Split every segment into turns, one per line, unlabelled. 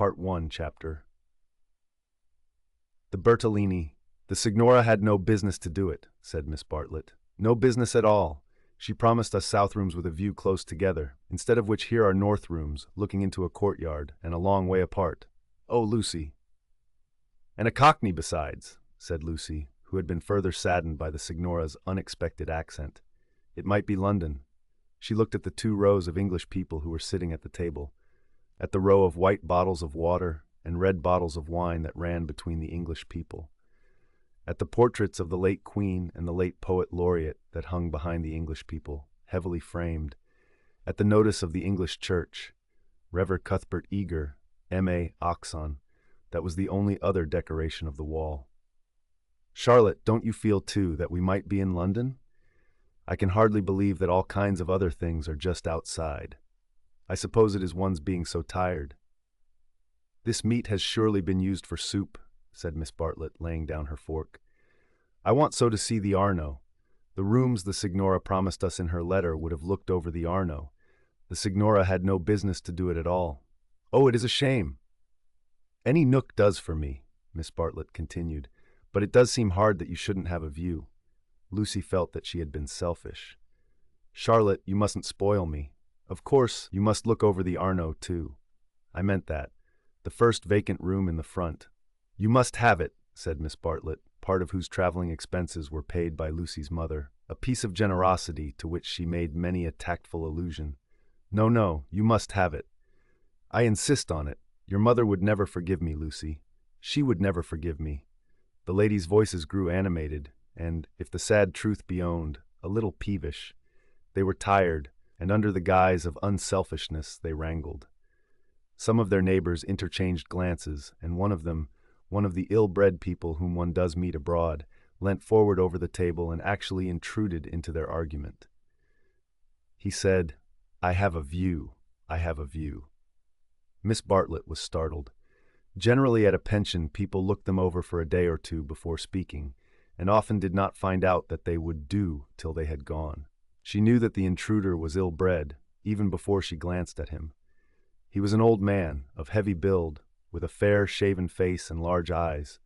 Part 1, Chapter. The Bertolini. The Signora had no business to do it, said Miss Bartlett. No business at all. She promised us south rooms with a view close together, instead of which here are north rooms, looking into a courtyard, and a long way apart. Oh, Lucy. And a cockney besides, said Lucy, who had been further saddened by the Signora's unexpected accent. It might be London. She looked at the 2 rows of English people who were sitting at the table, at the row of white bottles of water and red bottles of wine that ran between the English people, at the portraits of the late Queen and the late Poet Laureate that hung behind the English people, heavily framed, at the notice of the English Church, Rev. Cuthbert Eager, M.A. Oxon, that was the only other decoration of the wall. Charlotte, don't you feel, too, that we might be in London? I can hardly believe that all kinds of other things are just outside. I suppose it is one's being so tired. This meat has surely been used for soup, said Miss Bartlett, laying down her fork. I want so to see the Arno. The rooms the Signora promised us in her letter would have looked over the Arno. The Signora had no business to do it at all. Oh, it is a shame. Any nook does for me, Miss Bartlett continued, but it does seem hard that you shouldn't have a view. Lucy felt that she had been selfish. Charlotte, you mustn't spoil me. Of course, you must look over the Arno, too. I meant that. The first vacant room in the front. You must have it, said Miss Bartlett, part of whose traveling expenses were paid by Lucy's mother, a piece of generosity to which she made many a tactful allusion. No, no, you must have it. I insist on it. Your mother would never forgive me, Lucy. She would never forgive me. The ladies' voices grew animated, and, if the sad truth be owned, a little peevish. They were tired, and under the guise of unselfishness they wrangled. Some of their neighbors interchanged glances, and one of them, one of the ill-bred people whom one does meet abroad, leant forward over the table and actually intruded into their argument. He said, I have a view. I have a view. Miss Bartlett was startled. Generally at a pension people looked them over for a day or two before speaking, and often did not find out that they would do till they had gone. She knew that the intruder was ill-bred, even before she glanced at him. He was an old man, of heavy build, with a fair, shaven face and large eyes.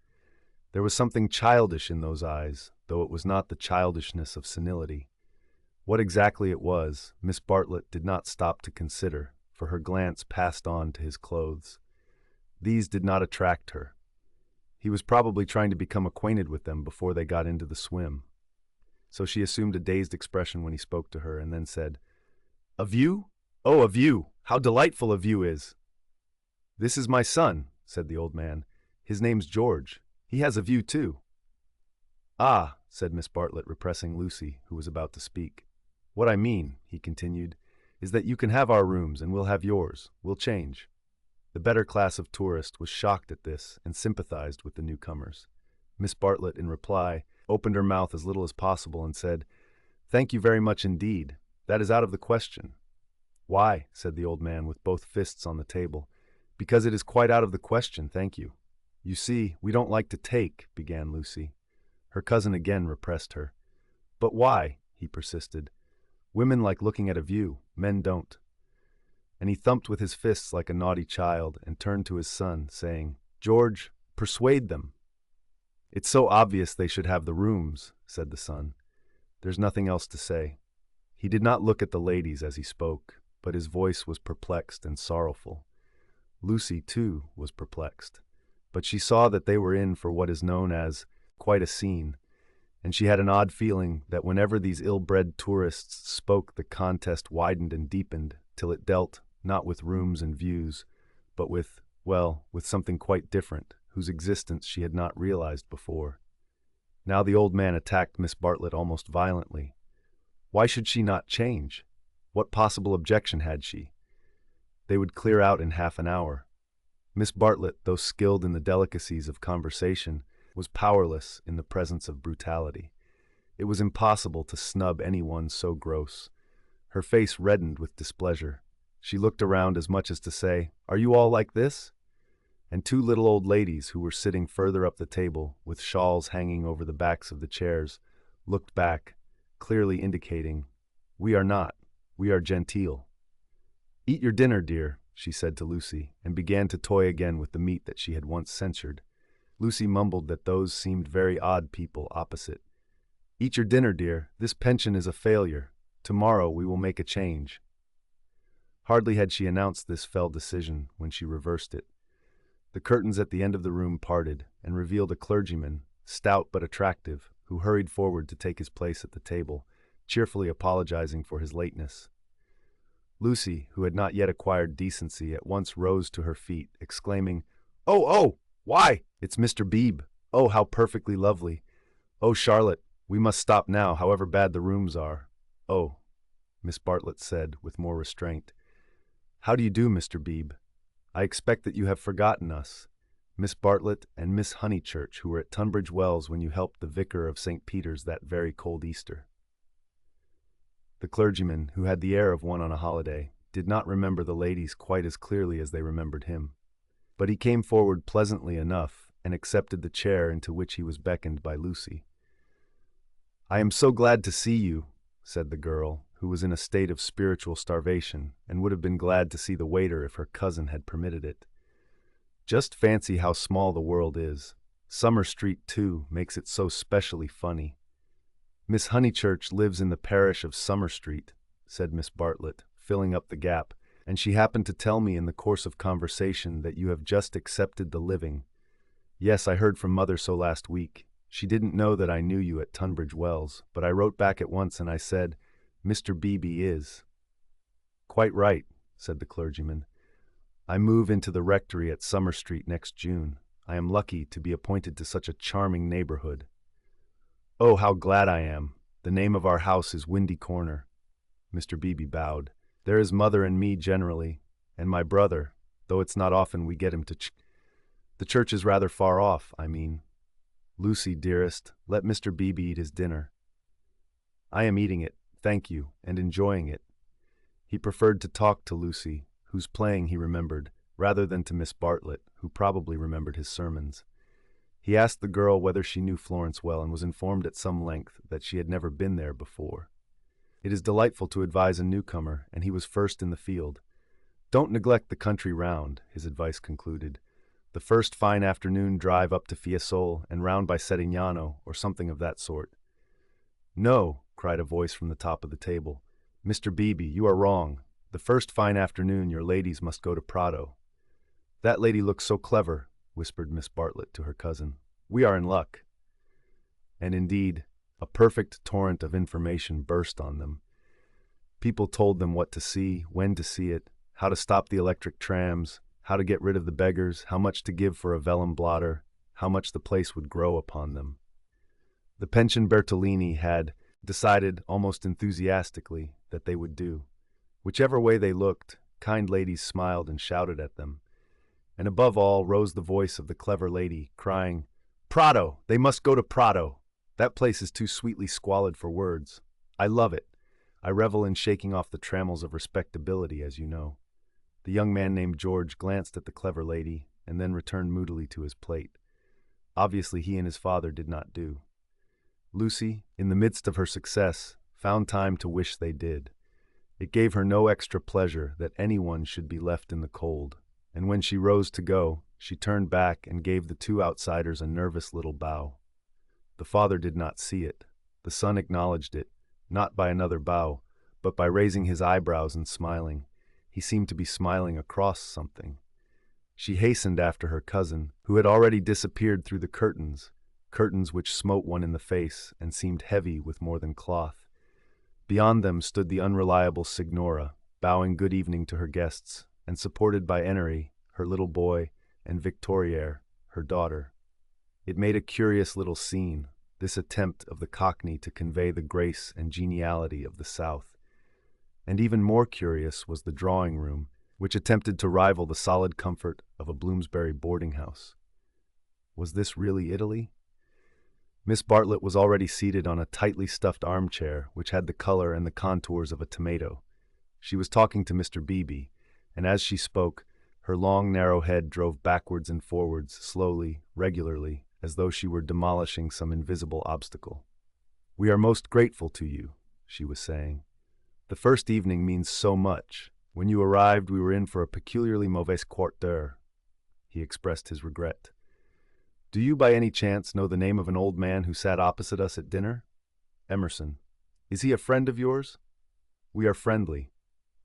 There was something childish in those eyes, though it was not the childishness of senility. What exactly it was, Miss Bartlett did not stop to consider, for her glance passed on to his clothes. These did not attract her. He was probably trying to become acquainted with them before they got into the swim. So she assumed a dazed expression when he spoke to her, and then said, A view? Oh, a view! How delightful a view is! This is my son, said the old man. His name's George. He has a view, too. Ah, said Miss Bartlett, repressing Lucy, who was about to speak. What I mean, he continued, is that you can have our rooms and we'll have yours. We'll change. The better class of tourist was shocked at this and sympathized with the newcomers. Miss Bartlett, in reply, opened her mouth as little as possible and said, Thank you very much indeed. That is out of the question. Why? Said the old man with both fists on the table. Because it is quite out of the question, thank you. You see, we don't like to take, began Lucy. Her cousin again repressed her. But why? He persisted. Women like looking at a view, men don't. And he thumped with his fists like a naughty child and turned to his son, saying, George, persuade them. It's so obvious they should have the rooms, said the son. There's nothing else to say. He did not look at the ladies as he spoke, but his voice was perplexed and sorrowful. Lucy, too, was perplexed, but she saw that they were in for what is known as quite a scene, and she had an odd feeling that whenever these ill-bred tourists spoke, the contest widened and deepened till it dealt not with rooms and views, but with, well, with something quite different, whose existence she had not realized before. Now the old man attacked Miss Bartlett almost violently. Why should she not change? What possible objection had she? They would clear out in half an hour. Miss Bartlett, though skilled in the delicacies of conversation, was powerless in the presence of brutality. It was impossible to snub anyone so gross. Her face reddened with displeasure. She looked around as much as to say, Are you all like this? And 2 little old ladies who were sitting further up the table, with shawls hanging over the backs of the chairs, looked back, clearly indicating, We are not. We are genteel. Eat your dinner, dear. she said to Lucy, and began to toy again with the meat that she had once censured. Lucy mumbled that those seemed very odd people opposite. "Eat your dinner, dear. This pension is a failure. Tomorrow we will make a change." Hardly had she announced this fell decision when she reversed it. The curtains at the end of the room parted and revealed a clergyman, stout but attractive, who hurried forward to take his place at the table, cheerfully apologizing for his lateness. Lucy, who had not yet acquired decency, at once rose to her feet, exclaiming, "Oh, why, it's Mr. Beebe. Oh, how perfectly lovely. Oh, Charlotte, we must stop now, however bad the rooms are." "Oh," Miss Bartlett said, with more restraint. "How do you do, Mr. Beebe? I expect that you have forgotten us, Miss Bartlett and Miss Honeychurch, who were at Tunbridge Wells when you helped the vicar of St. Peter's that very cold Easter." The clergyman, who had the air of one on a holiday, did not remember the ladies quite as clearly as they remembered him. But he came forward pleasantly enough and accepted the chair into which he was beckoned by Lucy. "I am so glad to see you," said the girl, who was in a state of spiritual starvation and would have been glad to see the waiter if her cousin had permitted it. "Just fancy how small the world is. Summer Street, too, makes it so specially funny." "Miss Honeychurch lives in the parish of Summer Street," said Miss Bartlett, filling up the gap, "and she happened to tell me in the course of conversation that you have just accepted the living. Yes, I heard from Mother so last week. She didn't know that I knew you at Tunbridge Wells, but I wrote back at once and I said, 'Mr. Beebe is.'" "Quite right," said the clergyman. "I move into the rectory at Summer Street next June. I am lucky to be appointed to such a charming neighborhood." "Oh, how glad I am. The name of our house is Windy Corner." Mr. Beebe bowed. "There is Mother and me generally, and my brother, though it's not often we get him to The church is rather far off, I mean. Lucy, dearest, let Mr. Beebe eat his dinner." "I am eating it, thank you, and enjoying it." He preferred to talk to Lucy, whose playing he remembered, rather than to Miss Bartlett, who probably remembered his sermons. He asked the girl whether she knew Florence well and was informed at some length that she had never been there before. It is delightful to advise a newcomer, and he was first in the field. "Don't neglect the country round," his advice concluded. "The first fine afternoon drive up to Fiesole and round by Settignano, or something of that sort." "No," cried a voice from the top of the table. "Mr. Beebe, you are wrong. The first fine afternoon your ladies must go to Prato." "That lady looks so clever," whispered Miss Bartlett to her cousin. "We are in luck." And indeed, a perfect torrent of information burst on them. People told them what to see, when to see it, how to stop the electric trams, how to get rid of the beggars, how much to give for a vellum blotter, how much the place would grow upon them. The Pension Bertolini had decided, almost enthusiastically, that they would do. Whichever way they looked, kind ladies smiled and shouted at them. And above all rose the voice of the clever lady, crying, "Prato! They must go to Prato! That place is too sweetly squalid for words. I love it. I revel in shaking off the trammels of respectability, as you know." The young man named George glanced at the clever lady and then returned moodily to his plate. Obviously he and his father did not do. Lucy, in the midst of her success, found time to wish they did. It gave her no extra pleasure that anyone should be left in the cold, and when she rose to go, she turned back and gave the two outsiders a nervous little bow. The father did not see it. The son acknowledged it, not by another bow, but by raising his eyebrows and smiling. He seemed to be smiling across something. She hastened after her cousin, who had already disappeared through the curtains which smote one in the face and seemed heavy with more than cloth. Beyond them stood the unreliable Signora, bowing good evening to her guests, and supported by Enery, her little boy, and Victoriere, her daughter. It made a curious little scene, this attempt of the Cockney to convey the grace and geniality of the South. And even more curious was the drawing-room, which attempted to rival the solid comfort of a Bloomsbury boarding-house. Was this really Italy? Miss Bartlett was already seated on a tightly stuffed armchair which had the color and the contours of a tomato. She was talking to Mr. Beebe, and as she spoke, her long, narrow head drove backwards and forwards, slowly, regularly, as though she were demolishing some invisible obstacle. "We are most grateful to you," she was saying. "The first evening means so much. When you arrived, we were in for a peculiarly mauvaise quart d'heure. He expressed his regret. Do you by any chance know the name of an old man who sat opposite us at dinner? Emerson. Is he a friend of yours? We are friendly,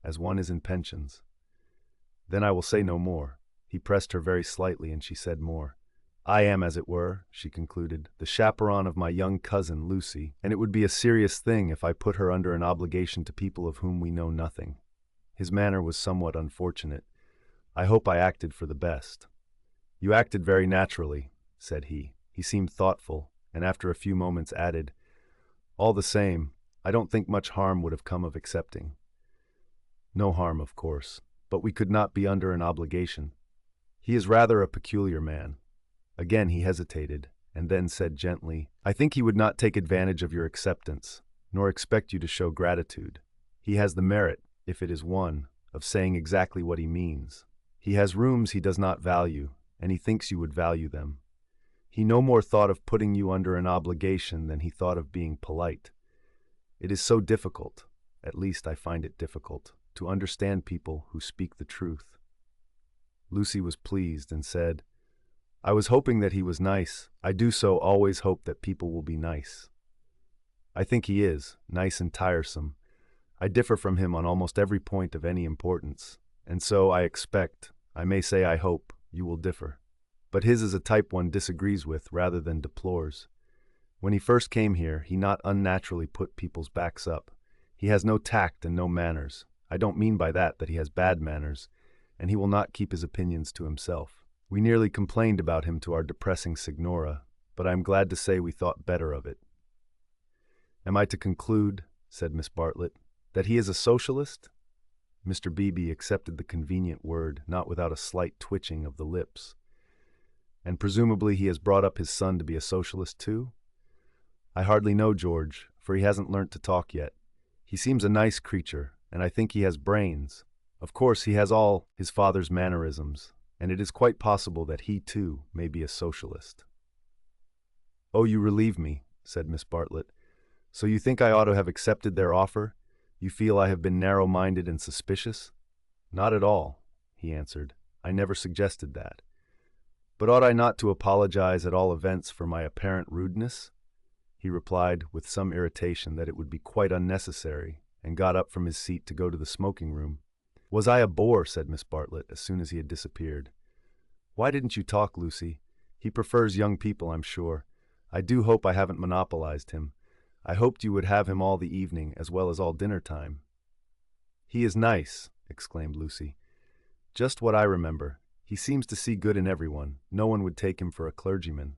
as one is in pensions. Then I will say no more. He pressed her very slightly, and she said more. I am, as it were, she concluded, the chaperon of my young cousin, Lucy, and it would be a serious thing if I put her under an obligation to people of whom we know nothing. His manner was somewhat unfortunate. I hope I acted for the best. You acted very naturally, said he. He seemed thoughtful, and after a few moments added, all the same, I don't think much harm would have come of accepting. No harm, of course, but we could not be under an obligation. He is rather a peculiar man. Again he hesitated, and then said gently, I think he would not take advantage of your acceptance, nor expect you to show gratitude. He has the merit, if it is one, of saying exactly what he means. He has rooms he does not value, and he thinks you would value them. He no more thought of putting you under an obligation than he thought of being polite. It is so difficult, at least I find it difficult, to understand people who speak the truth. Lucy was pleased and said, I was hoping that he was nice. I do so always hope that people will be nice. I think he is, nice and tiresome. I differ from him on almost every point of any importance, and so I expect, I may say I hope, you will differ. But his is a type one disagrees with rather than deplores. When he first came here, he not unnaturally put people's backs up. He has no tact and no manners. I don't mean by that he has bad manners, and he will not keep his opinions to himself. We nearly complained about him to our depressing signora, but I am glad to say we thought better of it. Am I to conclude, said Miss Bartlett, that he is a socialist? Mr. Beebe accepted the convenient word, not without a slight twitching of the lips. And presumably he has brought up his son to be a socialist too? I hardly know George, for he hasn't learnt to talk yet. He seems a nice creature, and I think he has brains. Of course he has all his father's mannerisms, and it is quite possible that he, too, may be a socialist. Oh, you relieve me, said Miss Bartlett. So you think I ought to have accepted their offer? You feel I have been narrow-minded and suspicious? Not at all, he answered. I never suggested that. But ought I not to apologize at all events for my apparent rudeness? He replied, with some irritation, that it would be quite unnecessary, and got up from his seat to go to the smoking room. Was I a bore, said Miss Bartlett, as soon as he had disappeared. Why didn't you talk, Lucy? He prefers young people, I'm sure. I do hope I haven't monopolized him. I hoped you would have him all the evening, as well as all dinner time. He is nice, exclaimed Lucy. Just what I remember. He seems to see good in everyone. No one would take him for a clergyman.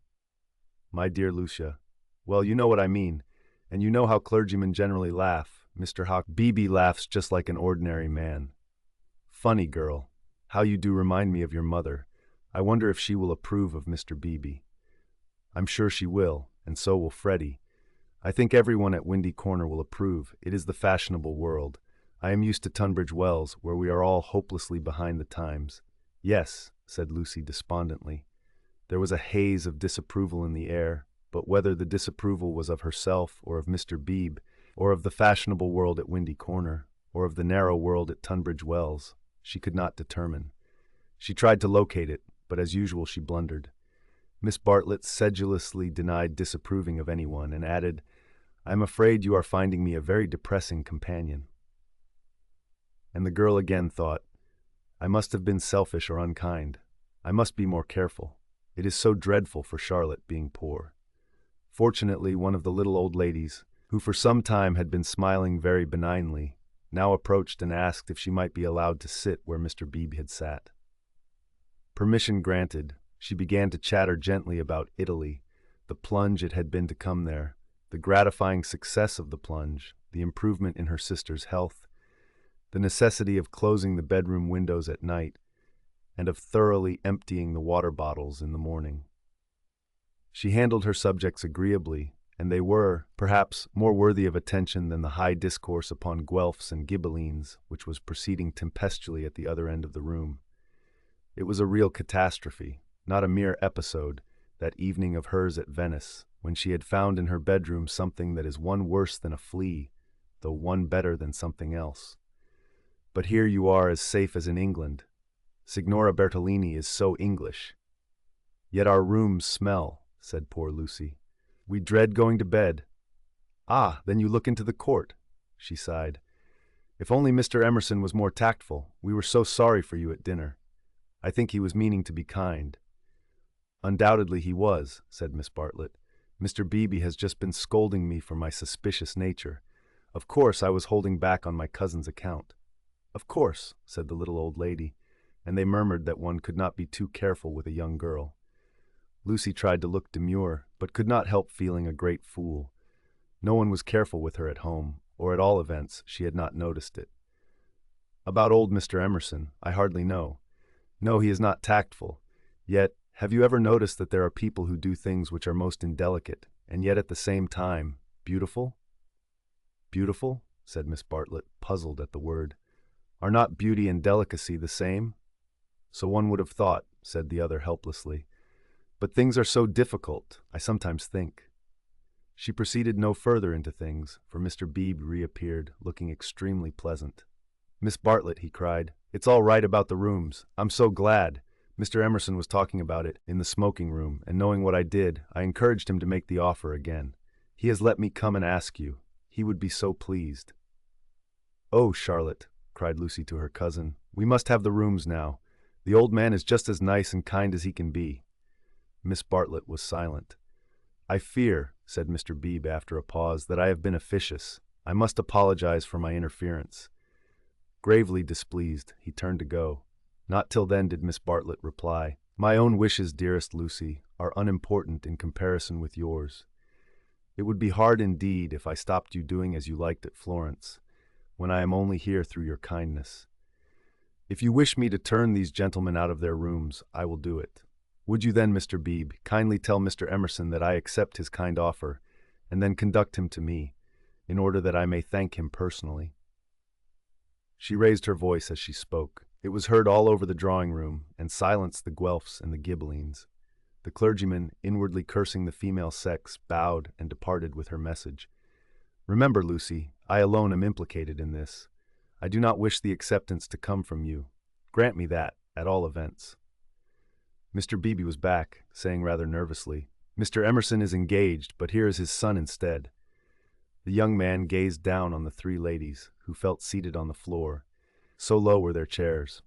My dear Lucia, well, you know what I mean, and you know how clergymen generally laugh. Mr. Hawk Beebe laughs just like an ordinary man. Funny girl. How you do remind me of your mother. I wonder if she will approve of Mr. Beebe. I'm sure she will, and so will Freddie. I think everyone at Windy Corner will approve. It is the fashionable world. I am used to Tunbridge Wells, where we are all hopelessly behind the times. Yes, said Lucy despondently. There was a haze of disapproval in the air, but whether the disapproval was of herself or of Mr. Beebe, or of the fashionable world at Windy Corner, or of the narrow world at Tunbridge Wells, she could not determine. She tried to locate it, but as usual she blundered. Miss Bartlett sedulously denied disapproving of anyone, and added, I am afraid you are finding me a very depressing companion. And the girl again thought, I must have been selfish or unkind. I must be more careful. It is so dreadful for Charlotte being poor. Fortunately, one of the little old ladies, who for some time had been smiling very benignly, now approached and asked if she might be allowed to sit where Mr. Beebe had sat. Permission granted, she began to chatter gently about Italy, the plunge it had been to come there, the gratifying success of the plunge, the improvement in her sister's health, the necessity of closing the bedroom windows at night, and of thoroughly emptying the water bottles in the morning. She handled her subjects agreeably, and they were, perhaps, more worthy of attention than the high discourse upon Guelphs and Ghibellines, which was proceeding tempestuously at the other end of the room. It was a real catastrophe, not a mere episode, that evening of hers at Venice, when she had found in her bedroom something that is one worse than a flea, though one better than something else. But here you are as safe as in England. Signora Bertolini is so English. Yet our rooms smell, said poor Lucy. We dread going to bed. Ah, then you look into the court, she sighed. If only Mr. Emerson was more tactful. We were so sorry for you at dinner. I think he was meaning to be kind. Undoubtedly he was, said Miss Bartlett. Mr. Beebe has just been scolding me for my suspicious nature. Of course I was holding back on my cousin's account. Of course, said the little old lady, and they murmured that one could not be too careful with a young girl. Lucy tried to look demure, but could not help feeling a great fool. No one was careful with her at home, or at all events, she had not noticed it. About old Mr. Emerson, I hardly know. No, he is not tactful. Yet, have you ever noticed that there are people who do things which are most indelicate, and yet at the same time, beautiful? Beautiful? Said Miss Bartlett, puzzled at the word. Are not beauty and delicacy the same? So one would have thought, said the other helplessly. But things are so difficult, I sometimes think. She proceeded no further into things, for Mr. Beebe reappeared, looking extremely pleasant. Miss Bartlett, he cried, it's all right about the rooms. I'm so glad. Mr. Emerson was talking about it in the smoking room, and knowing what I did, I encouraged him to make the offer again. He has let me come and ask you. He would be so pleased. Oh, Charlotte, cried Lucy to her cousin, we must have the rooms now. The old man is just as nice and kind as he can be. Miss Bartlett was silent. I fear, said Mr. Beebe after a pause, that I have been officious. I must apologize for my interference. Gravely displeased, he turned to go. Not till then did Miss Bartlett reply, My own wishes, dearest Lucy, are unimportant in comparison with yours. It would be hard indeed if I stopped you doing as you liked at Florence, when I am only here through your kindness. If you wish me to turn these gentlemen out of their rooms, I will do it. Would you then, Mr. Beebe, kindly tell Mr. Emerson that I accept his kind offer, and then conduct him to me, in order that I may thank him personally? She raised her voice as she spoke. It was heard all over the drawing-room, and silenced the Guelphs and the Ghibellines. The clergyman, inwardly cursing the female sex, bowed and departed with her message. Remember, Lucy, I alone am implicated in this. I do not wish the acceptance to come from you. Grant me that, at all events. Mr. Beebe was back, saying rather nervously, Mr. Emerson is engaged, but here is his son instead. The young man gazed down on the three ladies, who felt seated on the floor. So low were their chairs.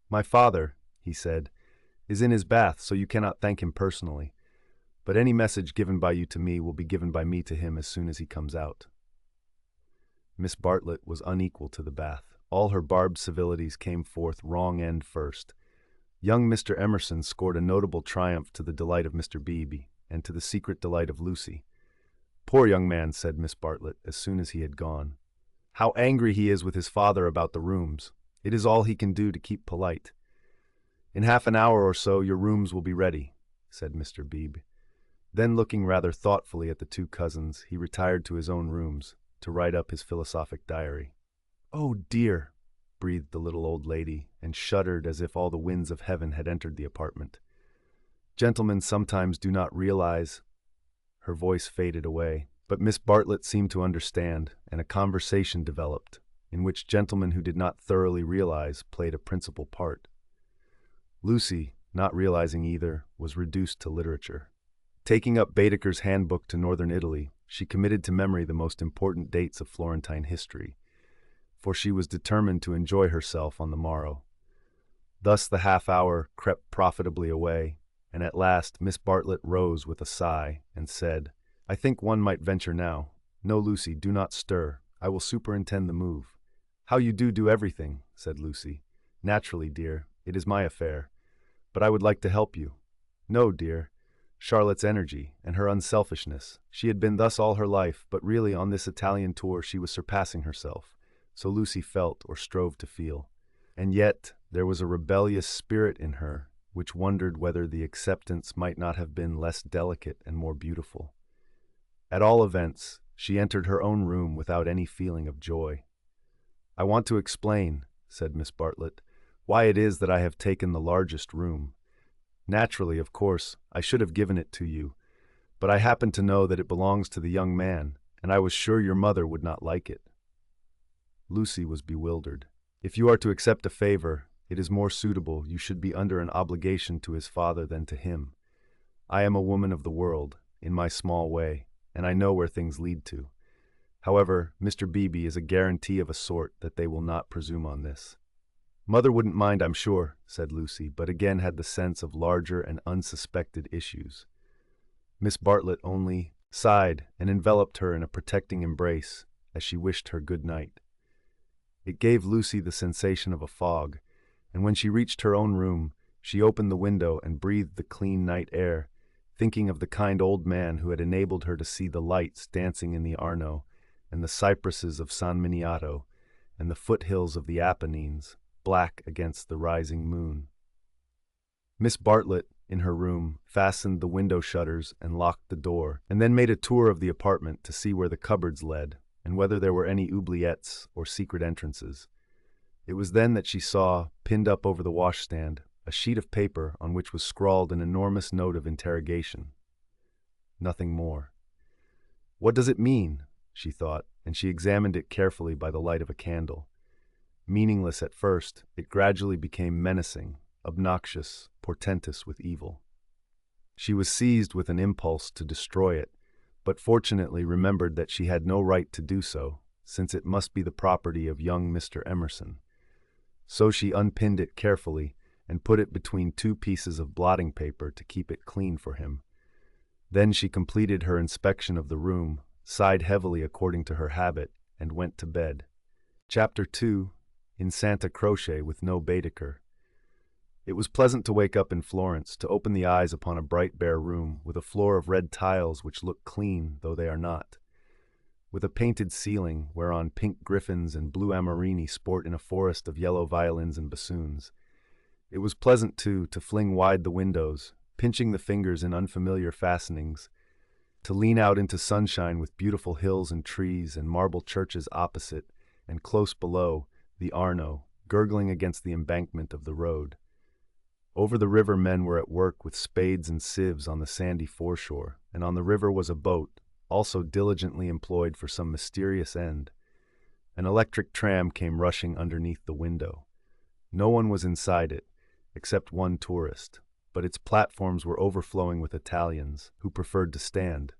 My father, he said, is in his bath, so you cannot thank him personally. But any message given by you to me will be given by me to him as soon as he comes out. Miss Bartlett was unequal to the bath. All her barbed civilities came forth wrong end first. Young Mr. Emerson scored a notable triumph to the delight of Mr. Beebe, and to the secret delight of Lucy. Poor young man, said Miss Bartlett, as soon as he had gone. How angry he is with his father about the rooms. It is all he can do to keep polite. In half an hour or so your rooms will be ready, said Mr. Beebe. Then, looking rather thoughtfully at the two cousins, he retired to his own rooms to write up his philosophic diary. Oh dear, breathed the little old lady, and shuddered as if all the winds of heaven had entered the apartment. Gentlemen sometimes do not realize. Her voice faded away, but Miss Bartlett seemed to understand, and a conversation developed, in which gentlemen who did not thoroughly realize played a principal part. Lucy, not realizing either, was reduced to literature. Taking up Baedeker's Handbook to Northern Italy, she committed to memory the most important dates of Florentine history, for she was determined to enjoy herself on the morrow. Thus the half-hour crept profitably away, and at last Miss Bartlett rose with a sigh and said, I think one might venture now. No, Lucy, do not stir. I will superintend the move. How you do everything, said Lucy. Naturally, dear, it is my affair. But I would like to help you. No, dear. Charlotte's energy and her unselfishness. She had been thus all her life, but really on this Italian tour she was surpassing herself. So Lucy felt or strove to feel. And yet there was a rebellious spirit in her, which wondered whether the acceptance might not have been less delicate and more beautiful. At all events, she entered her own room without any feeling of joy. I want to explain, said Miss Bartlett, why it is that I have taken the largest room. Naturally, of course, I should have given it to you, but I happen to know that it belongs to the young man, and I was sure your mother would not like it. Lucy was bewildered. If you are to accept a favor, it is more suitable you should be under an obligation to his father than to him. I am a woman of the world, in my small way, and I know where things lead to. However, Mr. Beebe is a guarantee of a sort that they will not presume on this. Mother wouldn't mind, I'm sure, said Lucy, but again had the sense of larger and unsuspected issues. Miss Bartlett only sighed and enveloped her in a protecting embrace as she wished her good night. It gave Lucy the sensation of a fog, and when she reached her own room, she opened the window and breathed the clean night air, thinking of the kind old man who had enabled her to see the lights dancing in the Arno, and the cypresses of San Miniato, and the foothills of the Apennines, black against the rising moon. Miss Bartlett, in her room, fastened the window shutters and locked the door, and then made a tour of the apartment to see where the cupboards led, and whether there were any oubliettes or secret entrances. It was then that she saw, pinned up over the washstand, a sheet of paper on which was scrawled an enormous note of interrogation. Nothing more. What does it mean? She thought, and she examined it carefully by the light of a candle. Meaningless at first, it gradually became menacing, obnoxious, portentous with evil. She was seized with an impulse to destroy it, but fortunately remembered that she had no right to do so, since it must be the property of young Mr. Emerson. So she unpinned it carefully and put it between two pieces of blotting paper to keep it clean for him. Then she completed her inspection of the room, sighed heavily according to her habit, and went to bed. Chapter 2. In Santa Croce with no Baedeker. It was pleasant to wake up in Florence, to open the eyes upon a bright bare room, with a floor of red tiles which look clean, though they are not, with a painted ceiling whereon pink griffins and blue amorini sport in a forest of yellow violins and bassoons. It was pleasant, too, to fling wide the windows, pinching the fingers in unfamiliar fastenings, to lean out into sunshine with beautiful hills and trees and marble churches opposite, and close below, the Arno, gurgling against the embankment of the road. Over the river men were at work with spades and sieves on the sandy foreshore, and on the river was a boat, also diligently employed for some mysterious end. An electric tram came rushing underneath the window. No one was inside it, except one tourist, but its platforms were overflowing with Italians, who preferred to stand.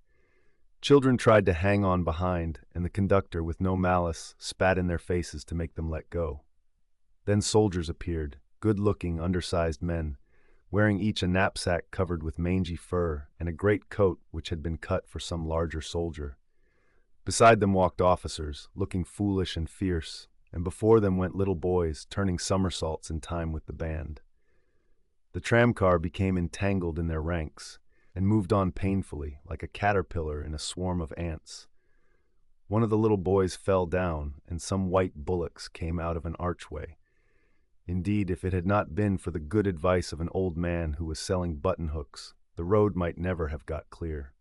Children tried to hang on behind, and the conductor, with no malice, spat in their faces to make them let go. Then soldiers appeared, good-looking, undersized men, wearing each a knapsack covered with mangy fur and a great coat which had been cut for some larger soldier. Beside them walked officers, looking foolish and fierce, and before them went little boys, turning somersaults in time with the band. The tramcar became entangled in their ranks, and moved on painfully, like a caterpillar in a swarm of ants. One of the little boys fell down, and some white bullocks came out of an archway. Indeed, if it had not been for the good advice of an old man who was selling button-hooks, the road might never have got clear.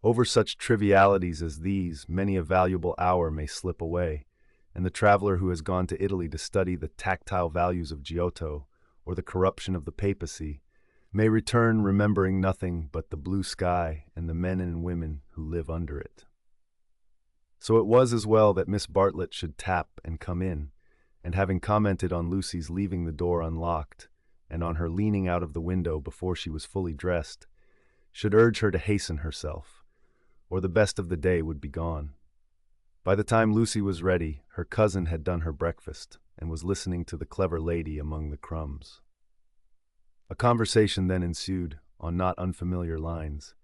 Over such trivialities as these, many a valuable hour may slip away, and the traveler who has gone to Italy to study the tactile values of Giotto, or the corruption of the papacy, may return remembering nothing but the blue sky and the men and women who live under it. So it was as well that Miss Bartlett should tap and come in, and having commented on Lucy's leaving the door unlocked, and on her leaning out of the window before she was fully dressed, should urge her to hasten herself, or the best of the day would be gone. By the time Lucy was ready, her cousin had done her breakfast, and was listening to the clever lady among the crumbs. A conversation then ensued, on not unfamiliar lines.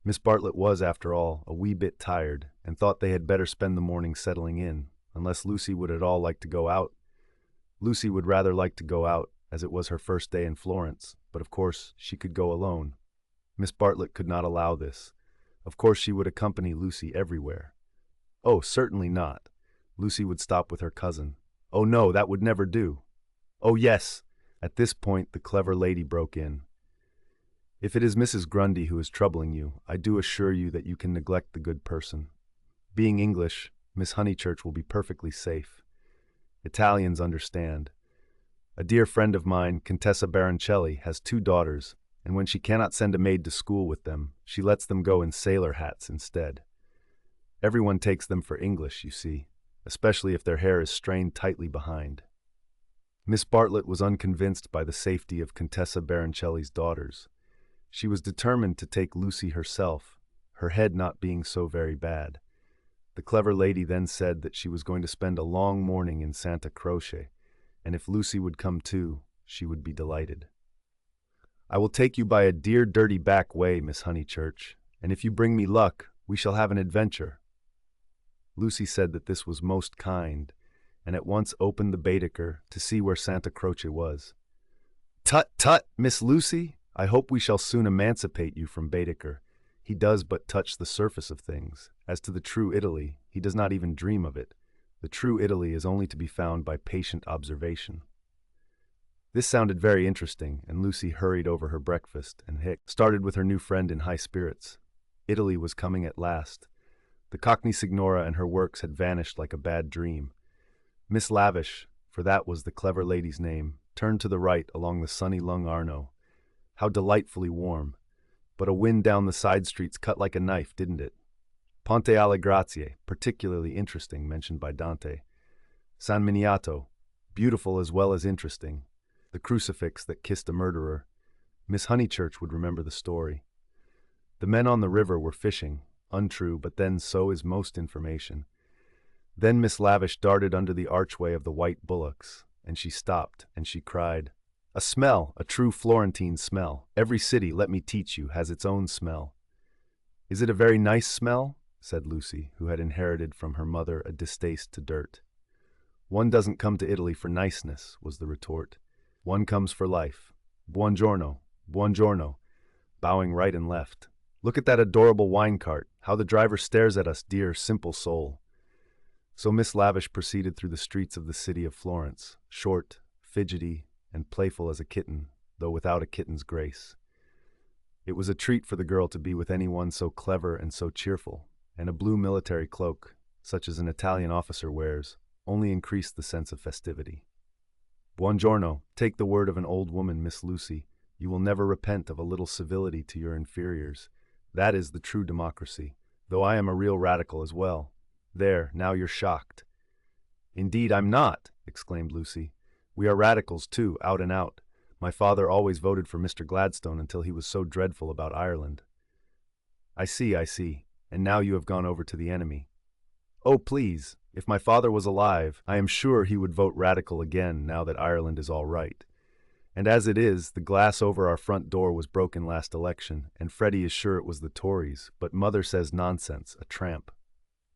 Miss Bartlett was, after all, a wee bit tired, and thought they had better spend the morning settling in, unless Lucy would at all like to go out. Lucy would rather like to go out, as it was her first day in Florence, but of course she could go alone. Miss Bartlett could not allow this. Of course she would accompany Lucy everywhere. Oh, certainly not. Lucy would stop with her cousin. Oh no, that would never do. Oh yes. At this point the clever lady broke in. If it is Mrs. Grundy who is troubling you, I do assure you that you can neglect the good person. Being English, Miss Honeychurch will be perfectly safe. Italians understand. A dear friend of mine, Contessa Baroncelli, has 2 daughters, and when she cannot send a maid to school with them, she lets them go in sailor hats instead. Everyone takes them for English, you see. especially if their hair is strained tightly behind. Miss Bartlett was unconvinced by the safety of Contessa Baroncelli's daughters. She was determined to take Lucy herself, her head not being so very bad. The clever lady then said that she was going to spend a long morning in Santa Croce, and if Lucy would come too, she would be delighted. "I will take you by a dear dirty back way, Miss Honeychurch, and if you bring me luck, we shall have an adventure." Lucy said that this was most kind, and at once opened the Baedeker to see where Santa Croce was. "Tut, tut, Miss Lucy! I hope we shall soon emancipate you from Baedeker. He does but touch the surface of things. As to the true Italy, he does not even dream of it. The true Italy is only to be found by patient observation." This sounded very interesting, and Lucy hurried over her breakfast and started with her new friend in high spirits. Italy was coming at last. The Cockney Signora and her works had vanished like a bad dream. Miss Lavish, for that was the clever lady's name, turned to the right along the sunny Lung Arno. How delightfully warm! But a wind down the side streets cut like a knife, didn't it? Ponte alle Grazie, particularly interesting, mentioned by Dante. San Miniato, beautiful as well as interesting. The crucifix that kissed a murderer. Miss Honeychurch would remember the story. The men on the river were fishing. Untrue, but then so is most information. Then Miss Lavish darted under the archway of the white bullocks, and she stopped, and she cried, "A smell, a true Florentine smell. Every city, let me teach you, has its own smell." "Is it a very nice smell?" said Lucy, who had inherited from her mother a distaste to dirt. "One doesn't come to Italy for niceness," was the retort. "One comes for life. Buongiorno, buongiorno," bowing right and left. "Look at that adorable wine cart, how the driver stares at us, dear, simple soul." So Miss Lavish proceeded through the streets of the city of Florence, short, fidgety, and playful as a kitten, though without a kitten's grace. It was a treat for the girl to be with anyone so clever and so cheerful, and a blue military cloak, such as an Italian officer wears, only increased the sense of festivity. "Buongiorno, take the word of an old woman, Miss Lucy. You will never repent of a little civility to your inferiors. That is the true democracy, though I am a real radical as well. There, now you're shocked." "Indeed, I'm not," exclaimed Lucy. "We are radicals, too, out and out. My father always voted for Mr. Gladstone until he was so dreadful about Ireland." I see. And now you have gone over to the enemy." "Oh, please, if my father was alive, I am sure he would vote radical again now that Ireland is all right. And as it is, the glass over our front door was broken last election, and Freddie is sure it was the Tories, but Mother says nonsense, a tramp."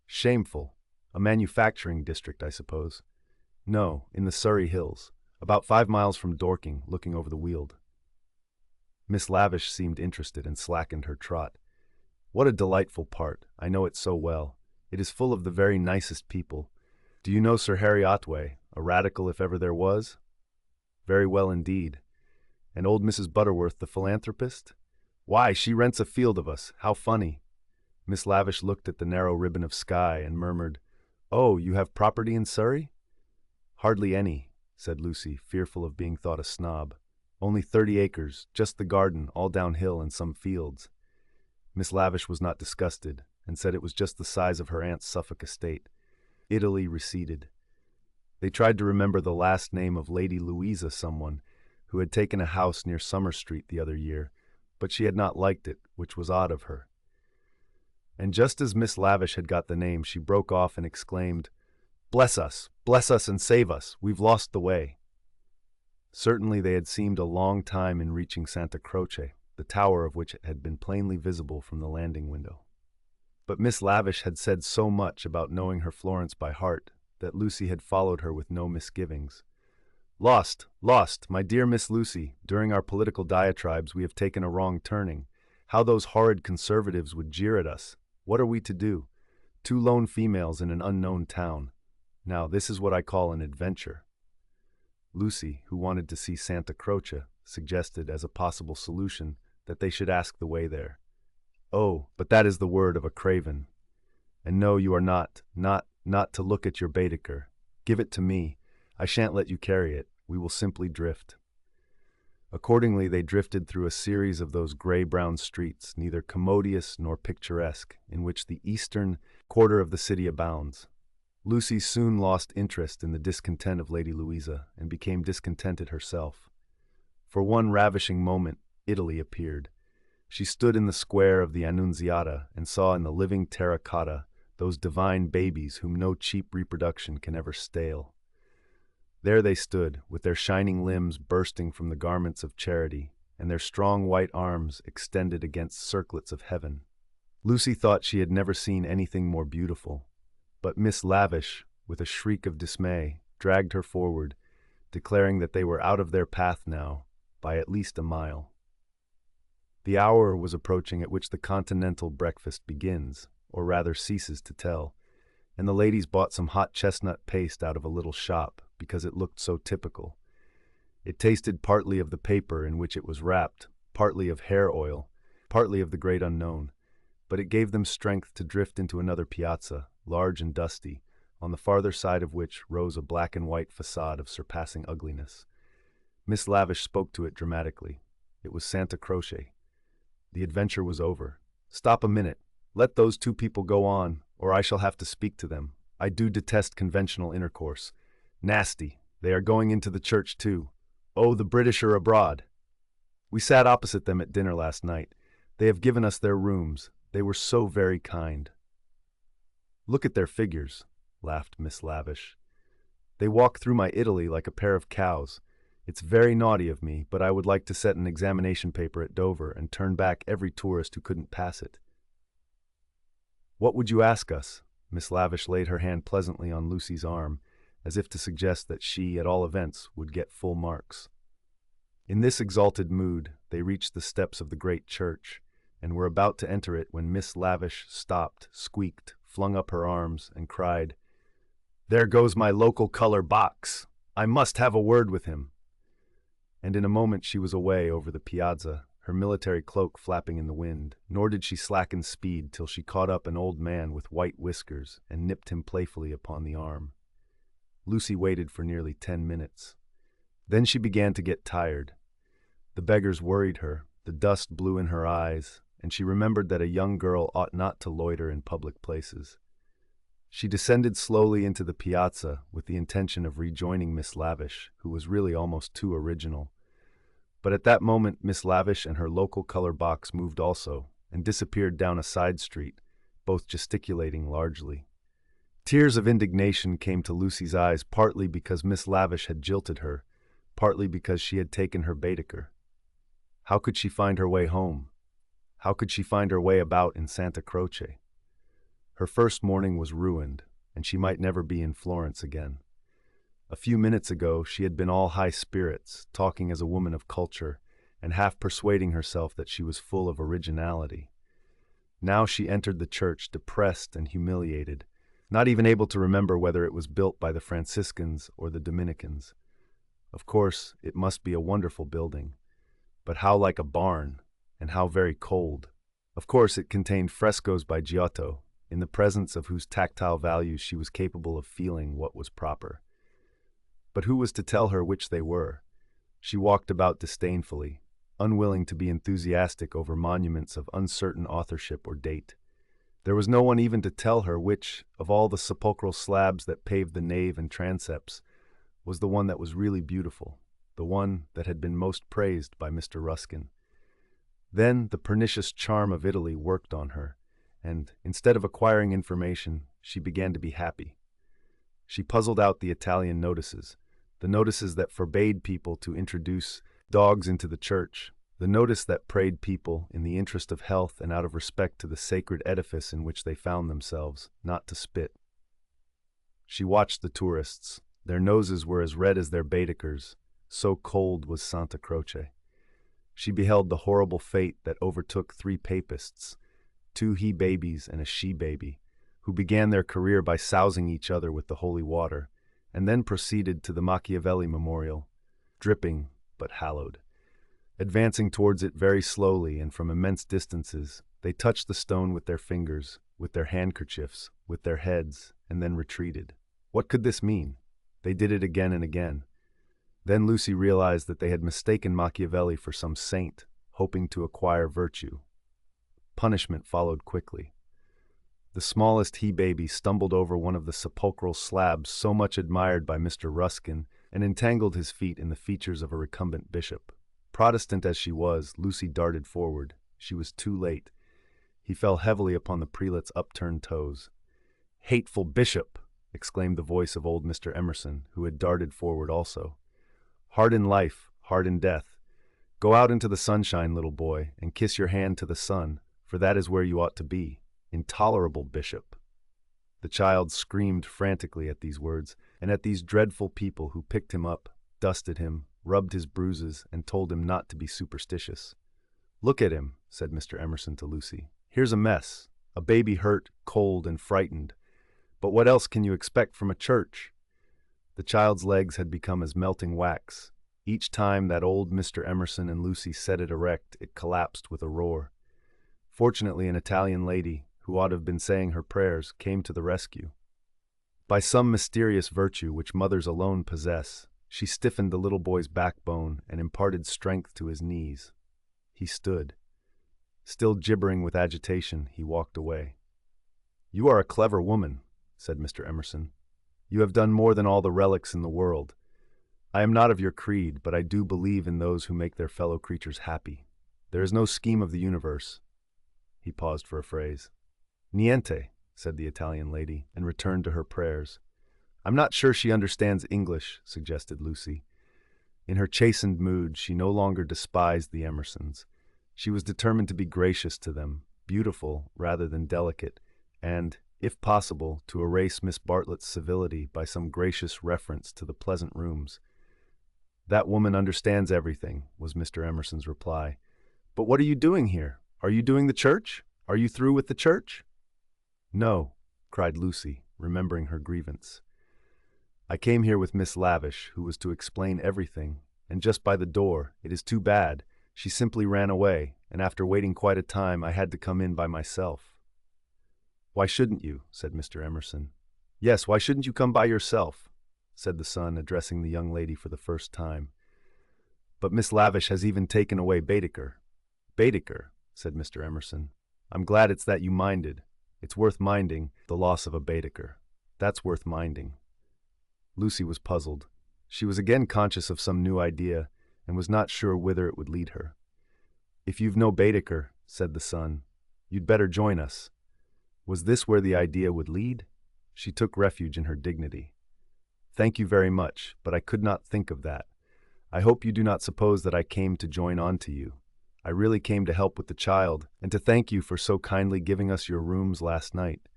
"Shameful. A manufacturing district, I suppose." "No, in the Surrey Hills, about 5 miles from Dorking, looking over the Weald." Miss Lavish seemed interested and slackened her trot. "What a delightful part. I know it so well. It is full of the very nicest people. Do you know Sir Harry Otway, a radical if ever there was?" "Very well indeed." "And old Mrs. Butterworth, the philanthropist?" "Why, she rents a field of us. How funny." Miss Lavish looked at the narrow ribbon of sky and murmured, "Oh, you have property in Surrey?" "Hardly any," said Lucy, fearful of being thought a snob. "Only 30 acres, just the garden, all downhill and some fields." Miss Lavish was not disgusted, and said it was just the size of her aunt's Suffolk estate. Italy receded. They tried to remember the last name of Lady Louisa someone, who had taken a house near Summer Street the other year, but she had not liked it, which was odd of her. And just as Miss Lavish had got the name, she broke off and exclaimed, bless us and save us, we've lost the way." Certainly they had seemed a long time in reaching Santa Croce, the tower of which had been plainly visible from the landing window. But Miss Lavish had said so much about knowing her Florence by heart that Lucy had followed her with no misgivings. Lost, my dear Miss Lucy, during our political diatribes we have taken a wrong turning. How those horrid conservatives would jeer at us. What are we to do? 2 lone females in an unknown town. Now, this is what I call an adventure." Lucy, who wanted to see Santa Croce, suggested as a possible solution that they should ask the way there. "Oh, but that is the word of a craven. And no, you are not to look at your Baedeker. Give it to me. I shan't let you carry it. We will simply drift." Accordingly, they drifted through a series of those gray-brown streets, neither commodious nor picturesque, in which the eastern quarter of the city abounds. Lucy soon lost interest in the discontent of Lady Louisa and became discontented herself. For one ravishing moment, Italy appeared. She stood in the square of the Annunziata and saw in the living terracotta those divine babies whom no cheap reproduction can ever stale. There they stood, with their shining limbs bursting from the garments of charity, and their strong white arms extended against circlets of heaven. Lucy thought she had never seen anything more beautiful, but Miss Lavish, with a shriek of dismay, dragged her forward, declaring that they were out of their path now, by at least a mile. The hour was approaching at which the continental breakfast begins, or rather ceases to tell, and the ladies bought some hot chestnut paste out of a little shop, because it looked so typical. It tasted partly of the paper in which it was wrapped, partly of hair oil, partly of the great unknown, but it gave them strength to drift into another piazza, large and dusty, on the farther side of which rose a black and white facade of surpassing ugliness. Miss Lavish spoke to it dramatically. It was Santa Croce. The adventure was over. "Stop a minute. Let those two people go on, or I shall have to speak to them. I do detest conventional intercourse. Nasty. They are going into the church too. Oh, the British are abroad. We sat opposite them at dinner last night. They have given us their rooms. They were so very kind." "Look at their figures," laughed Miss Lavish. "They walk through my Italy like a pair of cows. It's very naughty of me, but I would like to set an examination paper at Dover and turn back every tourist who couldn't pass it." "What would you ask us?" Miss Lavish laid her hand pleasantly on Lucy's arm, as if to suggest that she, at all events, would get full marks. In this exalted mood, they reached the steps of the great church, and were about to enter it when Miss Lavish stopped, squeaked, flung up her arms, and cried, "There goes my local color box! I must have a word with him!" And in a moment she was away over the piazza, her military cloak flapping in the wind, nor did she slacken speed till she caught up an old man with white whiskers and nipped him playfully upon the arm. Lucy waited for nearly 10 minutes. Then she began to get tired. The beggars worried her, the dust blew in her eyes, and she remembered that a young girl ought not to loiter in public places. She descended slowly into the piazza with the intention of rejoining Miss Lavish, who was really almost too original. But at that moment Miss Lavish and her local color box moved also, and disappeared down a side street, both gesticulating largely. Tears of indignation came to Lucy's eyes, partly because Miss Lavish had jilted her, partly because she had taken her Baedeker. How could she find her way home? How could she find her way about in Santa Croce? Her first morning was ruined, and she might never be in Florence again. A few minutes ago she had been all high spirits, talking as a woman of culture, and half persuading herself that she was full of originality. Now she entered the church depressed and humiliated, not even able to remember whether it was built by the Franciscans or the Dominicans. Of course, it must be a wonderful building, but how like a barn, and how very cold. Of course, it contained frescoes by Giotto, in the presence of whose tactile values she was capable of feeling what was proper. But who was to tell her which they were? She walked about disdainfully, unwilling to be enthusiastic over monuments of uncertain authorship or date. There was no one even to tell her which, of all the sepulchral slabs that paved the nave and transepts, was the one that was really beautiful, the one that had been most praised by Mr. Ruskin. Then the pernicious charm of Italy worked on her, and, instead of acquiring information, she began to be happy. She puzzled out the Italian notices, the notices that forbade people to introduce dogs into the church, the notice that prayed people, in the interest of health and out of respect to the sacred edifice in which they found themselves, not to spit. She watched the tourists. Their noses were as red as their Baedekers, so cold was Santa Croce. She beheld the horrible fate that overtook 3 papists, 2 he-babies and a she-baby, who began their career by sousing each other with the holy water, and then proceeded to the Machiavelli memorial, dripping but hallowed. Advancing towards it very slowly and from immense distances, they touched the stone with their fingers, with their handkerchiefs, with their heads, and then retreated. What could this mean? They did it again and again. Then Lucy realized that they had mistaken Machiavelli for some saint, hoping to acquire virtue. Punishment followed quickly. The smallest he-baby stumbled over one of the sepulchral slabs so much admired by Mr. Ruskin and entangled his feet in the features of a recumbent bishop. Protestant as she was, Lucy darted forward. She was too late. He fell heavily upon the prelate's upturned toes. "Hateful bishop!" exclaimed the voice of old Mr. Emerson, who had darted forward also. "Hard in life, hard in death. Go out into the sunshine, little boy, and kiss your hand to the sun, for that is where you ought to be. Intolerable bishop!" The child screamed frantically at these words, and at these dreadful people who picked him up, dusted him, rubbed his bruises, and told him not to be superstitious. "Look at him," said Mr. Emerson to Lucy. "Here's a mess, a baby hurt, cold, and frightened. But what else can you expect from a church?" The child's legs had become as melting wax. Each time that old Mr. Emerson and Lucy set it erect, it collapsed with a roar. Fortunately, an Italian lady, who ought to have been saying her prayers, came to the rescue. By some mysterious virtue which mothers alone possess, she stiffened the little boy's backbone and imparted strength to his knees. He stood. Still gibbering with agitation, he walked away. "You are a clever woman," said Mr. Emerson. "You have done more than all the relics in the world. I am not of your creed, but I do believe in those who make their fellow creatures happy. There is no scheme of the universe." He paused for a phrase. "Niente," said the Italian lady, and returned to her prayers. "I'm not sure she understands English," suggested Lucy. In her chastened mood, she no longer despised the Emersons. She was determined to be gracious to them, beautiful rather than delicate, and, if possible, to erase Miss Bartlett's civility by some gracious reference to the pleasant rooms. "That woman understands everything," was Mr. Emerson's reply. "But what are you doing here? Are you doing the church? Are you through with the church?" "No," cried Lucy, remembering her grievance. "I came here with Miss Lavish, who was to explain everything, and just by the door, it is too bad, she simply ran away, and after waiting quite a time, I had to come in by myself." "Why shouldn't you?" said Mr. Emerson. "Yes, why shouldn't you come by yourself?" said the son, addressing the young lady for the first time. "But Miss Lavish has even taken away Baedeker." "Baedeker," said Mr. Emerson. "I'm glad it's that you minded. It's worth minding, the loss of a Baedeker. That's worth minding." Lucy was puzzled. She was again conscious of some new idea, and was not sure whither it would lead her. "If you've no Baedeker," said the son, "you'd better join us." Was this where the idea would lead? She took refuge in her dignity. "Thank you very much, but I could not think of that. I hope you do not suppose that I came to join on to you. I really came to help with the child, and to thank you for so kindly giving us your rooms last night.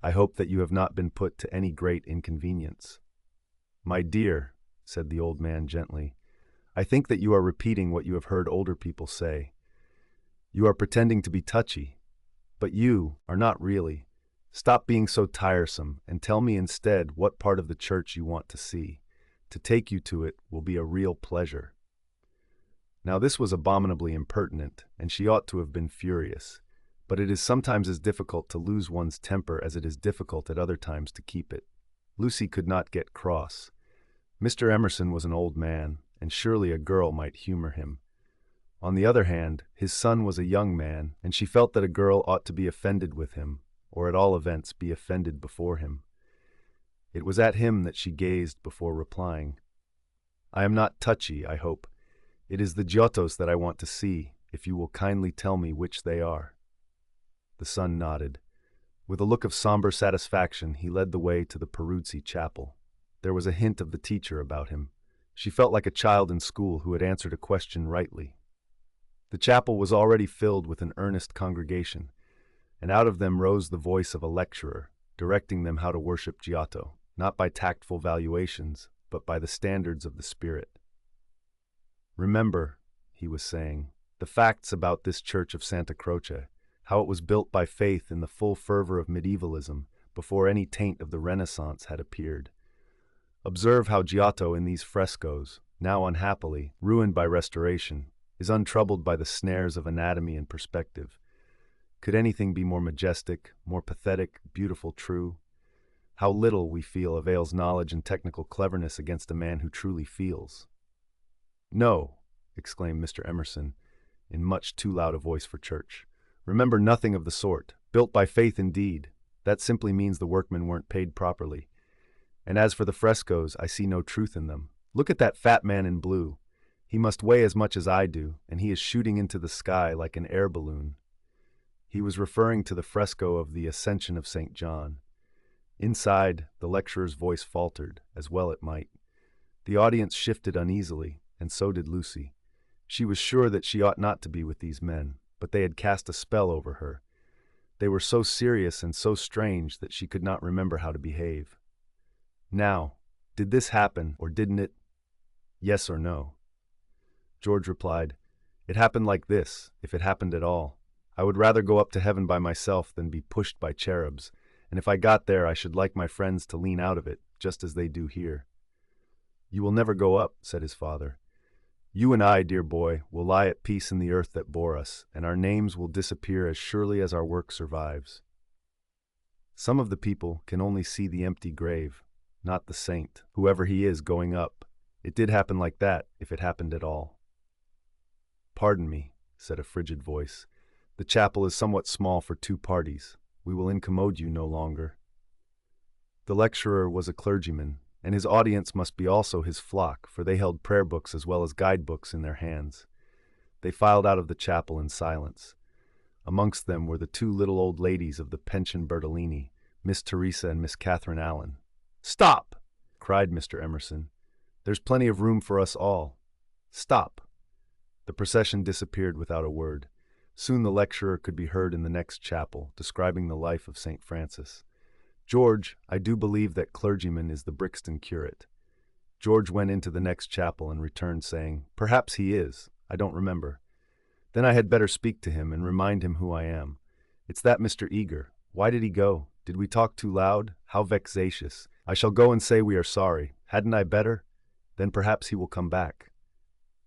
I hope that you have not been put to any great inconvenience." "My dear," said the old man gently, "I think that you are repeating what you have heard older people say. You are pretending to be touchy, but you are not really. Stop being so tiresome, and tell me instead what part of the church you want to see. To take you to it will be a real pleasure." Now this was abominably impertinent, and she ought to have been furious. But it is sometimes as difficult to lose one's temper as it is difficult at other times to keep it. Lucy could not get cross. Mr. Emerson was an old man, and surely a girl might humor him. On the other hand, his son was a young man, and she felt that a girl ought to be offended with him, or at all events be offended before him. It was at him that she gazed before replying. "I am not touchy, I hope. It is the Giottos that I want to see, if you will kindly tell me which they are." The son nodded. With a look of somber satisfaction, he led the way to the Peruzzi chapel. There was a hint of the teacher about him. She felt like a child in school who had answered a question rightly. The chapel was already filled with an earnest congregation, and out of them rose the voice of a lecturer, directing them how to worship Giotto, not by tactful valuations, but by the standards of the spirit. "Remember," he was saying, "the facts about this church of Santa Croce, how it was built by faith in the full fervor of medievalism, before any taint of the Renaissance had appeared. Observe how Giotto in these frescoes, now unhappily ruined by restoration, is untroubled by the snares of anatomy and perspective. Could anything be more majestic, more pathetic, beautiful, true? How little, we feel, avails knowledge and technical cleverness against a man who truly feels." "No," exclaimed Mr. Emerson, in much too loud a voice for church. "Remember nothing of the sort. Built by faith indeed, That simply means the workmen weren't paid properly. And as for the frescoes, I see no truth in them. Look at that fat man in blue. He must weigh as much as I do, and he is shooting into the sky like an air balloon. He was referring to the fresco of the Ascension of St. John. Inside, the lecturer's voice faltered, as well it might. The audience shifted uneasily, and so did Lucy. She was sure that she ought not to be with these men, but they had cast a spell over her. They were so serious and so strange that she could not remember how to behave. Now, did this happen, or didn't it? Yes or no? George replied, "It happened like this, if it happened at all. I would rather go up to heaven by myself than be pushed by cherubs, and if I got there I should like my friends to lean out of it, just as they do here." "You will never go up," said his father. "You and I, dear boy, will lie at peace in the earth that bore us, and our names will disappear as surely as our work survives." Some of the people can only see the empty grave, not the saint, whoever he is, going up. It did happen like that, if it happened at all. "Pardon me," said a frigid voice. "The chapel is somewhat small for 2 parties. We will incommode you no longer." The lecturer was a clergyman, and his audience must be also his flock, for they held prayer books as well as guidebooks in their hands. They filed out of the chapel in silence. Amongst them were the 2 little old ladies of the Pension Bertolini, Miss Teresa and Miss Catherine Allen. "Stop!" cried Mr. Emerson. "There's plenty of room for us all. Stop!" The procession disappeared without a word. Soon the lecturer could be heard in the next chapel, describing the life of St. Francis. "George, I do believe that clergyman is the Brixton curate." George went into the next chapel and returned saying, "Perhaps he is. I don't remember. Then I had better speak to him and remind him who I am. It's that Mr. Eager. Why did he go? Did we talk too loud? How vexatious. I shall go and say we are sorry. Hadn't I better? Then perhaps he will come back."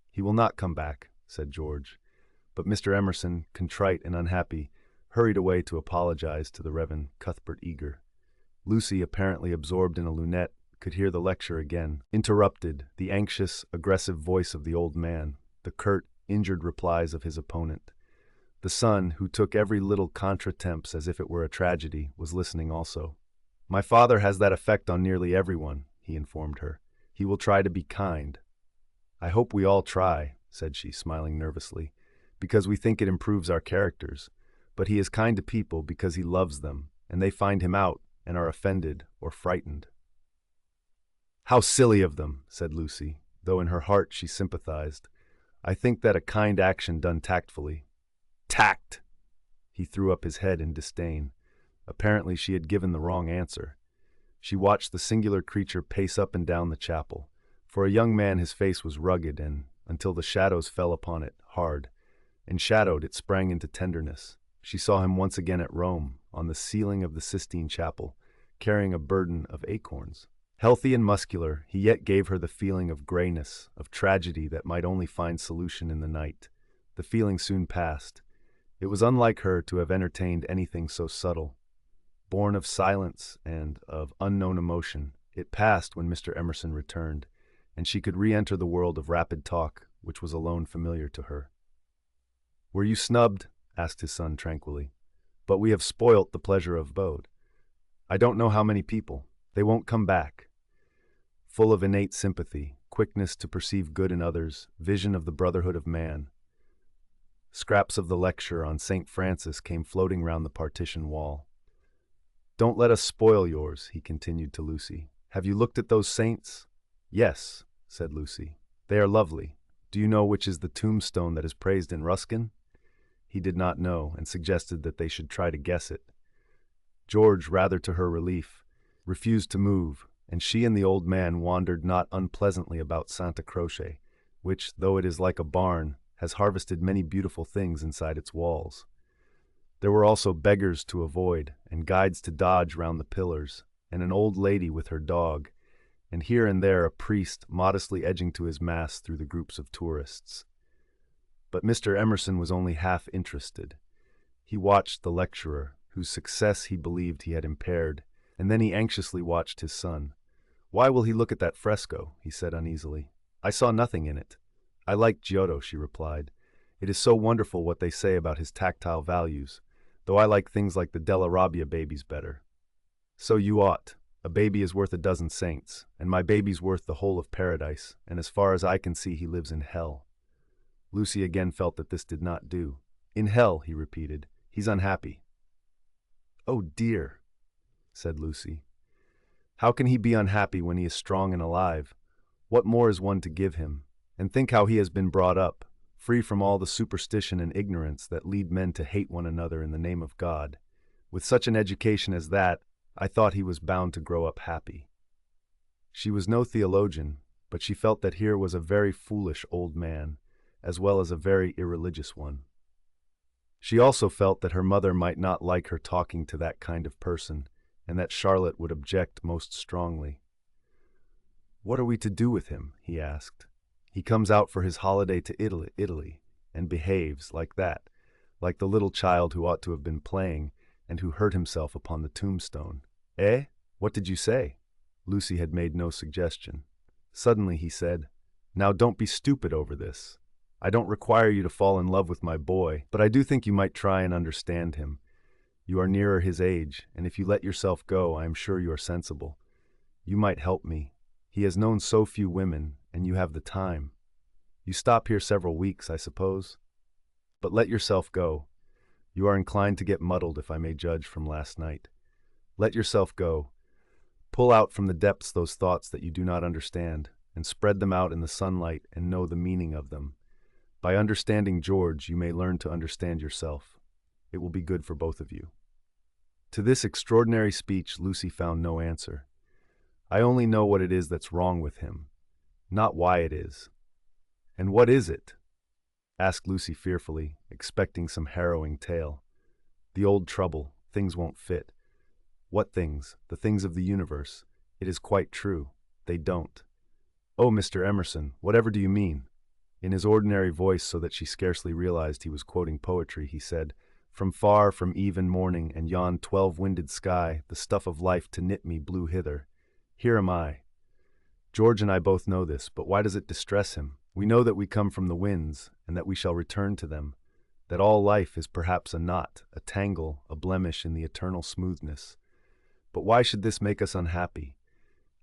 "He will not come back," said George. But Mr. Emerson, contrite and unhappy, hurried away to apologize to the Reverend Cuthbert Eager. Lucy, apparently absorbed in a lunette, could hear the lecture again. Interrupted, the anxious, aggressive voice of the old man, the curt, injured replies of his opponent. The son, who took every little contretemps as if it were a tragedy, was listening also. "My father has that effect on nearly everyone," he informed her. "He will try to be kind." "I hope we all try," said she, smiling nervously, "because we think it improves our characters. But he is kind to people because he loves them, and they find him out and are offended or frightened." "How silly of them," said Lucy, though in her heart she sympathized. "I think that a kind action done tactfully—" "Tact!" He threw up his head in disdain. Apparently she had given the wrong answer. She watched the singular creature pace up and down the chapel. For a young man his face was rugged and, until the shadows fell upon it, hard. Enshadowed, it sprang into tenderness. She saw him once again at Rome, on the ceiling of the Sistine Chapel, carrying a burden of acorns. Healthy and muscular, he yet gave her the feeling of grayness, of tragedy that might only find solution in the night. The feeling soon passed. It was unlike her to have entertained anything so subtle. Born of silence and of unknown emotion, it passed when Mr. Emerson returned, and she could re-enter the world of rapid talk, which was alone familiar to her. "Were you snubbed?" asked his son tranquilly. "But we have spoilt the pleasure of abode." "I don't know how many people. They won't come back." Full of innate sympathy, quickness to perceive good in others, vision of the brotherhood of man, scraps of the lecture on St. Francis came floating round the partition wall. "Don't let us spoil yours," he continued to Lucy. "Have you looked at those saints?" "Yes," said Lucy. "They are lovely. Do you know which is the tombstone that is praised in Ruskin?" He did not know, and suggested that they should try to guess it. George, rather to her relief, refused to move, and she and the old man wandered not unpleasantly about Santa Croce, which, though it is like a barn, has harvested many beautiful things inside its walls. There were also beggars to avoid, and guides to dodge round the pillars, and an old lady with her dog, and here and there a priest modestly edging to his mass through the groups of tourists. But Mr. Emerson was only half interested. He watched the lecturer, whose success he believed he had impaired, and then he anxiously watched his son. "Why will he look at that fresco?" he said uneasily. "I saw nothing in it." "I like Giotto," she replied. "It is so wonderful what they say about his tactile values, though I like things like the Della Robbia babies better. So you ought. A baby is worth a dozen saints, and my baby's worth the whole of paradise, and as far as I can see he lives in hell. Lucy again felt that this did not do. In hell, he repeated. He's unhappy. Oh dear, said Lucy. How can he be unhappy when he is strong and alive? What more is one to give him? And think how he has been brought up, free from all the superstition and ignorance that lead men to hate one another in the name of God. With such an education as that, I thought he was bound to grow up happy. She was no theologian, but she felt that here was a very foolish old man, as well as a very irreligious one. She also felt that her mother might not like her talking to that kind of person, and that Charlotte would object most strongly. "What are we to do with him?" he asked. "He comes out for his holiday to Italy, and behaves like that, like the little child who ought to have been playing, and who hurt himself upon the tombstone." "Eh? What did you say?" Lucy had made no suggestion. Suddenly he said, "Now don't be stupid over this. I don't require you to fall in love with my boy, but I do think you might try and understand him. You are nearer his age, and if you let yourself go, I am sure you are sensible. You might help me. He has known so few women, and you have the time. You stop here several weeks, I suppose? But let yourself go. You are inclined to get muddled, if I may judge from last night. Let yourself go. Pull out from the depths those thoughts that you do not understand, and spread them out in the sunlight and know the meaning of them. By understanding George, you may learn to understand yourself. It will be good for both of you." To this extraordinary speech, Lucy found no answer. "I only know what it is that's wrong with him, not why it is." "And what is it?" asked Lucy fearfully, expecting some harrowing tale. "The old trouble. Things won't fit." "What things? The things of the universe. It is quite true. They don't." "Oh, Mr. Emerson, whatever do you mean?" In his ordinary voice, so that she scarcely realized he was quoting poetry, he said, "From far, from eve and morning, and yon 12-winded sky, the stuff of life to knit me blew hither. Here am I. George and I both know this, but why does it distress him? We know that we come from the winds, and that we shall return to them, that all life is perhaps a knot, a tangle, a blemish in the eternal smoothness. But why should this make us unhappy?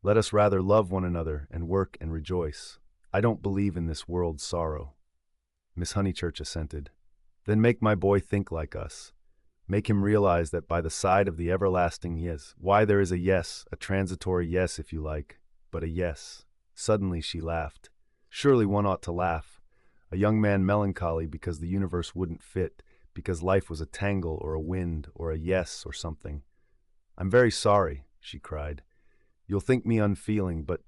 Let us rather love one another and work and rejoice. I don't believe in this world's sorrow." Miss Honeychurch assented. "Then make my boy think like us. Make him realize that by the side of the everlasting yes, why there is a yes, a transitory yes if you like, but a yes." Suddenly she laughed. Surely one ought to laugh. A young man melancholy because the universe wouldn't fit, because life was a tangle or a wind or a yes or something. "I'm very sorry," she cried. "You'll think me unfeeling, but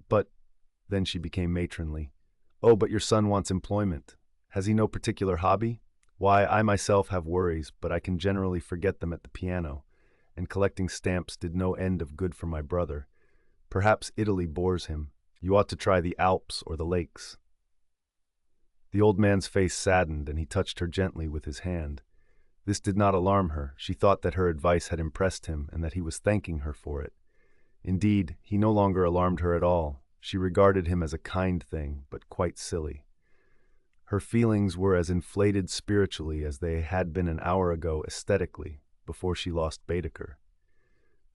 Then she became matronly. "Oh, but your son wants employment. Has he no particular hobby? Why, I myself have worries, but I can generally forget them at the piano, and collecting stamps did no end of good for my brother. Perhaps Italy bores him. You ought to try the Alps or the lakes." The old man's face saddened, and he touched her gently with his hand. This did not alarm her. She thought that her advice had impressed him, and that he was thanking her for it. Indeed, he no longer alarmed her at all. She regarded him as a kind thing, but quite silly. Her feelings were as inflated spiritually as they had been an hour ago aesthetically, before she lost Baedeker.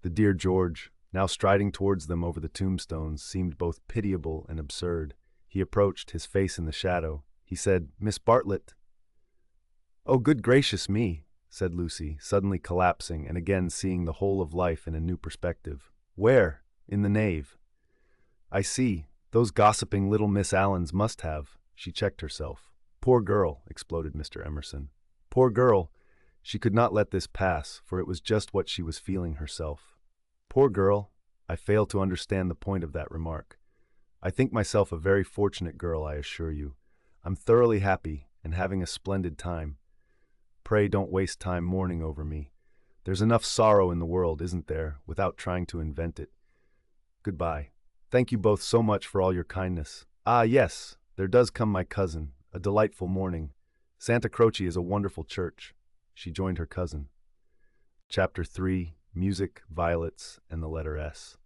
The dear George, now striding towards them over the tombstones, seemed both pitiable and absurd. He approached, his face in the shadow. He said, "Miss Bartlett." "Oh, good gracious me," said Lucy, suddenly collapsing and again seeing the whole of life in a new perspective. "Where?" "In the nave." "I see. Those gossiping little Miss Allens must have—" She checked herself. "Poor girl," exploded Mr. Emerson. "Poor girl." She could not let this pass, for it was just what she was feeling herself. "Poor girl." I fail to understand the point of that remark. I think myself a very fortunate girl, I assure you. I'm thoroughly happy and having a splendid time. Pray don't waste time mourning over me. There's enough sorrow in the world, isn't there, without trying to invent it. Goodbye. Thank you both so much for all your kindness. Ah, yes, there does come my cousin. A delightful morning. Santa Croce is a wonderful church." She joined her cousin. Chapter 3. Music, Violets, and the letter S.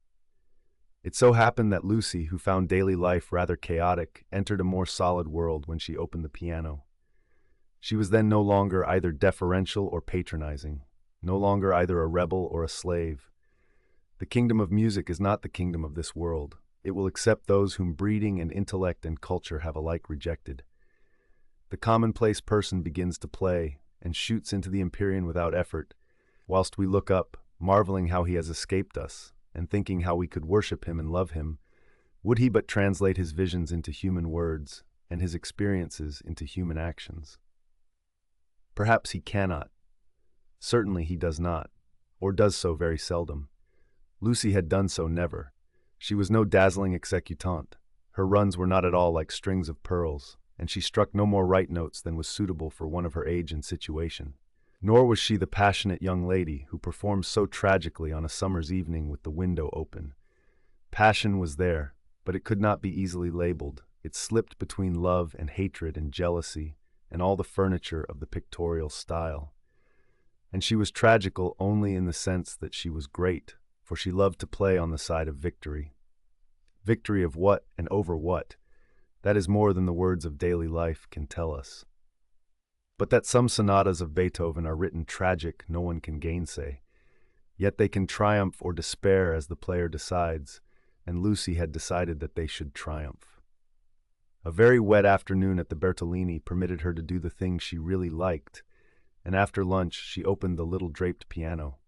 It so happened that Lucy, who found daily life rather chaotic, entered a more solid world when she opened the piano. She was then no longer either deferential or patronizing, no longer either a rebel or a slave. The kingdom of music is not the kingdom of this world. It will accept those whom breeding and intellect and culture have alike rejected. The commonplace person begins to play and shoots into the empyrean without effort, whilst we look up, marveling how he has escaped us, and thinking how we could worship him and love him, would he but translate his visions into human words and his experiences into human actions. Perhaps he cannot. Certainly he does not, or does so very seldom. Lucy had done so never. She was no dazzling executante. Her runs were not at all like strings of pearls, and she struck no more right notes than was suitable for one of her age and situation. Nor was she the passionate young lady who performs so tragically on a summer's evening with the window open. Passion was there, but it could not be easily labeled. It slipped between love and hatred and jealousy and all the furniture of the pictorial style. And she was tragical only in the sense that she was great, for she loved to play on the side of victory. Victory of what and over what? That is more than the words of daily life can tell us. But that some sonatas of Beethoven are written tragic, no one can gainsay. Yet they can triumph or despair as the player decides, and Lucy had decided that they should triumph. A very wet afternoon at the Bertolini permitted her to do the thing she really liked, and after lunch she opened the little draped piano.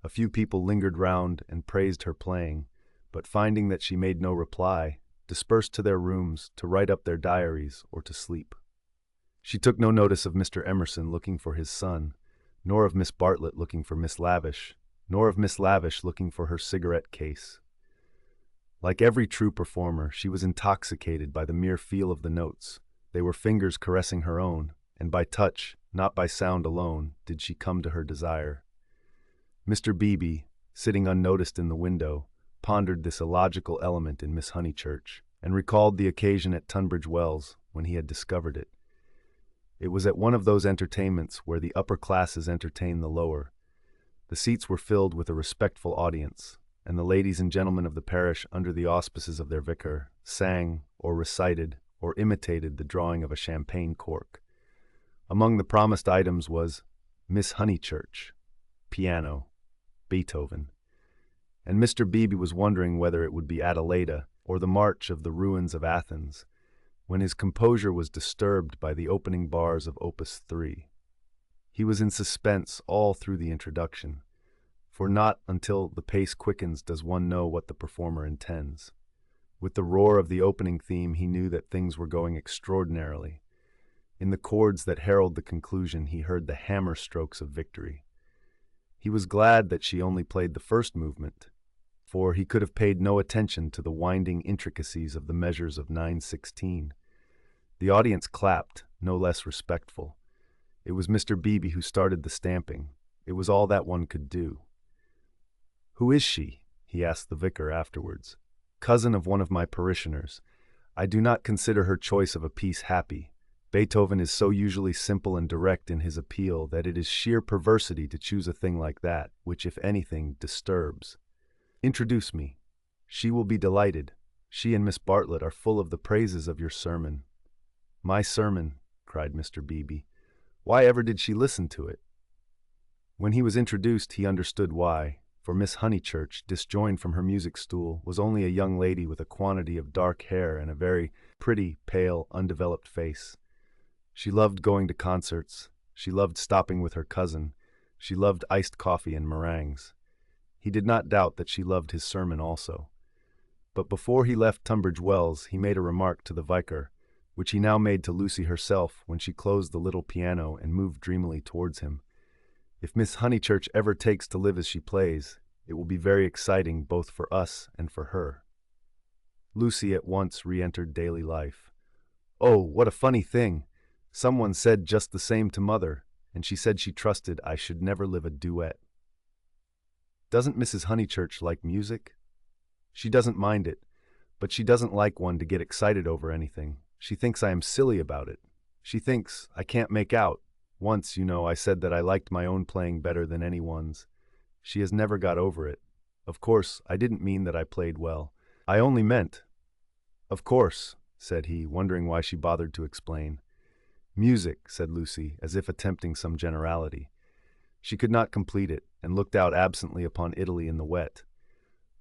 A few people lingered round and praised her playing, but finding that she made no reply, dispersed to their rooms to write up their diaries or to sleep. She took no notice of Mr. Emerson looking for his son, nor of Miss Bartlett looking for Miss Lavish, nor of Miss Lavish looking for her cigarette case. Like every true performer, she was intoxicated by the mere feel of the notes. They were fingers caressing her own, and by touch, not by sound alone, did she come to her desire. Mr. Beebe, sitting unnoticed in the window, pondered this illogical element in Miss Honeychurch, and recalled the occasion at Tunbridge Wells when he had discovered it. It was at one of those entertainments where the upper classes entertain the lower. The seats were filled with a respectful audience, and the ladies and gentlemen of the parish, under the auspices of their vicar, sang, or recited, or imitated the drawing of a champagne cork. Among the promised items was Miss Honeychurch, piano, Beethoven, and Mr. Beebe was wondering whether it would be Adelaida or the March of the Ruins of Athens, when his composure was disturbed by the opening bars of Opus 3. He was in suspense all through the introduction, for not until the pace quickens does one know what the performer intends. With the roar of the opening theme, he knew that things were going extraordinarily. In the chords that herald the conclusion, he heard the hammer strokes of victory. He was glad that she only played the first movement, for he could have paid no attention to the winding intricacies of the measures of 9/16. The audience clapped, no less respectful. It was Mr. Beebe who started the stamping. It was all that one could do. "Who is she?" he asked the vicar afterwards. "Cousin of one of my parishioners. I do not consider her choice of a piece happy. Beethoven is so usually simple and direct in his appeal that it is sheer perversity to choose a thing like that, which, if anything, disturbs. Introduce me. She will be delighted. She and Miss Bartlett are full of the praises of your sermon." "My sermon," cried Mr. Beebe. "Why ever did she listen to it?" When he was introduced, he understood why, for Miss Honeychurch, disjoined from her music stool, was only a young lady with a quantity of dark hair and a very pretty, pale, undeveloped face. She loved going to concerts. She loved stopping with her cousin. She loved iced coffee and meringues. He did not doubt that she loved his sermon also. But before he left Tunbridge Wells, he made a remark to the vicar, which he now made to Lucy herself when she closed the little piano and moved dreamily towards him. "If Miss Honeychurch ever takes to live as she plays, it will be very exciting both for us and for her." Lucy at once re-entered daily life. "Oh, what a funny thing! Someone said just the same to Mother, and she said she trusted I should never live a duet." "Doesn't Mrs. Honeychurch like music?" "She doesn't mind it, but she doesn't like one to get excited over anything. She thinks I am silly about it. She thinks I can't make out. Once, you know, I said that I liked my own playing better than anyone's. She has never got over it. Of course, I didn't mean that I played well. I only meant—" "Of course," said he, wondering why she bothered to explain. "Music," said Lucy, as if attempting some generality. She could not complete it, and looked out absently upon Italy in the wet.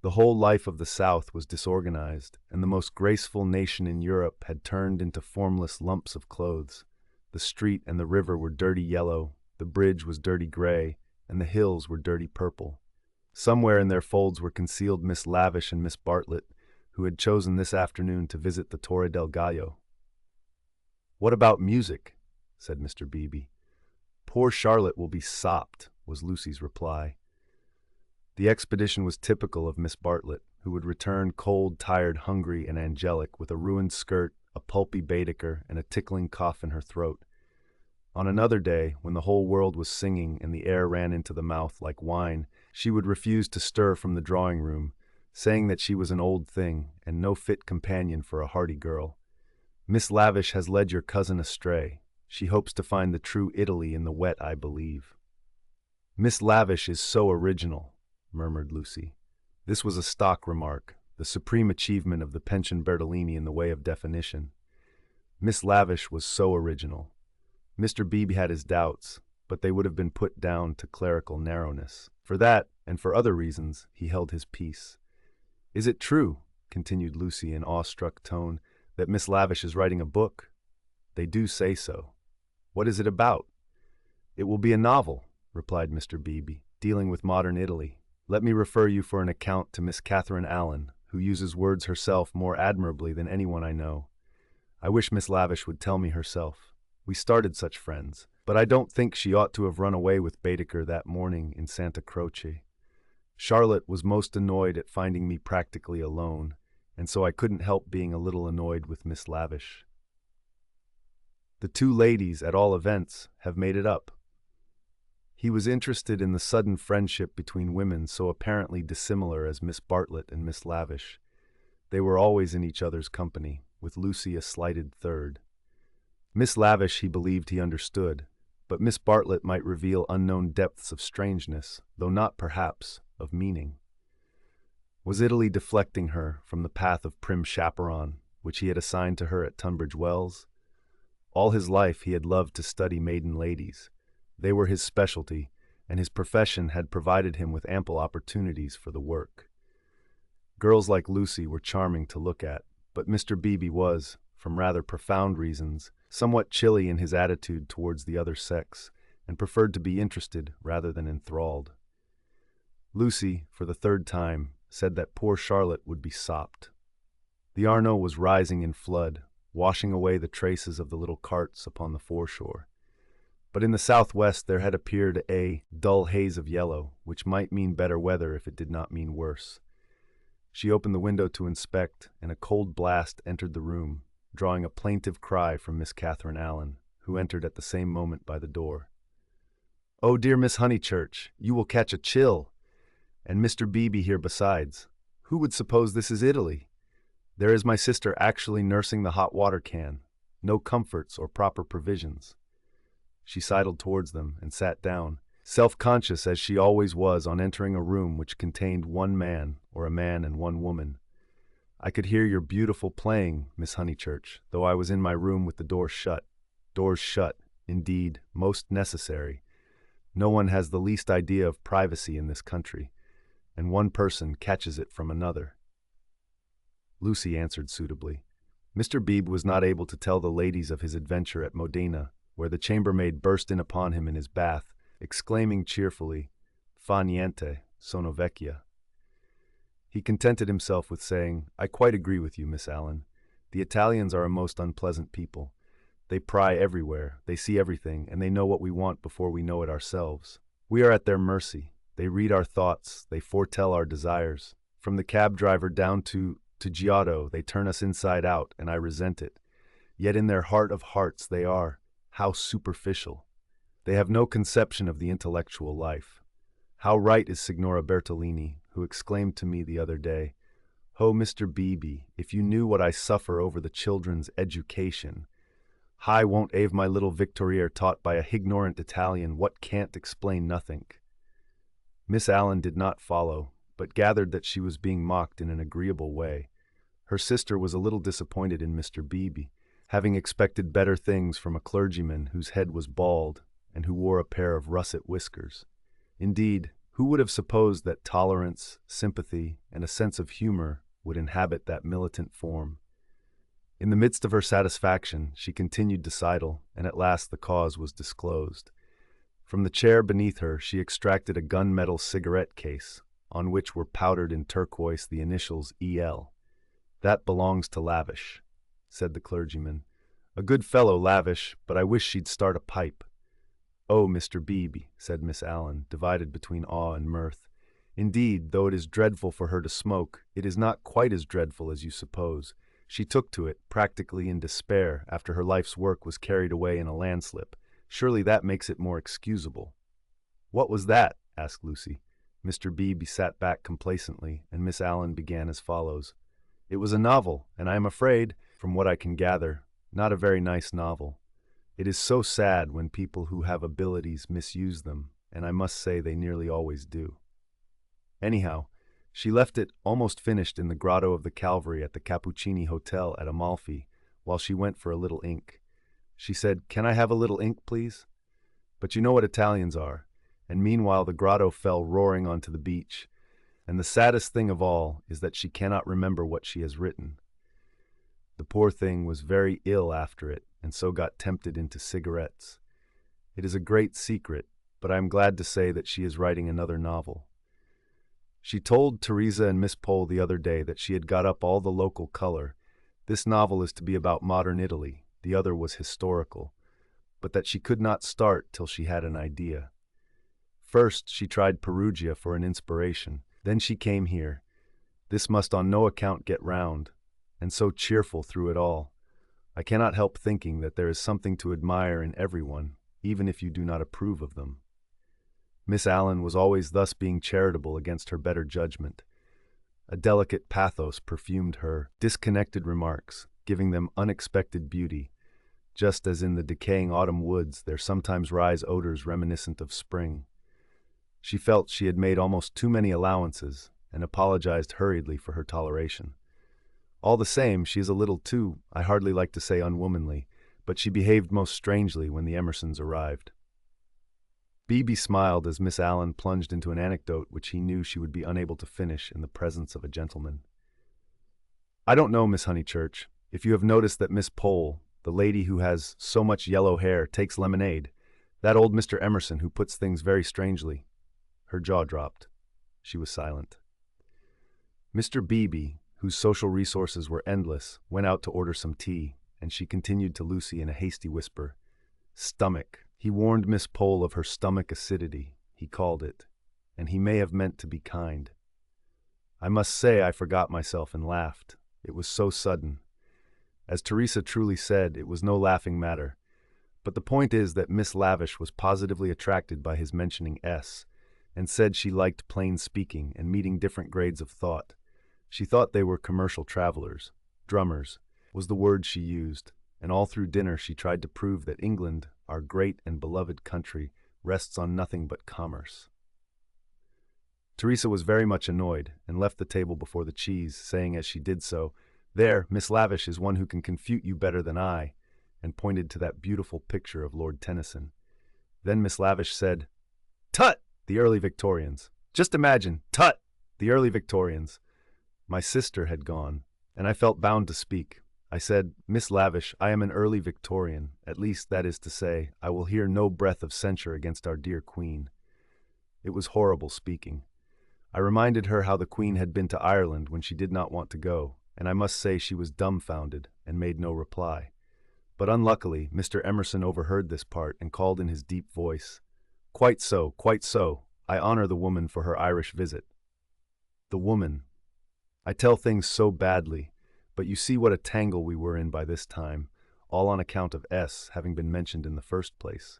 The whole life of the South was disorganized, and the most graceful nation in Europe had turned into formless lumps of clothes. The street and the river were dirty yellow, the bridge was dirty gray, and the hills were dirty purple. Somewhere in their folds were concealed Miss Lavish and Miss Bartlett, who had chosen this afternoon to visit the Torre del Gallo. "What about music?" said Mr. Beebe. "Poor Charlotte will be sopped," was Lucy's reply. The expedition was typical of Miss Bartlett, who would return cold, tired, hungry, and angelic, with a ruined skirt, a pulpy Baedeker, and a tickling cough in her throat. On another day, when the whole world was singing and the air ran into the mouth like wine, she would refuse to stir from the drawing-room, saying that she was an old thing and no fit companion for a hardy girl. "Miss Lavish has led your cousin astray. She hopes to find the true Italy in the wet, I believe." "Miss Lavish is so original," murmured Lucy. This was a stock remark, the supreme achievement of the pension Bertolini in the way of definition. Miss Lavish was so original. Mr. Beebe had his doubts, but they would have been put down to clerical narrowness. For that, and for other reasons, he held his peace. "Is it true," continued Lucy in awestruck tone, "that Miss Lavish is writing a book?" "They do say so." "What is it about?" "It will be a novel," replied Mr. Beebe, "dealing with modern Italy. Let me refer you for an account to Miss Catherine Allen, who uses words herself more admirably than anyone I know. I wish Miss Lavish would tell me herself. We started such friends, but I don't think she ought to have run away with Baedeker that morning in Santa Croce. Charlotte was most annoyed at finding me practically alone, and so I couldn't help being a little annoyed with Miss Lavish. The two ladies, at all events, have made it up." He was interested in the sudden friendship between women so apparently dissimilar as Miss Bartlett and Miss Lavish. They were always in each other's company, with Lucy a slighted third. Miss Lavish he believed he understood, but Miss Bartlett might reveal unknown depths of strangeness, though not, perhaps, of meaning. Was Italy deflecting her from the path of prim chaperon, which he had assigned to her at Tunbridge Wells? All his life he had loved to study maiden ladies. They were his specialty, and his profession had provided him with ample opportunities for the work. Girls like Lucy were charming to look at, but Mr. Beebe was, from rather profound reasons, somewhat chilly in his attitude towards the other sex, and preferred to be interested rather than enthralled. Lucy, for the third time, said that poor Charlotte would be sopped. The Arno was rising in flood, washing away the traces of the little carts upon the foreshore. But in the southwest there had appeared a dull haze of yellow, which might mean better weather if it did not mean worse. She opened the window to inspect, and a cold blast entered the room, drawing a plaintive cry from Miss Catherine Allen, who entered at the same moment by the door. "Oh, dear Miss Honeychurch, you will catch a chill. And Mr. Beebe here besides. Who would suppose this is Italy? There is my sister actually nursing the hot water can. No comforts or proper provisions." She sidled towards them and sat down, self-conscious as she always was on entering a room which contained one man, or a man and one woman. "I could hear your beautiful playing, Miss Honeychurch, though I was in my room with the door shut. Doors shut, indeed, most necessary. No one has the least idea of privacy in this country, and one person catches it from another." Lucy answered suitably. Mr. Beebe was not able to tell the ladies of his adventure at Modena, where the chambermaid burst in upon him in his bath, exclaiming cheerfully, "Fa niente, sono vecchia." He contented himself with saying, "I quite agree with you, Miss Allen. The Italians are a most unpleasant people. They pry everywhere, they see everything, and they know what we want before we know it ourselves. We are at their mercy. They read our thoughts, they foretell our desires. From the cab driver down to Giotto, they turn us inside out, and I resent it. Yet in their heart of hearts they are, how superficial. They have no conception of the intellectual life. How right is Signora Bertolini, who exclaimed to me the other day, 'Oh, Mr. Beebe, if you knew what I suffer over the children's education. Hi won't ave my little Victoriere taught by a hignorant Italian what can't explain nothink.'" Miss Allen did not follow, but gathered that she was being mocked in an agreeable way. Her sister was a little disappointed in Mr. Beebe, having expected better things from a clergyman whose head was bald and who wore a pair of russet whiskers. Indeed, Who would have supposed that tolerance, sympathy, and a sense of humor would inhabit that militant form? In the midst of her satisfaction, she continued to sidle, and at last the cause was disclosed. From the chair beneath her, she extracted a gunmetal cigarette case, on which were powdered in turquoise the initials E.L. "That belongs to Lavish," said the clergyman. "A good fellow, Lavish, but I wish she'd start a pipe." "Oh, Mr. Beebe," said Miss Allen, divided between awe and mirth. "Indeed, though it is dreadful for her to smoke, it is not quite as dreadful as you suppose. She took to it, practically in despair, after her life's work was carried away in a landslip. Surely that makes it more excusable." "What was that?" asked Lucy. Mr. Beebe sat back complacently, and Miss Allen began as follows. "It was a novel, and I am afraid, from what I can gather, not a very nice novel. It is so sad when people who have abilities misuse them, and I must say they nearly always do. Anyhow, she left it almost finished in the grotto of the Calvary at the Cappuccini Hotel at Amalfi, while she went for a little ink. She said, "Can I have a little ink, please?" But you know what Italians are, and meanwhile the grotto fell roaring onto the beach, and the saddest thing of all is that she cannot remember what she has written. The poor thing was very ill after it, and so got tempted into cigarettes. It is a great secret, but I am glad to say that she is writing another novel. She told Teresa and Miss Pole the other day that she had got up all the local color. This novel is to be about modern Italy, the other was historical, but that she could not start till she had an idea. First she tried Perugia for an inspiration, then she came here. This must on no account get round, and so cheerful through it all. I cannot help thinking that there is something to admire in everyone, even if you do not approve of them. Miss Allen was always thus being charitable against her better judgment. A delicate pathos perfumed her disconnected remarks, giving them unexpected beauty, just as in the decaying autumn woods there sometimes rise odors reminiscent of spring. She felt she had made almost too many allowances, and apologized hurriedly for her toleration. All the same, she is a little too, I hardly like to say unwomanly, but she behaved most strangely when the Emersons arrived. Beebe smiled as Miss Allen plunged into an anecdote which he knew she would be unable to finish in the presence of a gentleman. "I don't know, Miss Honeychurch, if you have noticed that Miss Pole, the lady who has so much yellow hair, takes lemonade, that old Mr. Emerson who puts things very strangely." Her jaw dropped. She was silent. Mr. Beebe, whose social resources were endless, went out to order some tea, and she continued to Lucy in a hasty whisper. "Stomach. He warned Miss Pole of her stomach acidity, he called it, and he may have meant to be kind. I must say I forgot myself and laughed. It was so sudden. As Teresa truly said, it was no laughing matter. But the point is that Miss Lavish was positively attracted by his mentioning S, and said she liked plain speaking and meeting different grades of thought. She thought they were commercial travelers. Drummers was the word she used, and all through dinner she tried to prove that England, our great and beloved country, rests on nothing but commerce. Teresa was very much annoyed, and left the table before the cheese, saying as she did so, "There, Miss Lavish is one who can confute you better than I," and pointed to that beautiful picture of Lord Tennyson. Then Miss Lavish said, "Tut! The early Victorians. Just imagine, tut! The early Victorians." My sister had gone, and I felt bound to speak. I said, "Miss Lavish, I am an early Victorian, at least that is to say, I will hear no breath of censure against our dear Queen." It was horrible speaking. I reminded her how the Queen had been to Ireland when she did not want to go, and I must say she was dumbfounded and made no reply. But unluckily, Mr. Emerson overheard this part and called in his deep voice, "Quite so, quite so. I honor the woman for her Irish visit." The woman. I tell things so badly, but you see what a tangle we were in by this time, all on account of S having been mentioned in the first place.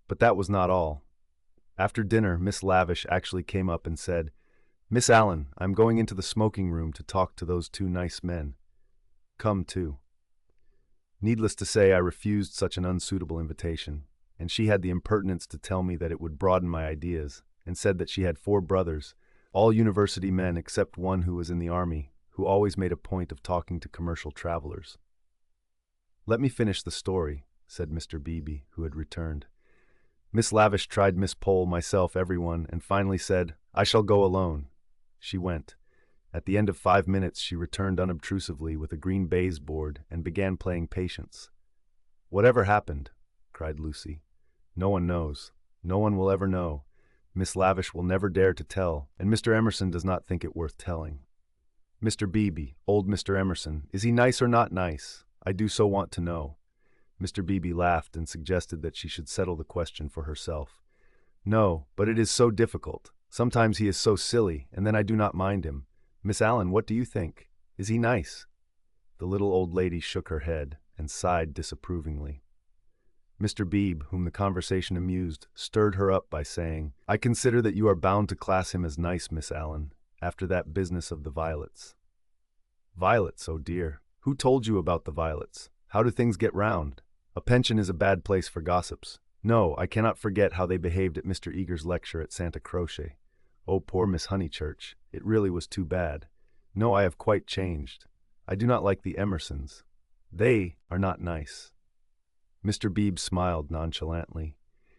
But that was not all. After dinner, Miss Lavish actually came up and said, "Miss Allen, I'm going into the smoking room to talk to those two nice men. Come too." Needless to say, I refused such an unsuitable invitation, and she had the impertinence to tell me that it would broaden my ideas, and said that she had 4 brothers, all university men except one who was in the army, who always made a point of talking to commercial travelers. "Let me finish the story," said Mr. Beebe, who had returned. Miss Lavish tried Miss Pole, myself, everyone, and finally said, "I shall go alone." She went. At the end of 5 minutes she returned unobtrusively with a green baize board and began playing Patience. "Whatever happened?" cried Lucy. "No one knows. No one will ever know. Miss Lavish will never dare to tell, and Mr. Emerson does not think it worth telling." "Mr. Beebe, old Mr. Emerson, is he nice or not nice? I do so want to know." Mr. Beebe laughed and suggested that she should settle the question for herself. "No, but it is so difficult. Sometimes he is so silly, and then I do not mind him. Miss Allen, what do you think? Is he nice?" The little old lady shook her head and sighed disapprovingly. Mr. Beebe, whom the conversation amused, stirred her up by saying, "I consider that you are bound to class him as nice, Miss Allen, after that business of the violets." "Violets, oh dear. Who told you about the violets? How do things get round? A pension is a bad place for gossips. No, I cannot forget how they behaved at Mr. Eager's lecture at Santa Croce. Oh, poor Miss Honeychurch, it really was too bad. No, I have quite changed. I do not like the Emersons. They are not nice." Mr. Beebe smiled nonchalantly.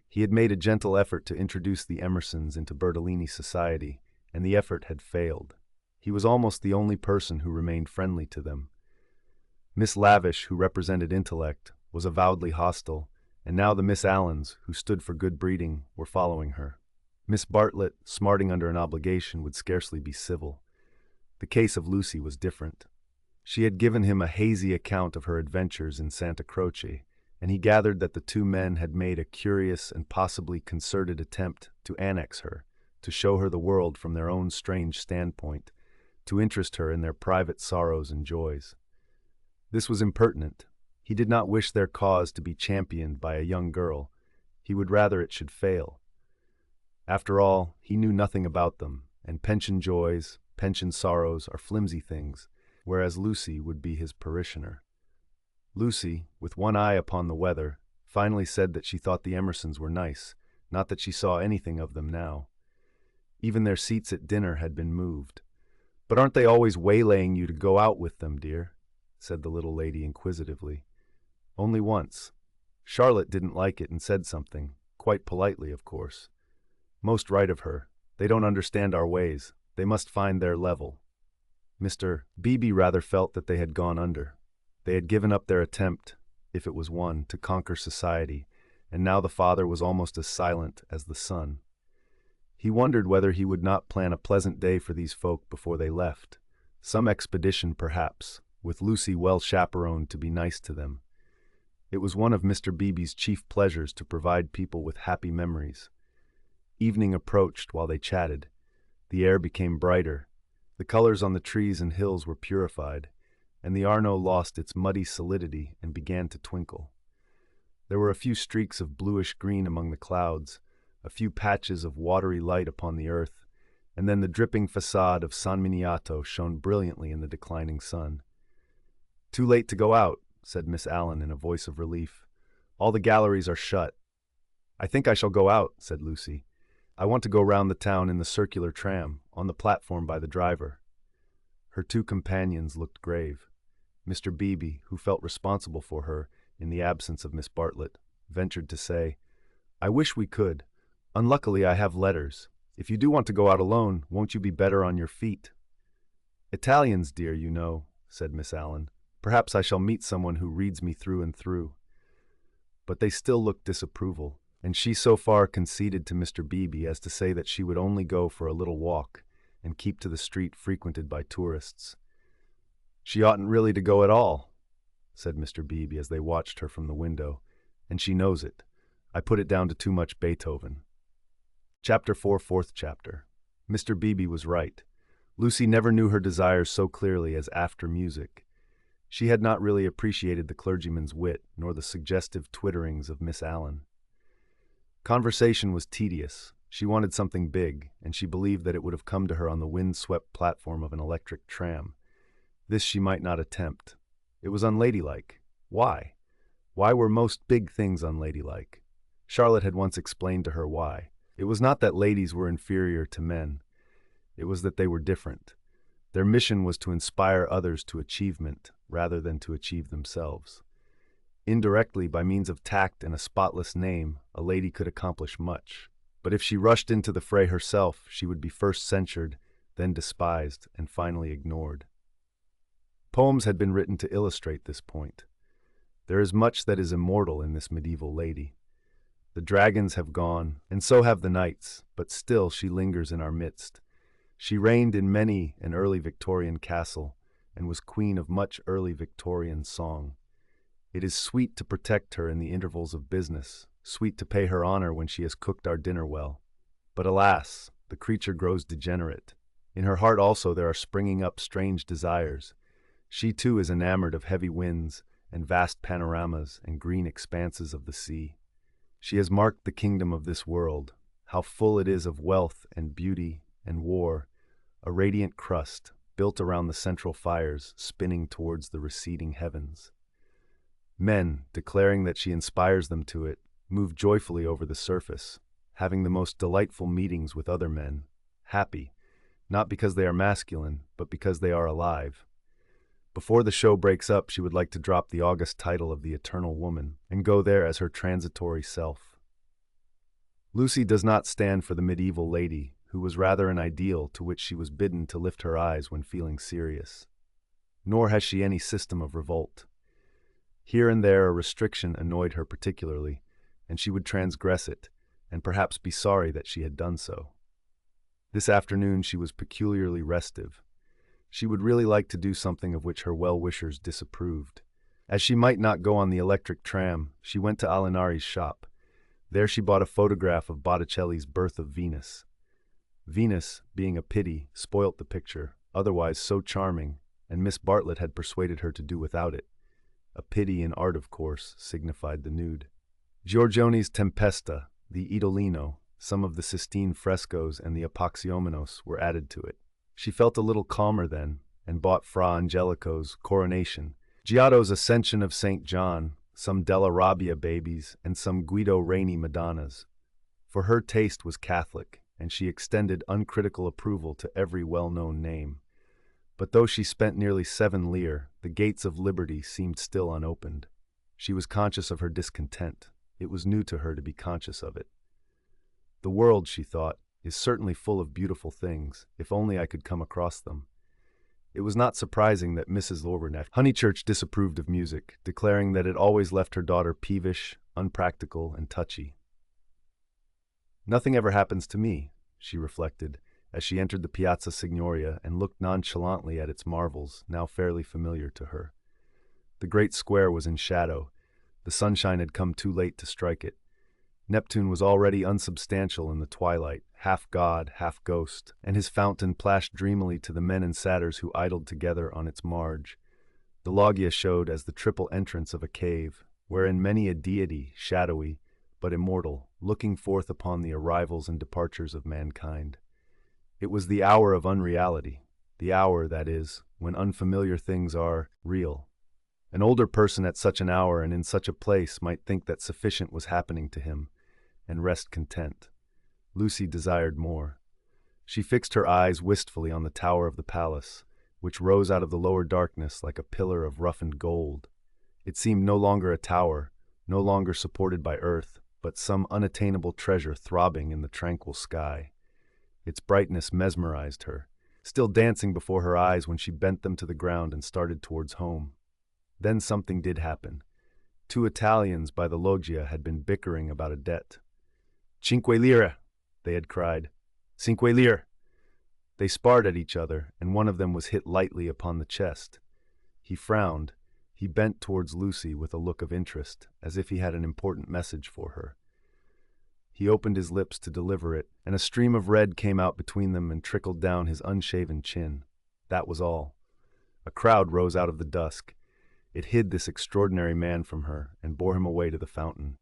He had made a gentle effort to introduce the Emersons into Bertolini society, and the effort had failed. He was almost the only person who remained friendly to them. Miss Lavish, who represented intellect, was avowedly hostile, and now the Miss Allens, who stood for good breeding, were following her. Miss Bartlett, smarting under an obligation, would scarcely be civil. The case of Lucy was different. She had given him a hazy account of her adventures in Santa Croce, and he gathered that the two men had made a curious and possibly concerted attempt to annex her, to show her the world from their own strange standpoint, to interest her in their private sorrows and joys. This was impertinent. He did not wish their cause to be championed by a young girl. He would rather it should fail. After all, he knew nothing about them, and pension joys, pension sorrows are flimsy things, whereas Lucy would be his parishioner. Lucy, with one eye upon the weather, finally said that she thought the Emersons were nice, not that she saw anything of them now. Even their seats at dinner had been moved. "But aren't they always waylaying you to go out with them, dear?" said the little lady inquisitively. "Only once. Charlotte didn't like it and said something, quite politely, of course. Most right of her. They don't understand our ways. They must find their level." Mr. Beebe rather felt that they had gone under. They had given up their attempt, if it was one, to conquer society, and now the father was almost as silent as the son. He wondered whether he would not plan a pleasant day for these folk before they left. Some expedition, perhaps, with Lucy well chaperoned to be nice to them. It was one of Mr. Beebe's chief pleasures to provide people with happy memories. Evening approached while they chatted. The air became brighter. The colors on the trees and hills were purified, and the Arno lost its muddy solidity and began to twinkle. There were a few streaks of bluish-green among the clouds, a few patches of watery light upon the earth, and then the dripping facade of San Miniato shone brilliantly in the declining sun. "Too late to go out," said Miss Allen in a voice of relief. "All the galleries are shut." "I think I shall go out," said Lucy. "I want to go round the town in the circular tram, on the platform by the driver." Her two companions looked grave. Mr. Beebe, who felt responsible for her, in the absence of Miss Bartlett, ventured to say, "I wish we could. Unluckily, I have letters. If you do want to go out alone, won't you be better on your feet?" "Italians, dear, you know," said Miss Allen. "Perhaps I shall meet someone who reads me through and through." But they still looked disapproval, and she so far conceded to Mr. Beebe as to say that she would only go for a little walk and keep to the street frequented by tourists. "She oughtn't really to go at all," said Mr. Beebe as they watched her from the window, "and she knows it. I put it down to too much Beethoven." Chapter 4, Fourth Chapter. Mr. Beebe was right. Lucy never knew her desires so clearly as after music. She had not really appreciated the clergyman's wit, nor the suggestive twitterings of Miss Allen. Conversation was tedious. She wanted something big, and she believed that it would have come to her on the wind-swept platform of an electric tram. This she might not attempt. It was unladylike. Why? Why were most big things unladylike? Charlotte had once explained to her why. It was not that ladies were inferior to men. It was that they were different. Their mission was to inspire others to achievement, rather than to achieve themselves. Indirectly, by means of tact and a spotless name, a lady could accomplish much. But if she rushed into the fray herself, she would be first censured, then despised, and finally ignored. Poems had been written to illustrate this point. There is much that is immortal in this medieval lady. The dragons have gone, and so have the knights, but still she lingers in our midst. She reigned in many an early Victorian castle, and was queen of much early Victorian song. It is sweet to protect her in the intervals of business, sweet to pay her honor when she has cooked our dinner well. But alas, the creature grows degenerate. In her heart also there are springing up strange desires. She too is enamored of heavy winds, and vast panoramas and green expanses of the sea. She has marked the kingdom of this world, how full it is of wealth and beauty and war, a radiant crust built around the central fires spinning towards the receding heavens. Men, declaring that she inspires them to it, move joyfully over the surface, having the most delightful meetings with other men, happy, not because they are masculine, but because they are alive. Before the show breaks up, she would like to drop the august title of the eternal woman and go there as her transitory self. Lucy does not stand for the medieval lady, who was rather an ideal to which she was bidden to lift her eyes when feeling serious. Nor has she any system of revolt. Here and there a restriction annoyed her particularly, and she would transgress it, and perhaps be sorry that she had done so. This afternoon she was peculiarly restive. She would really like to do something of which her well-wishers disapproved. As she might not go on the electric tram, she went to Alinari's shop. There she bought a photograph of Botticelli's Birth of Venus. Venus, being a pity, spoilt the picture, otherwise so charming, and Miss Bartlett had persuaded her to do without it. A pity in art, of course, signified the nude. Giorgione's Tempesta, the Idolino, some of the Sistine frescoes, and the Apoxyomenos were added to it. She felt a little calmer then, and bought Fra Angelico's Coronation, Giotto's Ascension of St. John, some Della Robbia babies, and some Guido Reni Madonnas. For her taste was Catholic, and she extended uncritical approval to every well-known name. But though she spent nearly 7 lire, the gates of liberty seemed still unopened. She was conscious of her discontent. It was new to her to be conscious of it. The world, she thought, is certainly full of beautiful things, if only I could come across them. It was not surprising that Mrs. Honeychurch disapproved of music, declaring that it always left her daughter peevish, unpractical, and touchy. Nothing ever happens to me, she reflected, as she entered the Piazza Signoria and looked nonchalantly at its marvels, now fairly familiar to her. The great square was in shadow. The sunshine had come too late to strike it. Neptune was already unsubstantial in the twilight, half god, half ghost, and his fountain plashed dreamily to the men and satyrs who idled together on its marge. The loggia showed as the triple entrance of a cave, wherein many a deity, shadowy, but immortal, looking forth upon the arrivals and departures of mankind. It was the hour of unreality, the hour, that is, when unfamiliar things are real. An older person at such an hour and in such a place might think that sufficient was happening to him, and rest content. Lucy desired more. She fixed her eyes wistfully on the tower of the palace, which rose out of the lower darkness like a pillar of roughened gold. It seemed no longer a tower, no longer supported by earth, but some unattainable treasure throbbing in the tranquil sky. Its brightness mesmerized her, still dancing before her eyes when she bent them to the ground and started towards home. Then something did happen. 2 Italians by the loggia had been bickering about a debt. "Cinque lire," they had cried. "Cinque lire." They sparred at each other, and one of them was hit lightly upon the chest. He frowned. He bent towards Lucy with a look of interest, as if he had an important message for her. He opened his lips to deliver it, and a stream of red came out between them and trickled down his unshaven chin. That was all. A crowd rose out of the dusk. It hid this extraordinary man from her and bore him away to the fountain.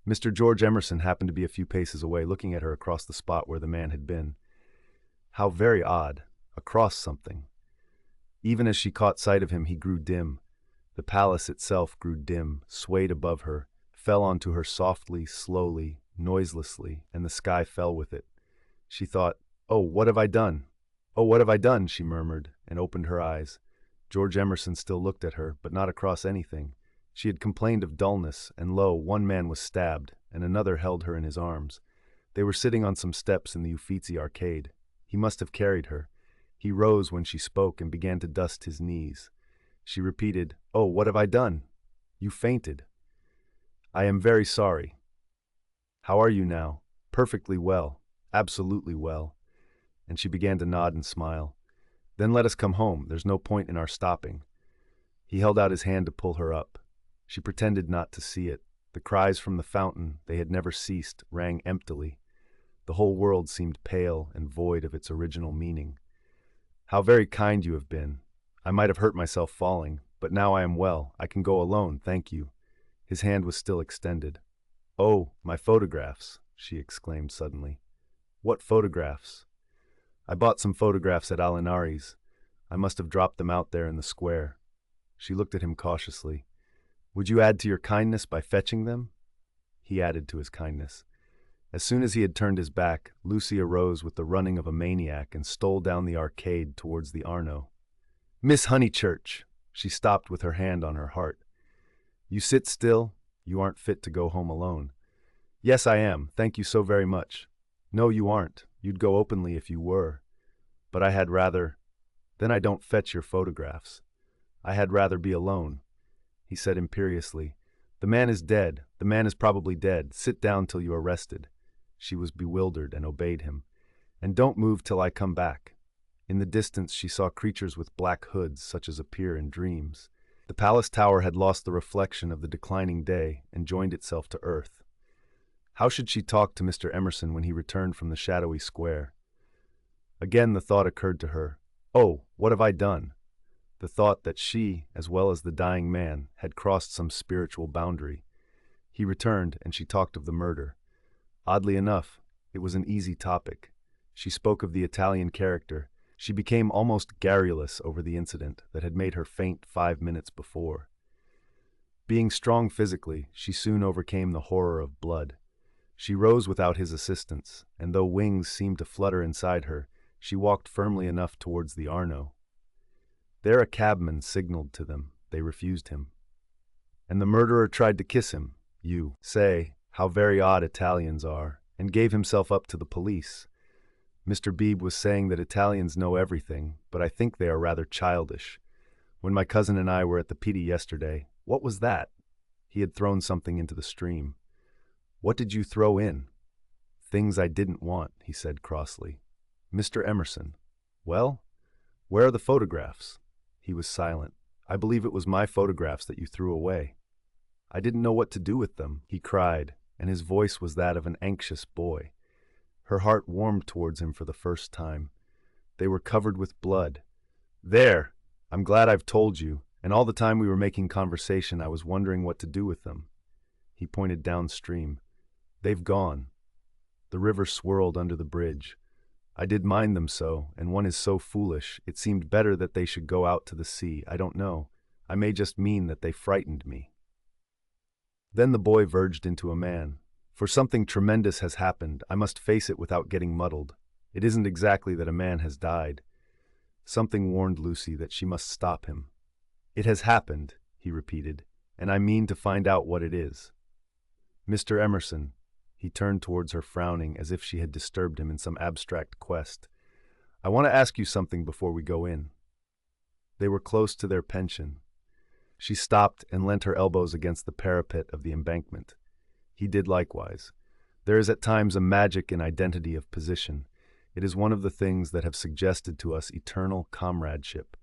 Mr. George Emerson happened to be a few paces away, looking at her across the spot where the man had been. How very odd. Across something. Even as she caught sight of him, he grew dim. The palace itself grew dim, swayed above her, fell onto her softly, slowly, noiselessly, and the sky fell with it. She thought, "Oh, what have I done? Oh, what have I done?" she murmured, and opened her eyes. George Emerson still looked at her, but not across anything. She had complained of dullness, and lo, one man was stabbed, and another held her in his arms. They were sitting on some steps in the Uffizi arcade. He must have carried her. He rose when she spoke and began to dust his knees. She repeated, "Oh, what have I done?" "You fainted." "I am very sorry." "How are you now?" "Perfectly well. Absolutely well." And she began to nod and smile. "Then let us come home. There's no point in our stopping." He held out his hand to pull her up. She pretended not to see it. The cries from the fountain, they had never ceased, rang emptily. The whole world seemed pale and void of its original meaning. "How very kind you have been. I might have hurt myself falling, but now I am well. I can go alone, thank you." His hand was still extended. "Oh, my photographs," she exclaimed suddenly. "What photographs?" "I bought some photographs at Alinari's. I must have dropped them out there in the square." She looked at him cautiously. "Would you add to your kindness by fetching them?" He added to his kindness. As soon as he had turned his back, Lucy arose with the running of a maniac and stole down the arcade towards the Arno. "Miss Honeychurch!" She stopped with her hand on her heart. "You sit still? You aren't fit to go home alone." "Yes, I am. Thank you so very much." "No, you aren't. You'd go openly if you were." "But I had rather—" "Then I don't fetch your photographs. I had rather be alone." He said imperiously, "The man is dead. The man is probably dead. Sit down till you are rested." She was bewildered and obeyed him. "And don't move till I come back." In the distance she saw creatures with black hoods such as appear in dreams. The palace tower had lost the reflection of the declining day and joined itself to earth. How should she talk to Mr. Emerson when he returned from the shadowy square? Again the thought occurred to her, "Oh, what have I done?" The thought that she, as well as the dying man, had crossed some spiritual boundary. He returned, and she talked of the murder. Oddly enough, it was an easy topic. She spoke of the Italian character. She became almost garrulous over the incident that had made her faint 5 minutes before. Being strong physically, she soon overcame the horror of blood. She rose without his assistance, and though wings seemed to flutter inside her, she walked firmly enough towards the Arno. There a cabman signaled to them. They refused him. And the murderer tried to kiss him. You say, how very odd Italians are, and gave himself up to the police. Mr. Beebe was saying that Italians know everything, but I think they are rather childish. When my cousin and I were at the Pitti yesterday, what was that? He had thrown something into the stream. What did you throw in? Things I didn't want, he said crossly. Mr. Emerson. Well, where are the photographs? He was silent. I believe it was my photographs that you threw away. I didn't know what to do with them, he cried, and his voice was that of an anxious boy. Her heart warmed towards him for the first time. They were covered with blood. There! I'm glad I've told you, and all the time we were making conversation I was wondering what to do with them. He pointed downstream. They've gone. The river swirled under the bridge. I did mind them so, and one is so foolish, it seemed better that they should go out to the sea. I don't know. I may just mean that they frightened me. Then the boy verged into a man. For something tremendous has happened. I must face it without getting muddled. It isn't exactly that a man has died. Something warned Lucy that she must stop him. It has happened, he repeated, and I mean to find out what it is. Mr. Emerson, he turned towards her frowning as if she had disturbed him in some abstract quest. I want to ask you something before we go in. They were close to their pension. She stopped and leant her elbows against the parapet of the embankment. He did likewise. There is at times a magic in identity of position. It is one of the things that have suggested to us eternal comradeship.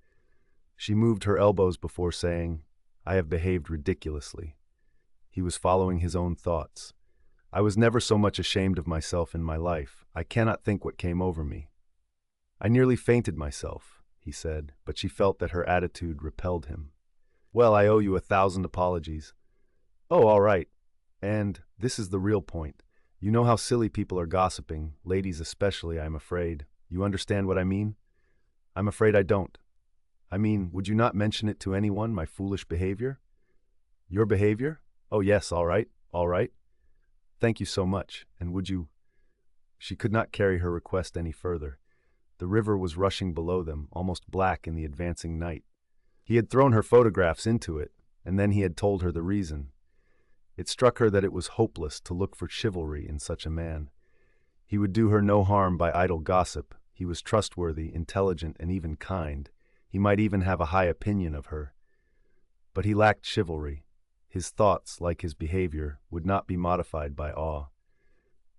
She moved her elbows before saying, I have behaved ridiculously. He was following his own thoughts. I was never so much ashamed of myself in my life. I cannot think what came over me. I nearly fainted myself, he said, but she felt that her attitude repelled him. Well, I owe you 1,000 apologies. Oh, all right. And this is the real point. You know how silly people are gossiping, ladies especially, I'm afraid. You understand what I mean? I'm afraid I don't. I mean, would you not mention it to anyone, my foolish behavior? Your behavior? Oh, yes, all right, all right. Thank you so much, and would you— She could not carry her request any further. The river was rushing below them, almost black in the advancing night. He had thrown her photographs into it, and then he had told her the reason. It struck her that it was hopeless to look for chivalry in such a man. He would do her no harm by idle gossip. He was trustworthy, intelligent, and even kind. He might even have a high opinion of her. But he lacked chivalry. His thoughts, like his behavior, would not be modified by awe.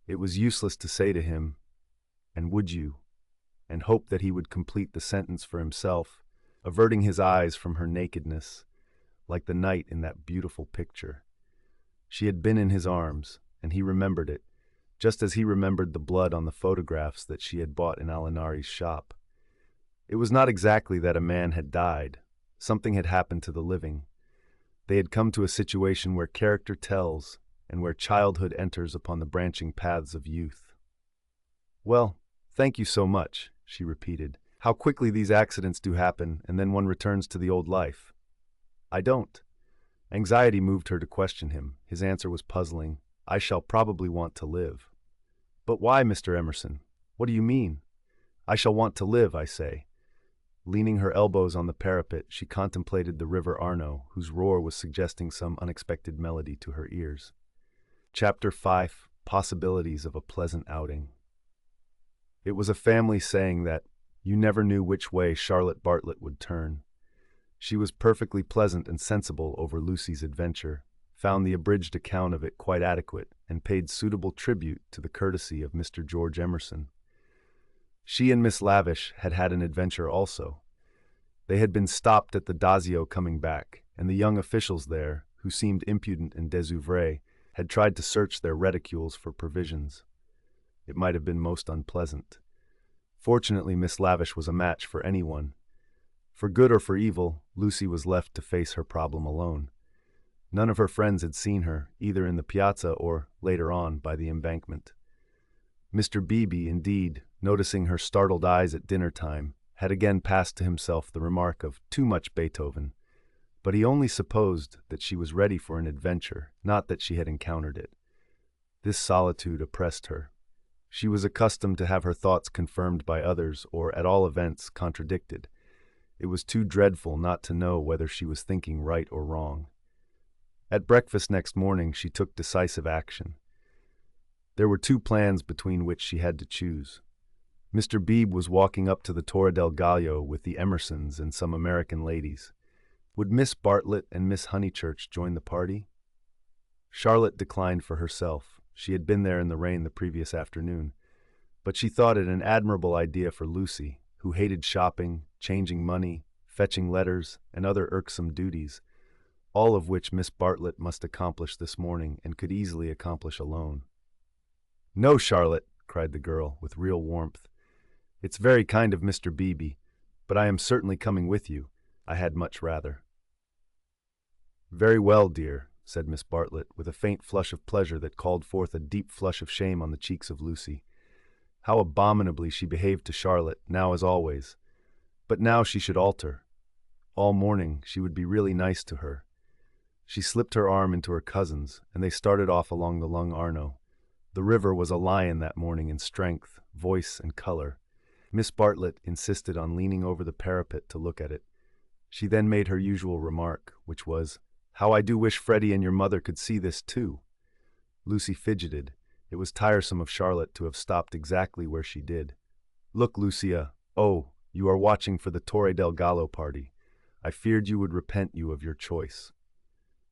It was useless to say to him, "And would you?" and hope that he would complete the sentence for himself, averting his eyes from her nakedness, like the knight in that beautiful picture. She had been in his arms, and he remembered it, just as he remembered the blood on the photographs that she had bought in Alinari's shop. It was not exactly that a man had died. Something had happened to the living. They had come to a situation where character tells, and where childhood enters upon the branching paths of youth. "Well, thank you so much," she repeated. "How quickly these accidents do happen, and then one returns to the old life." "I don't." Anxiety moved her to question him. His answer was puzzling. "I shall probably want to live." "But why, Mr. Emerson? What do you mean?" "I shall want to live, I say." Leaning her elbows on the parapet, she contemplated the river Arno, whose roar was suggesting some unexpected melody to her ears. Chapter 5: Possibilities of a Pleasant Outing. It was a family saying that you never knew which way Charlotte Bartlett would turn. She was perfectly pleasant and sensible over Lucy's adventure, found the abridged account of it quite adequate, and paid suitable tribute to the courtesy of Mr. George Emerson. She and Miss Lavish had had an adventure also. They had been stopped at the Dazio coming back, and the young officials there, who seemed impudent and désoeuvré, had tried to search their reticules for provisions. It might have been most unpleasant. Fortunately, Miss Lavish was a match for anyone. For good or for evil, Lucy was left to face her problem alone. None of her friends had seen her, either in the piazza or, later on, by the embankment. Mr. Beebe, indeed, noticing her startled eyes at dinner time, had again passed to himself the remark of too much Beethoven, but he only supposed that she was ready for an adventure, not that she had encountered it. This solitude oppressed her. She was accustomed to have her thoughts confirmed by others, or, at all events, contradicted. It was too dreadful not to know whether she was thinking right or wrong. At breakfast next morning, she took decisive action. There were two plans between which she had to choose. Mr. Beebe was walking up to the Torre del Gallo with the Emersons and some American ladies. Would Miss Bartlett and Miss Honeychurch join the party? Charlotte declined for herself. She had been there in the rain the previous afternoon. But she thought it an admirable idea for Lucy, who hated shopping, changing money, fetching letters, and other irksome duties, all of which Miss Bartlett must accomplish this morning and could easily accomplish alone. "No, Charlotte," cried the girl, with real warmth. "It's very kind of Mr. Beebe, but I am certainly coming with you. I had much rather." "Very well, dear," said Miss Bartlett, with a faint flush of pleasure that called forth a deep flush of shame on the cheeks of Lucy. How abominably she behaved to Charlotte, now as always. But now she should alter. All morning she would be really nice to her. She slipped her arm into her cousin's, and they started off along the Lung Arno. The river was a lion that morning in strength, voice, and color. Miss Bartlett insisted on leaning over the parapet to look at it. She then made her usual remark, which was, "How I do wish Freddie and your mother could see this too." Lucy fidgeted. It was tiresome of Charlotte to have stopped exactly where she did. "Look, Lucia. Oh, you are watching for the Torre del Gallo party. I feared you would repent you of your choice."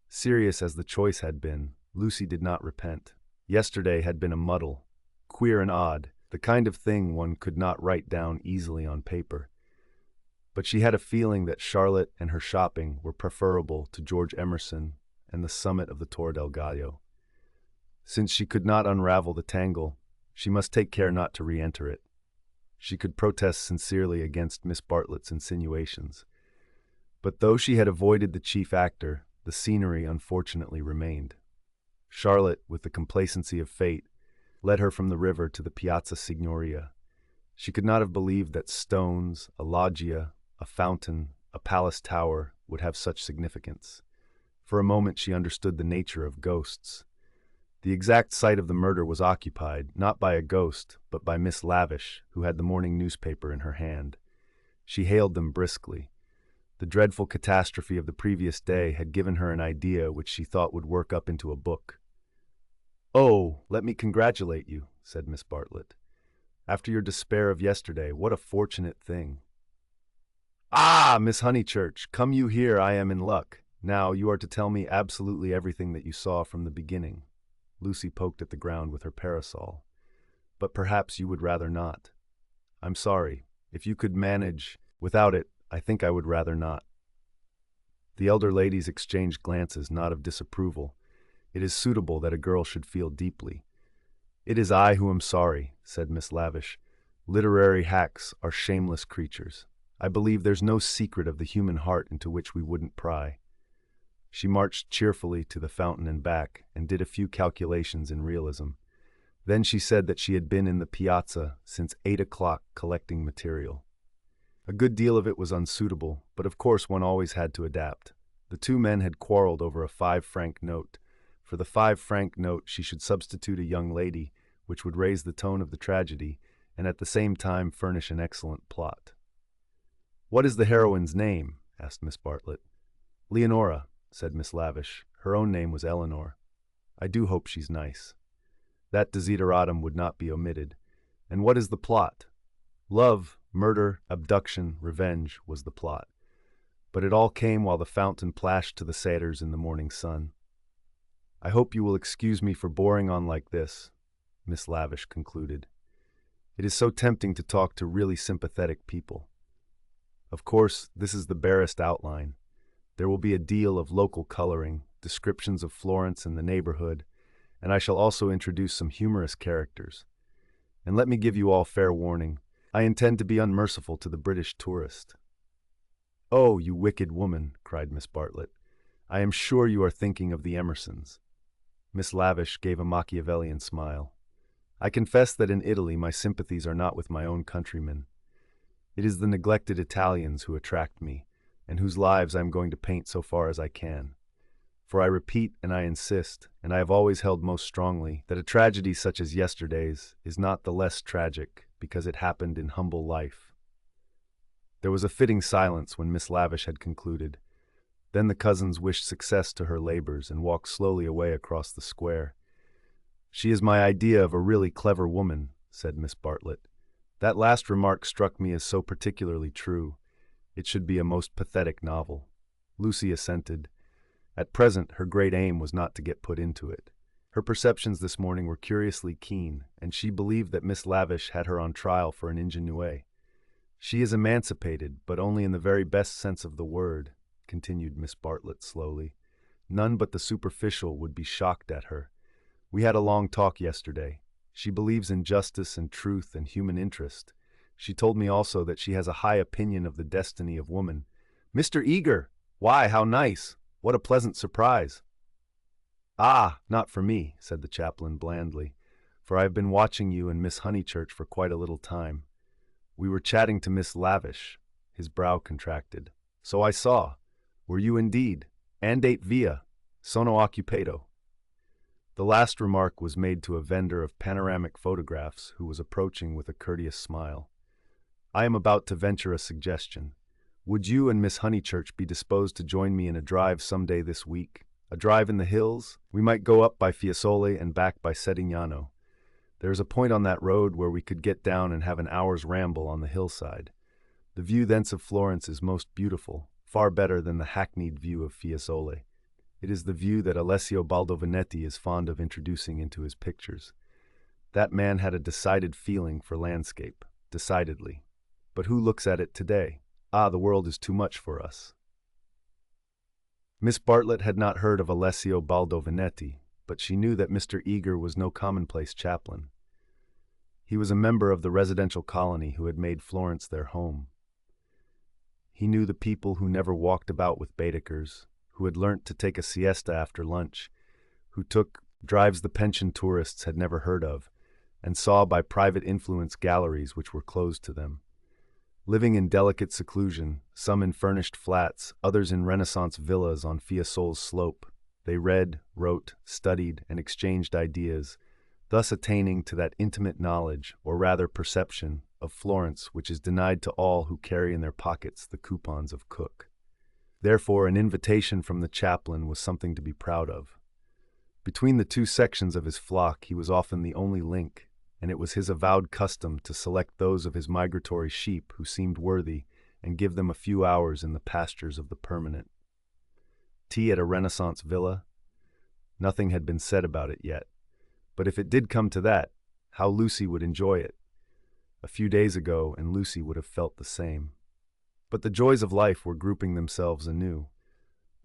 Serious as the choice had been, Lucy did not repent. Yesterday had been a muddle, queer and odd, the kind of thing one could not write down easily on paper. But she had a feeling that Charlotte and her shopping were preferable to George Emerson and the summit of the Torre del Gallo. Since she could not unravel the tangle, she must take care not to re-enter it. She could protest sincerely against Miss Bartlett's insinuations. But though she had avoided the chief actor, the scenery unfortunately remained. Charlotte, with the complacency of fate, led her from the river to the Piazza Signoria. She could not have believed that stones, a loggia, a fountain, a palace tower would have such significance. For a moment she understood the nature of ghosts. The exact site of the murder was occupied, not by a ghost, but by Miss Lavish, who had the morning newspaper in her hand. She hailed them briskly. The dreadful catastrophe of the previous day had given her an idea which she thought would work up into a book. "Oh, let me congratulate you," said Miss Bartlett. "After your despair of yesterday, what a fortunate thing." "Ah, Miss Honeychurch, come you here, I am in luck. Now, you are to tell me absolutely everything that you saw from the beginning." Lucy poked at the ground with her parasol. "But perhaps you would rather not." "I'm sorry. If you could manage without it, I think I would rather not." The elder ladies exchanged glances, not of disapproval. It is suitable that a girl should feel deeply. "It is I who am sorry," said Miss Lavish. "Literary hacks are shameless creatures. I believe there's no secret of the human heart into which we wouldn't pry." She marched cheerfully to the fountain and back, and did a few calculations in realism. Then she said that she had been in the piazza since 8 o'clock collecting material. A good deal of it was unsuitable, but of course one always had to adapt. The two men had quarreled over a 5-franc note. For the 5-franc note she should substitute a young lady, which would raise the tone of the tragedy, and at the same time furnish an excellent plot. "What is the heroine's name?" asked Miss Bartlett. "Leonora," said Miss Lavish. Her own name was Eleanor. "I do hope she's nice." That desideratum would not be omitted. "And what is the plot?" Love, murder, abduction, revenge was the plot. But it all came while the fountain plashed to the satyrs in the morning sun. "I hope you will excuse me for boring on like this," Miss Lavish concluded. "It is so tempting to talk to really sympathetic people. Of course, this is the barest outline. There will be a deal of local coloring, descriptions of Florence and the neighborhood, and I shall also introduce some humorous characters. And let me give you all fair warning, I intend to be unmerciful to the British tourist." "Oh, you wicked woman," cried Miss Bartlett. "I am sure you are thinking of the Emersons." Miss Lavish gave a Machiavellian smile. "I confess that in Italy my sympathies are not with my own countrymen. It is the neglected Italians who attract me, and whose lives I am going to paint so far as I can. For I repeat and I insist, and I have always held most strongly, that a tragedy such as yesterday's is not the less tragic because it happened in humble life." There was a fitting silence when Miss Lavish had concluded. Then the cousins wished success to her labors and walked slowly away across the square. "She is my idea of a really clever woman," said Miss Bartlett. "That last remark struck me as so particularly true. It should be a most pathetic novel." Lucy assented. At present, her great aim was not to get put into it. Her perceptions this morning were curiously keen, and she believed that Miss Lavish had her on trial for an ingenue. "She is emancipated, but only in the very best sense of the word," continued Miss Bartlett slowly. "None but the superficial would be shocked at her. We had a long talk yesterday. She believes in justice and truth and human interest. She told me also that she has a high opinion of the destiny of woman." "Mr. Eager! Why, how nice! What a pleasant surprise!" "Ah, not for me," said the chaplain blandly, "for I have been watching you and Miss Honeychurch for quite a little time. We were chatting to Miss Lavish." His brow contracted. "So I saw. Were you indeed? Andate via. Sono occupato." The last remark was made to a vendor of panoramic photographs who was approaching with a courteous smile. "I am about to venture a suggestion. Would you and Miss Honeychurch be disposed to join me in a drive some day this week? A drive in the hills? We might go up by Fiesole and back by Settignano. There is a point on that road where we could get down and have an hour's ramble on the hillside. The view thence of Florence is most beautiful, far better than the hackneyed view of Fiesole. It is the view that Alessio Baldovinetti is fond of introducing into his pictures. That man had a decided feeling for landscape, decidedly. But who looks at it today? Ah, the world is too much for us." Miss Bartlett had not heard of Alessio Baldovinetti, but she knew that Mr. Eager was no commonplace chaplain. He was a member of the residential colony who had made Florence their home. He knew the people who never walked about with Baedekers, who had learnt to take a siesta after lunch, who took drives the pension tourists had never heard of, and saw by private influence galleries which were closed to them. Living in delicate seclusion, some in furnished flats, others in Renaissance villas on Fiesole's slope, they read, wrote, studied, and exchanged ideas, thus attaining to that intimate knowledge, or rather perception, of Florence which is denied to all who carry in their pockets the coupons of Cook. Therefore, an invitation from the chaplain was something to be proud of. Between the two sections of his flock, he was often the only link, and it was his avowed custom to select those of his migratory sheep who seemed worthy and give them a few hours in the pastures of the permanent. Tea at a Renaissance villa? Nothing had been said about it yet, but if it did come to that, how Lucy would enjoy it. A few days ago, and Lucy would have felt the same. But the joys of life were grouping themselves anew.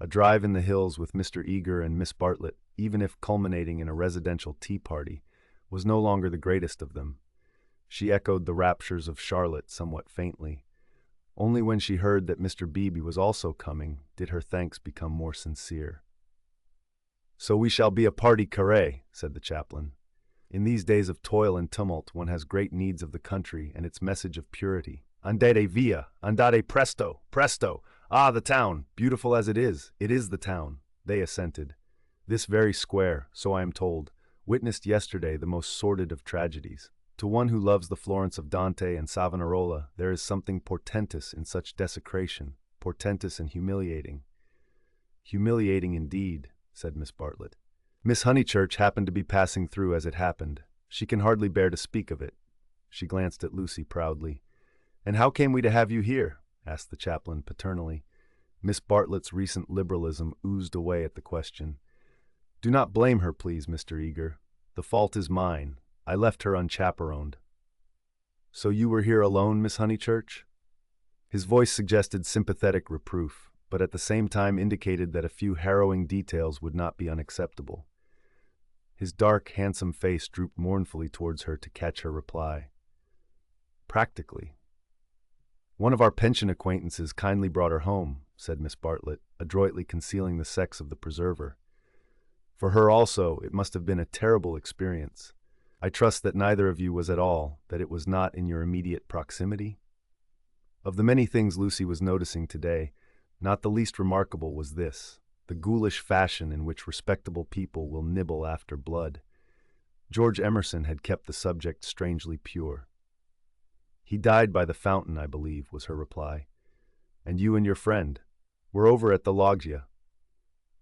A drive in the hills with Mr. Eager and Miss Bartlett, even if culminating in a residential tea party, was no longer the greatest of them. She echoed the raptures of Charlotte somewhat faintly. Only when she heard that Mr. Beebe was also coming did her thanks become more sincere. "So we shall be a party carré," said the chaplain. "In these days of toil and tumult one has great needs of the country and its message of purity. Andate via, andate presto, presto! Ah, the town, beautiful as it is the town." They assented. This very square, so I am told, witnessed yesterday the most sordid of tragedies. To one who loves the Florence of Dante and Savonarola, there is something portentous in such desecration, portentous and humiliating. "Humiliating indeed," said Miss Bartlett. "Miss Honeychurch happened to be passing through as it happened. She can hardly bear to speak of it." She glanced at Lucy proudly. "And how came we to have you here?" asked the chaplain paternally. Miss Bartlett's recent liberalism oozed away at the question. "Do not blame her, please, Mr. Eager. The fault is mine. I left her unchaperoned." "So you were here alone, Miss Honeychurch?" His voice suggested sympathetic reproof, but at the same time indicated that a few harrowing details would not be unacceptable. His dark, handsome face drooped mournfully towards her to catch her reply. "Practically. One of our pension acquaintances kindly brought her home," said Miss Bartlett, adroitly concealing the sex of the preserver. "For her also it must have been a terrible experience. I trust that neither of you was at all, that it was not in your immediate proximity?" Of the many things Lucy was noticing today, not the least remarkable was this: the ghoulish fashion in which respectable people will nibble after blood. George Emerson had kept the subject strangely pure. "He died by the fountain, I believe," was her reply. "And you and your friend were over at the loggia.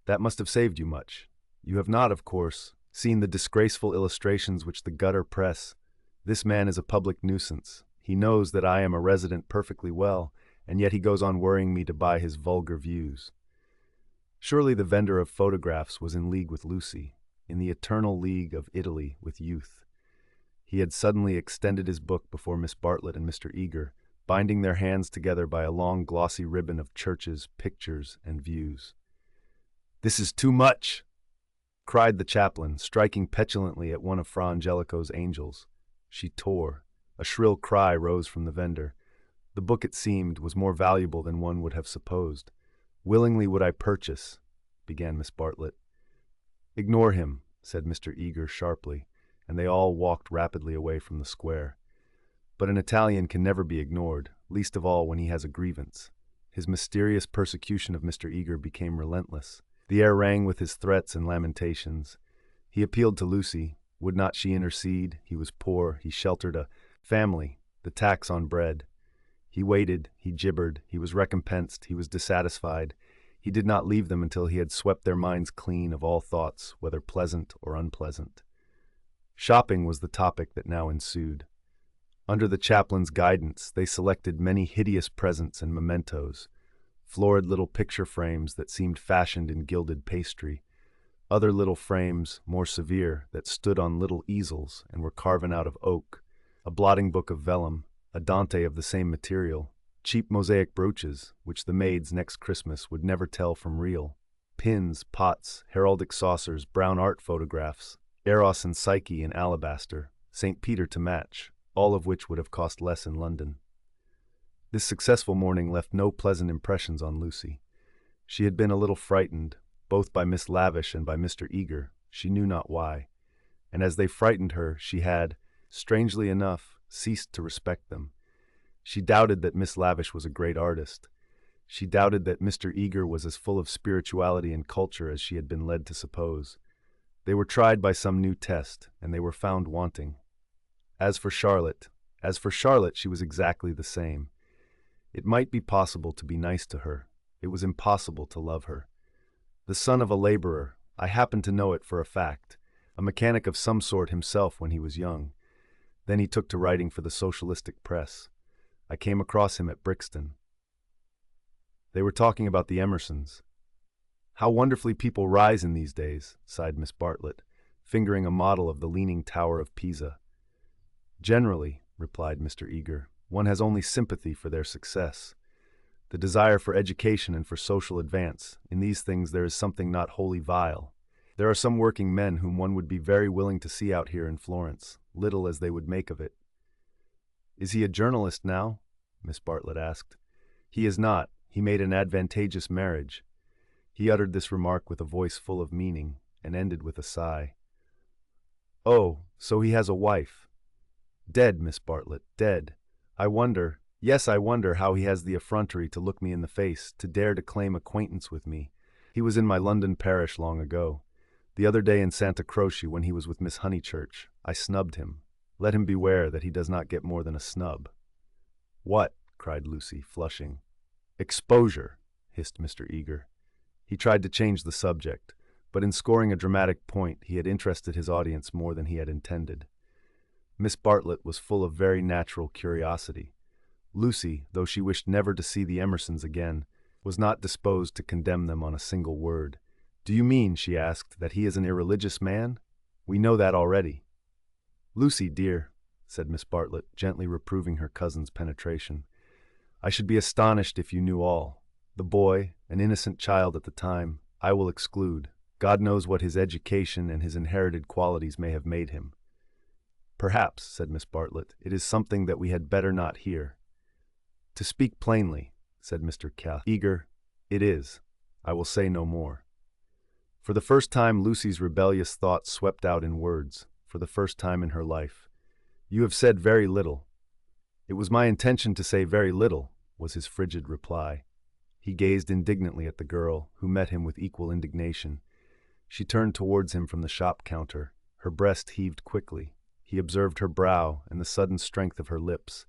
That must have saved you much. You have not, of course, seen the disgraceful illustrations which the gutter press. This man is a public nuisance. He knows that I am a resident perfectly well, and yet he goes on worrying me to buy his vulgar views." Surely the vendor of photographs was in league with Lucy, in the eternal league of Italy with youth. He had suddenly extended his book before Miss Bartlett and Mr. Eager, binding their hands together by a long glossy ribbon of churches, pictures, and views. "This is too much!" cried the chaplain, striking petulantly at one of Fra Angelico's angels. She tore. A shrill cry rose from the vendor. The book, it seemed, was more valuable than one would have supposed. "Willingly would I purchase," began Miss Bartlett. "Ignore him," said Mr. Eager sharply, and they all walked rapidly away from the square. But an Italian can never be ignored, least of all when he has a grievance. His mysterious persecution of Mr. Eager became relentless. The air rang with his threats and lamentations. He appealed to Lucy. Would not she intercede? He was poor. He sheltered a family, the tax on bread. He waited, he gibbered, he was recompensed, he was dissatisfied. He did not leave them until he had swept their minds clean of all thoughts, whether pleasant or unpleasant. Shopping was the topic that now ensued. Under the chaplain's guidance, they selected many hideous presents and mementos, florid little picture frames that seemed fashioned in gilded pastry, other little frames, more severe, that stood on little easels and were carven out of oak, a blotting book of vellum, a Dante of the same material, cheap mosaic brooches, which the maids next Christmas would never tell from real, pins, pots, heraldic saucers, brown art photographs, Eros and Psyche in alabaster, St. Peter to match, all of which would have cost less in London. This successful morning left no pleasant impressions on Lucy. She had been a little frightened, both by Miss Lavish and by Mr. Eager, she knew not why, and as they frightened her, she had, strangely enough, ceased to respect them. She doubted that Miss Lavish was a great artist. She doubted that Mr. Eager was as full of spirituality and culture as she had been led to suppose. They were tried by some new test, and they were found wanting. As for Charlotte, she was exactly the same. It might be possible to be nice to her. It was impossible to love her. The son of a laborer, I happen to know it for a fact, a mechanic of some sort himself when he was young. Then he took to writing for the socialistic press. I came across him at Brixton. They were talking about the Emersons. How wonderfully people rise in these days, sighed Miss Bartlett, fingering a model of the Leaning Tower of Pisa. Generally, replied Mr. Eager, one has only sympathy for their success. The desire for education and for social advance, in these things there is something not wholly vile. There are some working men whom one would be very willing to see out here in Florence, little as they would make of it. Is he a journalist now? Miss Bartlett asked. He is not. He made an advantageous marriage. He uttered this remark with a voice full of meaning, and ended with a sigh. Oh, so he has a wife. Dead, Miss Bartlett, dead. I wonder how he has the effrontery to look me in the face, to dare to claim acquaintance with me. He was in my London parish long ago. The other day in Santa Croce, when he was with Miss Honeychurch, I snubbed him. Let him beware that he does not get more than a snub. What? Cried Lucy, flushing. Exposure, hissed Mr. Eager. He tried to change the subject, but in scoring a dramatic point he had interested his audience more than he had intended. Miss Bartlett was full of very natural curiosity. Lucy, though she wished never to see the Emersons again, was not disposed to condemn them on a single word. Do you mean, she asked, that he is an irreligious man? We know that already. Lucy, dear, said Miss Bartlett, gently reproving her cousin's penetration, I should be astonished if you knew all. The boy, an innocent child at the time, I will exclude. God knows what his education and his inherited qualities may have made him. Perhaps, said Miss Bartlett, it is something that we had better not hear. To speak plainly, said Mr. Eager, it is. I will say no more. For the first time Lucy's rebellious thoughts swept out in words, for the first time in her life. You have said very little. It was my intention to say very little, was his frigid reply. He gazed indignantly at the girl, who met him with equal indignation. She turned towards him from the shop counter. Her breast heaved quickly. He observed her brow and the sudden strength of her lips.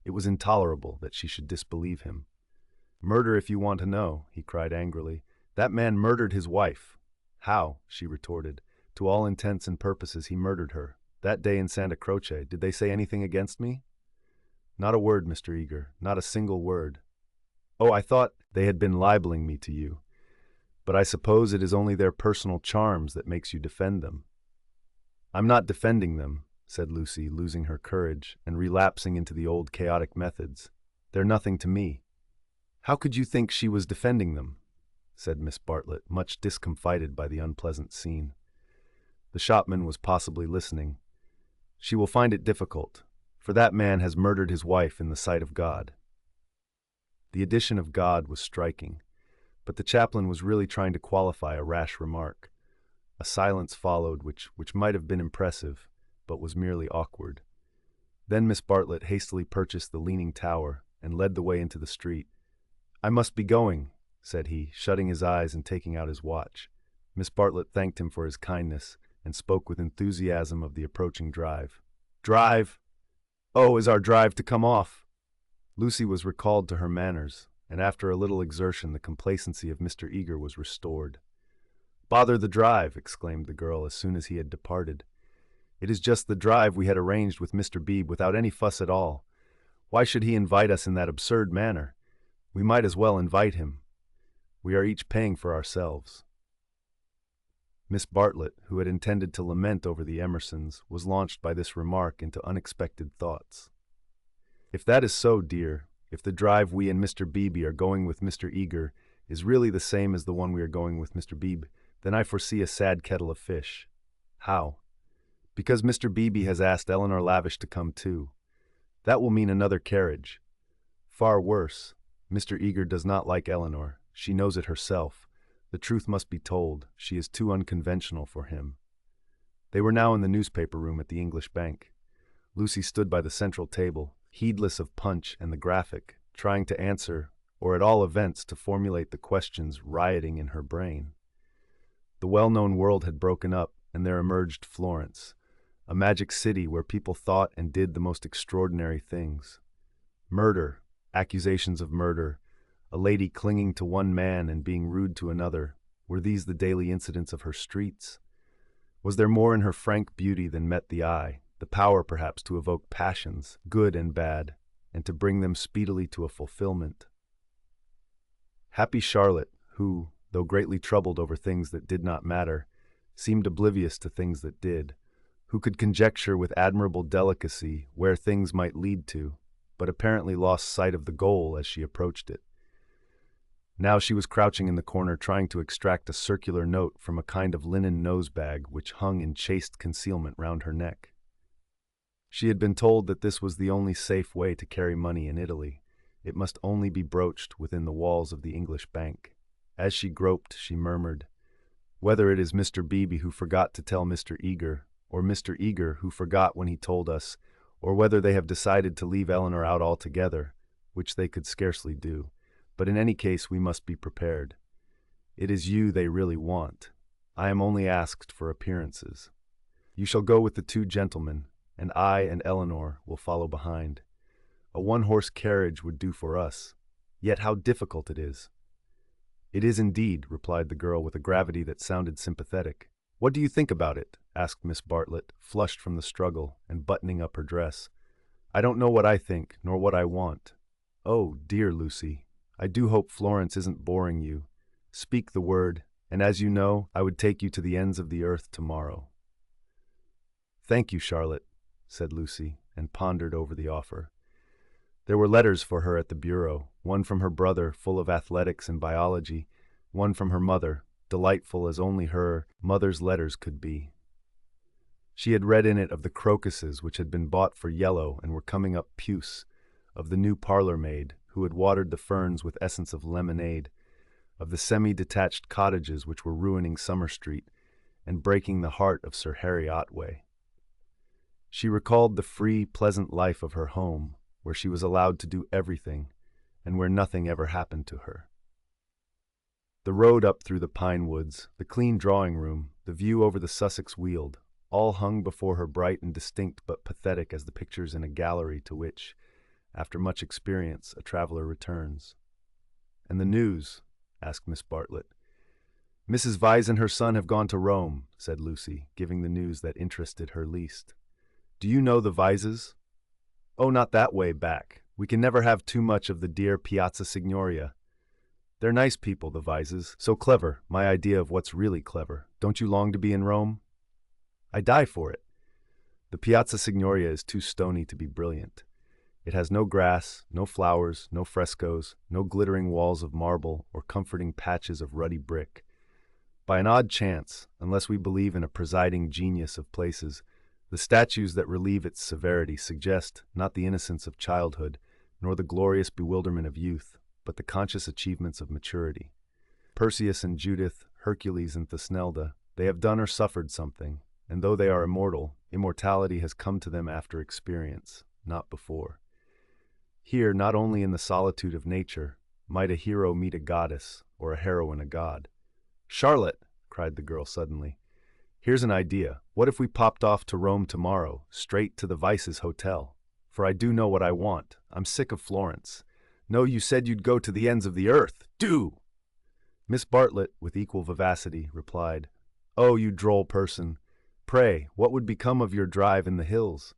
It was intolerable that she should disbelieve him. Murder if you want to know, he cried angrily. That man murdered his wife. How? She retorted. To all intents and purposes he murdered her. That day in Santa Croce, did they say anything against me? Not a word, Mr. Eager, not a single word. Oh, I thought they had been libeling me to you. But I suppose it is only their personal charms that makes you defend them. I'm not defending them, said Lucy, losing her courage and relapsing into the old chaotic methods. They're nothing to me. How could you think she was defending them? Said Miss Bartlett, much discomfited by the unpleasant scene. The shopman was possibly listening. She will find it difficult, for that man has murdered his wife in the sight of God. The addition of God was striking, but the chaplain was really trying to qualify a rash remark. A silence followed which might have been impressive, but was merely awkward. Then Miss Bartlett hastily purchased the Leaning Tower and led the way into the street. I must be going, said he, shutting his eyes and taking out his watch. Miss Bartlett thanked him for his kindness and spoke with enthusiasm of the approaching drive. Drive? Oh, is our drive to come off? Lucy was recalled to her manners, and after a little exertion the complacency of Mr. Eager was restored. Bother the drive, exclaimed the girl as soon as he had departed. It is just the drive we had arranged with Mr. Beebe without any fuss at all. Why should he invite us in that absurd manner? We might as well invite him. We are each paying for ourselves. Miss Bartlett, who had intended to lament over the Emersons, was launched by this remark into unexpected thoughts. If that is so, dear, if the drive we and Mr. Beebe are going with Mr. Eager is really the same as the one we are going with Mr. Beebe, then I foresee a sad kettle of fish. How? Because Mr. Beebe has asked Eleanor Lavish to come too. That will mean another carriage. Far worse. Mr. Eager does not like Eleanor. She knows it herself. The truth must be told. She is too unconventional for him. They were now in the newspaper room at the English Bank. Lucy stood by the central table, heedless of Punch and the Graphic, trying to answer, or at all events to formulate the questions rioting in her brain. The well-known world had broken up, and there emerged Florence, a magic city where people thought and did the most extraordinary things. Murder, accusations of murder, a lady clinging to one man and being rude to another. Were these the daily incidents of her streets? Was there more in her frank beauty than met the eye, the power perhaps to evoke passions, good and bad, and to bring them speedily to a fulfillment? Happy Charlotte, who, though greatly troubled over things that did not matter, seemed oblivious to things that did, who could conjecture with admirable delicacy where things might lead to, but apparently lost sight of the goal as she approached it. Now she was crouching in the corner trying to extract a circular note from a kind of linen nosebag which hung in chaste concealment round her neck. She had been told that this was the only safe way to carry money in Italy. It must only be broached within the walls of the English bank. As she groped, she murmured, "Whether it is Mr. Beebe who forgot to tell Mr. Eager, or Mr. Eager who forgot when he told us, or whether they have decided to leave Eleanor out altogether, which they could scarcely do. But in any case we must be prepared. It is you they really want. I am only asked for appearances. You shall go with the two gentlemen, and I and Eleanor will follow behind. A one-horse carriage would do for us. Yet how difficult it is." "It is indeed," replied the girl with a gravity that sounded sympathetic. "What do you think about it?" asked Miss Bartlett, flushed from the struggle and buttoning up her dress. "I don't know what I think, nor what I want. Oh, dear Lucy, I do hope Florence isn't boring you. Speak the word, and as you know, I would take you to the ends of the earth tomorrow." "Thank you, Charlotte," said Lucy, and pondered over the offer. There were letters for her at the bureau, one from her brother, full of athletics and biology, one from her mother, delightful as only her mother's letters could be. She had read in it of the crocuses which had been bought for yellow and were coming up puce, of the new parlor maid, who had watered the ferns with essence of lemonade, of the semi-detached cottages which were ruining Summer Street and breaking the heart of Sir Harry Otway. She recalled the free, pleasant life of her home, where she was allowed to do everything, and where nothing ever happened to her. The road up through the pine woods, the clean drawing-room, the view over the Sussex Weald, all hung before her bright and distinct but pathetic as the pictures in a gallery to which, after much experience, a traveler returns. "And the news?" asked Miss Bartlett. "Mrs. Vyse and her son have gone to Rome," said Lucy, giving the news that interested her least. "Do you know the Vyses?" "Oh, not that way back. We can never have too much of the dear Piazza Signoria. They're nice people, the Vyses. So clever, my idea of what's really clever. Don't you long to be in Rome?" "I die for it." "The Piazza Signoria is too stony to be brilliant. It has no grass, no flowers, no frescoes, no glittering walls of marble or comforting patches of ruddy brick. By an odd chance, unless we believe in a presiding genius of places, the statues that relieve its severity suggest not the innocence of childhood, nor the glorious bewilderment of youth, but the conscious achievements of maturity. Perseus and Judith, Hercules and Thusnelda, they have done or suffered something, and though they are immortal, immortality has come to them after experience, not before. Here, not only in the solitude of nature, might a hero meet a goddess, or a heroine a god. "Charlotte!" cried the girl suddenly. "Here's an idea. What if we popped off to Rome tomorrow, straight to the Vyses Hotel? For I do know what I want. I'm sick of Florence." "No, you said you'd go to the ends of the earth. Do!" Miss Bartlett, with equal vivacity, replied, "Oh, you droll person! Pray, what would become of your drive in the hills?"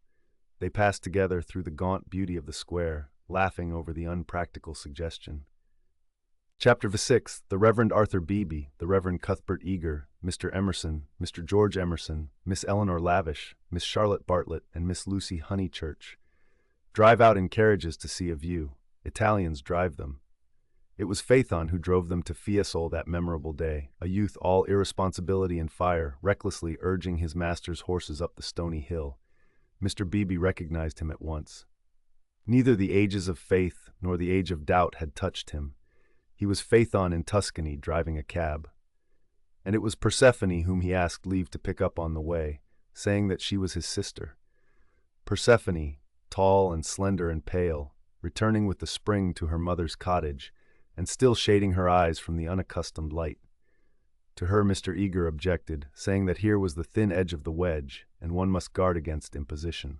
They passed together through the gaunt beauty of the square, laughing over the unpractical suggestion. Chapter the 6th. The Reverend Arthur Beebe, the Reverend Cuthbert Eager, Mr. Emerson, Mr. George Emerson, Miss Eleanor Lavish, Miss Charlotte Bartlett, and Miss Lucy Honeychurch. Drive out in carriages to see a view. Italians drive them. It was Phaethon who drove them to Fiesole that memorable day, a youth all irresponsibility and fire, recklessly urging his master's horses up the stony hill. Mr. Beebe recognized him at once. Neither the ages of faith nor the age of doubt had touched him. He was Phaethon in Tuscany driving a cab. And it was Persephone whom he asked leave to pick up on the way, saying that she was his sister. Persephone, tall and slender and pale, returning with the spring to her mother's cottage, and still shading her eyes from the unaccustomed light. To her Mr. Eager objected, saying that here was the thin edge of the wedge, and one must guard against imposition.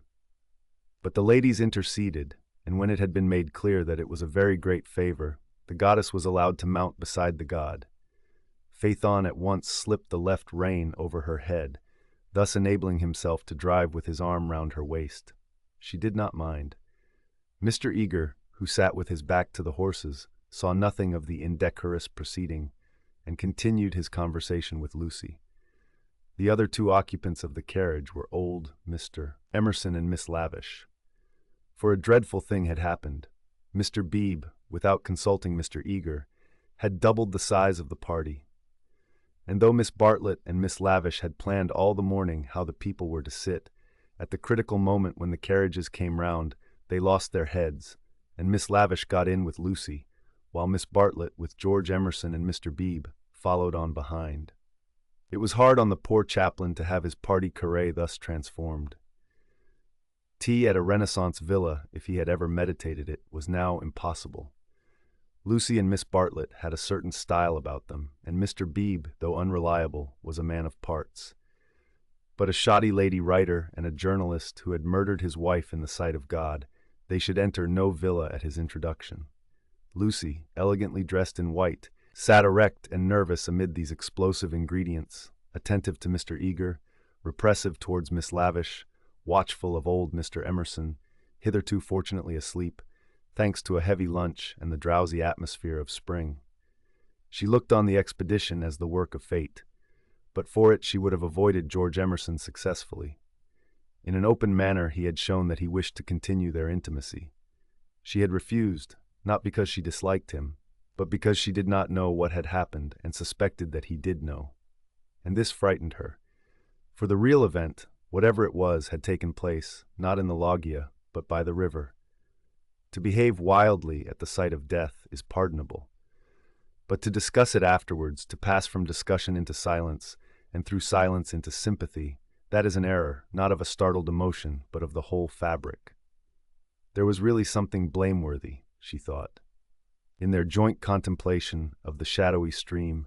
But the ladies interceded, and when it had been made clear that it was a very great favor, The goddess was allowed to mount beside the god. Phaethon at once slipped the left rein over her head, thus enabling himself to drive with his arm round her waist. She did not mind. Mr. Eager, who sat with his back to the horses, saw nothing of the indecorous proceeding, and continued his conversation with Lucy. The other two occupants of the carriage were old Mr. Emerson and Miss Lavish. For a dreadful thing had happened. Mr. Beebe, without consulting Mr. Eager, had doubled the size of the party. And though Miss Bartlett and Miss Lavish had planned all the morning how the people were to sit, at the critical moment when the carriages came round, they lost their heads, and Miss Lavish got in with Lucy, while Miss Bartlett, with George Emerson and Mr. Beebe, followed on behind. It was hard on the poor chaplain to have his party carré thus transformed. Tea at a Renaissance villa, if he had ever meditated it, was now impossible. Lucy and Miss Bartlett had a certain style about them, and Mr. Beebe, though unreliable, was a man of parts. But a shoddy lady writer and a journalist who had murdered his wife in the sight of God, they should enter no villa at his introduction. Lucy, elegantly dressed in white, sat erect and nervous amid these explosive ingredients, attentive to Mr. Eager, repressive towards Miss Lavish, watchful of old Mr. Emerson, hitherto fortunately asleep, thanks to a heavy lunch and the drowsy atmosphere of spring. She looked on the expedition as the work of fate, but for it she would have avoided George Emerson successfully. In an open manner he had shown that he wished to continue their intimacy. She had refused, not because she disliked him, but because she did not know what had happened and suspected that he did know. And this frightened her, for the real event, whatever it was, had taken place, not in the loggia, but by the river. To behave wildly at the sight of death is pardonable, but to discuss it afterwards, to pass from discussion into silence, and through silence into sympathy, that is an error, not of a startled emotion, but of the whole fabric. There was really something blameworthy, she thought, in their joint contemplation of the shadowy stream,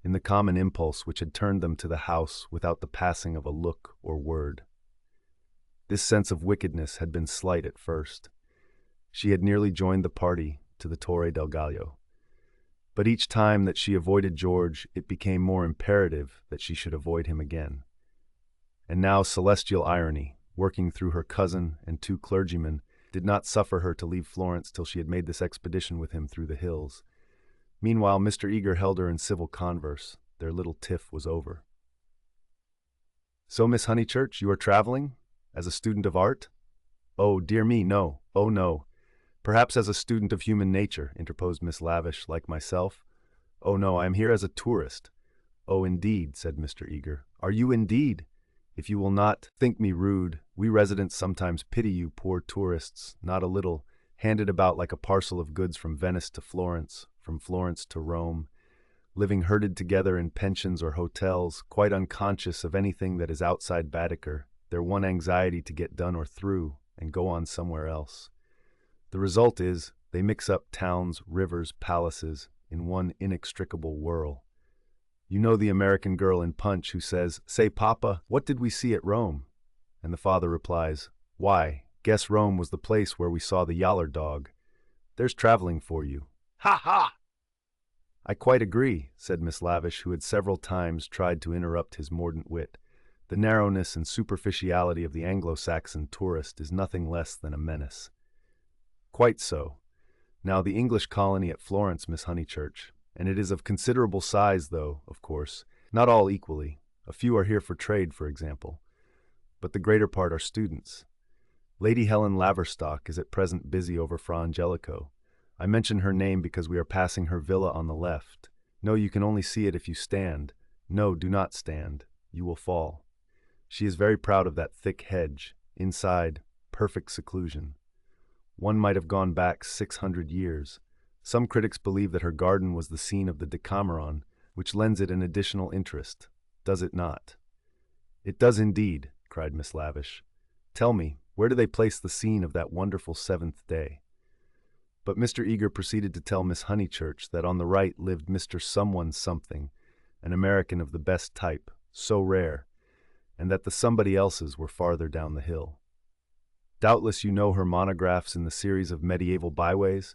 in the common impulse which had turned them to the house without the passing of a look or word. This sense of wickedness had been slight at first. She had nearly joined the party to the Torre del Gallo. But each time that she avoided George, it became more imperative that she should avoid him again. And now celestial irony, working through her cousin and two clergymen, did not suffer her to leave Florence till she had made this expedition with him through the hills. Meanwhile, Mr. Eager held her in civil converse. Their little tiff was over. "So, Miss Honeychurch, you are traveling? As a student of art?" "Oh, dear me, no. Oh, no. Perhaps as a student of human nature," interposed Miss Lavish, "like myself." "Oh, no, I am here as a tourist." "Oh, indeed," said Mr. Eager. "Are you indeed? If you will not think me rude, we residents sometimes pity you poor tourists, not a little, handed about like a parcel of goods from Venice to Florence, from Florence to Rome, living herded together in pensions or hotels, quite unconscious of anything that is outside Baedeker, their one anxiety to get done or through, and go on somewhere else. The result is, they mix up towns, rivers, palaces, in one inextricable whirl. You know the American girl in Punch who says, "Say, Papa, what did we see at Rome?" And the father replies, "Why, guess Rome was the place where we saw the yaller dog." There's traveling for you. Ha ha! "I quite agree," said Miss Lavish, who had several times tried to interrupt his mordant wit. "The narrowness and superficiality of the Anglo-Saxon tourist is nothing less than a menace." "Quite so. Now, the English colony at Florence, Miss Honeychurch, and it is of considerable size, though, of course, not all equally. A few are here for trade, for example. But the greater part are students. Lady Helen Laverstock is at present busy over Fra Angelico. I mention her name because we are passing her villa on the left. No, you can only see it if you stand. No, do not stand. You will fall. She is very proud of that thick hedge. Inside, perfect seclusion. One might have gone back 600 years. Some critics believe that her garden was the scene of the Decameron, which lends it an additional interest. Does it not?" "It does indeed," cried Miss Lavish. "Tell me, where do they place the scene of that wonderful seventh day?" But Mr. Eager proceeded to tell Miss Honeychurch that on the right lived Mr. Someone Something, an American of the best type, so rare, and that the somebody else's were farther down the hill. "Doubtless you know her monographs in the series of medieval byways?"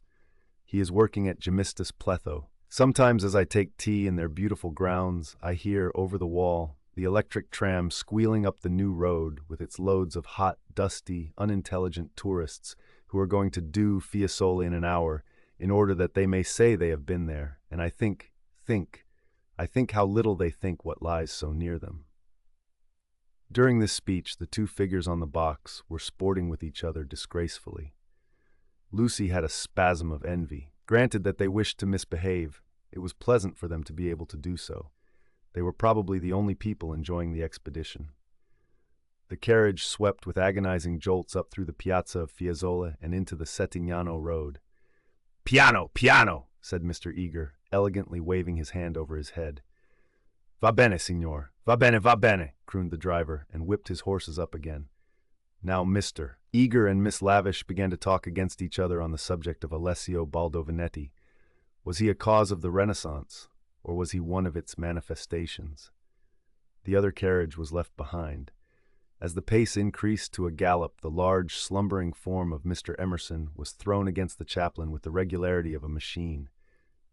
He is working at Gemistus Pletho. Sometimes as I take tea in their beautiful grounds, I hear, over the wall, the electric tram squealing up the new road with its loads of hot, dusty, unintelligent tourists who are going to do Fiesole in an hour in order that they may say they have been there, and I think how little they think what lies so near them. During this speech, the two figures on the box were sporting with each other disgracefully. Lucy had a spasm of envy. Granted that they wished to misbehave, it was pleasant for them to be able to do so. They were probably the only people enjoying the expedition. The carriage swept with agonizing jolts up through the piazza of Fiesole and into the Settignano road. "Piano, piano," said Mr. Eager, elegantly waving his hand over his head. "Va bene, signor. Va bene," crooned the driver, and whipped his horses up again. Now Mr. Eager and Miss Lavish began to talk against each other on the subject of Alessio Baldovinetti. Was he a cause of the Renaissance, or was he one of its manifestations? The other carriage was left behind. As the pace increased to a gallop, the large, slumbering form of Mr. Emerson was thrown against the chaplain with the regularity of a machine.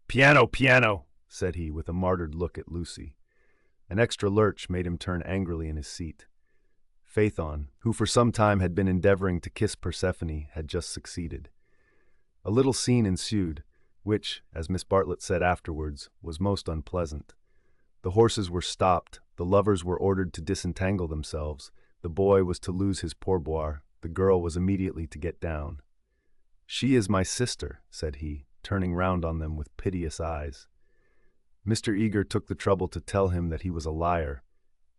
"Piano, piano," said he, with a martyred look at Lucy. An extra lurch made him turn angrily in his seat. Phaethon, who for some time had been endeavoring to kiss Persephone, had just succeeded. A little scene ensued, which, as Miss Bartlett said afterwards, was most unpleasant. The horses were stopped, the lovers were ordered to disentangle themselves, the boy was to lose his pourboire, the girl was immediately to get down. "She is my sister," said he, turning round on them with piteous eyes. Mr. Eager took the trouble to tell him that he was a liar.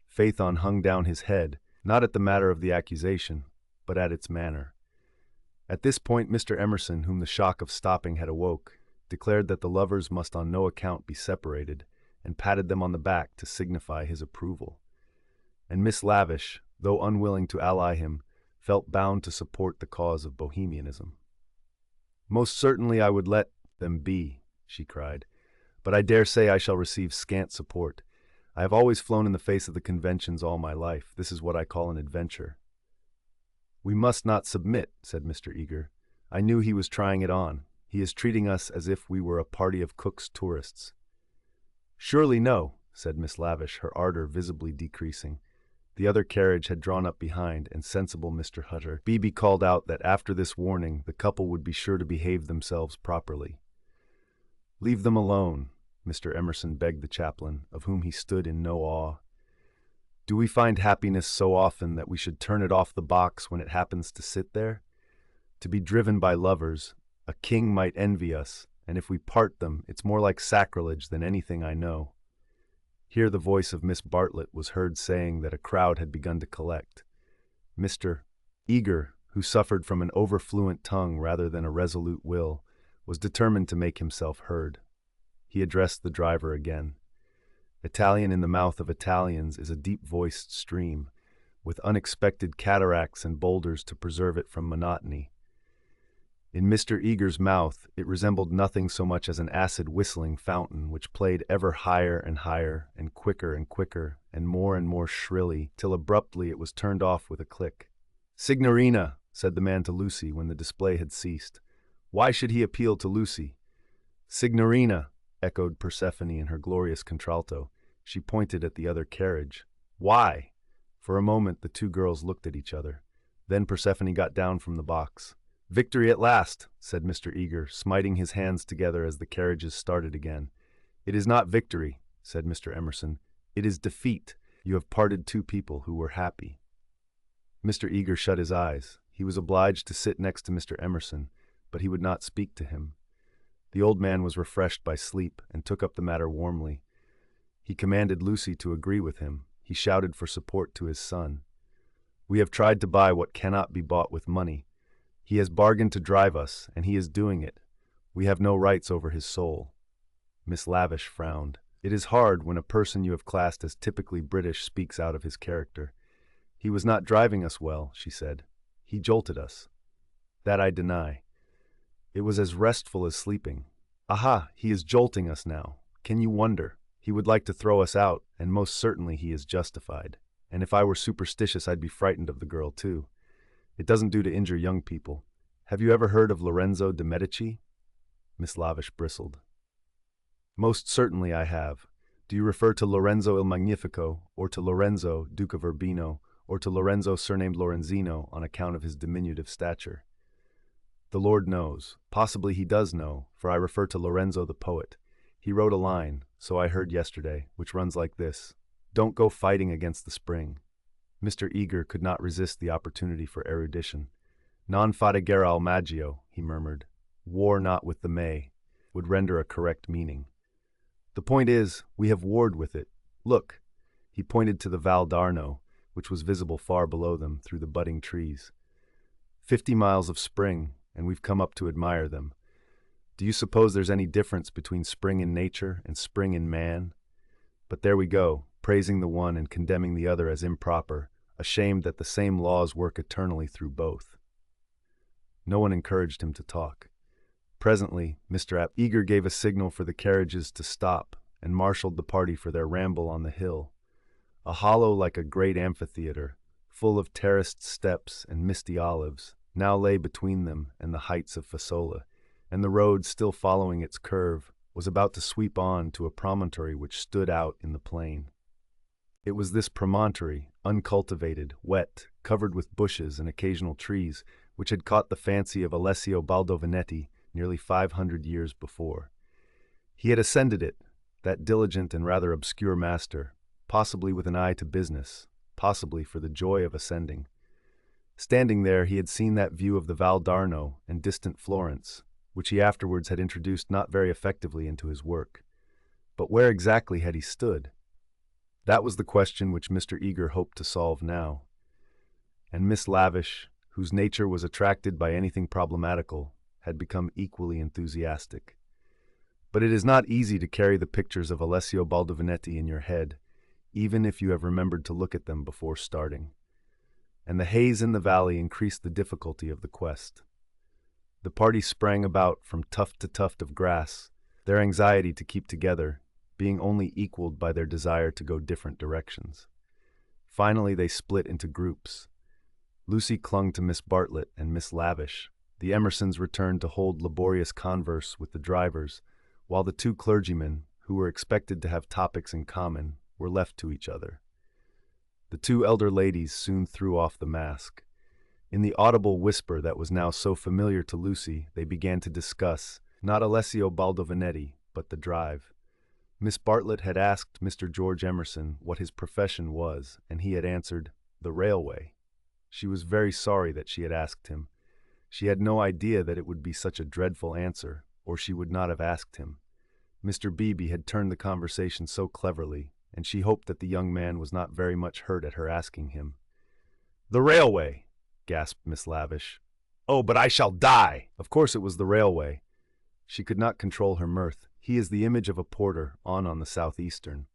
Phaethon hung down his head, not at the matter of the accusation, but at its manner. At this point Mr. Emerson, whom the shock of stopping had awoke, declared that the lovers must on no account be separated, and patted them on the back to signify his approval. And Miss Lavish, though unwilling to ally him, felt bound to support the cause of Bohemianism. "Most certainly I would let them be," she cried, "but I dare say I shall receive scant support. I have always flown in the face of the conventions all my life. This is what I call an adventure." "We must not submit," said Mr. Eager. "I knew he was trying it on. He is treating us as if we were a party of Cook's tourists." "Surely no," said Miss Lavish, her ardor visibly decreasing. The other carriage had drawn up behind, and sensible Mr. Hutter Beebe called out that after this warning the couple would be sure to behave themselves properly. "Leave them alone," Mr. Emerson begged the chaplain, of whom he stood in no awe. "Do we find happiness so often that we should turn it off the box when it happens to sit there? To be driven by lovers, a king might envy us, and if we part them, it's more like sacrilege than anything I know." Here the voice of Miss Bartlett was heard saying that a crowd had begun to collect. Mr. Eager, who suffered from an overfluent tongue rather than a resolute will, was determined to make himself heard. He addressed the driver again. Italian in the mouth of Italians is a deep-voiced stream, with unexpected cataracts and boulders to preserve it from monotony. In Mr. Eager's mouth it resembled nothing so much as an acid-whistling fountain which played ever higher and quicker and more shrilly, till abruptly it was turned off with a click. "Signorina," said the man to Lucy when the display had ceased. Why should he appeal to Lucy? "Signorina," echoed Persephone in her glorious contralto. She pointed at the other carriage. "Why?" For a moment the two girls looked at each other. Then Persephone got down from the box. "Victory at last," said Mr. Eager, smiting his hands together as the carriages started again. "It is not victory," said Mr. Emerson. "It is defeat. You have parted two people who were happy." Mr. Eager shut his eyes. He was obliged to sit next to Mr. Emerson, but he would not speak to him. The old man was refreshed by sleep and took up the matter warmly. He commanded Lucy to agree with him. He shouted for support to his son. "We have tried to buy what cannot be bought with money. He has bargained to drive us, and he is doing it. We have no rights over his soul." Miss Lavish frowned. It is hard when a person you have classed as typically British speaks out of his character. "He was not driving us well," she said. "He jolted us." "That I deny. It was as restful as sleeping." "Aha, he is jolting us now. Can you wonder? He would like to throw us out, and most certainly he is justified. And if I were superstitious, I'd be frightened of the girl too. It doesn't do to injure young people. Have you ever heard of Lorenzo de' Medici?" Miss Lavish bristled. Most certainly I have. Do you refer to Lorenzo il Magnifico, or to Lorenzo, Duke of Urbino, or to Lorenzo surnamed Lorenzino on account of his diminutive stature? The Lord knows. Possibly he does know, for I refer to Lorenzo the poet. He wrote a line, so I heard yesterday, which runs like this: "Don't go fighting against the spring." Mr. Eager could not resist the opportunity for erudition. "Non fate guerra al maggio," he murmured. "War not with the May," would render a correct meaning. "The point is, we have warred with it. Look." He pointed to the Val d'Arno, which was visible far below them through the budding trees. 50 miles of spring, and we've come up to admire them. Do you suppose there's any difference between spring in nature and spring in man? But there we go, praising the one and condemning the other as improper, ashamed that the same laws work eternally through both. No one encouraged him to talk. Presently, Mr. Eager gave a signal for the carriages to stop and marshaled the party for their ramble on the hill. A hollow like a great amphitheater, full of terraced steps and misty olives, now lay between them and the heights of Fasola, and the road, still following its curve, was about to sweep on to a promontory which stood out in the plain. It was this promontory, uncultivated, wet, covered with bushes and occasional trees, which had caught the fancy of Alessio Baldovinetti nearly 500 years before. He had ascended it, that diligent and rather obscure master, possibly with an eye to business, possibly for the joy of ascending. Standing there, he had seen that view of the Val d'Arno and distant Florence, which he afterwards had introduced not very effectively into his work. But where exactly had he stood? That was the question which Mr. Eager hoped to solve now. And Miss Lavish, whose nature was attracted by anything problematical, had become equally enthusiastic. But it is not easy to carry the pictures of Alessio Baldovinetti in your head, even if you have remembered to look at them before starting. And the haze in the valley increased the difficulty of the quest. The party sprang about from tuft to tuft of grass, their anxiety to keep together being only equaled by their desire to go different directions. Finally, they split into groups. Lucy clung to Miss Bartlett and Miss Lavish. The Emersons returned to hold laborious converse with the drivers, while the two clergymen, who were expected to have topics in common, were left to each other. The two elder ladies soon threw off the mask. In the audible whisper that was now so familiar to Lucy, they began to discuss, not Alessio Baldovinetti, but the drive. Miss Bartlett had asked Mr. George Emerson what his profession was, and he had answered, "The railway." She was very sorry that she had asked him. She had no idea that it would be such a dreadful answer, or she would not have asked him. Mr. Beebe had turned the conversation so cleverly, and she hoped that the young man was not very much hurt at her asking him. "The railway!" gasped Miss Lavish. "Oh, but I shall die!" Of course it was the railway. She could not control her mirth. He is the image of a porter on the Southeastern.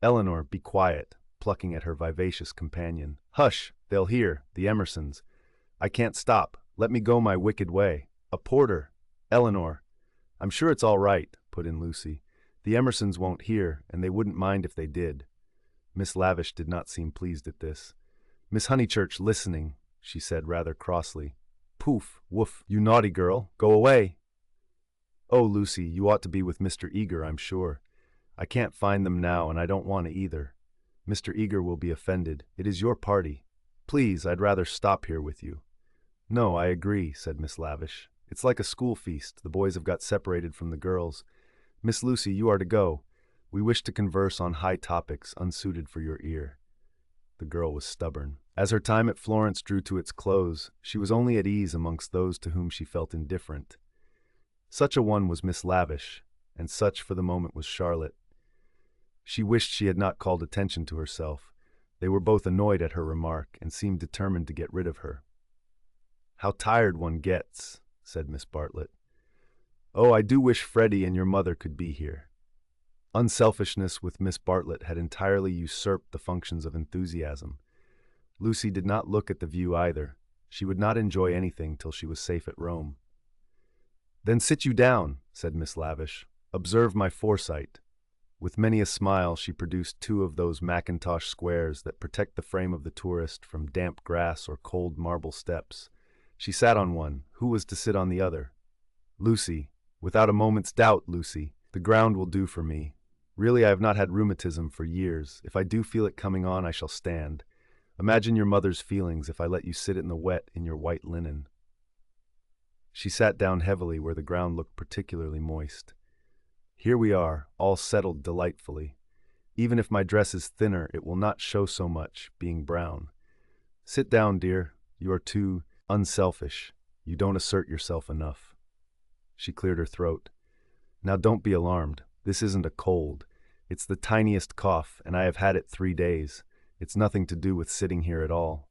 "Eleanor, be quiet," plucking at her vivacious companion. "Hush, they'll hear, the Emersons. I can't stop. Let me go my wicked way. A porter! Eleanor." "I'm sure it's all right," put in Lucy. "The Emersons won't hear, and they wouldn't mind if they did." Miss Lavish did not seem pleased at this. "Miss Honeychurch listening," she said rather crossly. "Poof, woof, you naughty girl, go away." "Oh, Lucy, you ought to be with Mr. Eager, I'm sure. I can't find them now, and I don't want to either. Mr. Eager will be offended. It is your party. Please, I'd rather stop here with you." "No, I agree," said Miss Lavish. "It's like a school feast. The boys have got separated from the girls. Miss Lucy, you are to go. We wish to converse on high topics unsuited for your ear." The girl was stubborn. As her time at Florence drew to its close, she was only at ease amongst those to whom she felt indifferent. Such a one was Miss Lavish, and such for the moment was Charlotte. She wished she had not called attention to herself. They were both annoyed at her remark and seemed determined to get rid of her. "How tired one gets," said Miss Bartlett. "Oh, I do wish Freddie and your mother could be here." Unselfishness with Miss Bartlett had entirely usurped the functions of enthusiasm. Lucy did not look at the view either. She would not enjoy anything till she was safe at Rome. "Then sit you down," said Miss Lavish. "Observe my foresight." With many a smile she produced two of those mackintosh squares that protect the frame of the tourist from damp grass or cold marble steps. She sat on one. Who was to sit on the other? Lucy, Without a moment's doubt, Lucy. The ground will do for me. Really, I have not had rheumatism for years. If I do feel it coming on, I shall stand. Imagine your mother's feelings if I let you sit in the wet in your white linen." She sat down heavily where the ground looked particularly moist. "Here we are, all settled delightfully. Even if my dress is thinner, it will not show so much, being brown. Sit down, dear. You are too unselfish. You don't assert yourself enough." She cleared her throat. "Now don't be alarmed. This isn't a cold. It's the tiniest cough, and I have had it 3 days. It's nothing to do with sitting here at all."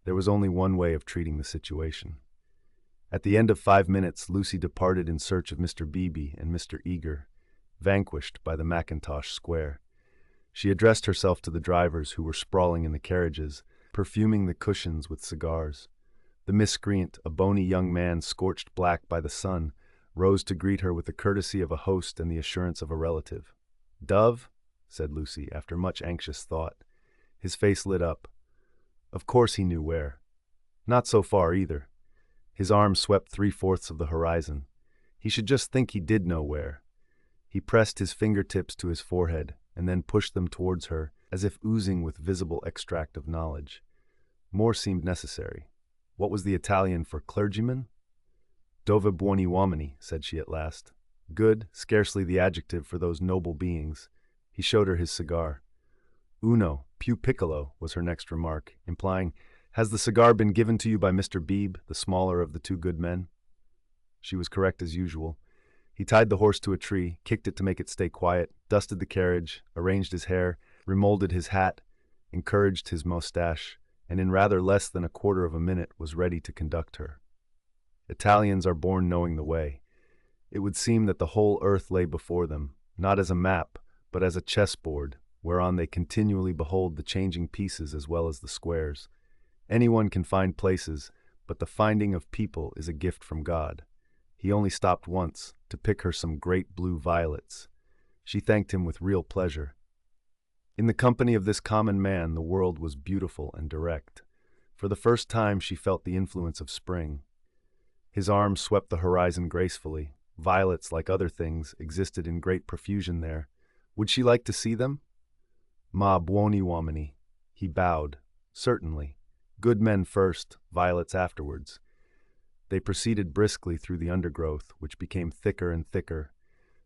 There was only one way of treating the situation. At the end of 5 minutes, Lucy departed in search of Mr. Beebe and Mr. Eager, vanquished by the Mackintosh Square. She addressed herself to the drivers who were sprawling in the carriages, perfuming the cushions with cigars. The miscreant, a bony young man scorched black by the sun, rose to greet her with the courtesy of a host and the assurance of a relative. "Dove?" said Lucy, after much anxious thought. His face lit up. Of course he knew where. Not so far, either. His arm swept 3/4 of the horizon. He should just think he did know where. He pressed his fingertips to his forehead and then pushed them towards her, as if oozing with visible extract of knowledge. More seemed necessary. What was the Italian for clergyman? "Dove buoni uomini," said she at last. Good, scarcely the adjective for those noble beings. He showed her his cigar. "Uno, più piccolo," was her next remark, implying, "Has the cigar been given to you by Mr. Beebe, the smaller of the two good men?" She was correct as usual. He tied the horse to a tree, kicked it to make it stay quiet, dusted the carriage, arranged his hair, remolded his hat, encouraged his moustache, and in rather less than a quarter of a minute was ready to conduct her. Italians are born knowing the way. It would seem that the whole earth lay before them, not as a map, but as a chessboard, whereon they continually behold the changing pieces as well as the squares. Anyone can find places, but the finding of people is a gift from God. He only stopped once, to pick her some great blue violets. She thanked him with real pleasure. In the company of this common man, the world was beautiful and direct. For the first time she felt the influence of spring. His arm swept the horizon gracefully. Violets, like other things, existed in great profusion there. Would she like to see them? "Ma buoni uomini." He bowed. "Certainly. Good men first, violets afterwards." They proceeded briskly through the undergrowth, which became thicker and thicker.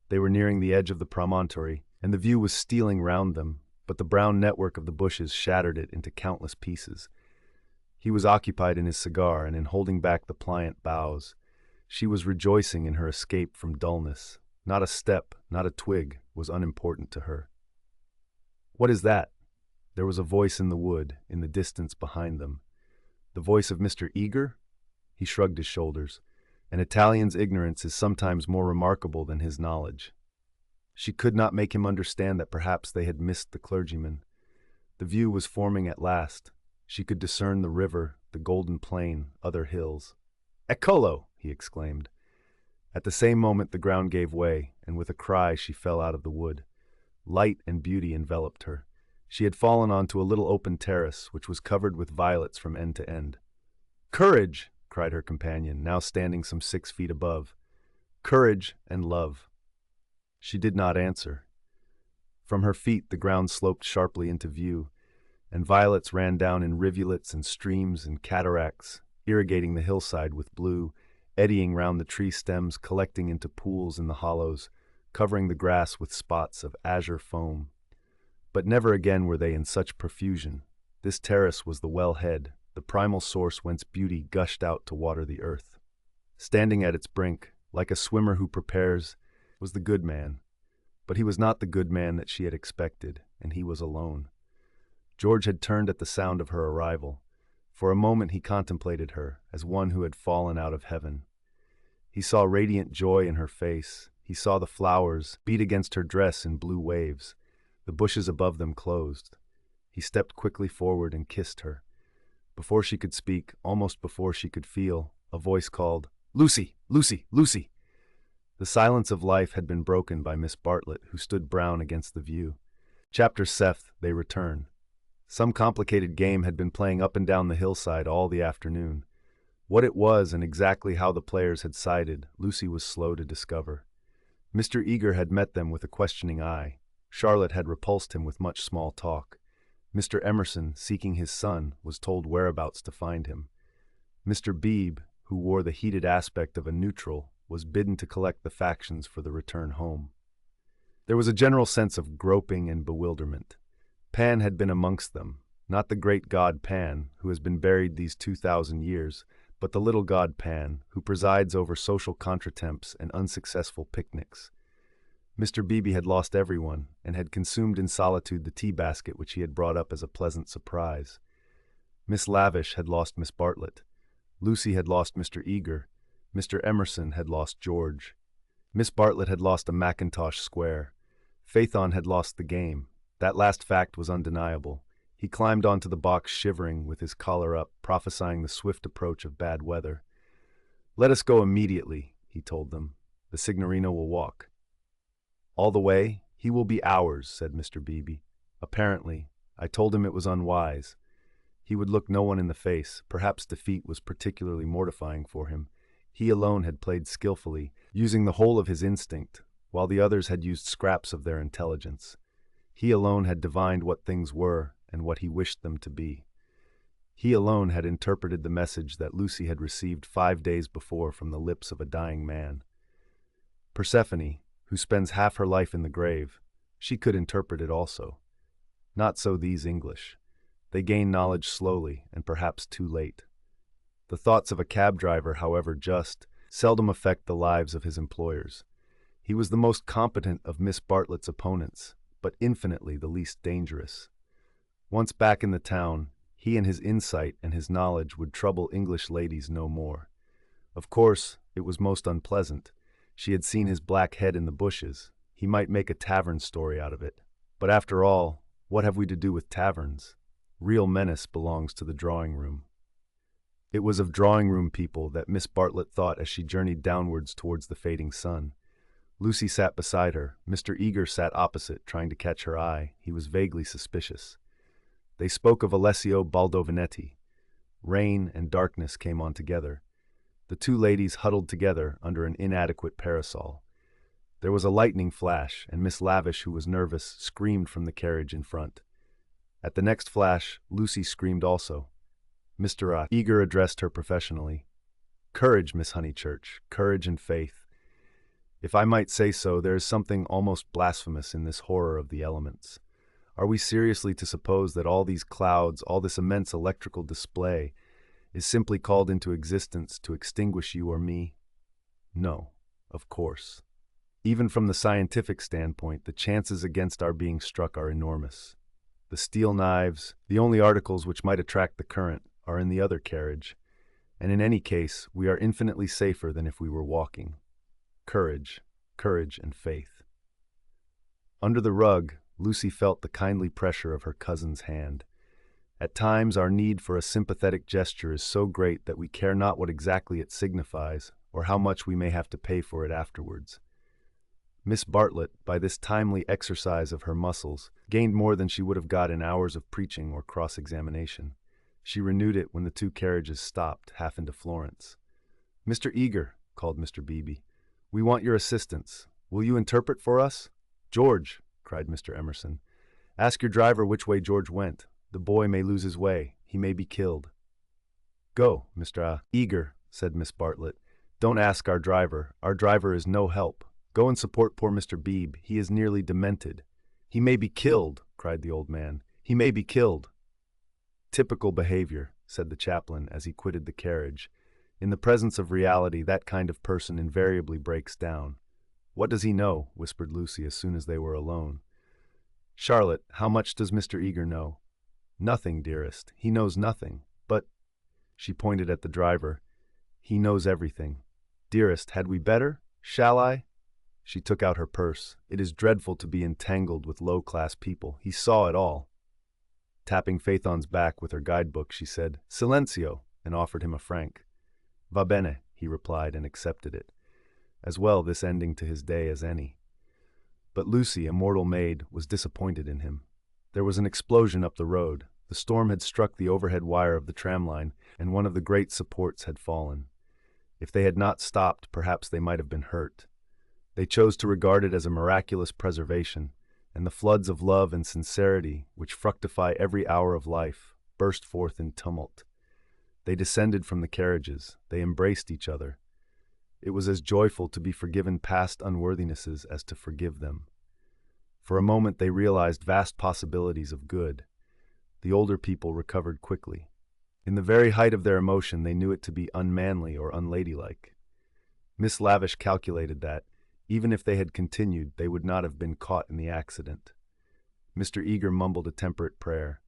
They were nearing the edge of the promontory, and the view was stealing round them, but the brown network of the bushes shattered it into countless pieces. He was occupied in his cigar and in holding back the pliant boughs. She was rejoicing in her escape from dullness. Not a step, not a twig, was unimportant to her. "What is that?" There was a voice in the wood, in the distance behind them. The voice of Mr. Eager? He shrugged his shoulders. An Italian's ignorance is sometimes more remarkable than his knowledge. She could not make him understand that perhaps they had missed the clergyman. The view was forming at last. She could discern the river, the golden plain, other hills. "Eccolo!" he exclaimed. At the same moment the ground gave way, and with a cry she fell out of the wood. Light and beauty enveloped her. She had fallen onto a little open terrace, which was covered with violets from end to end. "Courage!" cried her companion, now standing some 6 feet above. "Courage and love." She did not answer. From her feet the ground sloped sharply into view, and violets ran down in rivulets and streams and cataracts, irrigating the hillside with blue, eddying round the tree stems, collecting into pools in the hollows, covering the grass with spots of azure foam. But never again were they in such profusion. This terrace was the well-head, the primal source whence beauty gushed out to water the earth. Standing at its brink, like a swimmer who prepares, was the good man. But he was not the good man that she had expected, and he was alone. George had turned at the sound of her arrival. For a moment he contemplated her, as one who had fallen out of heaven. He saw radiant joy in her face. He saw the flowers beat against her dress in blue waves. The bushes above them closed. He stepped quickly forward and kissed her. Before she could speak, almost before she could feel, a voice called, "Lucy! Lucy! Lucy!" The silence of life had been broken by Miss Bartlett, who stood brown against the view. Chapter 7, they return. Some complicated game had been playing up and down the hillside all the afternoon. What it was and exactly how the players had sided, Lucy was slow to discover. Mr. Eager had met them with a questioning eye. Charlotte had repulsed him with much small talk. Mr. Emerson, seeking his son, was told whereabouts to find him. Mr. Beebe, who wore the heated aspect of a neutral, was bidden to collect the factions for the return home. There was a general sense of groping and bewilderment. Pan had been amongst them, not the great god Pan, who has been buried these 2,000 years, but the little god Pan, who presides over social contretemps and unsuccessful picnics. Mr. Beebe had lost everyone, and had consumed in solitude the tea basket which he had brought up as a pleasant surprise. Miss Lavish had lost Miss Bartlett. Lucy had lost Mr. Eager. Mr. Emerson had lost George. Miss Bartlett had lost a Mackintosh square. Phaethon had lost the game. That last fact was undeniable. He climbed onto the box shivering, with his collar up, prophesying the swift approach of bad weather. "Let us go immediately," he told them. "The Signorina will walk." "All the way? He will be ours," said Mr. Beebe. "Apparently. I told him it was unwise. He would look no one in the face. Perhaps defeat was particularly mortifying for him. He alone had played skillfully, using the whole of his instinct, while the others had used scraps of their intelligence. He alone had divined what things were and what he wished them to be. He alone had interpreted the message that Lucy had received 5 days before from the lips of a dying man. Persephone, who spends half her life in the grave, she could interpret it also. Not so these English. They gain knowledge slowly, and perhaps too late. The thoughts of a cab driver, however just, seldom affect the lives of his employers. He was the most competent of Miss Bartlett's opponents, but infinitely the least dangerous. Once back in the town, he and his insight and his knowledge would trouble English ladies no more. Of course, it was most unpleasant. She had seen his black head in the bushes. He might make a tavern story out of it. But after all, what have we to do with taverns? Real menace belongs to the drawing-room. It was of drawing-room people that Miss Bartlett thought as she journeyed downwards towards the fading sun. Lucy sat beside her. Mr. Eager sat opposite, trying to catch her eye. He was vaguely suspicious. They spoke of Alessio Baldovinetti. Rain and darkness came on together. The two ladies huddled together under an inadequate parasol. There was a lightning flash, and Miss Lavish, who was nervous, screamed from the carriage in front. At the next flash, Lucy screamed also. Mr. Eager addressed her professionally. "Courage, Miss Honeychurch, courage and faith. If I might say so, there is something almost blasphemous in this horror of the elements. Are we seriously to suppose that all these clouds, all this immense electrical display, is simply called into existence to extinguish you or me? No, of course. Even from the scientific standpoint, the chances against our being struck are enormous. The steel knives, the only articles which might attract the current, are in the other carriage, and in any case, we are infinitely safer than if we were walking. Courage, courage and faith." Under the rug, Lucy felt the kindly pressure of her cousin's hand. At times, our need for a sympathetic gesture is so great that we care not what exactly it signifies, or how much we may have to pay for it afterwards. Miss Bartlett, by this timely exercise of her muscles, gained more than she would have got in hours of preaching or cross-examination. She renewed it when the two carriages stopped, half into Florence. "Mr. Eager," called Mr. Beebe, "we want your assistance. Will you interpret for us?" "George," cried Mr. Emerson, "ask your driver which way George went. The boy may lose his way. He may be killed." "Go, Mr. Eager," said Miss Bartlett. "Don't ask our driver. Our driver is no help. Go and support poor Mr. Beebe. He is nearly demented." "He may be killed," cried the old man. "He may be killed." "Typical behavior," said the chaplain as he quitted the carriage. "In the presence of reality, that kind of person invariably breaks down." "What does he know?" whispered Lucy as soon as they were alone. "Charlotte, how much does Mr. Eager know?" "Nothing, dearest. He knows nothing. But," she pointed at the driver, "he knows everything. Dearest, had we better? Shall I?" She took out her purse. "It is dreadful to be entangled with low-class people. He saw it all." Tapping Phaethon's back with her guidebook, she said, "Silenzio," and offered him a franc. "Va bene," he replied and accepted it. As well this ending to his day as any. But Lucy, a mortal maid, was disappointed in him. There was an explosion up the road. The storm had struck the overhead wire of the tram line, and one of the great supports had fallen. If they had not stopped, perhaps they might have been hurt. They chose to regard it as a miraculous preservation, and the floods of love and sincerity, which fructify every hour of life, burst forth in tumult. They descended from the carriages. They embraced each other. It was as joyful to be forgiven past unworthinesses as to forgive them. For a moment they realized vast possibilities of good. The older people recovered quickly. In the very height of their emotion, they knew it to be unmanly or unladylike. Miss Lavish calculated that, even if they had continued, they would not have been caught in the accident. Mr. Eager mumbled a temperate prayer,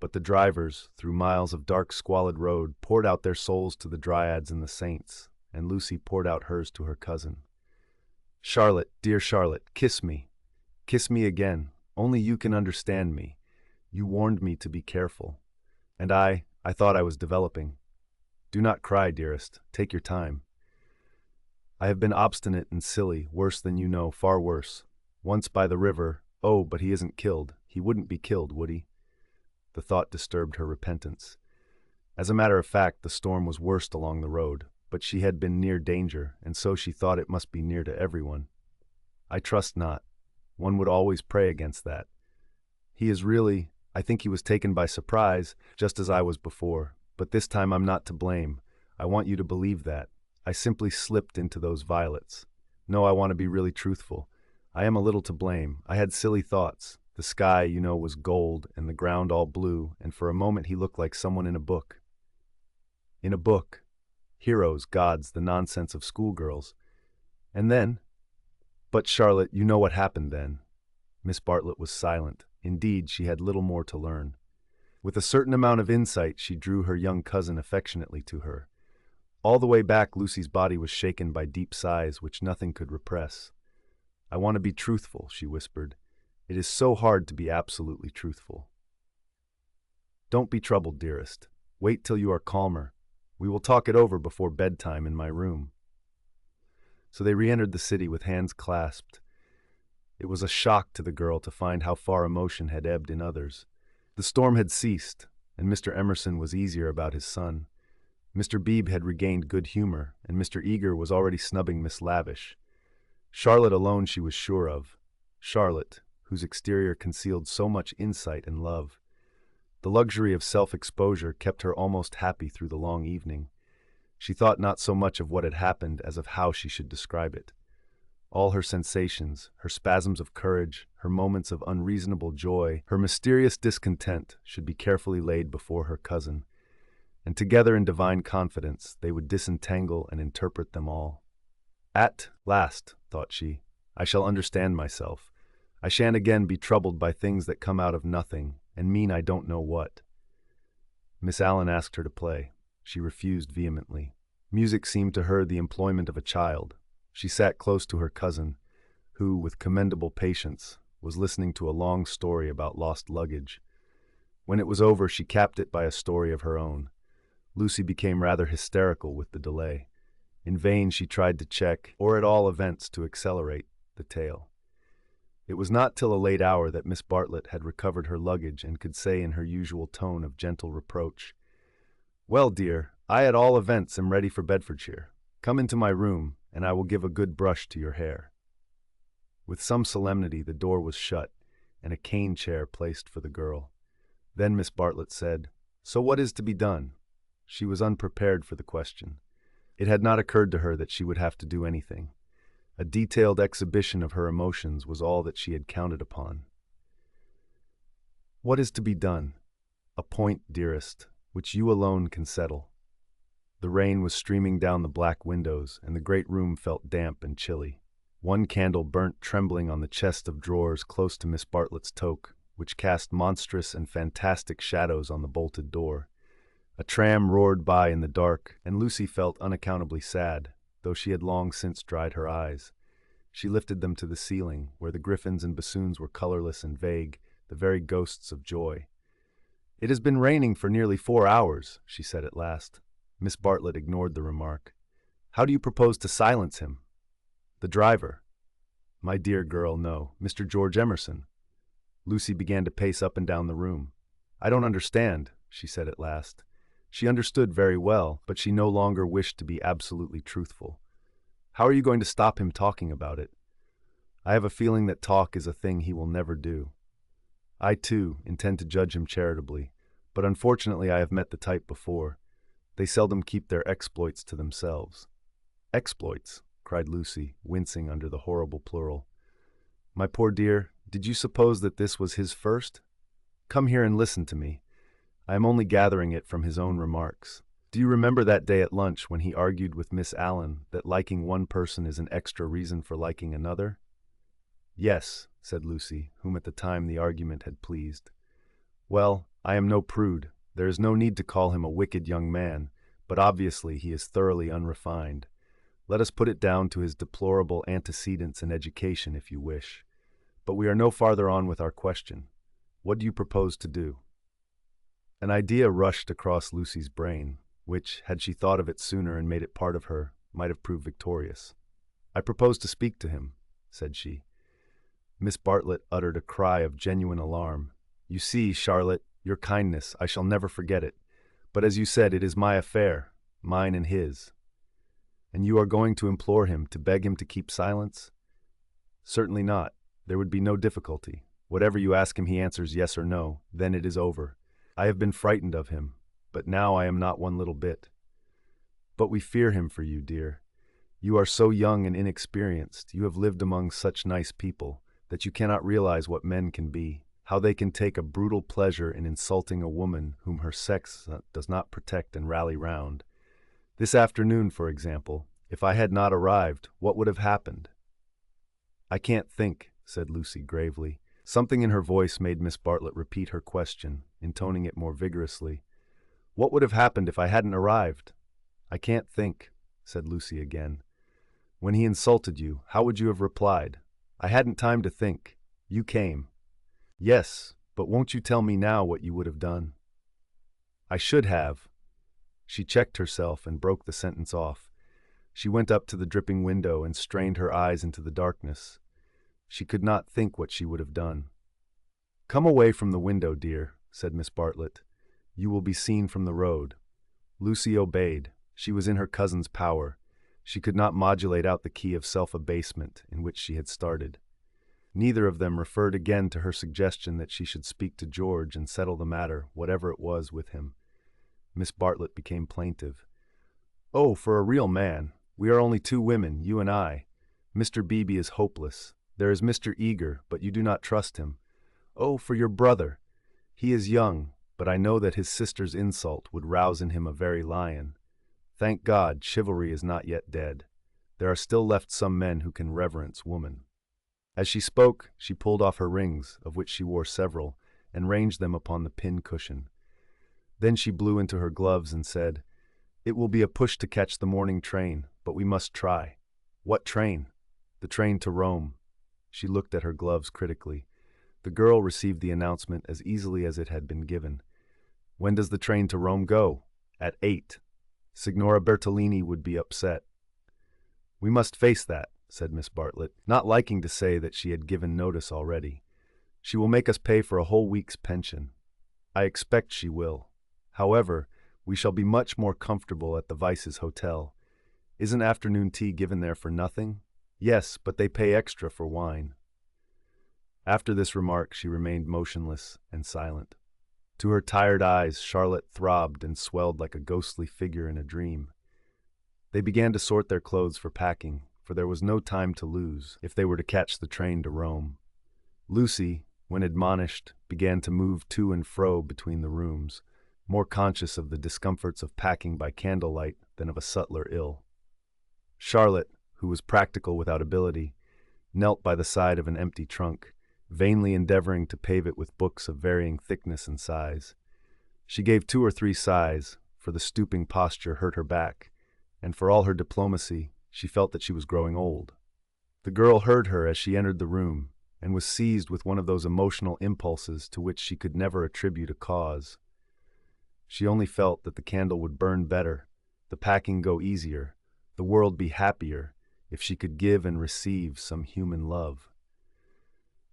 but the drivers, through miles of dark, squalid road, poured out their souls to the dryads and the saints, and Lucy poured out hers to her cousin. "Charlotte, dear Charlotte, kiss me. Kiss me again. Only you can understand me. You warned me to be careful. And I thought I was developing. Do not cry, dearest. Take your time. I have been obstinate and silly, worse than you know, far worse. Once by the river, oh, but he isn't killed. He wouldn't be killed, would he?" The thought disturbed her repentance. As a matter of fact, the storm was worst along the road, but she had been near danger, and so she thought it must be near to everyone. "I trust not. One would always pray against that. He is really, I think he was taken by surprise, just as I was before, but this time I'm not to blame. I want you to believe that. I simply slipped into those violets. No, I want to be really truthful. I am a little to blame. I had silly thoughts. The sky, you know, was gold, and the ground all blue, and for a moment he looked like someone in a book. In a book. Heroes, gods, the nonsense of schoolgirls. And then? But, Charlotte, you know what happened then." Miss Bartlett was silent. Indeed, she had little more to learn. With a certain amount of insight, she drew her young cousin affectionately to her. All the way back, Lucy's body was shaken by deep sighs which nothing could repress. "I want to be truthful," she whispered. "It is so hard to be absolutely truthful." "Don't be troubled, dearest. Wait till you are calmer. We will talk it over before bedtime in my room." So they re-entered the city with hands clasped. It was a shock to the girl to find how far emotion had ebbed in others. The storm had ceased, and Mr. Emerson was easier about his son. Mr. Beebe had regained good humor, and Mr. Eager was already snubbing Miss Lavish. Charlotte alone she was sure of. Charlotte, whose exterior concealed so much insight and love. The luxury of self-exposure kept her almost happy through the long evening. She thought not so much of what had happened as of how she should describe it. All her sensations, her spasms of courage, her moments of unreasonable joy, her mysterious discontent should be carefully laid before her cousin, and together in divine confidence they would disentangle and interpret them all. "At last," thought she, "I shall understand myself. I shan't again be troubled by things that come out of nothing and mean I don't know what." Miss Allen asked her to play. She refused vehemently. Music seemed to her the employment of a child. She sat close to her cousin, who, with commendable patience, was listening to a long story about lost luggage. When it was over, she capped it by a story of her own. Lucy became rather hysterical with the delay. In vain she tried to check, or at all events to accelerate, the tale. It was not till a late hour that Miss Bartlett had recovered her luggage and could say in her usual tone of gentle reproach, "Well, dear, I at all events am ready for Bedfordshire. Come into my room, and I will give a good brush to your hair." With some solemnity the door was shut, and a cane chair placed for the girl. Then Miss Bartlett said, "So what is to be done?" She was unprepared for the question. It had not occurred to her that she would have to do anything. A detailed exhibition of her emotions was all that she had counted upon. "What is to be done? A point, dearest, which you alone can settle." The rain was streaming down the black windows, and the great room felt damp and chilly. One candle burnt trembling on the chest of drawers close to Miss Bartlett's toque, which cast monstrous and fantastic shadows on the bolted door. A tram roared by in the dark, and Lucy felt unaccountably sad, though she had long since dried her eyes. She lifted them to the ceiling, where the griffins and bassoons were colorless and vague, the very ghosts of joy. "It has been raining for nearly 4 hours," she said at last. Miss Bartlett ignored the remark. "How do you propose to silence him?" "The driver." "My dear girl, no. Mr. George Emerson." Lucy began to pace up and down the room. "I don't understand," she said at last. She understood very well, but she no longer wished to be absolutely truthful. "How are you going to stop him talking about it?" "I have a feeling that talk is a thing he will never do. I, too, intend to judge him charitably, but unfortunately I have met the type before. They seldom keep their exploits to themselves." "Exploits?" cried Lucy, wincing under the horrible plural. "My poor dear, did you suppose that this was his first? Come here and listen to me. I am only gathering it from his own remarks. Do you remember that day at lunch when he argued with Miss Allen that liking one person is an extra reason for liking another?" "Yes," said Lucy, whom at the time the argument had pleased. "Well, I am no prude. There is no need to call him a wicked young man, but obviously he is thoroughly unrefined. Let us put it down to his deplorable antecedents in education if you wish. But we are no farther on with our question. What do you propose to do?" An idea rushed across Lucy's brain, which, had she thought of it sooner and made it part of her, might have proved victorious. "I propose to speak to him," said she. Miss Bartlett uttered a cry of genuine alarm. "You see, Charlotte, your kindness, I shall never forget it. But as you said, it is my affair, mine and his." "And you are going to implore him, to beg him to keep silence?" "Certainly not. There would be no difficulty. Whatever you ask him he answers yes or no, then it is over. I have been frightened of him, but now I am not one little bit." "But we fear him for you, dear. You are so young and inexperienced, you have lived among such nice people, that you cannot realize what men can be, how they can take a brutal pleasure in insulting a woman whom her sex does not protect and rally round. This afternoon, for example, if I had not arrived, what would have happened?" "I can't think," said Lucy gravely. Something in her voice made Miss Bartlett repeat her question, intoning it more vigorously. "What would have happened if I hadn't arrived?" "I can't think," said Lucy again. "When he insulted you, how would you have replied?" "I hadn't time to think. You came." "Yes, but won't you tell me now what you would have done?" "I should have—" She checked herself and broke the sentence off. She went up to the dripping window and strained her eyes into the darkness. She could not think what she would have done. "Come away from the window, dear," said Miss Bartlett. "You will be seen from the road." Lucy obeyed. She was in her cousin's power. She could not modulate out the key of self-abasement in which she had started. Neither of them referred again to her suggestion that she should speak to George and settle the matter, whatever it was, with him. Miss Bartlett became plaintive. "Oh, for a real man. We are only two women, you and I. Mr. Beebe is hopeless. There is Mr. Eager, but you do not trust him. Oh, for your brother. He is young, but I know that his sister's insult would rouse in him a very lion. Thank God, chivalry is not yet dead. There are still left some men who can reverence woman." As she spoke, she pulled off her rings, of which she wore several, and ranged them upon the pin-cushion. Then she blew into her gloves and said, "It will be a push to catch the morning train, but we must try." "What train?" "The train to Rome." She looked at her gloves critically. The girl received the announcement as easily as it had been given. "When does the train to Rome go?" "At 8. Signora Bertolini would be upset." "We must face that," said Miss Bartlett, not liking to say that she had given notice already. "She will make us pay for a whole week's pension." "I expect she will. However, we shall be much more comfortable at the Vice's Hotel. Isn't afternoon tea given there for nothing?" "Yes, but they pay extra for wine." After this remark she remained motionless and silent. To her tired eyes Charlotte throbbed and swelled like a ghostly figure in a dream. They began to sort their clothes for packing, for there was no time to lose if they were to catch the train to Rome. Lucy, when admonished, began to move to and fro between the rooms, more conscious of the discomforts of packing by candlelight than of a subtler ill. Charlotte, who was practical without ability, knelt by the side of an empty trunk, vainly endeavoring to pave it with books of varying thickness and size. She gave 2 or 3 sighs, for the stooping posture hurt her back, and for all her diplomacy, she felt that she was growing old. The girl heard her as she entered the room, and was seized with one of those emotional impulses to which she could never attribute a cause. She only felt that the candle would burn better, the packing go easier, the world be happier, if she could give and receive some human love.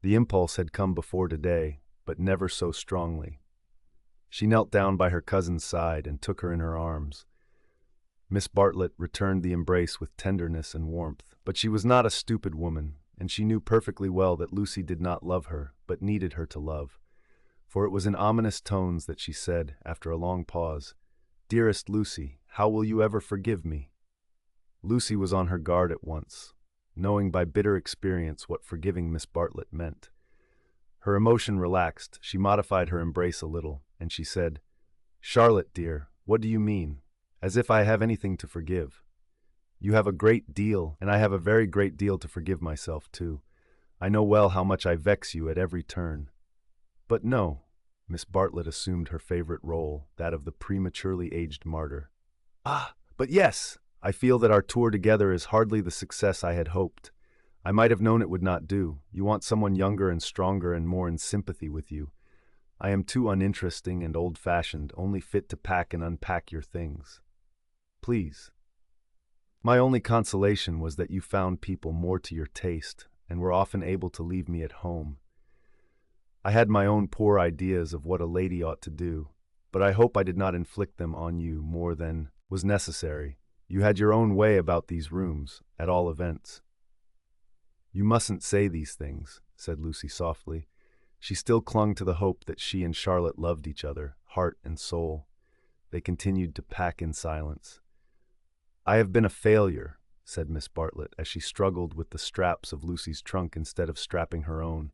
The impulse had come before today, but never so strongly. She knelt down by her cousin's side and took her in her arms. Miss Bartlett returned the embrace with tenderness and warmth, but she was not a stupid woman, and she knew perfectly well that Lucy did not love her, but needed her to love. For it was in ominous tones that she said, after a long pause, "Dearest Lucy, how will you ever forgive me?" Lucy was on her guard at once, knowing by bitter experience what forgiving Miss Bartlett meant. Her emotion relaxed, she modified her embrace a little, and she said, "Charlotte, dear, what do you mean? As if I have anything to forgive. You have a great deal, and I have a very great deal to forgive myself, too. I know well how much I vex you at every turn. But no." Miss Bartlett assumed her favorite role, that of the prematurely aged martyr. "Ah, but yes! I feel that our tour together is hardly the success I had hoped. I might have known it would not do. You want someone younger and stronger and more in sympathy with you. I am too uninteresting and old-fashioned, only fit to pack and unpack your things. Please." My only consolation was that you found people more to your taste and were often able to leave me at home. I had my own poor ideas of what a lady ought to do, but I hope I did not inflict them on you more than was necessary. You had your own way about these rooms, at all events. "You mustn't say these things," said Lucy softly. She still clung to the hope that she and Charlotte loved each other, heart and soul. They continued to pack in silence. "I have been a failure," said Miss Bartlett, as she struggled with the straps of Lucy's trunk instead of strapping her own.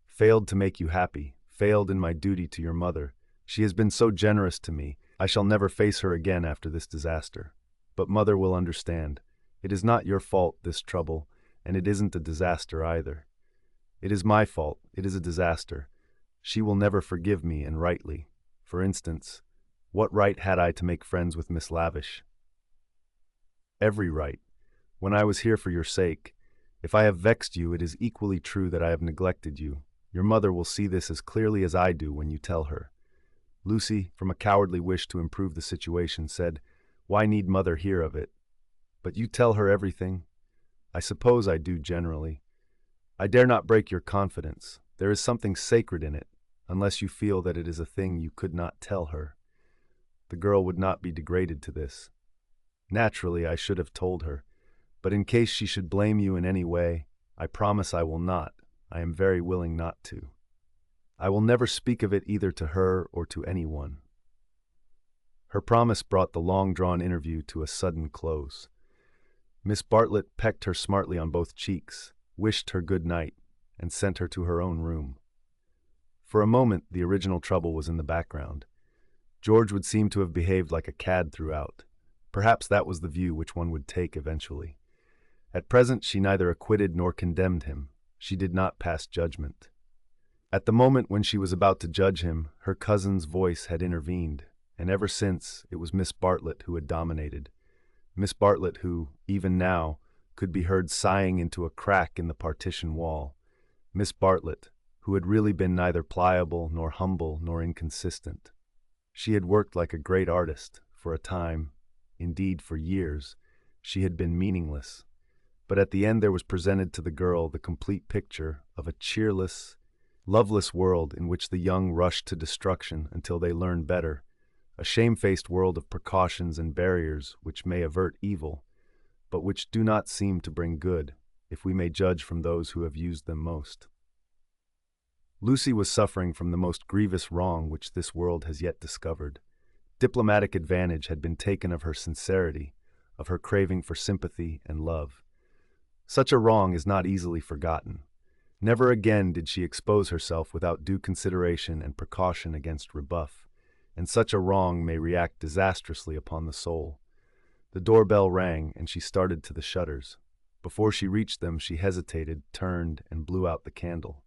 "Failed to make you happy, failed in my duty to your mother. She has been so generous to me. I shall never face her again after this disaster. But Mother will understand. It is not your fault, this trouble, and it isn't a disaster either. It is my fault. It is a disaster. She will never forgive me, and rightly. For instance, what right had I to make friends with Miss Lavish? Every right. When I was here for your sake. If I have vexed you, it is equally true that I have neglected you. Your mother will see this as clearly as I do when you tell her." Lucy, from a cowardly wish to improve the situation, said, "Why need Mother hear of it? But you tell her everything?" "I suppose I do generally. I dare not break your confidence. There is something sacred in it, unless you feel that it is a thing you could not tell her." The girl would not be degraded to this. "Naturally, I should have told her. But in case she should blame you in any way, I promise I will not. I am very willing not to. I will never speak of it either to her or to anyone." Her promise brought the long-drawn interview to a sudden close. Miss Bartlett pecked her smartly on both cheeks, wished her good night, and sent her to her own room. For a moment, the original trouble was in the background. George would seem to have behaved like a cad throughout. Perhaps that was the view which one would take eventually. At present, she neither acquitted nor condemned him. She did not pass judgment. At the moment when she was about to judge him, her cousin's voice had intervened, and ever since, it was Miss Bartlett who had dominated. Miss Bartlett who, even now, could be heard sighing into a crack in the partition wall. Miss Bartlett, who had really been neither pliable nor humble nor inconsistent. She had worked like a great artist. For a time, indeed for years, she had been meaningless. But at the end there was presented to the girl the complete picture of a cheerless, loveless world in which the young rush to destruction until they learn better, a shamefaced world of precautions and barriers which may avert evil, but which do not seem to bring good, if we may judge from those who have used them most. Lucy was suffering from the most grievous wrong which this world has yet discovered. Diplomatic advantage had been taken of her sincerity, of her craving for sympathy and love. Such a wrong is not easily forgotten. Never again did she expose herself without due consideration and precaution against rebuff, and such a wrong may react disastrously upon the soul. The doorbell rang, and she started to the shutters. Before she reached them, she hesitated, turned, and blew out the candle.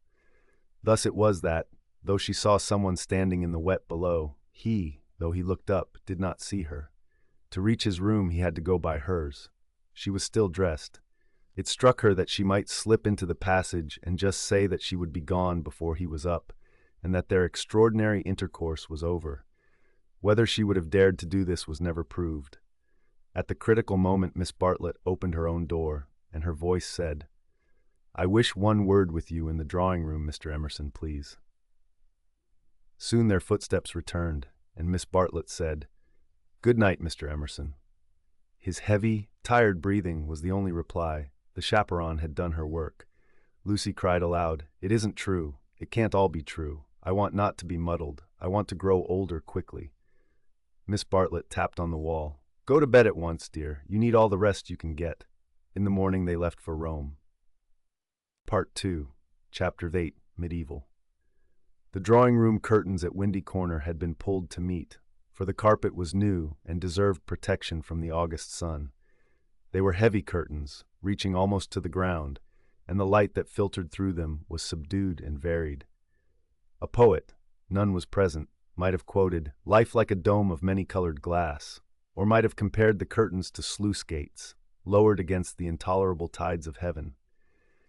Thus it was that, though she saw someone standing in the wet below, he, though he looked up, did not see her. To reach his room he had to go by hers. She was still dressed. It struck her that she might slip into the passage and just say that she would be gone before he was up, and that their extraordinary intercourse was over. Whether she would have dared to do this was never proved. At the critical moment Miss Bartlett opened her own door, and her voice said, "I wish one word with you in the drawing-room, Mr. Emerson, please." Soon their footsteps returned, and Miss Bartlett said, "Good night, Mr. Emerson." His heavy, tired breathing was the only reply. The chaperone had done her work. Lucy cried aloud, "It isn't true. It can't all be true. I want not to be muddled. I want to grow older quickly." Miss Bartlett tapped on the wall. "Go to bed at once, dear. You need all the rest you can get." In the morning they left for Rome. Part 2, Chapter 8, Medieval. The drawing-room curtains at Windy Corner had been pulled to meet, for the carpet was new and deserved protection from the August sun. They were heavy curtains, reaching almost to the ground, and the light that filtered through them was subdued and varied. A poet, none was present, might have quoted, "Life like a dome of many-colored glass," or might have compared the curtains to sluice gates, lowered against the intolerable tides of heaven.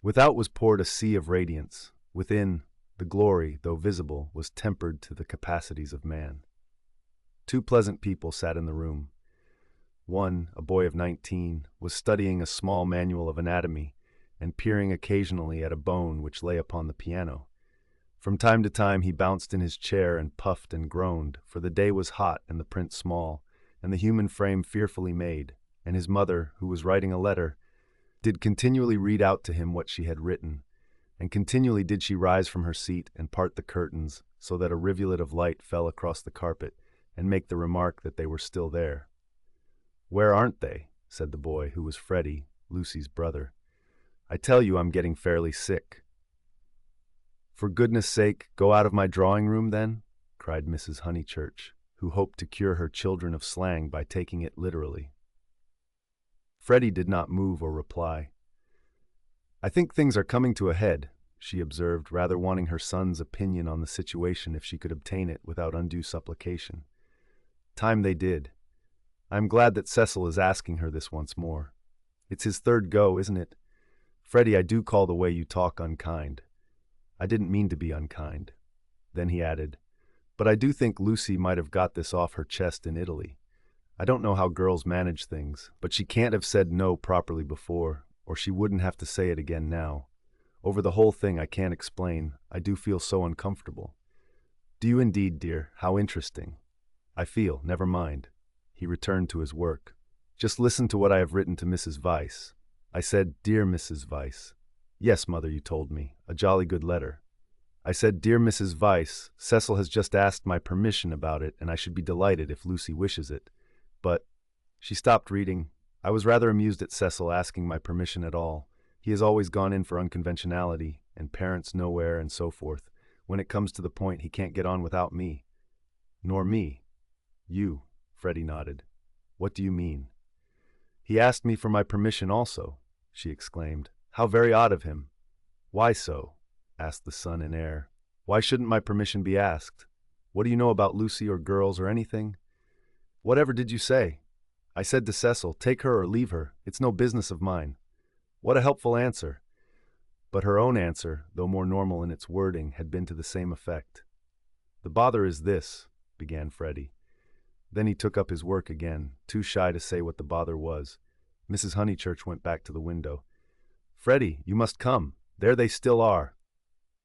Without was poured a sea of radiance. Within, the glory, though visible, was tempered to the capacities of man. Two pleasant people sat in the room. One, a boy of 19, was studying a small manual of anatomy and peering occasionally at a bone which lay upon the piano. From time to time he bounced in his chair and puffed and groaned, for the day was hot and the print small, and the human frame fearfully made, and his mother, who was writing a letter, did continually read out to him what she had written, and continually did she rise from her seat and part the curtains so that a rivulet of light fell across the carpet and make the remark that they were still there. "Where aren't they?" said the boy, who was Freddie, Lucy's brother. "I tell you I'm getting fairly sick." "For goodness sake, go out of my drawing-room, then?" cried Mrs. Honeychurch, who hoped to cure her children of slang by taking it literally. Freddie did not move or reply. "I think things are coming to a head," she observed, rather wanting her son's opinion on the situation if she could obtain it without undue supplication. Time they did. "I am glad that Cecil is asking her this once more. It's his third go, isn't it? Freddie, I do call the way you talk unkind. I didn't mean to be unkind." Then he added, "But I do think Lucy might have got this off her chest in Italy. I don't know how girls manage things, but she can't have said no properly before, or she wouldn't have to say it again now. Over the whole thing I can't explain. I do feel so uncomfortable." "Do you indeed, dear? How interesting." "I feel, never mind." He returned to his work. "Just listen to what I have written to Mrs. Vyse." I said, "Dear Mrs. Vyse." "Yes, mother, you told me. A jolly good letter." I said, "Dear Mrs. Vyse, Cecil has just asked my permission about it, and I should be delighted if Lucy wishes it. But—" She stopped reading. I was rather amused at Cecil asking my permission at all. He has always gone in for unconventionality, and parents nowhere, and so forth. When it comes to the point, he can't get on without me. "Nor me." "You," Freddie nodded. "What do you mean?" "He asked me for my permission also," she exclaimed. "How very odd of him." "Why so?" asked the son in air. "Why shouldn't my permission be asked? What do you know about Lucy or girls or anything?" "Whatever did you say?" "I said to Cecil, take her or leave her. It's no business of mine." What a helpful answer. But her own answer, though more normal in its wording, had been to the same effect. "The bother is this," began Freddie. Then he took up his work again, too shy to say what the bother was. Mrs. Honeychurch went back to the window. "Freddie, you must come. There they still are.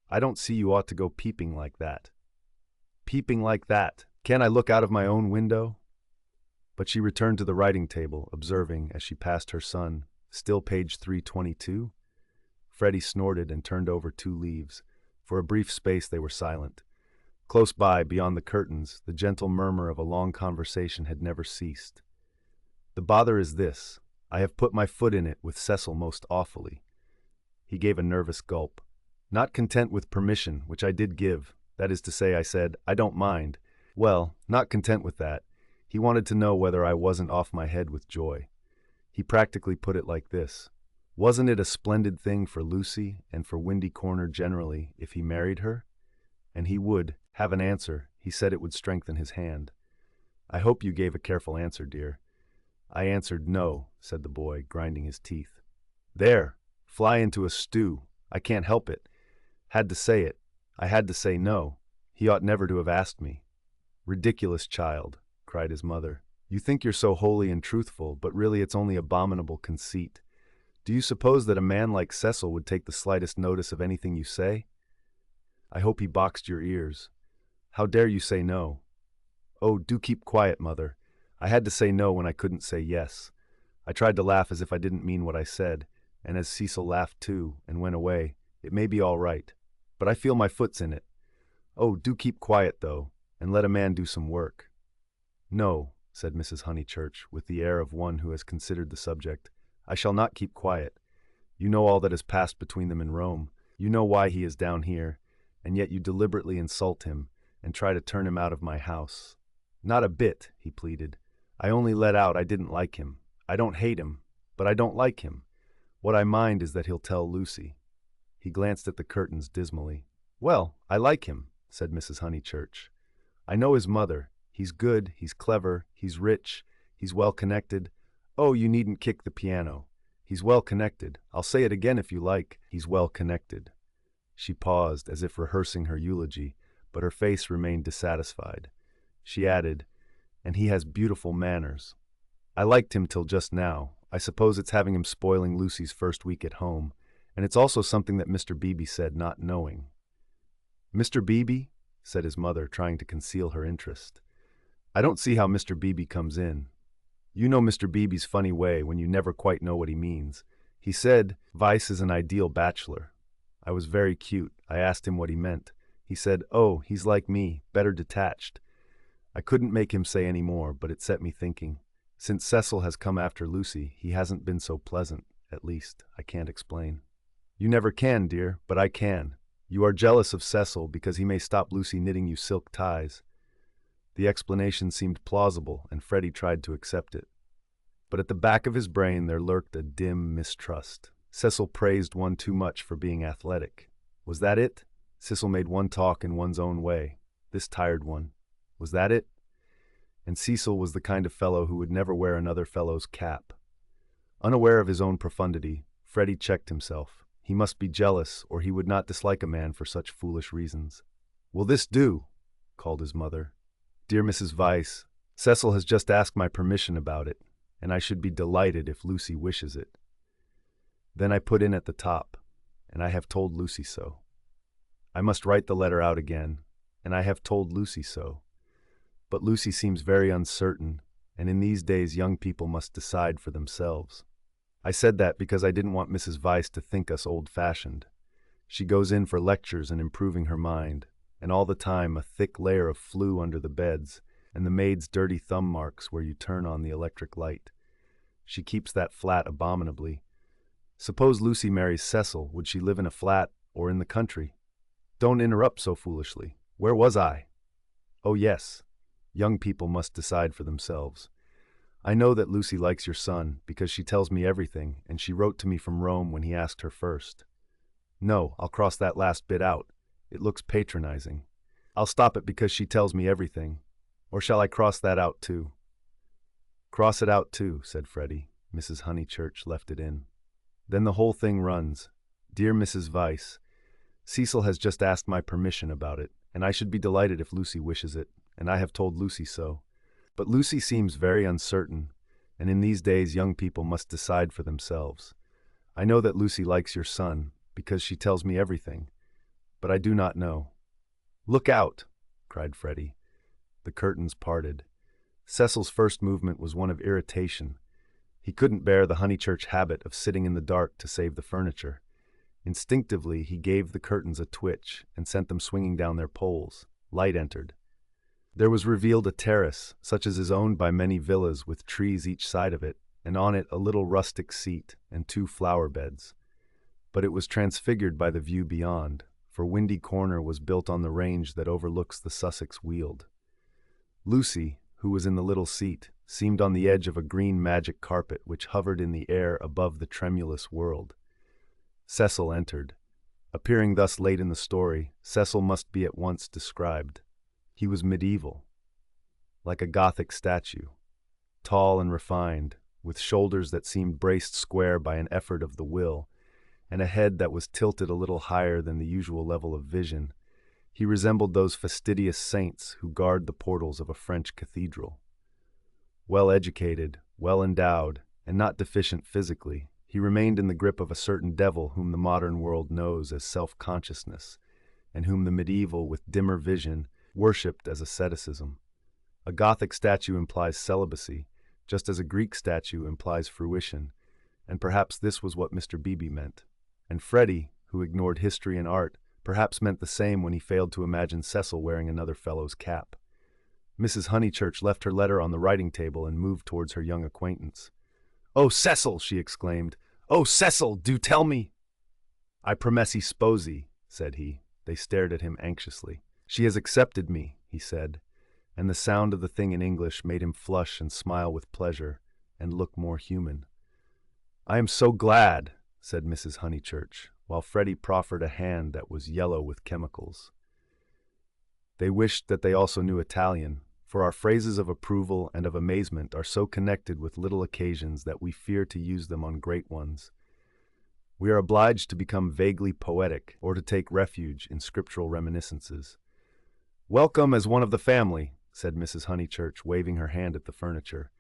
I don't see you ought to go peeping like that." "Peeping like that? Can't I look out of my own window?" But she returned to the writing table, observing, as she passed her son, "Still page 322? Freddie snorted and turned over 2 leaves. For a brief space they were silent. Close by, beyond the curtains, the gentle murmur of a long conversation had never ceased. "The bother is this. I have put my foot in it with Cecil most awfully." He gave a nervous gulp. "Not content with permission, which I did give. That is to say, I said, I don't mind. Well, not content with that. He wanted to know whether I wasn't off my head with joy. He practically put it like this. Wasn't it a splendid thing for Lucy and for Windy Corner generally if he married her? And he would have an answer. He said it would strengthen his hand. I hope you gave a careful answer, dear." "I answered no," said the boy, grinding his teeth. "There! Fly into a stew. I can't help it. Had to say it. I had to say no. He ought never to have asked me." "Ridiculous child," cried his mother. "You think you're so holy and truthful, but really it's only abominable conceit. Do you suppose that a man like Cecil would take the slightest notice of anything you say? I hope he boxed your ears. How dare you say no? Oh, do keep quiet, mother. I had to say no when I couldn't say yes. I tried to laugh as if I didn't mean what I said, and as Cecil laughed too and went away, it may be all right, but I feel my foot's in it. Oh, do keep quiet, though, and let a man do some work. No, said Mrs. Honeychurch, with the air of one who has considered the subject. I shall not keep quiet. You know all that has passed between them in Rome. You know why he is down here, and yet you deliberately insult him and try to turn him out of my house. Not a bit, he pleaded. I only let out I didn't like him. I don't hate him, but I don't like him. What I mind is that he'll tell Lucy. He glanced at the curtains dismally. Well, I like him, said Mrs. Honeychurch. I know his mother. He's good, he's clever, he's rich, he's well-connected. Oh, you needn't kick the piano. He's well-connected. I'll say it again if you like. He's well-connected. She paused, as if rehearsing her eulogy, but her face remained dissatisfied. She added, and he has beautiful manners. I liked him till just now. I suppose it's having him spoiling Lucy's first week at home, and it's also something that Mr. Beebe said, not knowing. Mr. Beebe? Said his mother, trying to conceal her interest. I don't see how Mr. Beebe comes in. You know Mr. Beebe's funny way when you never quite know what he means. He said, Vice is an ideal bachelor. I was very cute. I asked him what he meant. He said, oh, he's like me, better detached. I couldn't make him say any more, but it set me thinking. Since Cecil has come after Lucy, he hasn't been so pleasant. At least, I can't explain. You never can, dear, but I can. You are jealous of Cecil because he may stop Lucy knitting you silk ties. The explanation seemed plausible, and Freddie tried to accept it. But at the back of his brain there lurked a dim mistrust. Cecil praised one too much for being athletic. Was that it? Cecil made one talk in one's own way. This tired one. Was that it? And Cecil was the kind of fellow who would never wear another fellow's cap. Unaware of his own profundity, Freddie checked himself. He must be jealous, or he would not dislike a man for such foolish reasons. Will this do? Called his mother. Dear Mrs. Vyse, Cecil has just asked my permission about it, and I should be delighted if Lucy wishes it. Then I put in at the top, and I have told Lucy so. I must write the letter out again, and I have told Lucy so. But Lucy seems very uncertain, and in these days young people must decide for themselves. I said that because I didn't want Mrs. Vyse to think us old-fashioned. She goes in for lectures and improving her mind, and all the time a thick layer of flue under the beds, and the maid's dirty thumb marks where you turn on the electric light. She keeps that flat abominably. Suppose Lucy marries Cecil, would she live in a flat or in the country? Don't interrupt so foolishly. Where was I? Oh yes, young people must decide for themselves. I know that Lucy likes your son because she tells me everything, and she wrote to me from Rome when he asked her first. No, I'll cross that last bit out. It looks patronizing. I'll stop it because she tells me everything. Or shall I cross that out too? Cross it out too, said Freddie. Mrs. Honeychurch left it in. Then the whole thing runs. Dear Mrs. Vyse, Cecil has just asked my permission about it, and I should be delighted if Lucy wishes it, and I have told Lucy so. But Lucy seems very uncertain, and in these days young people must decide for themselves. I know that Lucy likes your son, because she tells me everything, but I do not know. Look out, cried Freddie. The curtains parted. Cecil's first movement was one of irritation. He couldn't bear the Honeychurch habit of sitting in the dark to save the furniture. Instinctively, he gave the curtains a twitch and sent them swinging down their poles. Light entered. There was revealed a terrace, such as is owned by many villas with trees each side of it, and on it a little rustic seat and 2 flower beds. But it was transfigured by the view beyond, for Windy Corner was built on the range that overlooks the Sussex Weald. Lucy, who was in the little seat, seemed on the edge of a green magic carpet which hovered in the air above the tremulous world. Cecil entered. Appearing thus late in the story, Cecil must be at once described. He was medieval, like a Gothic statue, tall and refined, with shoulders that seemed braced square by an effort of the will, and a head that was tilted a little higher than the usual level of vision. He resembled those fastidious saints who guard the portals of a French cathedral. Well educated, well endowed, and not deficient physically, he remained in the grip of a certain devil whom the modern world knows as self-consciousness, and whom the medieval, with dimmer vision, worshipped as asceticism. A Gothic statue implies celibacy, just as a Greek statue implies fruition, and perhaps this was what Mr. Beebe meant. And Freddie, who ignored history and art, perhaps meant the same when he failed to imagine Cecil wearing another fellow's cap. Mrs. Honeychurch left her letter on the writing table and moved towards her young acquaintance. "Oh, Cecil!" she exclaimed. "Oh, Cecil, do tell me!" "I promessi sposi," said he. They stared at him anxiously. "She has accepted me," he said, and the sound of the thing in English made him flush and smile with pleasure and look more human. "I am so glad," said Mrs. Honeychurch, while Freddie proffered a hand that was yellow with chemicals. They wished that they also knew Italian, for our phrases of approval and of amazement are so connected with little occasions that we fear to use them on great ones. We are obliged to become vaguely poetic or to take refuge in scriptural reminiscences. "Welcome as one of the family," said Mrs. Honeychurch, waving her hand at the furniture.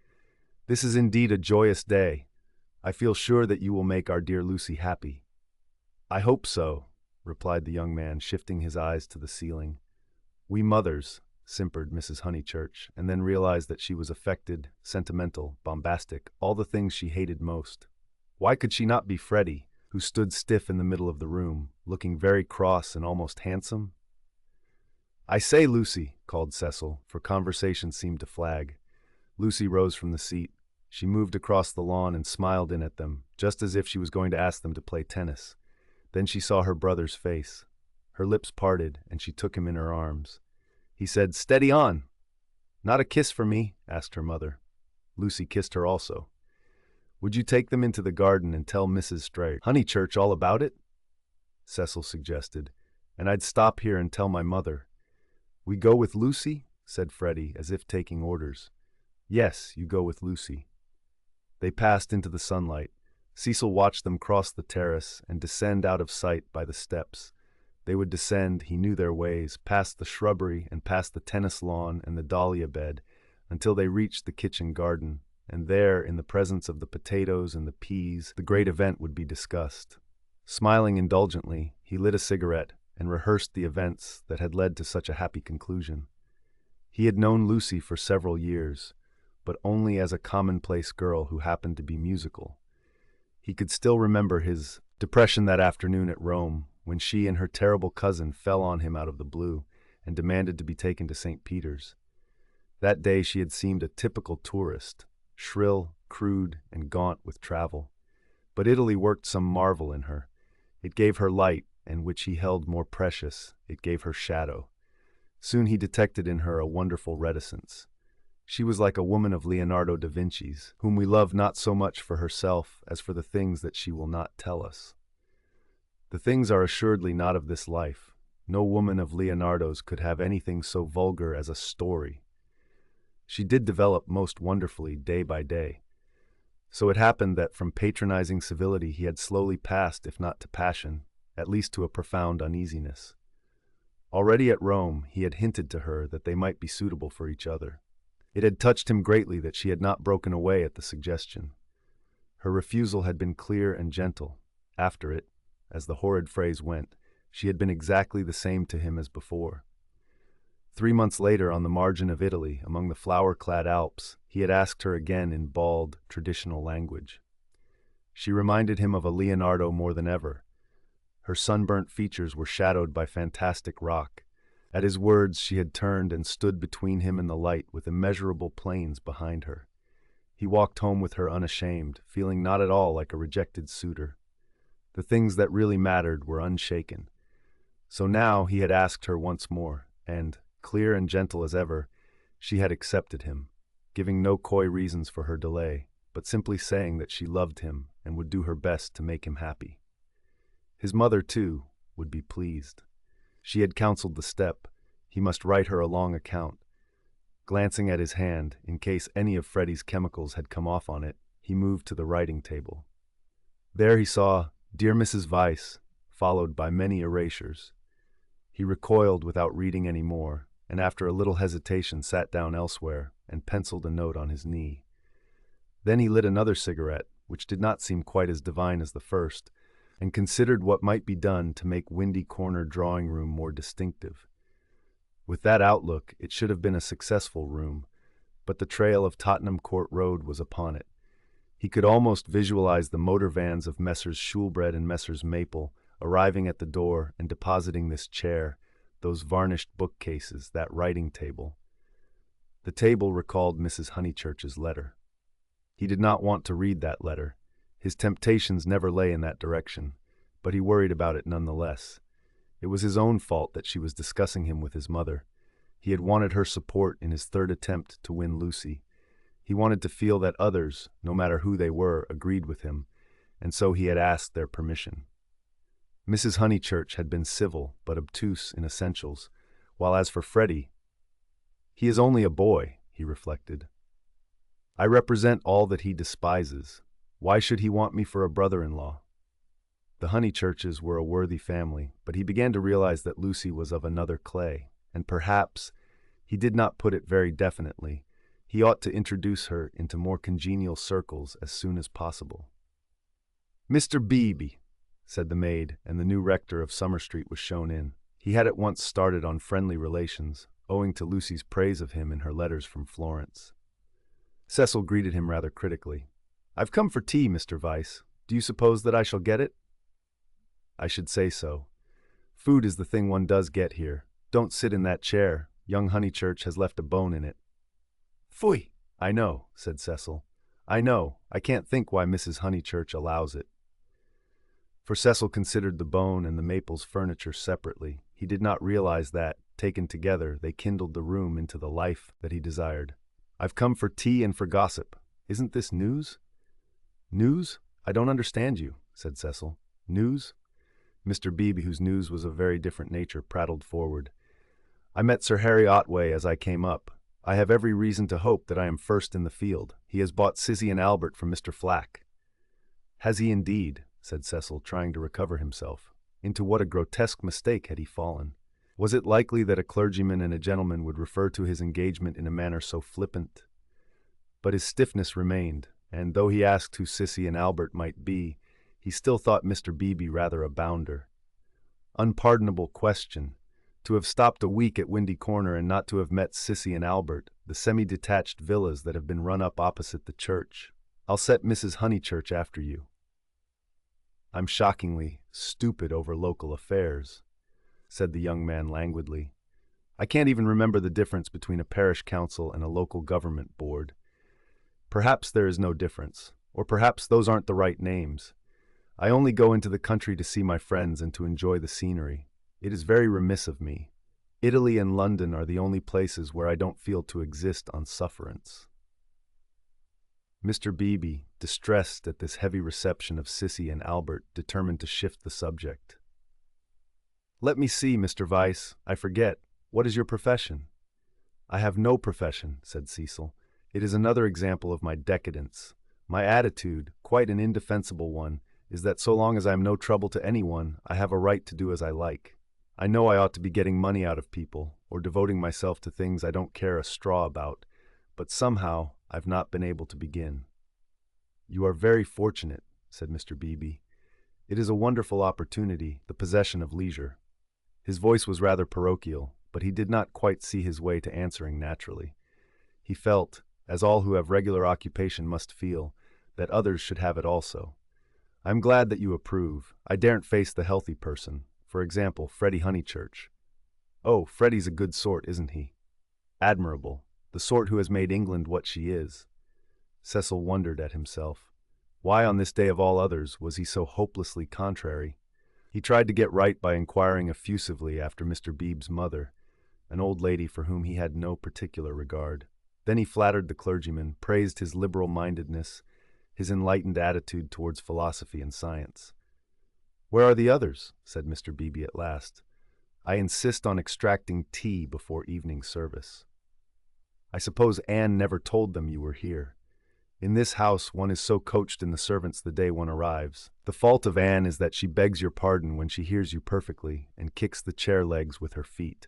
"This is indeed a joyous day. I feel sure that you will make our dear Lucy happy." "I hope so," replied the young man, shifting his eyes to the ceiling. "We mothers," simpered Mrs. Honeychurch, and then realized that she was affected, sentimental, bombastic, all the things she hated most. Why could she not be Freddie, who stood stiff in the middle of the room, looking very cross and almost handsome? "I say, Lucy," called Cecil, for conversation seemed to flag. Lucy rose from the seat. She moved across the lawn and smiled in at them, just as if she was going to ask them to play tennis. Then she saw her brother's face. Her lips parted, and she took him in her arms. He said, "Steady on!" "Not a kiss for me?" asked her mother. Lucy kissed her also. "Would you take them into the garden and tell Mrs. Honeychurch all about it?" Cecil suggested, "and I'd stop here and tell my mother." "We go with Lucy?" said Freddie, as if taking orders. "Yes, you go with Lucy." They passed into the sunlight. Cecil watched them cross the terrace and descend out of sight by the steps. They would descend, he knew their ways, past the shrubbery and past the tennis lawn and the dahlia bed, until they reached the kitchen garden, and there, in the presence of the potatoes and the peas, the great event would be discussed. Smiling indulgently, he lit a cigarette and rehearsed the events that had led to such a happy conclusion. He had known Lucy for several years, but only as a commonplace girl who happened to be musical. He could still remember his depression that afternoon at Rome, when she and her terrible cousin fell on him out of the blue and demanded to be taken to St. Peter's. That day she had seemed a typical tourist, shrill, crude, and gaunt with travel. But Italy worked some marvel in her. It gave her light, and which he held more precious, it gave her shadow. Soon he detected in her a wonderful reticence. She was like a woman of Leonardo da Vinci's, whom we love not so much for herself as for the things that she will not tell us. The things are assuredly not of this life. No woman of Leonardo's could have anything so vulgar as a story. She did develop most wonderfully day by day. So it happened that from patronizing civility he had slowly passed, if not to passion, at least to a profound uneasiness. Already at Rome he had hinted to her that they might be suitable for each other. It had touched him greatly that she had not broken away at the suggestion. Her refusal had been clear and gentle. After it, as the horrid phrase went, she had been exactly the same to him as before. 3 months later, on the margin of Italy, among the flower-clad Alps, he had asked her again in bald, traditional language. She reminded him of a Leonardo more than ever. Her sunburnt features were shadowed by fantastic rock. At his words she had turned and stood between him and the light with immeasurable plains behind her. He walked home with her unashamed, feeling not at all like a rejected suitor. The things that really mattered were unshaken. So now he had asked her once more, and, clear and gentle as ever, she had accepted him, giving no coy reasons for her delay, but simply saying that she loved him and would do her best to make him happy. His mother, too, would be pleased. She had counseled the step. He must write her a long account. Glancing at his hand, in case any of Freddie's chemicals had come off on it, he moved to the writing table. There he saw "Dear Mrs. Weiss," followed by many erasures. He recoiled without reading any more, and after a little hesitation sat down elsewhere and penciled a note on his knee. Then he lit another cigarette, which did not seem quite as divine as the first, and considered what might be done to make Windy Corner drawing room more distinctive. With that outlook, it should have been a successful room, but the trail of Tottenham Court Road was upon it. He could almost visualize the motor vans of Messrs. Shoolbred and Messrs. Maple arriving at the door and depositing this chair, those varnished bookcases, that writing table. The table recalled Mrs. Honeychurch's letter. He did not want to read that letter. His temptations never lay in that direction, but he worried about it nonetheless. It was his own fault that she was discussing him with his mother. He had wanted her support in his third attempt to win Lucy. He wanted to feel that others, no matter who they were, agreed with him, and so he had asked their permission. Mrs. Honeychurch had been civil but obtuse in essentials, while as for Freddie, he is only a boy, he reflected. I represent all that he despises. Why should he want me for a brother-in-law? The Honeychurches were a worthy family, but he began to realize that Lucy was of another clay, and perhaps, he did not put it very definitely, he ought to introduce her into more congenial circles as soon as possible. Mr. Beebe, said the maid, and the new rector of Summer Street was shown in. He had at once started on friendly relations, owing to Lucy's praise of him in her letters from Florence. Cecil greeted him rather critically. I've come for tea, Mr. Vyse. Do you suppose that I shall get it? I should say so. Food is the thing one does get here. Don't sit in that chair. Young Honeychurch has left a bone in it. Phooey! I know, said Cecil. I know. I can't think why Mrs. Honeychurch allows it. For Cecil considered the bone and the Maples furniture separately. He did not realize that, taken together, they kindled the room into the life that he desired. I've come for tea and for gossip. Isn't this news? News? I don't understand you, said Cecil. News? Mr. Beebe, whose news was of very different nature, prattled forward. I met Sir Harry Otway as I came up. I have every reason to hope that I am first in the field. He has bought Sissy and Albert from Mr. Flack. Has he indeed? Said Cecil, trying to recover himself. Into what a grotesque mistake had he fallen? Was it likely that a clergyman and a gentleman would refer to his engagement in a manner so flippant? But his stiffness remained, and though he asked who Sissy and Albert might be, he still thought Mr. Beebe rather a bounder. Unpardonable question. To have stopped a week at Windy Corner and not to have met Sissy and Albert, the semi-detached villas that have been run up opposite the church. I'll set Mrs. Honeychurch after you. I'm shockingly stupid over local affairs, said the young man languidly. I can't even remember the difference between a parish council and a local government board. Perhaps there is no difference, or perhaps those aren't the right names. I only go into the country to see my friends and to enjoy the scenery. It is very remiss of me. Italy and London are the only places where I don't feel to exist on sufferance. Mr. Beebe, distressed at this heavy reception of Sissy and Albert, determined to shift the subject. Let me see, Mr. Vyse, I forget. What is your profession? I have no profession, said Cecil. It is another example of my decadence. My attitude, quite an indefensible one, is that so long as I am no trouble to anyone, I have a right to do as I like. I know I ought to be getting money out of people, or devoting myself to things I don't care a straw about, but somehow I've not been able to begin. You are very fortunate, said Mr. Beebe. It is a wonderful opportunity, the possession of leisure. His voice was rather parochial, but he did not quite see his way to answering naturally. He felt, as all who have regular occupation must feel, that others should have it also. I'm glad that you approve. I daren't face the healthy person. For example, Freddie Honeychurch. Oh, Freddie's a good sort, isn't he? Admirable. The sort who has made England what she is. Cecil wondered at himself. Why on this day of all others was he so hopelessly contrary? He tried to get right by inquiring effusively after Mr. Beebe's mother, an old lady for whom he had no particular regard. Then he flattered the clergyman, praised his liberal-mindedness, his enlightened attitude towards philosophy and science. Where are the others? Said Mr. Beebe at last. I insist on extracting tea before evening service. I suppose Anne never told them you were here. In this house one is so coached in the servants the day one arrives. The fault of Anne is that she begs your pardon when she hears you perfectly and kicks the chair legs with her feet.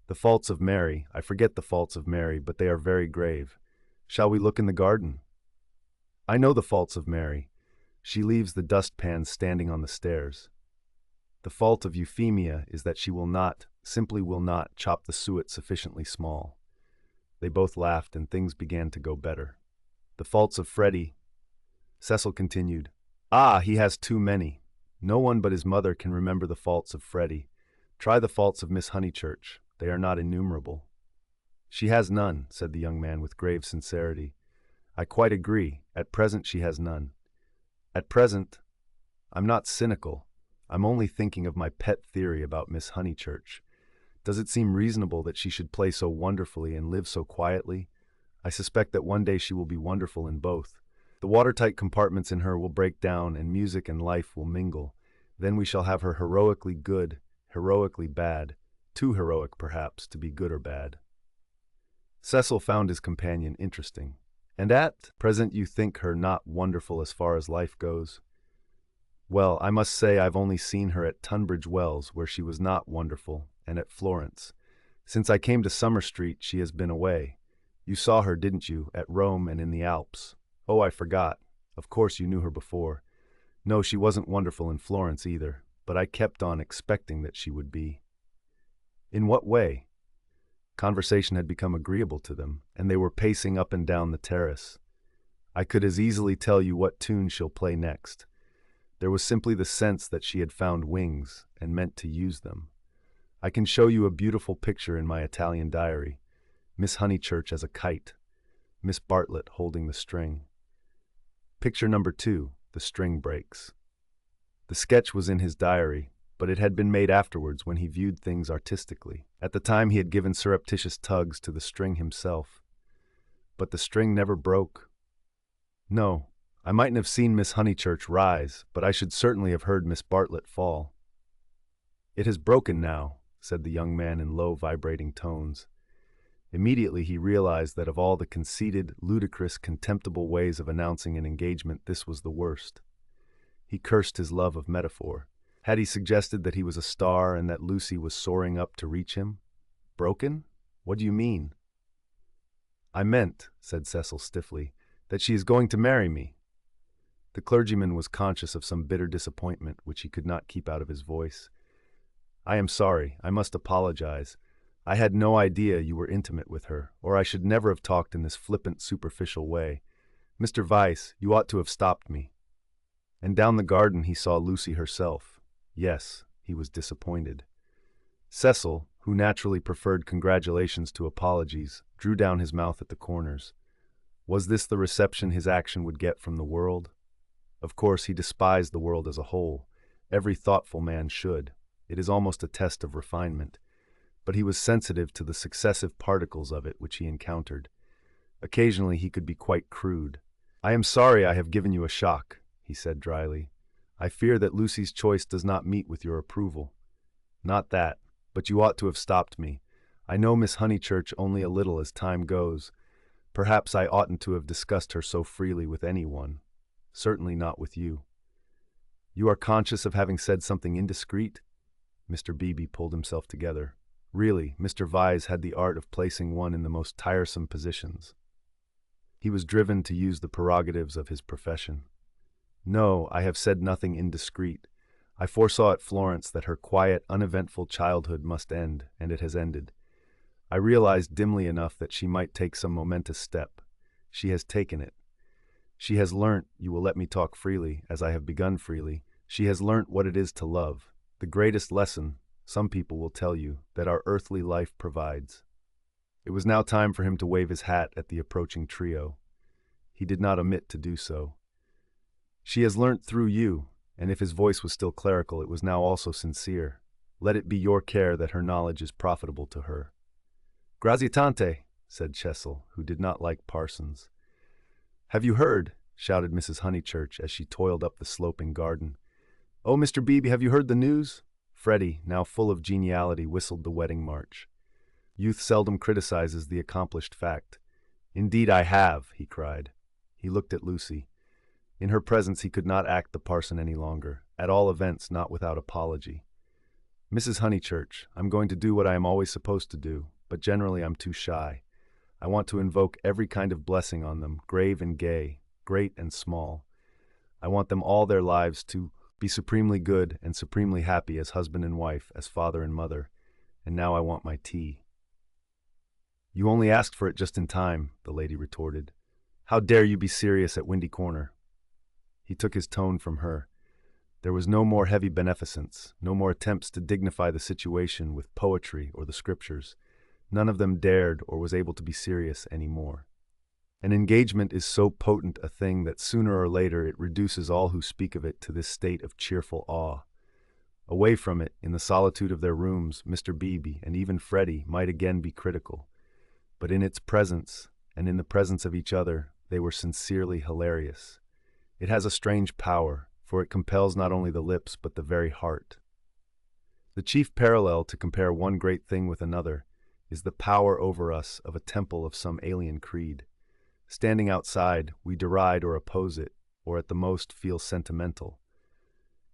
The faults of Mary, I forget the faults of Mary, but they are very grave. Shall we look in the garden? I know the faults of Mary. She leaves the dustpan standing on the stairs. The fault of Euphemia is that she will not, simply will not chop the suet sufficiently small. They both laughed, and things began to go better. The faults of Freddie, Cecil continued. Ah, he has too many. No one but his mother can remember the faults of Freddie. Try the faults of Miss Honeychurch. They are not innumerable. She has none, said the young man with grave sincerity. I quite agree. At present she has none. At present, I'm not cynical. I'm only thinking of my pet theory about Miss Honeychurch. Does it seem reasonable that she should play so wonderfully and live so quietly? I suspect that one day she will be wonderful in both. The watertight compartments in her will break down, and music and life will mingle. Then we shall have her heroically good, heroically bad, too heroic, perhaps, to be good or bad. Cecil found his companion interesting. And at present you think her not wonderful as far as life goes? Well, I must say I've only seen her at Tunbridge Wells, where she was not wonderful, and at Florence. Since I came to Summer Street, she has been away. You saw her, didn't you, at Rome and in the Alps? Oh, I forgot. Of course you knew her before. No, she wasn't wonderful in Florence either, but I kept on expecting that she would be. In what way? Conversation had become agreeable to them, and they were pacing up and down the terrace. I could as easily tell you what tune she'll play next. There was simply the sense that she had found wings and meant to use them. I can show you a beautiful picture in my Italian diary. Miss Honeychurch as a kite, Miss Bartlett holding the string. Picture number 2, the string breaks. The sketch was in his diary, but it had been made afterwards when he viewed things artistically. At the time he had given surreptitious tugs to the string himself. But the string never broke. No, I mightn't have seen Miss Honeychurch rise, but I should certainly have heard Miss Bartlett fall. It has broken now, said the young man in low, vibrating tones. Immediately he realized that of all the conceited, ludicrous, contemptible ways of announcing an engagement, this was the worst. He cursed his love of metaphor. Had he suggested that he was a star and that Lucy was soaring up to reach him? Broken? What do you mean? I meant, said Cecil stiffly, that she is going to marry me. The clergyman was conscious of some bitter disappointment which he could not keep out of his voice. I am sorry. I must apologize. I had no idea you were intimate with her, or I should never have talked in this flippant, superficial way. Mr. Vyse, you ought to have stopped me. And down the garden he saw Lucy herself. Yes, he was disappointed. Cecil, who naturally preferred congratulations to apologies, drew down his mouth at the corners. Was this the reception his action would get from the world? Of course, he despised the world as a whole. Every thoughtful man should. It is almost a test of refinement. But he was sensitive to the successive particles of it which he encountered. Occasionally he could be quite crude. I am sorry I have given you a shock, he said dryly. I fear that Lucy's choice does not meet with your approval. Not that, but you ought to have stopped me. I know Miss Honeychurch only a little as time goes. Perhaps I oughtn't to have discussed her so freely with anyone. Certainly not with you. You are conscious of having said something indiscreet? Mr. Beebe pulled himself together. Really, Mr. Vyse had the art of placing one in the most tiresome positions. He was driven to use the prerogatives of his profession. No, I have said nothing indiscreet. I foresaw at Florence that her quiet, uneventful childhood must end, and it has ended. I realized dimly enough that she might take some momentous step. She has taken it. She has learnt, you will let me talk freely, as I have begun freely, she has learnt what it is to love, the greatest lesson, some people will tell you, that our earthly life provides. It was now time for him to wave his hat at the approaching trio. He did not omit to do so. She has learnt through you, and if his voice was still clerical, it was now also sincere. Let it be your care that her knowledge is profitable to her. Grazie tante, said Cecil, who did not like parsons. Have you heard? Shouted Mrs. Honeychurch as she toiled up the sloping garden. Oh, Mr. Beebe, have you heard the news? Freddie, now full of geniality, whistled the wedding march. Youth seldom criticizes the accomplished fact. Indeed I have, he cried. He looked at Lucy. In her presence he could not act the parson any longer, at all events not without apology. Mrs. Honeychurch, I'm going to do what I am always supposed to do, but generally I'm too shy. I want to invoke every kind of blessing on them, grave and gay, great and small. I want them all their lives to be supremely good and supremely happy as husband and wife, as father and mother. and now I want my tea." "You only asked for it just in time," the lady retorted. "How dare you be serious at Windy Corner?" He took his tone from her. There was no more heavy beneficence, no more attempts to dignify the situation with poetry or the scriptures. None of them dared or was able to be serious any more. An engagement is so potent a thing that sooner or later it reduces all who speak of it to this state of cheerful awe. Away from it, in the solitude of their rooms, Mr. Beebe and even Freddie might again be critical. But in its presence, and in the presence of each other, they were sincerely hilarious. It has a strange power, for it compels not only the lips but the very heart. The chief parallel to compare one great thing with another is the power over us of a temple of some alien creed. Standing outside, we deride or oppose it, or at the most feel sentimental.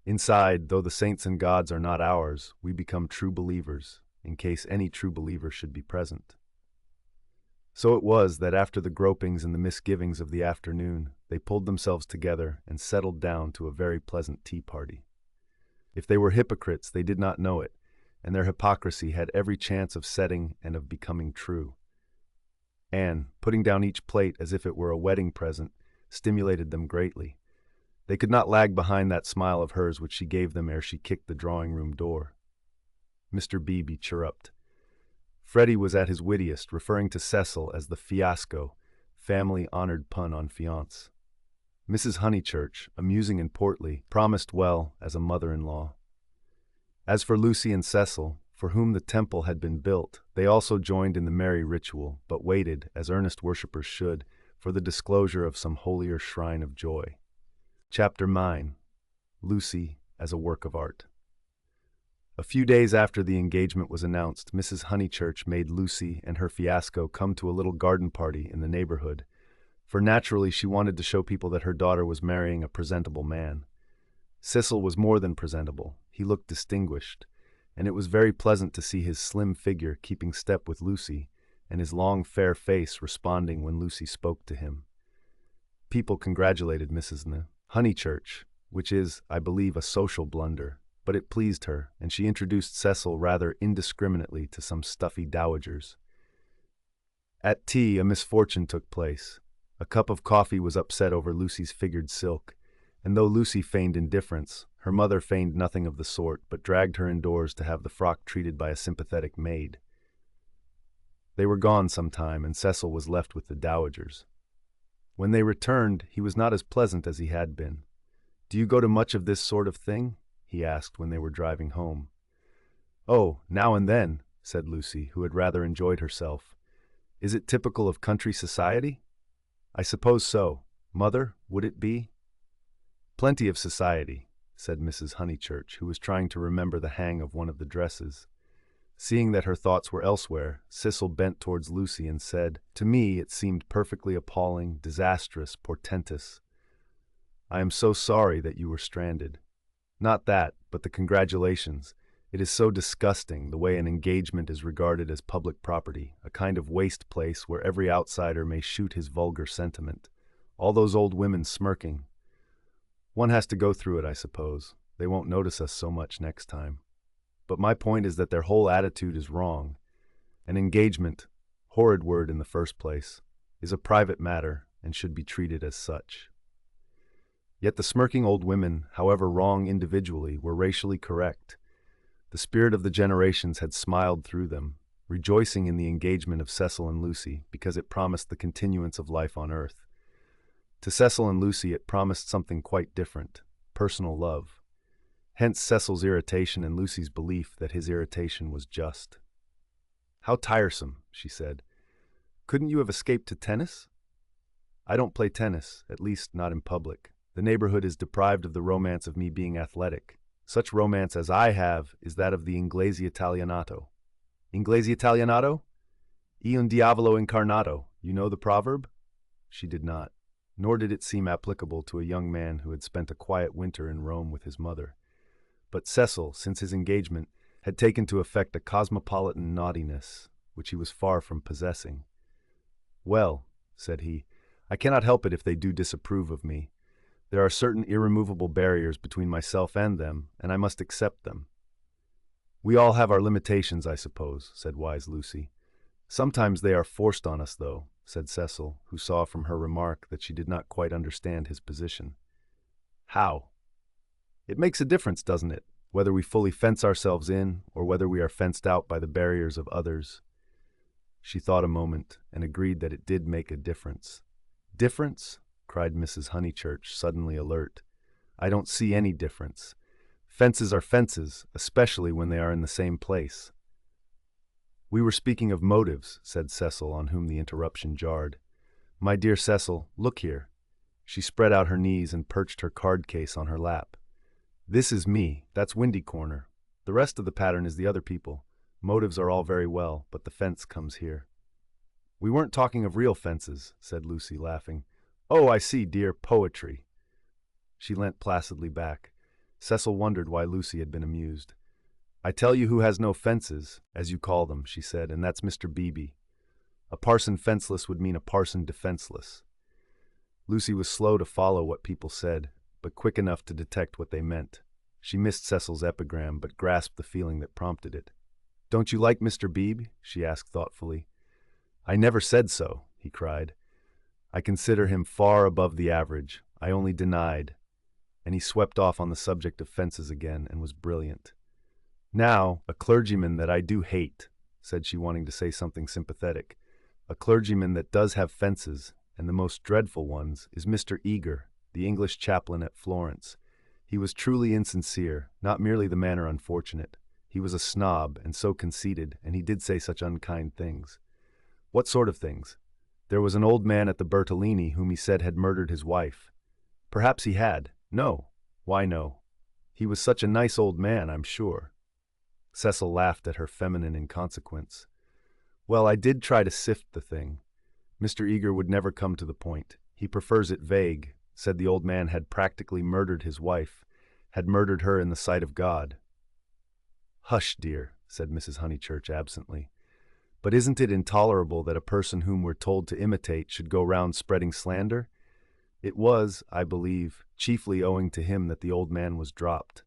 Inside, though the saints and gods are not ours, we become true believers, in case any true believer should be present. So it was that after the gropings and the misgivings of the afternoon, they pulled themselves together and settled down to a very pleasant tea party. If they were hypocrites, they did not know it, and their hypocrisy had every chance of setting and of becoming true. Anne, putting down each plate as if it were a wedding present, stimulated them greatly. They could not lag behind that smile of hers which she gave them ere she kicked the drawing-room door. Mr. Beebe chirruped. Freddie was at his wittiest, referring to Cecil as the fiasco, family-honored pun on fiance. Mrs. Honeychurch, amusing and portly, promised well as a mother-in-law. As for Lucy and Cecil, for whom the temple had been built, they also joined in the merry ritual, but waited, as earnest worshippers should, for the disclosure of some holier shrine of joy. Chapter 9. Lucy as a Work of Art. A few days after the engagement was announced, Mrs. Honeychurch made Lucy and her fiasco come to a little garden party in the neighborhood, for naturally she wanted to show people that her daughter was marrying a presentable man. Cecil was more than presentable. He looked distinguished, and it was very pleasant to see his slim figure keeping step with Lucy, and his long, fair face responding when Lucy spoke to him. People congratulated Mrs. Honeychurch, which is, I believe, a social blunder, but it pleased her, and she introduced Cecil rather indiscriminately to some stuffy dowagers. At tea, a misfortune took place. A cup of coffee was upset over Lucy's figured silk, and though Lucy feigned indifference, her mother feigned nothing of the sort, but dragged her indoors to have the frock treated by a sympathetic maid. They were gone some time, and Cecil was left with the dowagers. When they returned, he was not as pleasant as he had been. "Do you go to much of this sort of thing?" he asked when they were driving home. "Oh, now and then," said Lucy, who had rather enjoyed herself. "Is it typical of country society?" "I suppose so. Mother, would it be?" "Plenty of society," said Mrs. Honeychurch, who was trying to remember the hang of one of the dresses. Seeing that her thoughts were elsewhere, Cecil bent towards Lucy and said, "To me it seemed perfectly appalling, disastrous, portentous. I am so sorry that you were stranded. Not that, but the congratulations. It is so disgusting, the way an engagement is regarded as public property, a kind of waste place where every outsider may shoot his vulgar sentiment. All those old women smirking. One has to go through it, I suppose. They won't notice us so much next time. But my point is that their whole attitude is wrong. An engagement, horrid word in the first place, is a private matter and should be treated as such." Yet the smirking old women, however wrong individually, were racially correct. The spirit of the generations had smiled through them, rejoicing in the engagement of Cecil and Lucy because it promised the continuance of life on earth. To Cecil and Lucy it promised something quite different, personal love. Hence Cecil's irritation and Lucy's belief that his irritation was just. "How tiresome," she said. "Couldn't you have escaped to tennis?" "I don't play tennis, at least not in public. The neighborhood is deprived of the romance of me being athletic. Such romance as I have is that of the inglese italianato." "Inglese italianato? E un diavolo incarnato. You know the proverb?" She did not, nor did it seem applicable to a young man who had spent a quiet winter in Rome with his mother. But Cecil, since his engagement, had taken to effect a cosmopolitan naughtiness, which he was far from possessing. "Well," said he, "I cannot help it if they do disapprove of me. There are certain irremovable barriers between myself and them, and I must accept them." We all have our limitations, I suppose, said wise Lucy. Sometimes they are forced on us, though, said Cecil, who saw from her remark that she did not quite understand his position. How? It makes a difference, doesn't it, whether we fully fence ourselves in or whether we are fenced out by the barriers of others? She thought a moment and agreed that it did make a difference. Difference? Cried Mrs. Honeychurch, suddenly alert. I don't see any difference. Fences are fences, especially when they are in the same place. We were speaking of motives, said Cecil, on whom the interruption jarred. My dear Cecil, look here. She spread out her knees and perched her card case on her lap. This is me, that's Windy Corner. The rest of the pattern is the other people. Motives are all very well, but the fence comes here. We weren't talking of real fences, said Lucy, laughing. Oh, I see, dear, poetry. She leant placidly back. Cecil wondered why Lucy had been amused. I tell you who has no fences, as you call them, she said, and that's Mr. Beebe. A parson fenceless would mean a parson defenseless. Lucy was slow to follow what people said, but quick enough to detect what they meant. She missed Cecil's epigram, but grasped the feeling that prompted it. Don't you like Mr. Beebe? She asked thoughtfully. I never said so, he cried. I consider him far above the average. I only denied. And he swept off on the subject of fences again and was brilliant. Now, a clergyman that I do hate, said she, wanting to say something sympathetic. A clergyman that does have fences, and the most dreadful ones, is Mr. Eager, the English chaplain at Florence. He was truly insincere, not merely the manner unfortunate. He was a snob, and so conceited, and he did say such unkind things. What sort of things? There was an old man at the Bertolini whom he said had murdered his wife. Perhaps he had. No. Why no? He was such a nice old man, I'm sure. Cecil laughed at her feminine inconsequence. Well, I did try to sift the thing. Mr. Eager would never come to the point. He prefers it vague, said the old man had practically murdered his wife, had murdered her in the sight of God. Hush, dear, said Mrs. Honeychurch absently. But isn't it intolerable that a person whom we're told to imitate should go round spreading slander? It was, I believe, chiefly owing to him that the old man was dropped.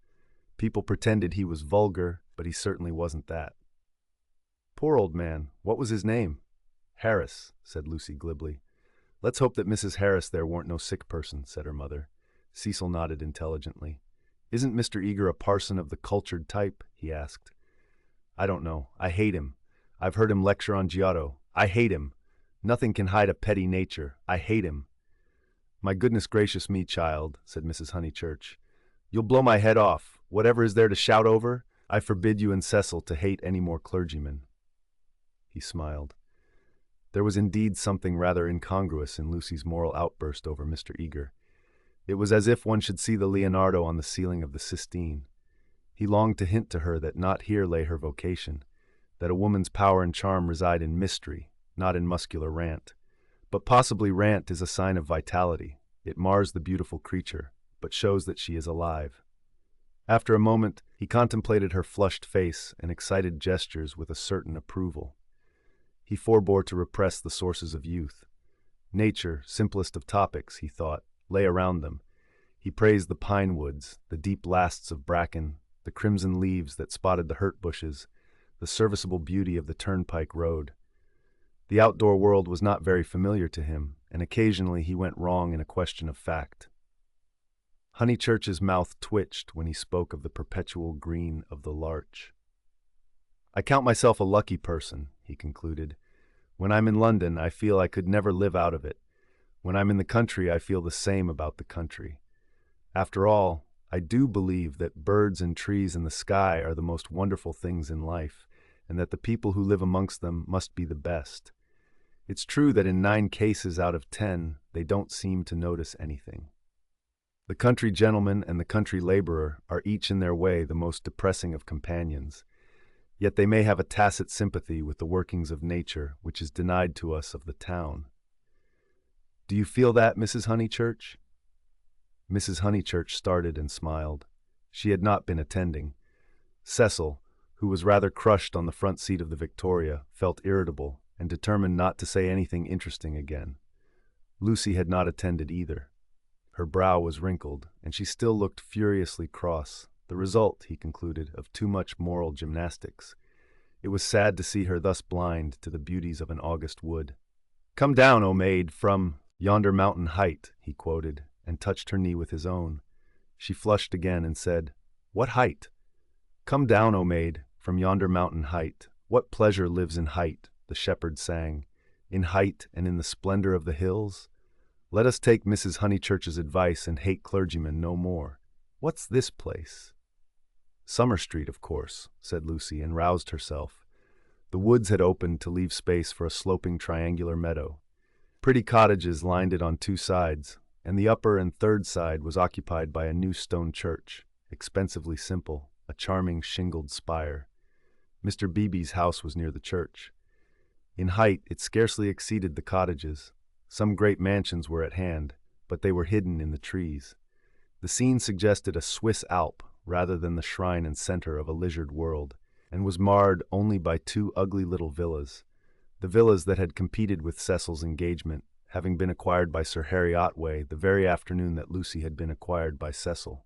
People pretended he was vulgar, but he certainly wasn't that. Poor old man, what was his name? Harris, said Lucy glibly. Let's hope that Mrs. Harris there weren't no sick person, said her mother. Cecil nodded intelligently. Isn't Mr. Eager a parson of the cultured type? He asked. I don't know. I hate him. I've heard him lecture on Giotto. I hate him. Nothing can hide a petty nature. I hate him. My goodness gracious me, child, said Mrs. Honeychurch. You'll blow my head off. Whatever is there to shout over? I forbid you and Cecil to hate any more clergymen. He smiled. There was indeed something rather incongruous in Lucy's moral outburst over Mr. Eager. It was as if one should see the Leonardo on the ceiling of the Sistine. He longed to hint to her that not here lay her vocation, that a woman's power and charm reside in mystery, not in muscular rant. But possibly rant is a sign of vitality. It mars the beautiful creature, but shows that she is alive. After a moment, he contemplated her flushed face and excited gestures with a certain approval. He forbore to repress the sources of youth. Nature, simplest of topics, he thought, lay around them. He praised the pine woods, the deep lasts of bracken, the crimson leaves that spotted the hurt bushes, the serviceable beauty of the turnpike road. The outdoor world was not very familiar to him, and occasionally he went wrong in a question of fact. Honeychurch's mouth twitched when he spoke of the perpetual green of the larch. I count myself a lucky person, he concluded. When I'm in London, I feel I could never live out of it. When I'm in the country, I feel the same about the country. After all, I do believe that birds and trees and the sky are the most wonderful things in life, and that the people who live amongst them must be the best. It's true that in 9 cases out of 10, they don't seem to notice anything. The country gentleman and the country laborer are each in their way the most depressing of companions, yet they may have a tacit sympathy with the workings of nature which is denied to us of the town. Do you feel that, Mrs. Honeychurch? Mrs. Honeychurch started and smiled. She had not been attending. Cecil, who was rather crushed on the front seat of the Victoria, felt irritable and determined not to say anything interesting again. Lucy had not attended either. Her brow was wrinkled, and she still looked furiously cross, the result, he concluded, of too much moral gymnastics. It was sad to see her thus blind to the beauties of an August wood. "Come down, O maid, from yonder mountain height," he quoted, and touched her knee with his own. She flushed again and said, "What height?" "Come down, O maid, from yonder mountain height. What pleasure lives in height?" the shepherd sang. "In height and in the splendor of the hills? Let us take Mrs. Honeychurch's advice and hate clergymen no more. What's this place?" "Summer Street, of course," said Lucy, and roused herself. The woods had opened to leave space for a sloping triangular meadow. Pretty cottages lined it on two sides, and the upper and third side was occupied by a new stone church, expensively simple, a charming shingled spire. Mr. Beebe's house was near the church. In height, it scarcely exceeded the cottages. Some great mansions were at hand, but they were hidden in the trees. The scene suggested a Swiss Alp rather than the shrine and center of a lizard world, and was marred only by two ugly little villas, the villas that had competed with Cecil's engagement, having been acquired by Sir Harry Otway the very afternoon that Lucy had been acquired by Cecil.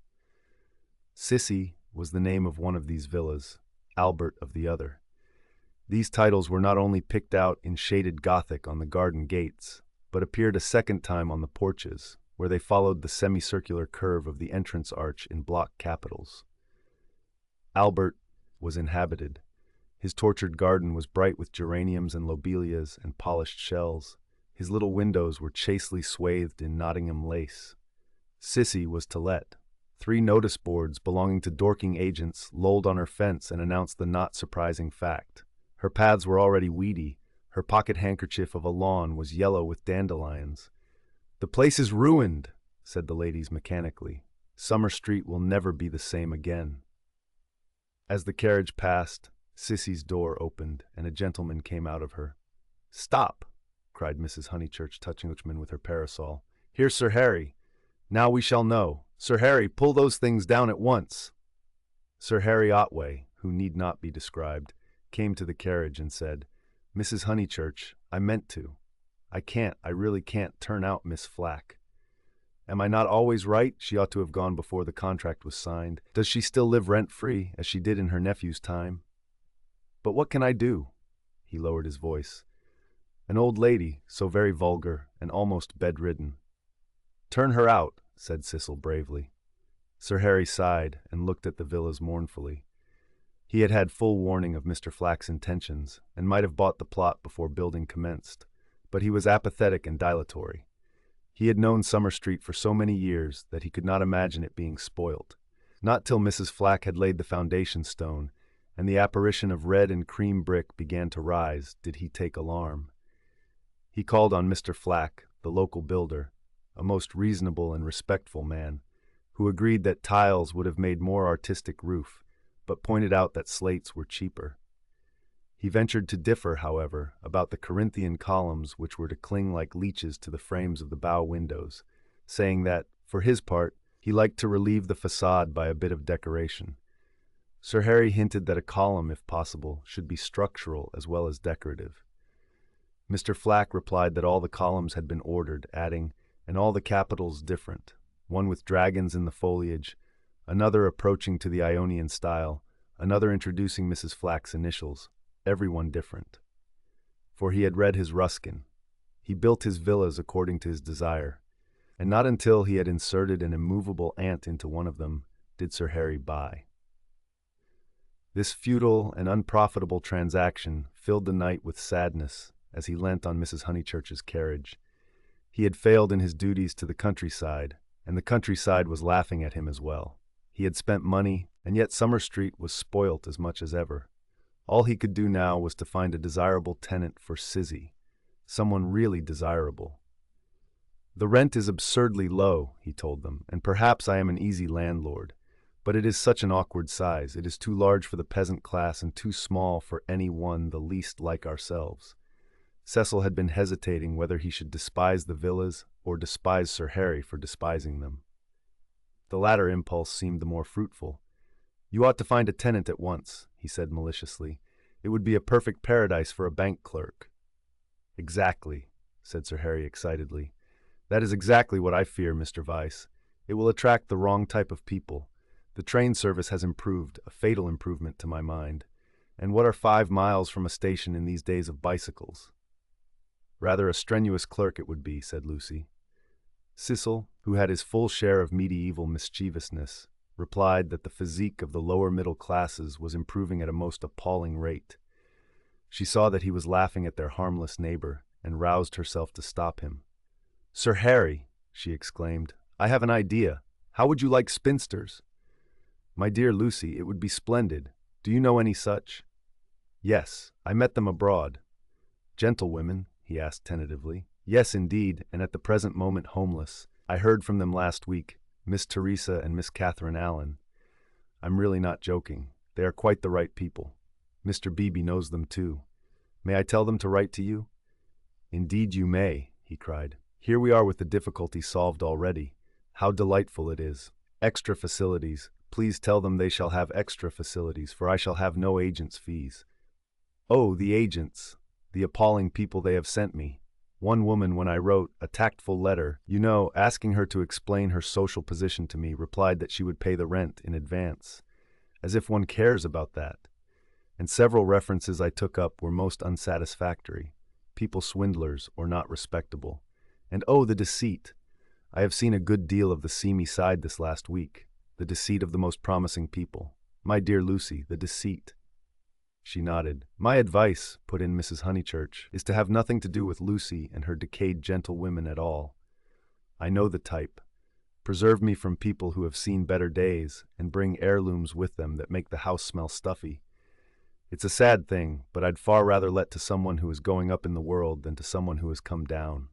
Sissy was the name of one of these villas, Albert of the other. These titles were not only picked out in shaded Gothic on the garden gates, but appeared a second time on the porches, where they followed the semicircular curve of the entrance arch in block capitals. Albert was inhabited. His tortured garden was bright with geraniums and lobelias and polished shells. His little windows were chastely swathed in Nottingham lace. Sissy was to let. 3 notice boards belonging to Dorking agents lolled on her fence and announced the not surprising fact. Her paths were already weedy. Her pocket handkerchief of a lawn was yellow with dandelions. "The place is ruined," said the ladies mechanically. "Summer Street will never be the same again." As the carriage passed, Sissy's door opened, and a gentleman came out of her. "Stop!" cried Mrs. Honeychurch, touching the coachman with her parasol. "Here's Sir Harry. Now we shall know. Sir Harry, pull those things down at once." Sir Harry Otway, who need not be described, came to the carriage and said, "Mrs. Honeychurch, I meant to. I really can't turn out Miss Flack. Am I not always right? She ought to have gone before the contract was signed. Does she still live rent-free, as she did in her nephew's time? But what can I do?" He lowered his voice. "An old lady, so very vulgar, and almost bedridden." "Turn her out," said Cecil bravely. Sir Harry sighed and looked at the villas mournfully. He had had full warning of Mr. Flack's intentions, and might have bought the plot before building commenced, but he was apathetic and dilatory. He had known Summer Street for so many years that he could not imagine it being spoilt. Not till Mrs. Flack had laid the foundation stone, and the apparition of red and cream brick began to rise, did he take alarm. He called on Mr. Flack, the local builder, a most reasonable and respectful man, who agreed that tiles would have made more artistic roof, but pointed out that slates were cheaper. He ventured to differ, however, about the Corinthian columns which were to cling like leeches to the frames of the bow windows, saying that, for his part, he liked to relieve the facade by a bit of decoration. Sir Harry hinted that a column, if possible, should be structural as well as decorative. Mr. Flack replied that all the columns had been ordered, adding, "and all the capitals different, one with dragons in the foliage, another approaching to the Ionian style, another introducing Mrs. Flack's initials, everyone different." For he had read his Ruskin. He built his villas according to his desire, and not until he had inserted an immovable ant into one of them did Sir Harry buy. This futile and unprofitable transaction filled the night with sadness as he leant on Mrs. Honeychurch's carriage. He had failed in his duties to the countryside, and the countryside was laughing at him as well. He had spent money, and yet Summer Street was spoilt as much as ever. All he could do now was to find a desirable tenant for Sissy, someone really desirable. "The rent is absurdly low," he told them, "and perhaps I am an easy landlord. But it is such an awkward size. It is too large for the peasant class and too small for any one the least like ourselves." Cecil had been hesitating whether he should despise the villas or despise Sir Harry for despising them. The latter impulse seemed the more fruitful. "You ought to find a tenant at once," he said maliciously. "It would be a perfect paradise for a bank clerk." "Exactly," said Sir Harry excitedly. "That is exactly what I fear, Mr. Vyse. It will attract the wrong type of people. The train service has improved, a fatal improvement to my mind. And what are 5 miles from a station in these days of bicycles? Rather a strenuous clerk it would be, said Lucy. Cecil, who had his full share of medieval mischievousness, replied that the physique of the lower middle classes was improving at a most appalling rate. She saw that he was laughing at their harmless neighbor, and roused herself to stop him. "Sir Harry," she exclaimed, "I have an idea. How would you like spinsters?" "My dear Lucy, it would be splendid. Do you know any such?" "Yes, I met them abroad." "Gentlewomen?" he asked tentatively. "Yes, indeed, and at the present moment homeless. I heard from them last week, Miss Teresa and Miss Catherine Allen. I'm really not joking. They are quite the right people. Mr. Beebe knows them too. May I tell them to write to you?" "Indeed you may," he cried. "Here we are with the difficulty solved already. How delightful it is. Extra facilities. Please tell them they shall have extra facilities, for I shall have no agent's fees." "Oh, the agents! The appalling people they have sent me. One woman, when I wrote a tactful letter, you know, asking her to explain her social position to me, replied that she would pay the rent in advance. As if one cares about that. And several references I took up were most unsatisfactory. People swindlers or not respectable. And oh, the deceit! I have seen a good deal of the seamy side this last week. The deceit of the most promising people. My dear Lucy, the deceit." She nodded. "My advice," put in Mrs. Honeychurch, "is to have nothing to do with Lucy and her decayed gentlewomen at all. I know the type. Preserve me from people who have seen better days, and bring heirlooms with them that make the house smell stuffy. It's a sad thing, but I'd far rather let to someone who is going up in the world than to someone who has come down."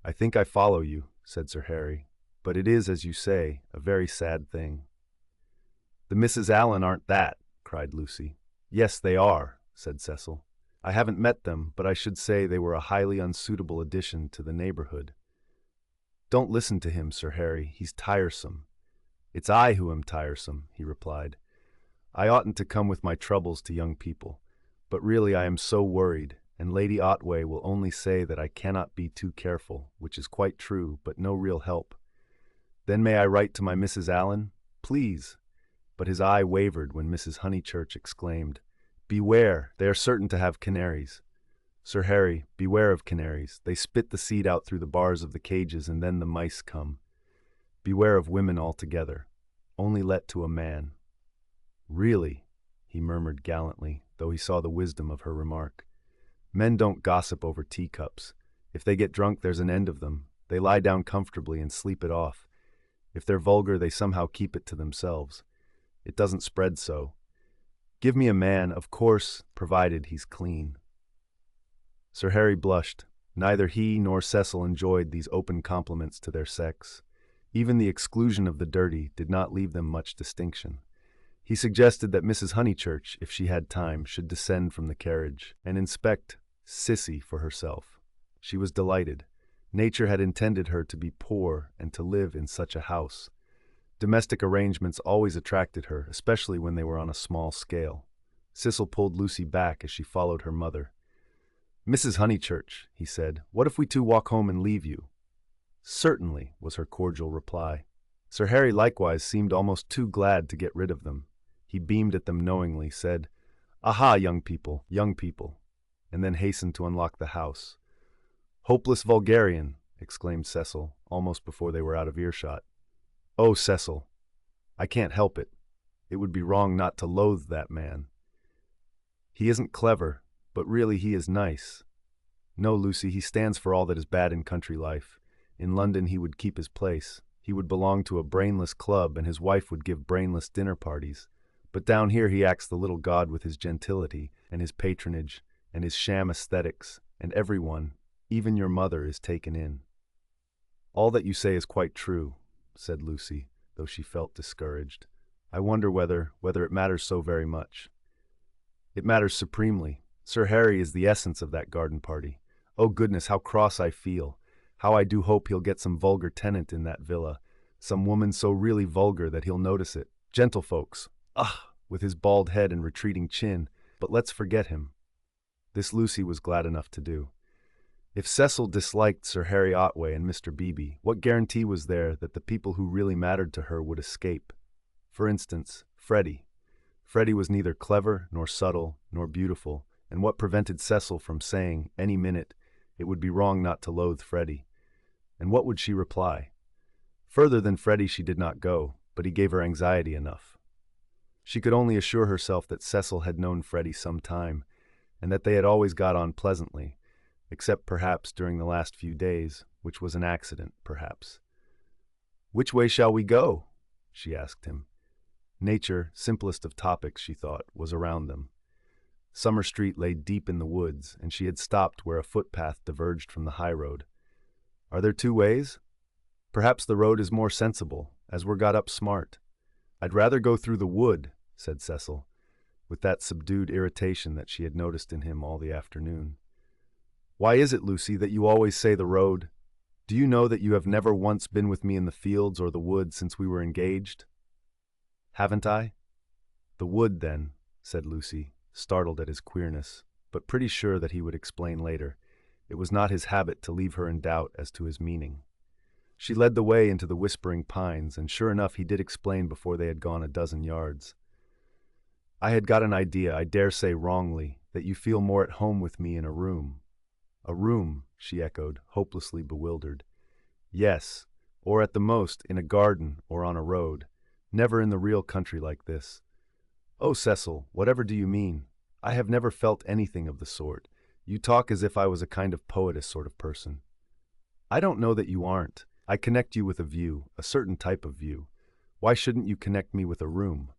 "I think I follow you," said Sir Harry, "but it is, as you say, a very sad thing." "The Misses Allen aren't that," cried Lucy. "Yes, they are," said Cecil. "I haven't met them, but I should say they were a highly unsuitable addition to the neighborhood." "Don't listen to him, Sir Harry. He's tiresome." "It's I who am tiresome," he replied. "I oughtn't to come with my troubles to young people, but really I am so worried, and Lady Otway will only say that I cannot be too careful, which is quite true, but no real help. Then may I write to my Mrs. Allen? Please." But his eye wavered when Mrs. Honeychurch exclaimed, "Beware, they are certain to have canaries. Sir Harry, beware of canaries. They spit the seed out through the bars of the cages, and then the mice come. Beware of women altogether. Only let to a man." "Really," he murmured gallantly, though he saw the wisdom of her remark. "Men don't gossip over teacups. If they get drunk, there's an end of them. They lie down comfortably and sleep it off. If they're vulgar, they somehow keep it to themselves. It doesn't spread so. Give me a man, of course, provided he's clean." Sir Harry blushed. Neither he nor Cecil enjoyed these open compliments to their sex. Even the exclusion of the dirty did not leave them much distinction. He suggested that Mrs. Honeychurch, if she had time, should descend from the carriage and inspect Sissy for herself. She was delighted. Nature had intended her to be poor and to live in such a house. Domestic arrangements always attracted her, especially when they were on a small scale. Cecil pulled Lucy back as she followed her mother. "Mrs. Honeychurch," he said, "what if we two walk home and leave you?" "Certainly," was her cordial reply. Sir Harry likewise seemed almost too glad to get rid of them. He beamed at them knowingly, said, "Aha, young people, and then hastened to unlock the house. "Hopeless vulgarian," exclaimed Cecil, almost before they were out of earshot. "Oh, Cecil, I can't help it. It would be wrong not to loathe that man. He isn't clever, but really he is nice. No, Lucy, he stands for all that is bad in country life. In London he would keep his place. He would belong to a brainless club, and his wife would give brainless dinner parties. But down here he acts the little god with his gentility, and his patronage, and his sham aesthetics, and everyone, even your mother, is taken in." "All that you say is quite true," said Lucy, though she felt discouraged. "I wonder whether it matters so very much." "It matters supremely. Sir Harry is the essence of that garden party. Oh goodness, how cross I feel. How I do hope he'll get some vulgar tenant in that villa, some woman so really vulgar that he'll notice it. Gentlefolks, with his bald head and retreating chin, but let's forget him." This Lucy was glad enough to do. If Cecil disliked Sir Harry Otway and Mr. Beebe, what guarantee was there that the people who really mattered to her would escape? For instance, Freddie. Freddie was neither clever, nor subtle, nor beautiful, and what prevented Cecil from saying, any minute, it would be wrong not to loathe Freddie? And what would she reply? Further than Freddie she did not go, but he gave her anxiety enough. She could only assure herself that Cecil had known Freddie some time, and that they had always got on pleasantly, except perhaps during the last few days, which was an accident, perhaps. "Which way shall we go?" she asked him. Nature, simplest of topics, she thought, was around them. Summer Street lay deep in the woods, and she had stopped where a footpath diverged from the high road. "Are there two ways? Perhaps the road is more sensible, as we're got up smart." "I'd rather go through the wood," said Cecil, with that subdued irritation that she had noticed in him all the afternoon. "Why is it, Lucy, that you always say the road? Do you know that you have never once been with me in the fields or the wood since we were engaged?" "Haven't I?" "The wood, then," said Lucy, startled at his queerness, but pretty sure that he would explain later. It was not his habit to leave her in doubt as to his meaning. She led the way into the whispering pines, and sure enough he did explain before they had gone a dozen yards. "I had got an idea, I dare say wrongly, that you feel more at home with me in a room." "A room," she echoed, hopelessly bewildered. "Yes, or at the most in a garden or on a road, never in the real country like this." "Oh, Cecil, whatever do you mean? I have never felt anything of the sort. You talk as if I was a kind of poetess sort of person." "I don't know that you aren't. I connect you with a view, a certain type of view. Why shouldn't you connect me with a room?"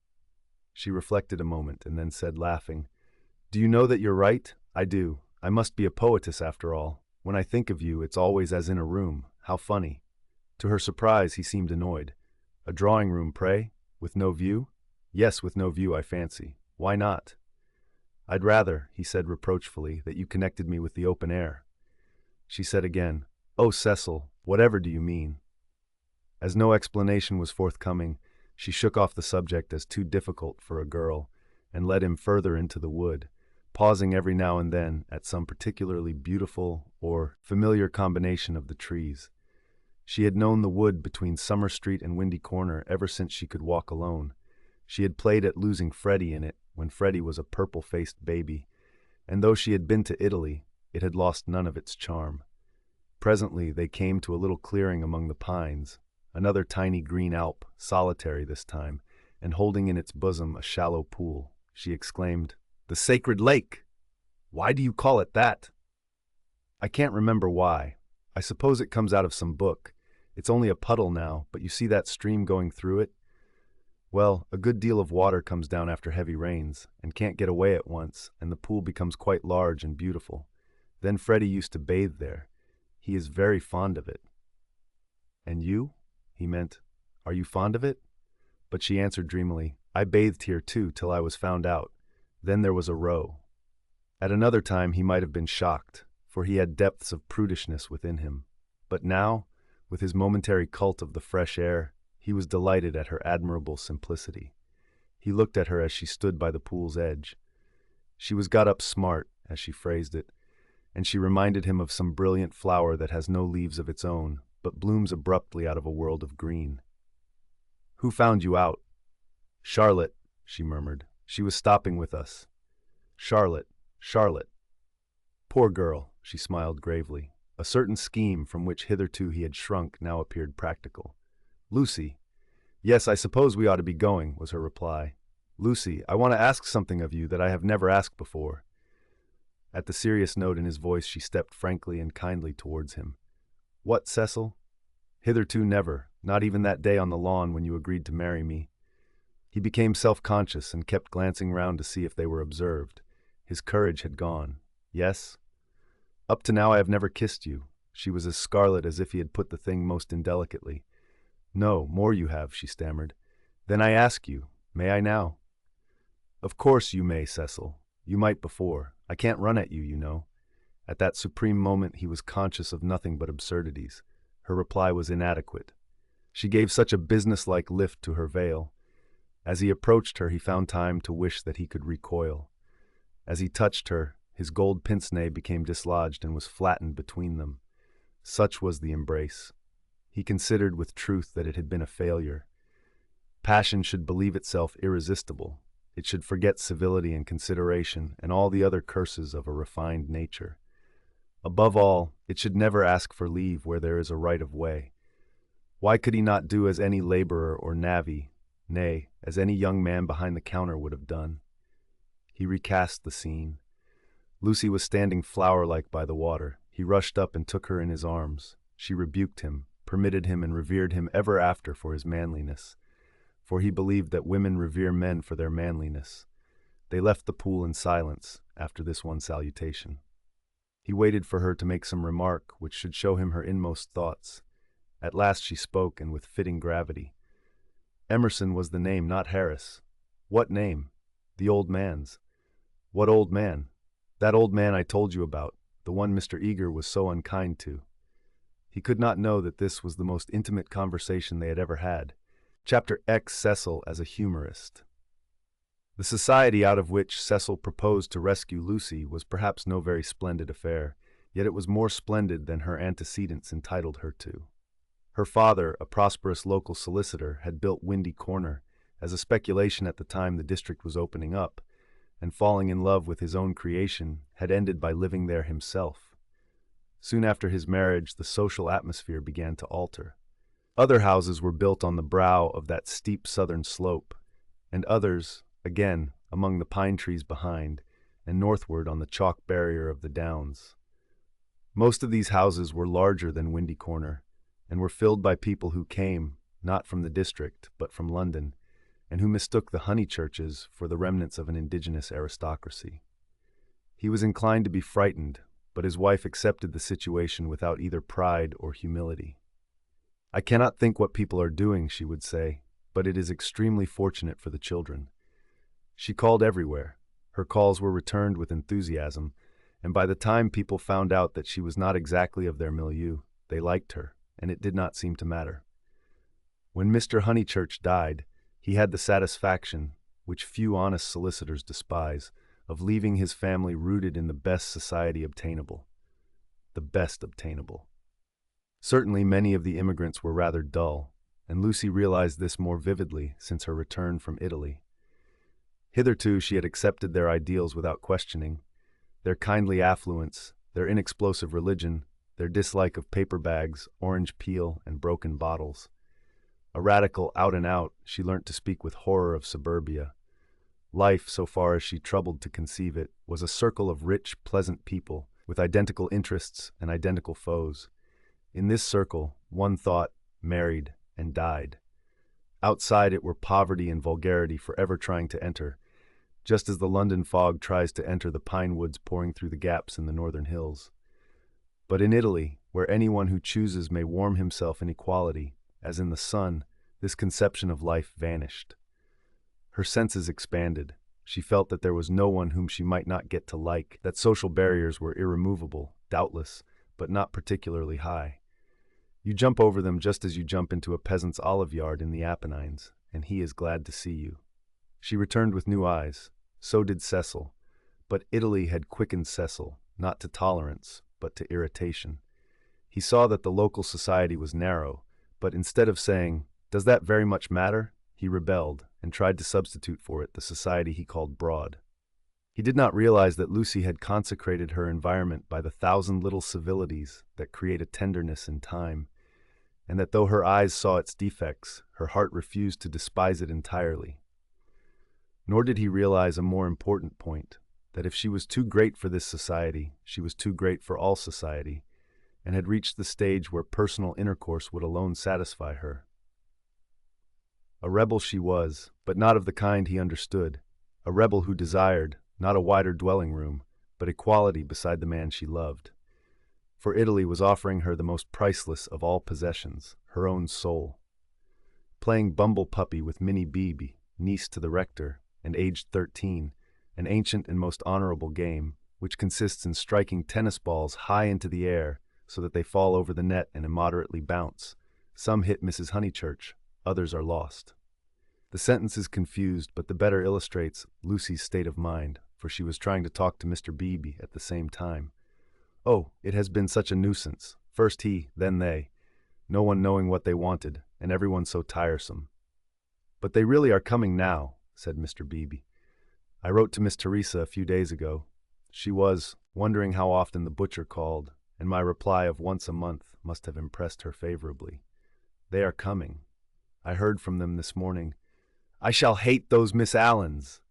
She reflected a moment and then said, laughing, "Do you know that you're right? I do. I must be a poetess after all. When I think of you, it's always as in a room. How funny." To her surprise, he seemed annoyed. "A drawing room, pray? With no view?" "Yes, with no view, I fancy. Why not?" "I'd rather," he said reproachfully, "that you connected me with the open air." She said again, "Oh, Cecil, whatever do you mean?" As no explanation was forthcoming, she shook off the subject as too difficult for a girl, and led him further into the wood, pausing every now and then at some particularly beautiful or familiar combination of the trees. She had known the wood between Summer Street and Windy Corner ever since she could walk alone. She had played at losing Freddie in it when Freddie was a purple-faced baby, and though she had been to Italy, it had lost none of its charm. Presently they came to a little clearing among the pines, another tiny green alp, solitary this time, and holding in its bosom a shallow pool. She exclaimed, "The sacred lake! Why do you call it that?" "I can't remember why. I suppose it comes out of some book. It's only a puddle now, but you see that stream going through it? Well, a good deal of water comes down after heavy rains, and can't get away at once, and the pool becomes quite large and beautiful. Then Freddie used to bathe there. He is very fond of it." "And you?" he meant. "Are you fond of it?" But she answered dreamily, "I bathed here too till I was found out. Then there was a row." At another time he might have been shocked, for he had depths of prudishness within him. But now, with his momentary cult of the fresh air, he was delighted at her admirable simplicity. He looked at her as she stood by the pool's edge. She was got up smart, as she phrased it, and she reminded him of some brilliant flower that has no leaves of its own, but blooms abruptly out of a world of green. "Who found you out?" "Charlotte," she murmured. "She was stopping with us." "Charlotte, Charlotte." Poor girl, she smiled gravely. A certain scheme from which hitherto he had shrunk now appeared practical. "Lucy." "Yes, I suppose we ought to be going," was her reply. "Lucy, I want to ask something of you that I have never asked before." At the serious note in his voice she stepped frankly and kindly towards him. "What, Cecil?" "Hitherto never, not even that day on the lawn when you agreed to marry me." He became self-conscious and kept glancing round to see if they were observed. His courage had gone. "Yes?" "Up to now I have never kissed you." She was as scarlet as if he had put the thing most indelicately. "No, more you have," she stammered. "Then I ask you, may I now?" "Of course you may, Cecil. You might before. I can't run at you, you know." At that supreme moment he was conscious of nothing but absurdities. Her reply was inadequate. She gave such a businesslike lift to her veil. As he approached her, he found time to wish that he could recoil. As he touched her, his gold pince-nez became dislodged and was flattened between them. Such was the embrace. He considered with truth that it had been a failure. Passion should believe itself irresistible. It should forget civility and consideration and all the other curses of a refined nature. Above all, it should never ask for leave where there is a right of way. Why could he not do as any laborer or navvy, nay, as any young man behind the counter would have done? He recast the scene. Lucy was standing flower-like by the water. He rushed up and took her in his arms. She rebuked him, permitted him and revered him ever after for his manliness, for he believed that women revere men for their manliness. They left the pool in silence after this one salutation. He waited for her to make some remark which should show him her inmost thoughts. At last she spoke, and with fitting gravity. Emerson was the name, not Harris. What name? The old man's. What old man? That old man I told you about, the one Mr. Eager was so unkind to. He could not know that this was the most intimate conversation they had ever had. Chapter X. Cecil as a humorist. The society out of which Cecil proposed to rescue Lucy was perhaps no very splendid affair, yet it was more splendid than her antecedents entitled her to. Her father, a prosperous local solicitor, had built Windy Corner, as a speculation at the time the district was opening up, and falling in love with his own creation, had ended by living there himself. Soon after his marriage, the social atmosphere began to alter. Other houses were built on the brow of that steep southern slope, and others, again, among the pine trees behind, and northward on the chalk barrier of the downs. Most of these houses were larger than Windy Corner, and were filled by people who came, not from the district, but from London, and who mistook the Honeychurches for the remnants of an indigenous aristocracy. He was inclined to be frightened, but his wife accepted the situation without either pride or humility. "I cannot think what people are doing," she would say, "but it is extremely fortunate for the children." She called everywhere. Her calls were returned with enthusiasm, and by the time people found out that she was not exactly of their milieu, they liked her, and it did not seem to matter. When Mr. Honeychurch died, he had the satisfaction, which few honest solicitors despise, of leaving his family rooted in the best society obtainable. The best obtainable. Certainly many of the immigrants were rather dull, and Lucy realized this more vividly since her return from Italy. Hitherto she had accepted their ideals without questioning, their kindly affluence, their inexplosive religion, their dislike of paper bags, orange peel, and broken bottles. A radical out and out, she learnt to speak with horror of suburbia. Life, so far as she troubled to conceive it, was a circle of rich, pleasant people, with identical interests and identical foes. In this circle, one thought, married, and died. Outside it were poverty and vulgarity forever trying to enter, just as the London fog tries to enter the pine woods pouring through the gaps in the northern hills. But in Italy, where anyone who chooses may warm himself in equality, as in the sun, this conception of life vanished. Her senses expanded. She felt that there was no one whom she might not get to like, that social barriers were irremovable, doubtless, but not particularly high. You jump over them just as you jump into a peasant's olive yard in the Apennines, and he is glad to see you. She returned with new eyes. So did Cecil. But Italy had quickened Cecil, not to tolerance, but to irritation. He saw that the local society was narrow, but instead of saying, "Does that very much matter?" he rebelled and tried to substitute for it the society he called broad. He did not realize that Lucy had consecrated her environment by the thousand little civilities that create a tenderness in time, and that though her eyes saw its defects, her heart refused to despise it entirely. Nor did he realize a more important point, that if she was too great for this society, she was too great for all society, and had reached the stage where personal intercourse would alone satisfy her. A rebel she was, but not of the kind he understood, a rebel who desired, not a wider dwelling room, but equality beside the man she loved. For Italy was offering her the most priceless of all possessions, her own soul. Playing bumble puppy with Minnie Beebe, niece to the rector, and aged 13, an ancient and most honorable game, which consists in striking tennis balls high into the air so that they fall over the net and immoderately bounce. Some hit Mrs. Honeychurch, others are lost. The sentence is confused, but the better illustrates Lucy's state of mind, for she was trying to talk to Mr. Beebe at the same time. "Oh, it has been such a nuisance. First he, then they. No one knowing what they wanted, and everyone so tiresome." But they really are coming now, said Mr. Beebe. I wrote to Miss Teresa a few days ago. She was wondering how often the butcher called, and my reply of once a month must have impressed her favorably. They are coming. I heard from them this morning. I shall hate those Miss Allens,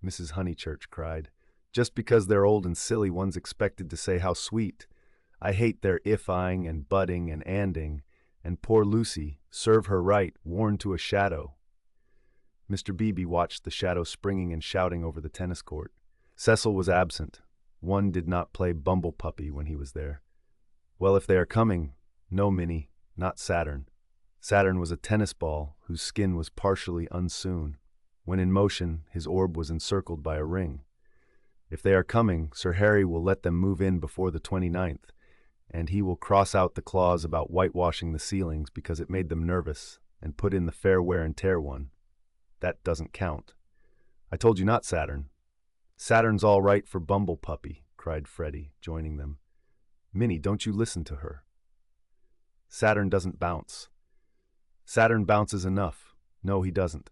Mrs. Honeychurch cried. Just because they're old and silly, one's expected to say how sweet. I hate their if-ing and butting and anding, and poor Lucy, serve her right, worn to a shadow. Mr. Beebe watched the shadow springing and shouting over the tennis court. Cecil was absent. One did not play bumble puppy when he was there. Well, if they are coming, no, Minnie, not Saturn. Saturn was a tennis ball whose skin was partially unsewn. When in motion, his orb was encircled by a ring. If they are coming, Sir Harry will let them move in before the 29th, and he will cross out the clause about whitewashing the ceilings because it made them nervous, and put in the fair wear and tear one. That doesn't count. I told you not Saturn. Saturn's all right for bumble puppy, cried Freddie, joining them. Minnie, don't you listen to her. Saturn doesn't bounce. Saturn bounces enough. No, he doesn't.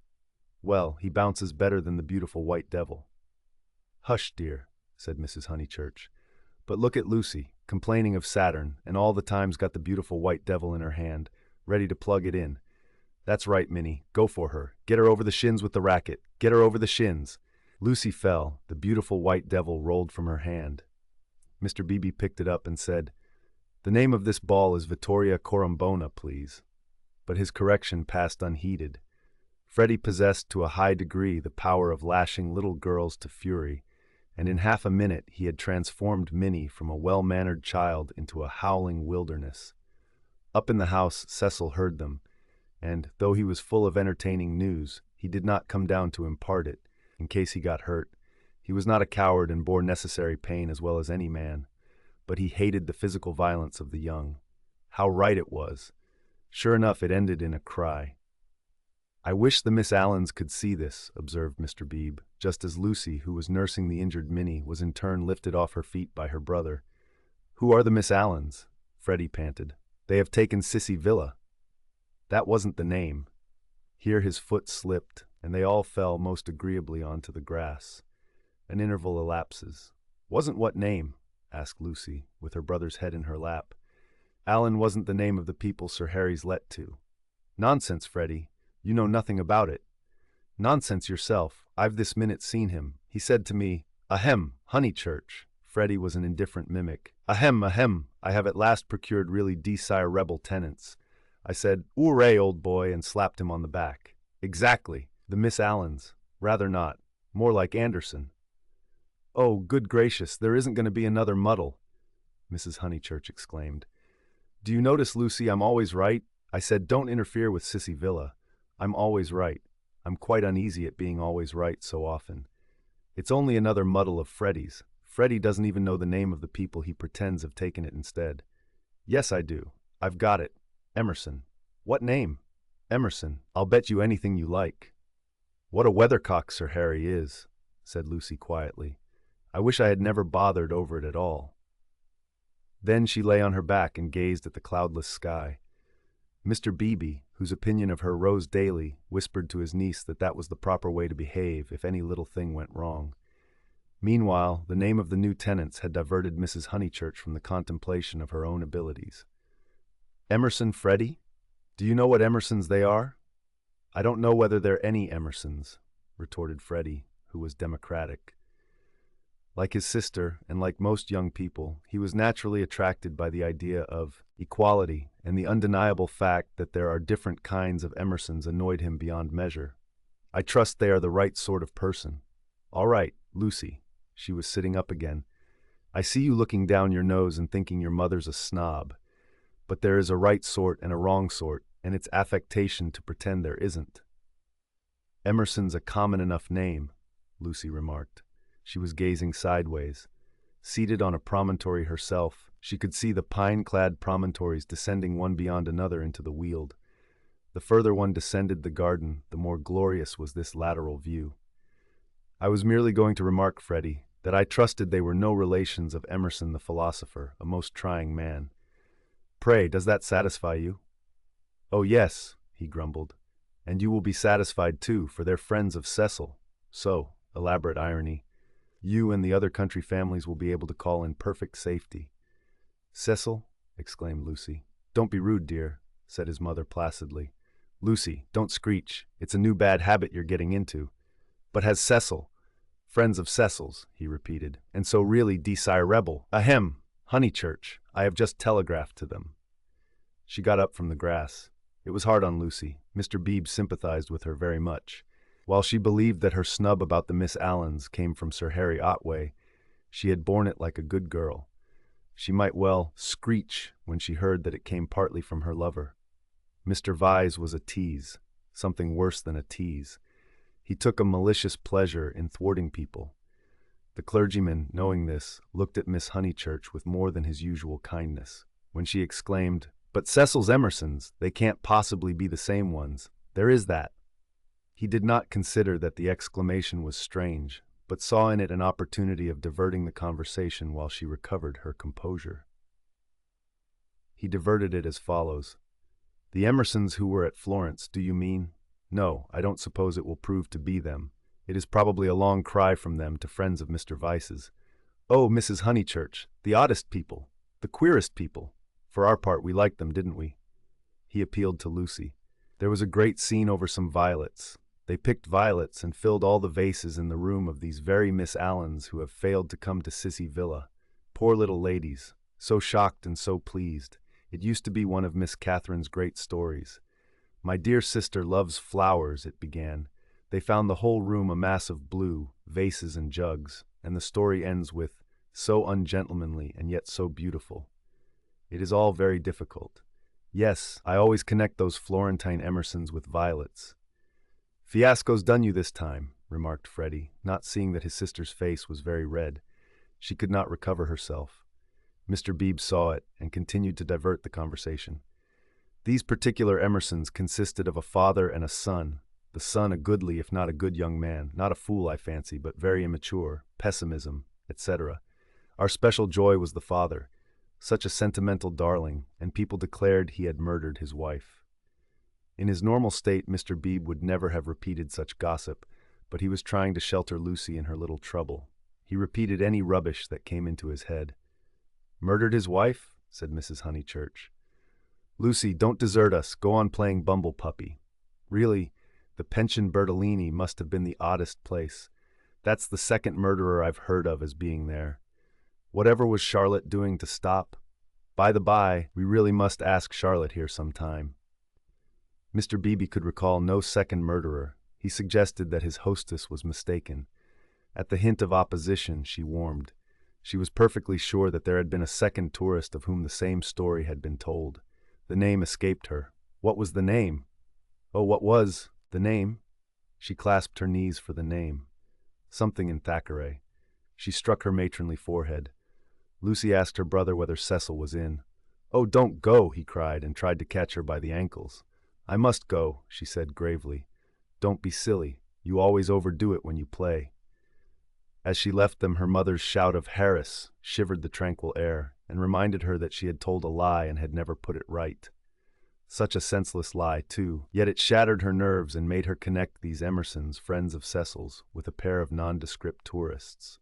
Well, he bounces better than the beautiful white devil. Hush, dear, said Mrs. Honeychurch. But look at Lucy, complaining of Saturn, and all the time's got the beautiful white devil in her hand, ready to plug it in. That's right, Minnie. Go for her. Get her over the shins with the racket. Get her over the shins. Lucy fell. The beautiful white devil rolled from her hand. Mr. Beebe picked it up and said, The name of this ball is Vittoria Corombona, please. But his correction passed unheeded. Freddie possessed to a high degree the power of lashing little girls to fury, and in half a minute he had transformed Minnie from a well-mannered child into a howling wilderness. Up in the house Cecil heard them, and, though he was full of entertaining news, he did not come down to impart it, in case he got hurt. He was not a coward and bore necessary pain as well as any man, but he hated the physical violence of the young. How right it was! Sure enough, it ended in a cry. I wish the Miss Allens could see this, observed Mr. Beebe, just as Lucy, who was nursing the injured Minnie, was in turn lifted off her feet by her brother. Who are the Miss Allens? Freddie panted. They have taken Sissy Villa. That wasn't the name. Here his foot slipped, and they all fell most agreeably onto the grass. An interval elapses. Wasn't what name? Asked Lucy, with her brother's head in her lap. Allen wasn't the name of the people Sir Harry's let to. Nonsense, Freddie. You know nothing about it. Nonsense yourself. I've this minute seen him. He said to me, Ahem, Honeychurch. Freddie was an indifferent mimic. Ahem, ahem, I have at last procured really desire rebel tenants. I said, Hooray, old boy, and slapped him on the back. Exactly. The Miss Allens. Rather not. More like Anderson. Oh, good gracious, there isn't going to be another muddle, Mrs. Honeychurch exclaimed. Do you notice, Lucy, I'm always right? I said, don't interfere with Sissy Villa. I'm always right. I'm quite uneasy at being always right so often. It's only another muddle of Freddie's. Freddie doesn't even know the name of the people he pretends have taken it instead. Yes, I do. I've got it. Emerson. What name? Emerson. I'll bet you anything you like. What a weathercock Sir Harry is, said Lucy quietly. I wish I had never bothered over it at all. Then she lay on her back and gazed at the cloudless sky. Mr. Beebe, whose opinion of her rose daily, whispered to his niece that that was the proper way to behave if any little thing went wrong. Meanwhile, the name of the new tenants had diverted Mrs. Honeychurch from the contemplation of her own abilities. Emerson, Freddie? Do you know what Emersons they are? I don't know whether they're any Emersons, retorted Freddie, who was democratic. Like his sister, and like most young people, he was naturally attracted by the idea of equality, and the undeniable fact that there are different kinds of Emersons annoyed him beyond measure. I trust they are the right sort of person. All right, Lucy. She was sitting up again. I see you looking down your nose and thinking your mother's a snob. But there is a right sort and a wrong sort, and it's affectation to pretend there isn't. Emerson's a common enough name, Lucy remarked. She was gazing sideways. Seated on a promontory herself, she could see the pine-clad promontories descending one beyond another into the Weald. The further one descended the garden, the more glorious was this lateral view. I was merely going to remark, Freddie, that I trusted they were no relations of Emerson the philosopher, a most trying man. Pray, does that satisfy you? Oh, yes, he grumbled. And you will be satisfied too, for they're friends of Cecil. So, elaborate irony, you and the other country families will be able to call in perfect safety. Cecil? Exclaimed Lucy. Don't be rude, dear, said his mother placidly. Lucy, don't screech. It's a new bad habit you're getting into. But has Cecil? Friends of Cecil's, he repeated, and so really desirable. Ahem, Honeychurch. I have just telegraphed to them. She got up from the grass. It was hard on Lucy. Mr. Beebe sympathized with her very much. While she believed that her snub about the Miss Allens came from Sir Harry Otway, she had borne it like a good girl. She might well screech when she heard that it came partly from her lover. Mr. Vyse was a tease, something worse than a tease. He took a malicious pleasure in thwarting people. The clergyman, knowing this, looked at Miss Honeychurch with more than his usual kindness. When she exclaimed, "But Cecil's Emersons, they can't possibly be the same ones. There is that." He did not consider that the exclamation was strange, but saw in it an opportunity of diverting the conversation while she recovered her composure. He diverted it as follows. "The Emersons who were at Florence, do you mean? No, I don't suppose it will prove to be them. It is probably a long cry from them to friends of Mr. Vyse's. Oh, Mrs. Honeychurch, the oddest people, the queerest people. For our part, we liked them, didn't we?" He appealed to Lucy. There was a great scene over some violets. They picked violets and filled all the vases in the room of these very Miss Allens who have failed to come to Sissy Villa. Poor little ladies, so shocked and so pleased. It used to be one of Miss Catherine's great stories. "My dear sister loves flowers," it began. They found the whole room a mass of blue, vases and jugs, and the story ends with, "So ungentlemanly and yet so beautiful." It is all very difficult. Yes, I always connect those Florentine Emersons with violets. "Fiasco's done you this time," remarked Freddie, not seeing that his sister's face was very red. She could not recover herself. Mr. Beebe saw it and continued to divert the conversation. These particular Emersons consisted of a father and a son. The son a goodly, if not a good young man, not a fool, I fancy, but very immature, pessimism, etc. Our special joy was the father, such a sentimental darling, and people declared he had murdered his wife. In his normal state, Mr. Beebe would never have repeated such gossip, but he was trying to shelter Lucy in her little trouble. He repeated any rubbish that came into his head. "Murdered his wife?" said Mrs. Honeychurch. "Lucy, don't desert us. Go on playing bumble puppy. Really, the Pension Bertolini must have been the oddest place. That's the second murderer I've heard of as being there. Whatever was Charlotte doing to stop? By the by, we really must ask Charlotte here some time." Mr. Beebe could recall no second murderer. He suggested that his hostess was mistaken. At the hint of opposition, she warmed. She was perfectly sure that there had been a second tourist of whom the same story had been told. The name escaped her. What was the name? Oh, what was the name? She clasped her knees for the name. Something in Thackeray. She struck her matronly forehead. Lucy asked her brother whether Cecil was in. "Oh, don't go," he cried, and tried to catch her by the ankles. "I must go," she said gravely. "Don't be silly. You always overdo it when you play." As she left them, her mother's shout of "Harris" shivered the tranquil air, and reminded her that she had told a lie and had never put it right. Such a senseless lie, too, yet it shattered her nerves and made her connect these Emersons, friends of Cecil's, with a pair of nondescript tourists.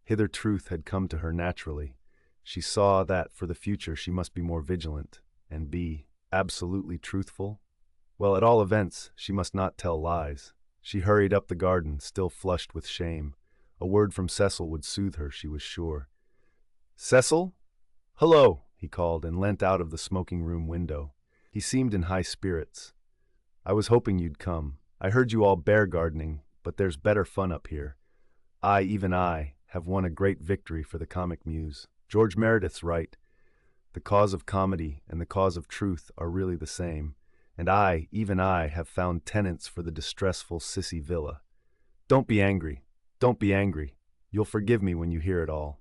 Hither truth had come to her naturally. She saw that, for the future, she must be more vigilant, and be absolutely truthful. Well, at all events, she must not tell lies. She hurried up the garden, still flushed with shame. A word from Cecil would soothe her, she was sure. "Cecil? Hello," he called, and leant out of the smoking-room window. He seemed in high spirits. "I was hoping you'd come. I heard you all bear gardening, but there's better fun up here. I, even I, have won a great victory for the comic muse. George Meredith's right. The cause of comedy and the cause of truth are really the same, and I, even I, have found tenants for the distressful Sissy Villa. Don't be angry. Don't be angry. You'll forgive me when you hear it all."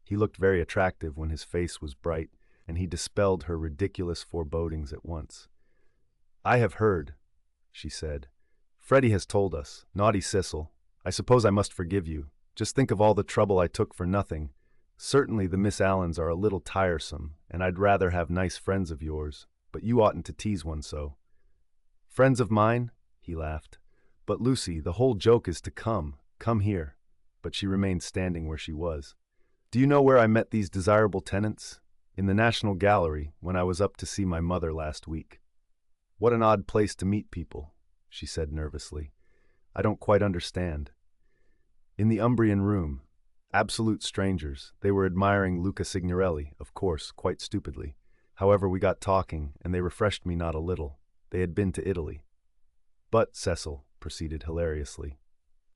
He looked very attractive when his face was bright, and he dispelled her ridiculous forebodings at once. "I have heard," she said. "Freddie has told us. Naughty Cecil. I suppose I must forgive you. Just think of all the trouble I took for nothing. Certainly the Miss Allens are a little tiresome, and I'd rather have nice friends of yours, but you oughtn't to tease one so." Friends of mine? He laughed. But Lucy, the whole joke is to come here. But she remained standing where she was. Do you know where I met these desirable tenants? In the National Gallery, when I was up to see my mother last week. What an odd place to meet people, she said nervously. I don't quite understand. In the Umbrian room, absolute strangers, they were admiring Luca Signorelli, of course, quite stupidly. However, we got talking, and they refreshed me not a little. They had been to Italy. But, Cecil proceeded hilariously,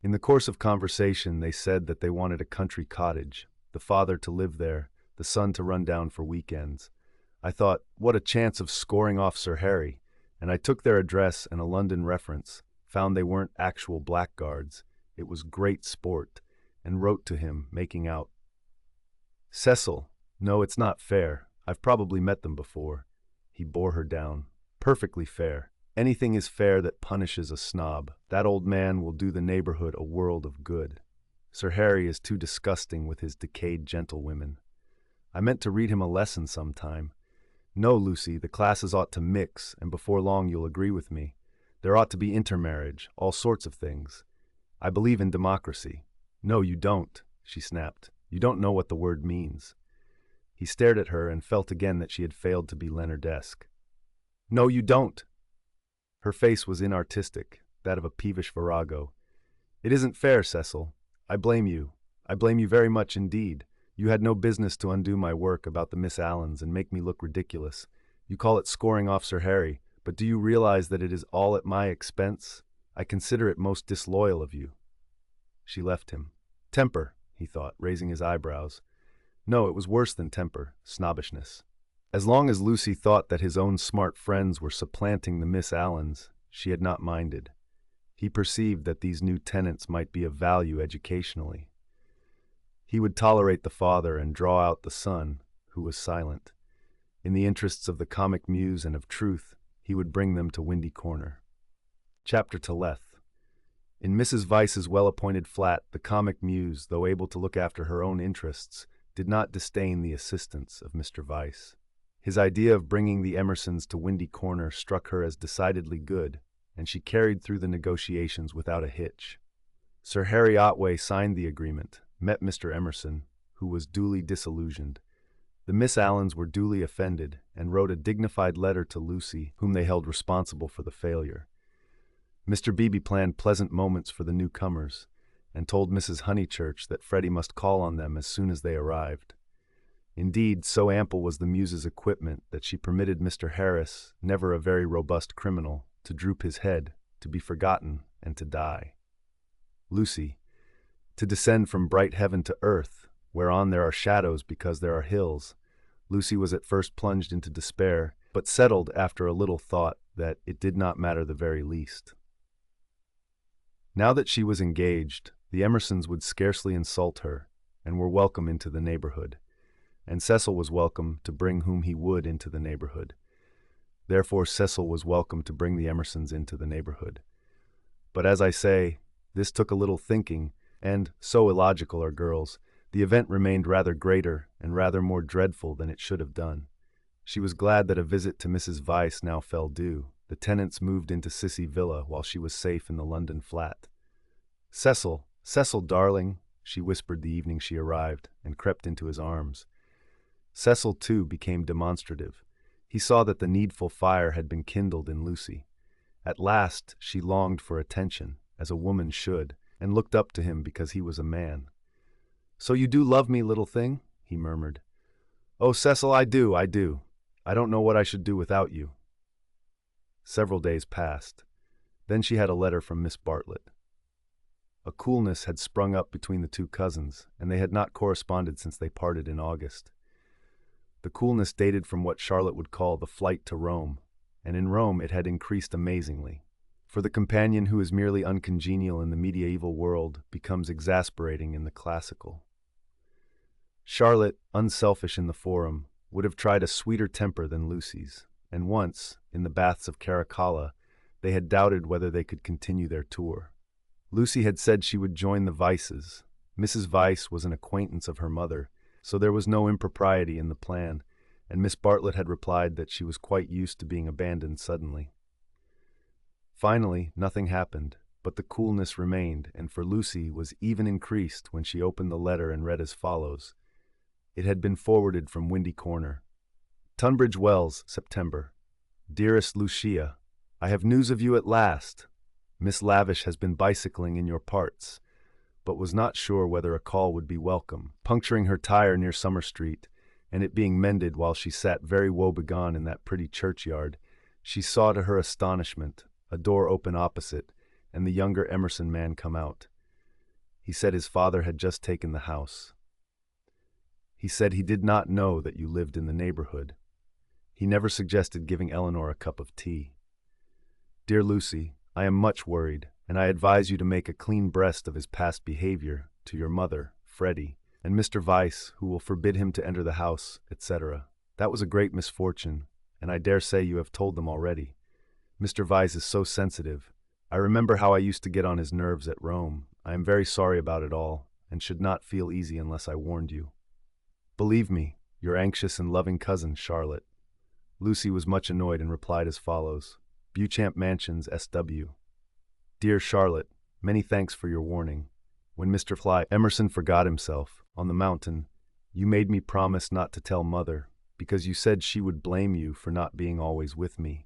in the course of conversation they said that they wanted a country cottage, the father to live there, the son to run down for weekends. I thought, what a chance of scoring off Sir Harry, and I took their address and a London reference, found they weren't actual blackguards. It was great sport, and wrote to him, making out. Cecil, no, it's not fair. I've probably met them before. He bore her down. Perfectly fair. Anything is fair that punishes a snob. That old man will do the neighborhood a world of good. Sir Harry is too disgusting with his decayed gentlewomen. I meant to read him a lesson sometime. No, Lucy, the classes ought to mix, and before long you'll agree with me. There ought to be intermarriage, all sorts of things. I believe in democracy. No, you don't, she snapped. You don't know what the word means. He stared at her and felt again that she had failed to be Leonardesque. No, you don't. Her face was inartistic, that of a peevish virago. It isn't fair, Cecil. I blame you. I blame you very much indeed. You had no business to undo my work about the Miss Allens and make me look ridiculous. You call it scoring off Sir Harry, but do you realize that it is all at my expense? I consider it most disloyal of you. She left him. Temper, he thought, raising his eyebrows. No, it was worse than temper, snobbishness. As long as Lucy thought that his own smart friends were supplanting the Miss Allens, she had not minded. He perceived that these new tenants might be of value educationally. He would tolerate the father and draw out the son, who was silent. In the interests of the comic muse and of truth, he would bring them to Windy Corner. Chapter to Leth. In Mrs. Vyse's well-appointed flat, the comic muse, though able to look after her own interests, did not disdain the assistance of Mr. Vyse. His idea of bringing the Emersons to Windy Corner struck her as decidedly good, and she carried through the negotiations without a hitch. Sir Harry Otway signed the agreement, met Mr. Emerson, who was duly disillusioned. The Miss Allens were duly offended, and wrote a dignified letter to Lucy, whom they held responsible for the failure. Mr. Beebe planned pleasant moments for the newcomers, and told Mrs. Honeychurch that Freddie must call on them as soon as they arrived. Indeed, so ample was the muse's equipment that she permitted Mr. Harris, never a very robust criminal, to droop his head, to be forgotten, and to die. Lucy, to descend from bright heaven to earth, whereon there are shadows because there are hills. Lucy was at first plunged into despair, but settled after a little thought that it did not matter the very least. Now that she was engaged, the Emersons would scarcely insult her, and were welcome into the neighborhood. And Cecil was welcome to bring whom he would into the neighborhood. Therefore Cecil was welcome to bring the Emersons into the neighborhood. But as I say, this took a little thinking, and, so illogical are girls, the event remained rather greater and rather more dreadful than it should have done. She was glad that a visit to Mrs. Vyse now fell due. The tenants moved into Sissy Villa while she was safe in the London flat. Cecil, Cecil, darling, she whispered the evening she arrived, and crept into his arms. Cecil, too, became demonstrative. He saw that the needful fire had been kindled in Lucy. At last she longed for attention, as a woman should, and looked up to him because he was a man. "So you do love me, little thing?" he murmured. "Oh, Cecil, I do, I do. I don't know what I should do without you." Several days passed. Then she had a letter from Miss Bartlett. A coolness had sprung up between the two cousins, and they had not corresponded since they parted in August. The coolness dated from what Charlotte would call the flight to Rome, and in Rome it had increased amazingly. For the companion who is merely uncongenial in the medieval world becomes exasperating in the classical. Charlotte, unselfish in the forum, would have tried a sweeter temper than Lucy's, and once, in the baths of Caracalla, they had doubted whether they could continue their tour. Lucy had said she would join the Vyses. Mrs. Vyse was an acquaintance of her mother, so there was no impropriety in the plan, and Miss Bartlett had replied that she was quite used to being abandoned suddenly. Finally, nothing happened, but the coolness remained, and for Lucy was even increased when she opened the letter and read as follows. It had been forwarded from Windy Corner. Tunbridge Wells, September. Dearest Lucia, I have news of you at last. Miss Lavish has been bicycling in your parts, but was not sure whether a call would be welcome, puncturing her tire near Summer Street, and it being mended while she sat very woebegone in that pretty churchyard. She saw to her astonishment a door open opposite, and the younger Emerson man come out. He said his father had just taken the house. He said he did not know that you lived in the neighborhood. He never suggested giving Eleanor a cup of tea. Dear Lucy, I am much worried, and I advise you to make a clean breast of his past behavior to your mother, Freddie, and Mr. Vyse, who will forbid him to enter the house, etc. That was a great misfortune, and I dare say you have told them already. Mr. Vyse is so sensitive. I remember how I used to get on his nerves at Rome. I am very sorry about it all, and should not feel easy unless I warned you. Believe me, your anxious and loving cousin, Charlotte. Lucy was much annoyed and replied as follows. Beauchamp Mansions, S.W. Dear Charlotte, many thanks for your warning. When Mr. Emerson forgot himself on the mountain, you made me promise not to tell Mother, because you said she would blame you for not being always with me.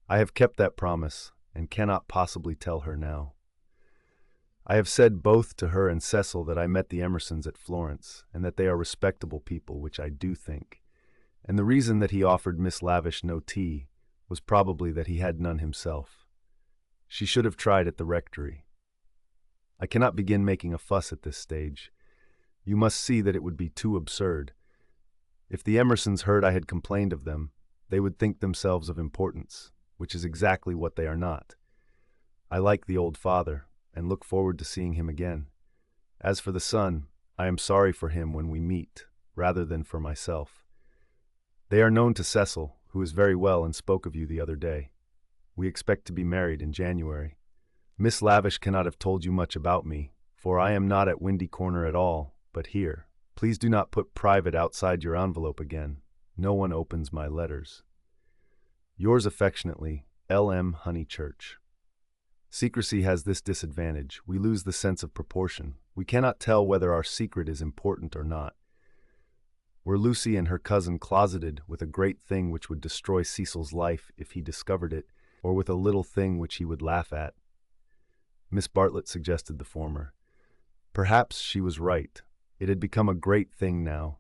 I have kept that promise, and cannot possibly tell her now. I have said both to her and Cecil that I met the Emersons at Florence, and that they are respectable people, which I do think. And the reason that he offered Miss Lavish no tea was probably that he had none himself. She should have tried at the rectory. I cannot begin making a fuss at this stage. You must see that it would be too absurd. If the Emersons heard I had complained of them, they would think themselves of importance, which is exactly what they are not. I like the old father, and look forward to seeing him again. As for the son, I am sorry for him when we meet, rather than for myself. They are known to Cecil, who is very well and spoke of you the other day. We expect to be married in January. Miss Lavish cannot have told you much about me, for I am not at Windy Corner at all, but here. Please do not put private outside your envelope again. No one opens my letters. Yours affectionately, L.M. Honeychurch. Secrecy has this disadvantage. We lose the sense of proportion. We cannot tell whether our secret is important or not. Were Lucy and her cousin closeted with a great thing which would destroy Cecil's life if he discovered it, or with a little thing which he would laugh at? Miss Bartlett suggested the former. Perhaps she was right. It had become a great thing now.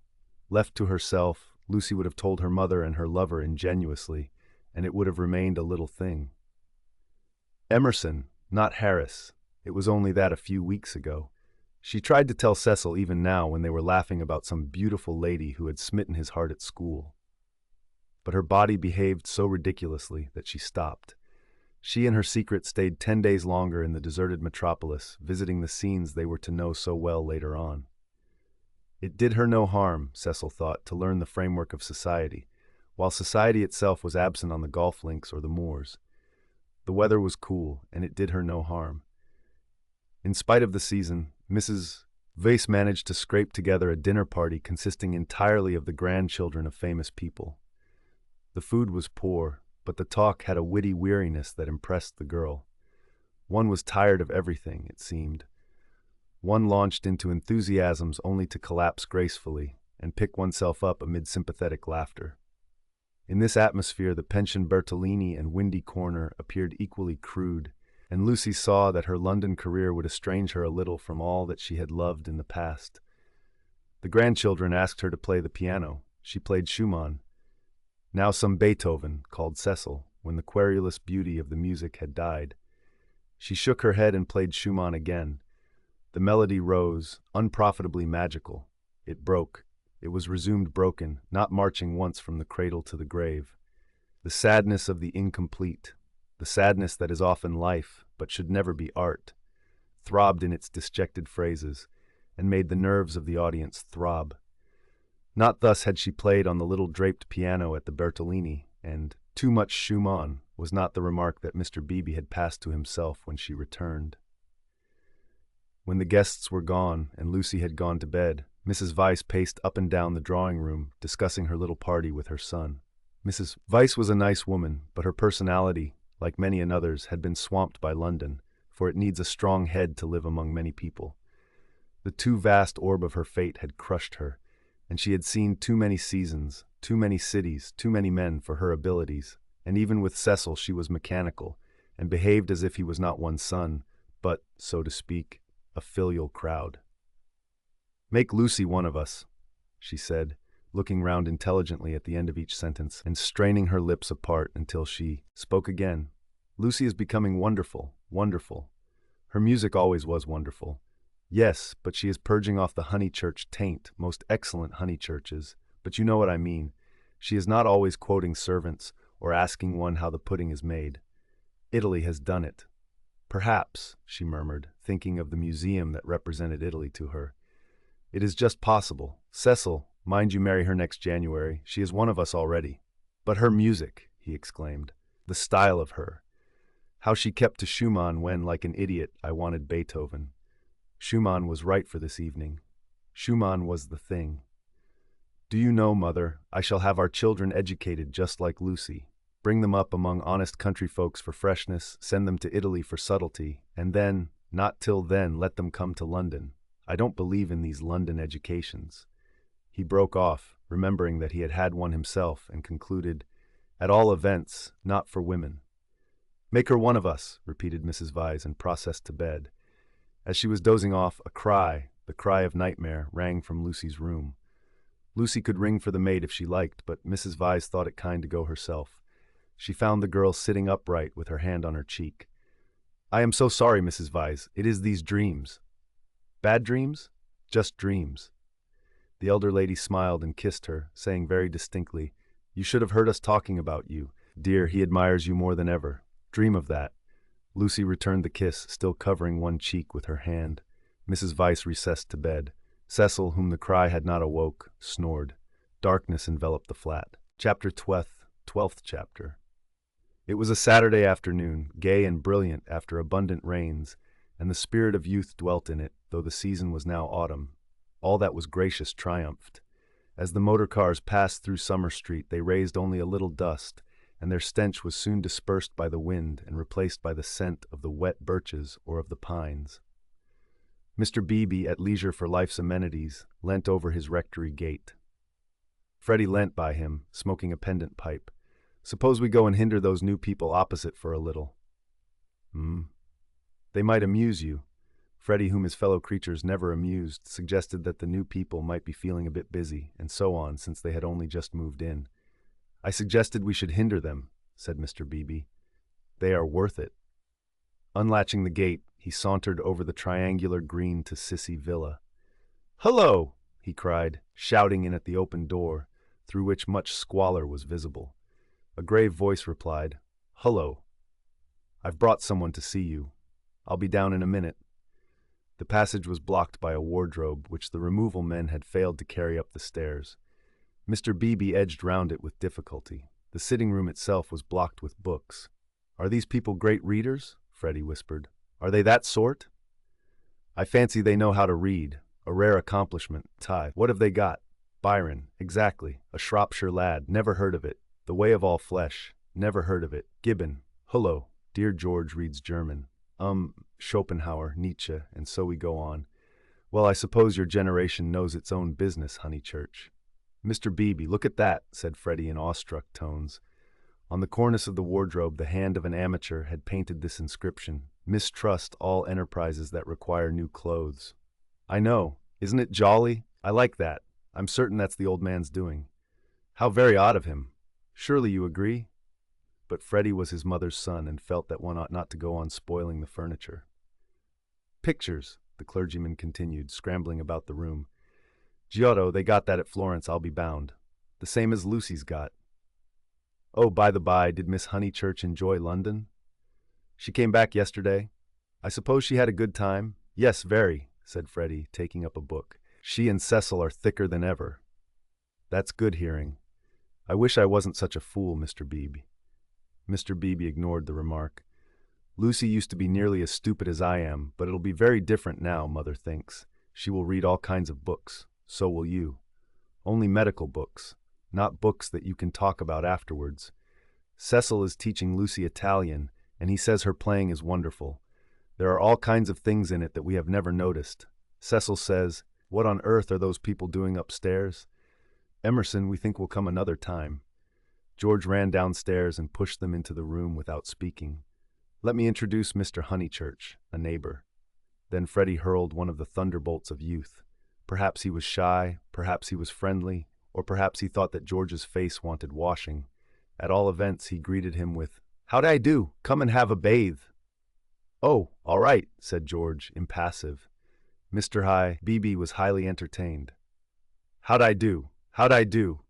Left to herself, Lucy would have told her mother and her lover ingenuously, and it would have remained a little thing. Emerson, not Harris. It was only that a few weeks ago. She tried to tell Cecil even now when they were laughing about some beautiful lady who had smitten his heart at school. But her body behaved so ridiculously that she stopped. She and her secret stayed 10 days longer in the deserted metropolis, visiting the scenes they were to know so well later on. It did her no harm, Cecil thought, to learn the framework of society, while society itself was absent on the golf links or the moors. The weather was cool, and it did her no harm. In spite of the season, Mrs. Vyse managed to scrape together a dinner party consisting entirely of the grandchildren of famous people. The food was poor, but the talk had a witty weariness that impressed the girl. One was tired of everything, it seemed. One launched into enthusiasms only to collapse gracefully and pick oneself up amid sympathetic laughter. In this atmosphere, the Pension Bertolini and Windy Corner appeared equally crude, and Lucy saw that her London career would estrange her a little from all that she had loved in the past. The grandchildren asked her to play the piano. She played Schumann. Now some Beethoven, called Cecil, when the querulous beauty of the music had died. She shook her head and played Schumann again. The melody rose, unprofitably magical. It broke. It was resumed broken, not marching once from the cradle to the grave. The sadness of the incomplete, the sadness that is often life, but should never be art, throbbed in its disjected phrases, and made the nerves of the audience throb. Not thus had she played on the little draped piano at the Bertolini, and "too much Schumann" was not the remark that Mr. Beebe had passed to himself when she returned. When the guests were gone and Lucy had gone to bed, Mrs. Vyse paced up and down the drawing room, discussing her little party with her son. Mrs. Vyse was a nice woman, but her personality, like many others, had been swamped by London, for it needs a strong head to live among many people. The too vast orb of her fate had crushed her, and she had seen too many seasons, too many cities, too many men for her abilities, and even with Cecil she was mechanical, and behaved as if he was not one's son, but, so to speak, a filial crowd. "Make Lucy one of us," she said, looking round intelligently at the end of each sentence and straining her lips apart until she spoke again. "Lucy is becoming wonderful, wonderful. Her music always was wonderful. Yes, but she is purging off the Honeychurch taint, most excellent Honeychurches, but you know what I mean. She is not always quoting servants or asking one how the pudding is made. Italy has done it. Perhaps," she murmured, thinking of the museum that represented Italy to her. "It is just possible. Cecil, mind you marry her next January. She is one of us already. But her music," he exclaimed. "The style of her. How she kept to Schumann when, like an idiot, I wanted Beethoven. Schumann was right for this evening. Schumann was the thing. Do you know, Mother, I shall have our children educated just like Lucy. Bring them up among honest country folks for freshness, send them to Italy for subtlety, and then, not till then, let them come to London. I don't believe in these London educations." He broke off, remembering that he had had one himself, and concluded, "At all events, not for women." "Make her one of us," repeated Mrs. Vyse, and processed to bed. As she was dozing off, a cry, the cry of nightmare, rang from Lucy's room. Lucy could ring for the maid if she liked, but Mrs. Vyse thought it kind to go herself. She found the girl sitting upright with her hand on her cheek. "I am so sorry, Mrs. Vyse. It is these dreams." "Bad dreams?" "Just dreams." The elder lady smiled and kissed her, saying very distinctly, "You should have heard us talking about you. Dear, he admires you more than ever. Dream of that." Lucy returned the kiss, still covering one cheek with her hand. Mrs. Vyse recessed to bed. Cecil, whom the cry had not awoke, snored. Darkness enveloped the flat. Chapter 12th chapter. It was a Saturday afternoon, gay and brilliant after abundant rains, and the spirit of youth dwelt in it, though the season was now autumn. All that was gracious triumphed. As the motor cars passed through Summer Street, they raised only a little dust, and their stench was soon dispersed by the wind and replaced by the scent of the wet birches or of the pines. Mr. Beebe, at leisure for life's amenities, leant over his rectory gate. Freddie leant by him, smoking a pendant pipe. "Suppose we go and hinder those new people opposite for a little." "They might amuse you." Freddie, whom his fellow creatures never amused, suggested that the new people might be feeling a bit busy, and so on, since they had only just moved in. "I suggested we should hinder them," said Mr. Beebe. "They are worth it." Unlatching the gate, he sauntered over the triangular green to Sissy Villa. "Hullo!" he cried, shouting in at the open door, through which much squalor was visible. A grave voice replied, "Hullo! I've brought someone to see you. I'll be down in a minute." The passage was blocked by a wardrobe which the removal men had failed to carry up the stairs. Mr. Beebe edged round it with difficulty. The sitting room itself was blocked with books. "Are these people great readers?" Freddie whispered. "Are they that sort?" "I fancy they know how to read. A rare accomplishment. Ty, what have they got?" "Byron, exactly. A Shropshire lad. Never heard of it. The Way of All Flesh. Never heard of it. Gibbon. Hullo. Dear George reads German. Schopenhauer, Nietzsche, and so we go on. Well, I suppose your generation knows its own business, Honeychurch." "Mr. Beebe, look at that," said Freddie in awestruck tones. On the cornice of the wardrobe, the hand of an amateur had painted this inscription: "Mistrust all enterprises that require new clothes." "I know. Isn't it jolly? I like that. I'm certain that's the old man's doing." "How very odd of him. Surely you agree?" But Freddie was his mother's son and felt that one ought not to go on spoiling the furniture. "Pictures," the clergyman continued, scrambling about the room. "Giotto, they got that at Florence, I'll be bound. The same as Lucy's got. Oh, by the by, did Miss Honeychurch enjoy London?" "She came back yesterday. I suppose she had a good time?" "Yes, very," said Freddie, taking up a book. "She and Cecil are thicker than ever." "That's good hearing. I wish I wasn't such a fool, Mr. Beebe." Mr. Beebe ignored the remark. "Lucy used to be nearly as stupid as I am, but it'll be very different now, Mother thinks. She will read all kinds of books. So will you. Only medical books, not books that you can talk about afterwards. Cecil is teaching Lucy Italian, and he says her playing is wonderful. There are all kinds of things in it that we have never noticed. Cecil says, "What on earth are those people doing upstairs?" "Emerson, we think will come another time." George ran downstairs and pushed them into the room without speaking. "Let me introduce Mr. Honeychurch, a neighbor." Then Freddie hurled one of the thunderbolts of youth. Perhaps he was shy, perhaps he was friendly, or perhaps he thought that George's face wanted washing. At all events, he greeted him with, "How'd I do? Come and have a bathe." "Oh, all right," said George, impassive. Mr. Beebe was highly entertained. "How'd I do? How'd I do?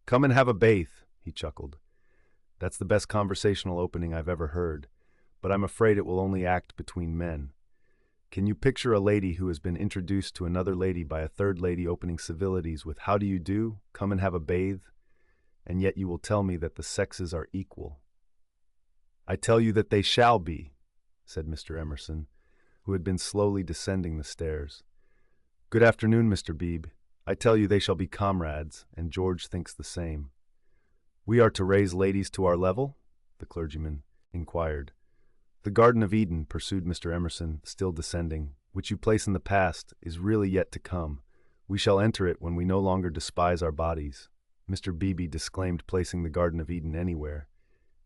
Come and have a bathe," he chuckled. "That's the best conversational opening I've ever heard, but I'm afraid it will only act between men. Can you picture a lady who has been introduced to another lady by a third lady opening civilities with 'How do you do? Come and have a bathe?' And yet you will tell me that the sexes are equal." "I tell you that they shall be," said Mr. Emerson, who had been slowly descending the stairs. "Good afternoon, Mr. Beebe. I tell you they shall be comrades, and George thinks the same." "We are to raise ladies to our level?" the clergyman inquired. "The Garden of Eden," pursued Mr. Emerson, still descending, "which you place in the past, is really yet to come. We shall enter it when we no longer despise our bodies." Mr. Beebe disclaimed placing the Garden of Eden anywhere.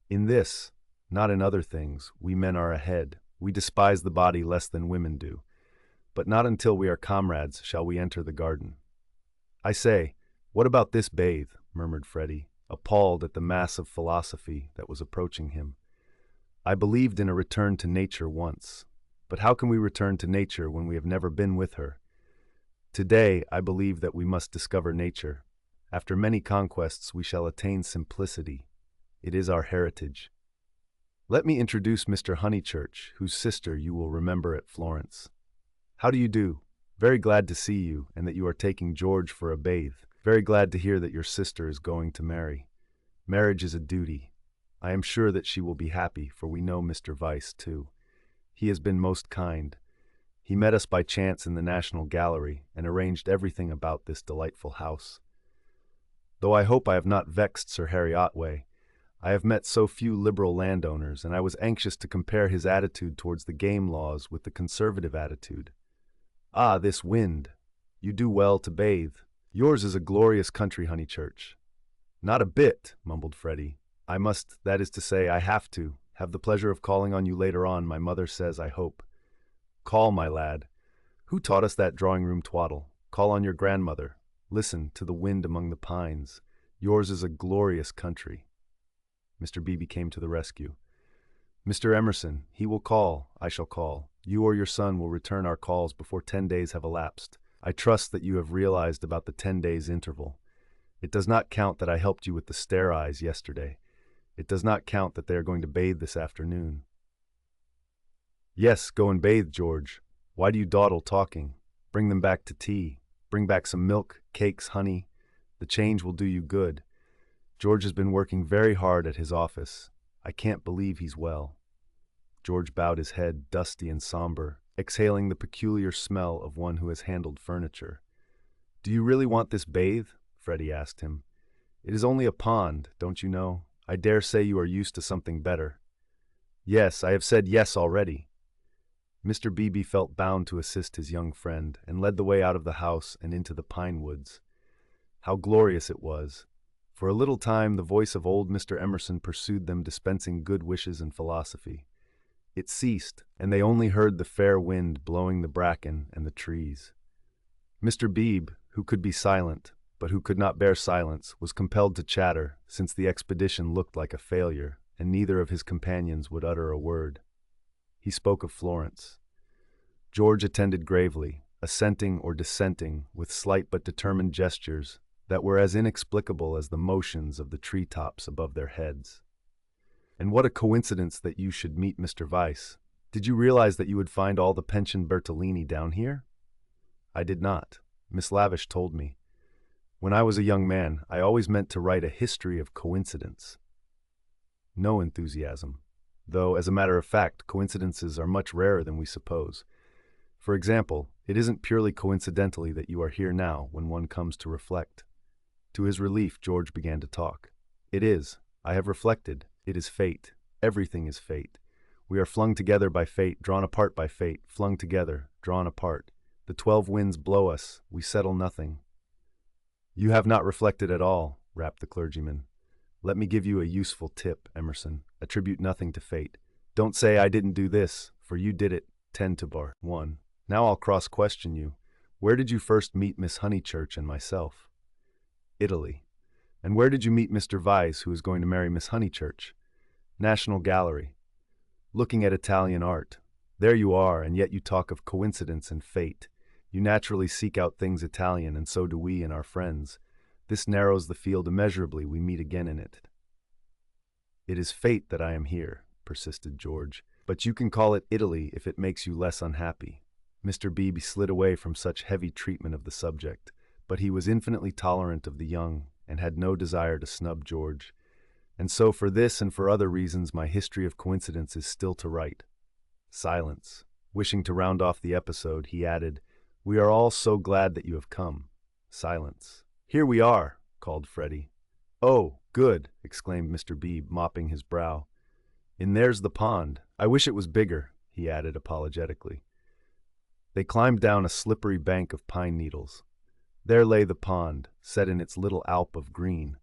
"In this, not in other things, we men are ahead. We despise the body less than women do. But not until we are comrades shall we enter the garden." "I say, what about this bathe?" murmured Freddie, appalled at the mass of philosophy that was approaching him. "I believed in a return to nature once, but how can we return to nature when we have never been with her? Today, I believe that we must discover nature. After many conquests, we shall attain simplicity. It is our heritage. Let me introduce Mr. Honeychurch, whose sister you will remember at Florence. How do you do? Very glad to see you, and that you are taking George for a bathe. Very glad to hear that your sister is going to marry. Marriage is a duty. I am sure that she will be happy, for we know Mr. Vyse, too. He has been most kind. He met us by chance in the National Gallery and arranged everything about this delightful house. Though I hope I have not vexed Sir Harry Otway. I have met so few liberal landowners, and I was anxious to compare his attitude towards the game laws with the conservative attitude. Ah, this wind! You do well to bathe. Yours is a glorious country, Honeychurch." "Not a bit," mumbled Freddie. "I must, that is to say, I have to, have the pleasure of calling on you later on, my mother says, I hope." "Call, my lad. Who taught us that drawing-room twaddle? Call on your grandmother. Listen to the wind among the pines. Yours is a glorious country." Mr. Beebe came to the rescue. "Mr. Emerson, he will call, I shall call. You or your son will return our calls before 10 days have elapsed. I trust that you have realized about the 10 days interval. It does not count that I helped you with the stare eyes yesterday. It does not count that they are going to bathe this afternoon." "Yes, go and bathe, George. Why do you dawdle talking? Bring them back to tea. Bring back some milk, cakes, honey. The change will do you good. George has been working very hard at his office. I can't believe he's well." George bowed his head, dusty and somber, exhaling the peculiar smell of one who has handled furniture. "Do you really want this bathe?" Freddie asked him. "It is only a pond, don't you know? I dare say you are used to something better." "Yes, I have said yes already." Mr. Beebe felt bound to assist his young friend, and led the way out of the house and into the pine woods. How glorious it was! For a little time the voice of old Mr. Emerson pursued them, dispensing good wishes and philosophy. It ceased, and they only heard the fair wind blowing the bracken and the trees. Mr. Beebe, who could be silent, but who could not bear silence, was compelled to chatter, since the expedition looked like a failure, and neither of his companions would utter a word. He spoke of Florence. George attended gravely, assenting or dissenting with slight but determined gestures that were as inexplicable as the motions of the tree-tops above their heads. "And what a coincidence that you should meet Mr. Vyse. Did you realize that you would find all the pension Bertolini down here?" "I did not. Miss Lavish told me. When I was a young man, I always meant to write a history of coincidence." No enthusiasm, though, as a matter of fact, coincidences are much rarer than we suppose. For example, it isn't purely coincidentally that you are here now when one comes to reflect. To his relief, George began to talk. "It is. I have reflected. It is fate. Everything is fate. We are flung together by fate, drawn apart by fate, flung together, drawn apart. The 12 winds blow us, we settle nothing. You have not reflected at all, rapped the clergyman. Let me give you a useful tip, Emerson. Attribute nothing to fate. Don't say I didn't do this, for you did it. 10 to bar 1. Now I'll cross-question you. Where did you first meet Miss Honeychurch and myself? Italy. And where did you meet Mr. Vyse, who is going to marry Miss Honeychurch? National Gallery. Looking at Italian art. There you are, and yet you talk of coincidence and fate. You naturally seek out things Italian, and so do we and our friends. This narrows the field immeasurably. We meet again in it. It is fate that I am here, persisted George. But you can call it Italy if it makes you less unhappy. Mr. Beebe slid away from such heavy treatment of the subject, but he was infinitely tolerant of the young and had no desire to snub George. And so for this and for other reasons my history of coincidence is still to write. Silence. Wishing to round off the episode, he added, We are all so glad that you have come. Silence. Here we are, called Freddie. Oh, good, exclaimed Mr. Beebe, mopping his brow. And there's the pond. I wish it was bigger, he added apologetically. They climbed down a slippery bank of pine needles. There lay the pond, set in its little alp of green.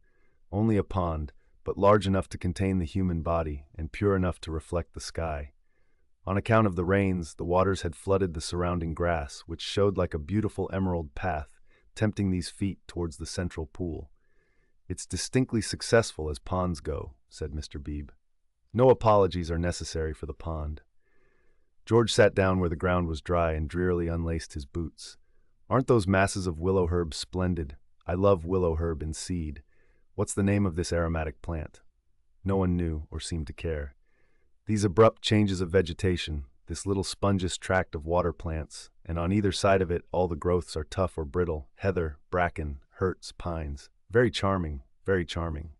Only a pond, but large enough to contain the human body and pure enough to reflect the sky. On account of the rains, the waters had flooded the surrounding grass, which showed like a beautiful emerald path, tempting these feet towards the central pool. It's distinctly successful as ponds go, said Mr. Beebe. No apologies are necessary for the pond. George sat down where the ground was dry and drearily unlaced his boots. Aren't those masses of willow herb splendid? I love willow herb in seed. What's the name of this aromatic plant? No one knew or seemed to care. These abrupt changes of vegetation, this little spongious tract of water plants, and on either side of it all the growths are tough or brittle, heather, bracken, hurts, pines. Very charming, very charming.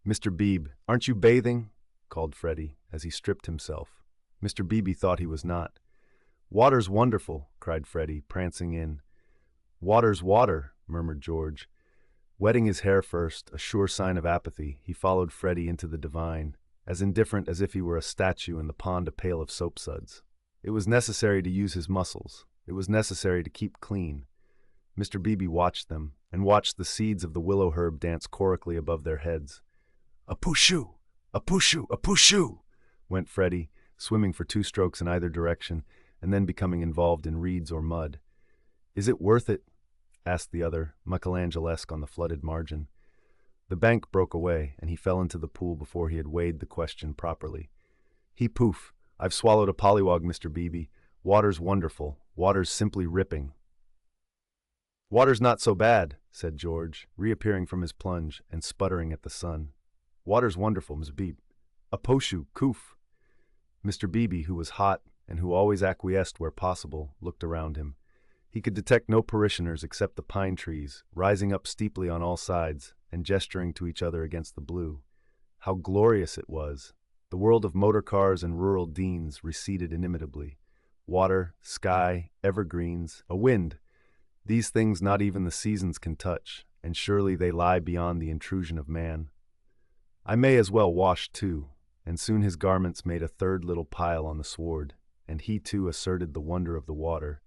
Mr. Beebe, aren't you bathing? Called Freddie, as he stripped himself. Mr. Beebe thought he was not. Water's wonderful, cried Freddie, prancing in. Water's water, murmured George. Wetting his hair first, a sure sign of apathy, he followed Freddie into the divine, as indifferent as if he were a statue and the pond a pail of soapsuds. It was necessary to use his muscles. It was necessary to keep clean. Mr. Beebe watched them, and watched the seeds of the willow herb dance chorically above their heads. A pushoo! A pushoo! A pushoo! Went Freddie, swimming for 2 strokes in either direction, and then becoming involved in reeds or mud. Is it worth it? Asked the other, Michelangelesque on the flooded margin. The bank broke away, and he fell into the pool before he had weighed the question properly. He poof! I've swallowed a pollywog, Mr. Beebe. Water's wonderful. Water's simply ripping. Water's not so bad, said George, reappearing from his plunge and sputtering at the sun. Water's wonderful, Miss Beebe. A poshu, coof. Mr. Beebe, who was hot and who always acquiesced where possible, looked around him. He could detect no parishioners except the pine trees, rising up steeply on all sides and gesturing to each other against the blue. How glorious it was! The world of motor cars and rural deans receded inimitably. Water, sky, evergreens, a wind. These things not even the seasons can touch, and surely they lie beyond the intrusion of man. I may as well wash too, and soon his garments made a third little pile on the sward, and he too asserted the wonder of the water.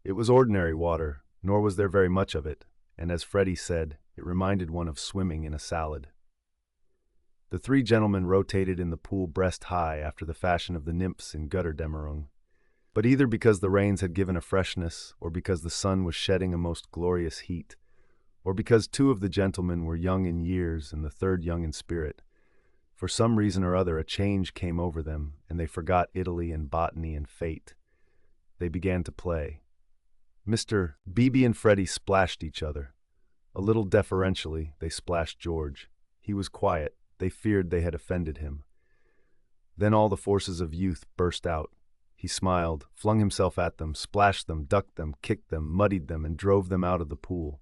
It was ordinary water, nor was there very much of it, and as Freddie said, it reminded one of swimming in a salad. The 3 gentlemen rotated in the pool breast high after the fashion of the nymphs in Götterdämmerung. But either because the rains had given a freshness, or because the sun was shedding a most glorious heat, or because 2 of the gentlemen were young in years and the 3rd young in spirit, for some reason or other a change came over them, and they forgot Italy and botany and fate. They began to play. Mr. Beebe and Freddie splashed each other. A little deferentially, they splashed George. He was quiet. They feared they had offended him. Then all the forces of youth burst out. He smiled, flung himself at them, splashed them, ducked them, kicked them, muddied them, and drove them out of the pool.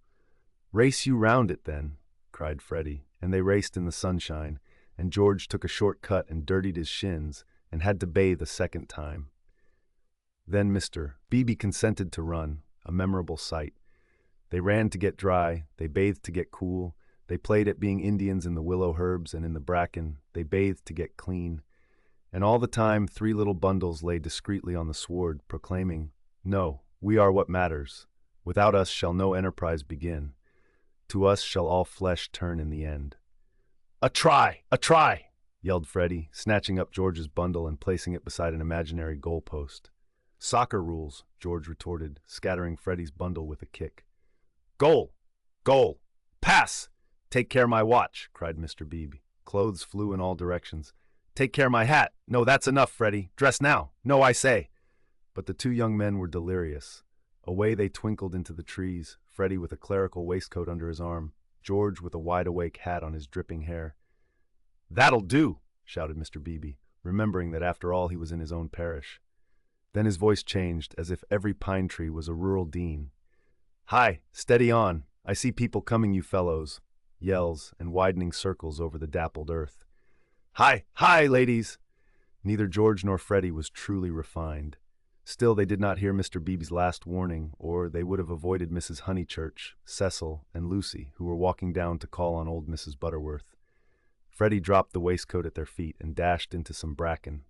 Race you round it, then, cried Freddie, and they raced in the sunshine, and George took a short cut and dirtied his shins, and had to bathe a 2nd time. Then Mr. Beebe consented to run, a memorable sight. They ran to get dry, they bathed to get cool, They played at being Indians in the willow herbs and in the bracken. They bathed to get clean. And all the time 3 little bundles lay discreetly on the sward, proclaiming, "No, we are what matters. Without us shall no enterprise begin. To us shall all flesh turn in the end." "A try! A try!" yelled Freddie, snatching up George's bundle and placing it beside an imaginary goalpost. "Soccer rules," George retorted, scattering Freddie's bundle with a kick. "Goal! Goal! Pass! Take care my watch," cried Mr. Beebe. Clothes flew in all directions. "Take care my hat! No, that's enough, Freddie. Dress now! No, I say!" But the 2 young men were delirious. Away they twinkled into the trees, Freddie with a clerical waistcoat under his arm, George with a wide-awake hat on his dripping hair. "That'll do!" shouted Mr. Beebe, remembering that after all he was in his own parish. Then his voice changed, as if every pine tree was a rural dean. "Hi, steady on! I see people coming, you fellows!" Yells and widening circles over the dappled earth. "Hi, hi, ladies!" Neither George nor Freddie was truly refined. Still, they did not hear Mr. Beebe's last warning, or they would have avoided Mrs. Honeychurch, Cecil, and Lucy, who were walking down to call on old Mrs. Butterworth. Freddie dropped the waistcoat at their feet and dashed into some bracken.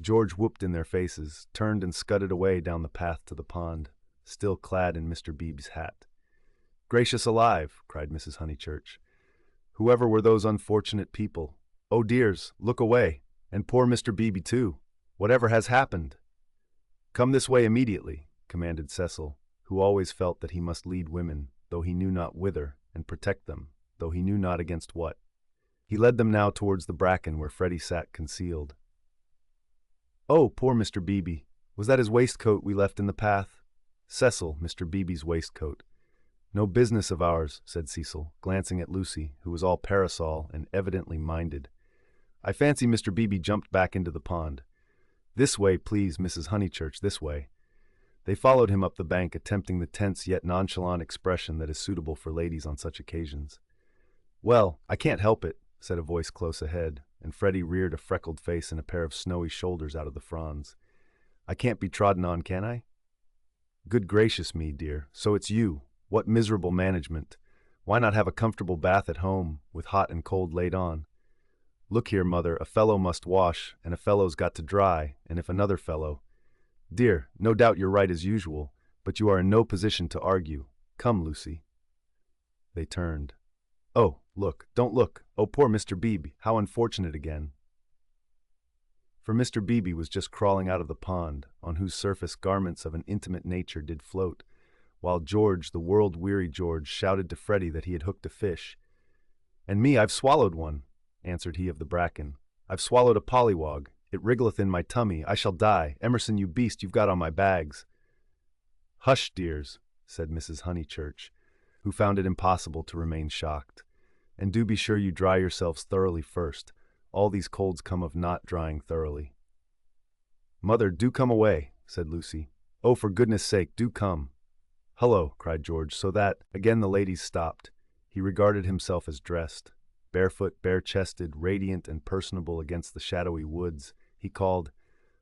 George whooped in their faces, turned and scudded away down the path to the pond, still clad in Mr. Beebe's hat. "Gracious alive!" cried Mrs. Honeychurch. "Whoever were those unfortunate people? Oh, dears, look away! And poor Mr. Beebe, too! Whatever has happened?" "Come this way immediately," commanded Cecil, who always felt that he must lead women, though he knew not whither, and protect them, though he knew not against what. He led them now towards the bracken where Freddie sat concealed. "Oh, poor Mr. Beebe! Was that his waistcoat we left in the path?" "Cecil, Mr. Beebe's waistcoat." "No business of ours," said Cecil, glancing at Lucy, who was all parasol and evidently minded. "I fancy Mr. Beebe jumped back into the pond. This way, please, Mrs. Honeychurch, this way." They followed him up the bank, attempting the tense yet nonchalant expression that is suitable for ladies on such occasions. "Well, I can't help it," said a voice close ahead, and Freddie reared a freckled face and a pair of snowy shoulders out of the fronds. "I can't be trodden on, can I?" "Good gracious me, dear, so it's you! What miserable management! Why not have a comfortable bath at home, with hot and cold laid on? Look here, mother, a fellow must wash, and a fellow's got to dry, and if another fellow— Dear, no doubt you're right as usual, but you are in no position to argue. Come, Lucy." They turned. "Oh, look, don't look! Oh, poor Mr. Beebe, how unfortunate again!" For Mr. Beebe was just crawling out of the pond, on whose surface garments of an intimate nature did float, while George, the world-weary George, shouted to Freddie that he had hooked a fish. "And me, I've swallowed one," answered he of the bracken. "I've swallowed a pollywog. It wriggleth in my tummy. I shall die. Emerson, you beast, you've got on my bags." "Hush, dears," said Mrs. Honeychurch, who found it impossible to remain shocked. "And do be sure you dry yourselves thoroughly first. All these colds come of not drying thoroughly." "Mother, do come away," said Lucy. "Oh, for goodness' sake, do come." "Hullo," cried George, so that, again the ladies stopped. He regarded himself as dressed. Barefoot, bare-chested, radiant and personable against the shadowy woods, he called,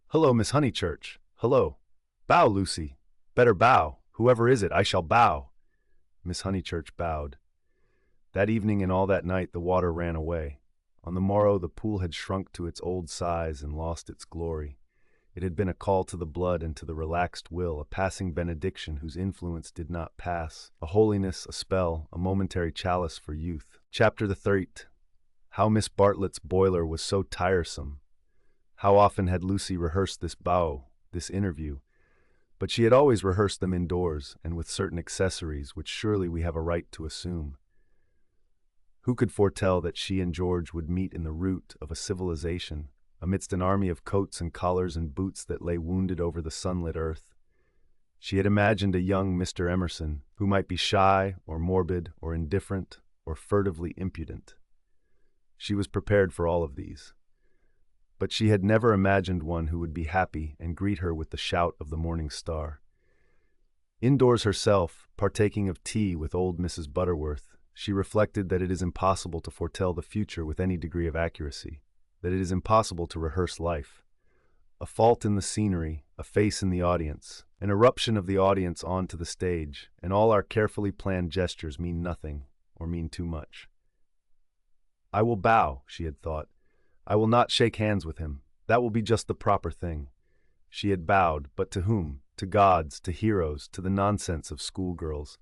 "Hullo, Miss Honeychurch! Hullo! Bow, Lucy! Better bow! Whoever is it, I shall bow!" Miss Honeychurch bowed. That evening and all that night the water ran away. On the morrow the pool had shrunk to its old size and lost its glory. It had been a call to the blood and to the relaxed will, a passing benediction whose influence did not pass, a holiness, a spell, a momentary chalice for youth. Chapter the 3rd. How Miss Bartlett's boiler was so tiresome. How often had Lucy rehearsed this bow, this interview? But she had always rehearsed them indoors, and with certain accessories which surely we have a right to assume. Who could foretell that she and George would meet in the root of a civilization, amidst an army of coats and collars and boots that lay wounded over the sunlit earth? She had imagined a young Mr. Emerson, who might be shy, or morbid, or indifferent, or furtively impudent. She was prepared for all of these. But she had never imagined one who would be happy and greet her with the shout of the morning star. Indoors herself, partaking of tea with old Mrs. Butterworth, she reflected that it is impossible to foretell the future with any degree of accuracy, that it is impossible to rehearse life. A fault in the scenery, a face in the audience, an eruption of the audience onto the stage, and all our carefully planned gestures mean nothing, or mean too much. I will bow, she had thought. I will not shake hands with him. That will be just the proper thing. She had bowed, but to whom? To gods, to heroes, to the nonsense of schoolgirls.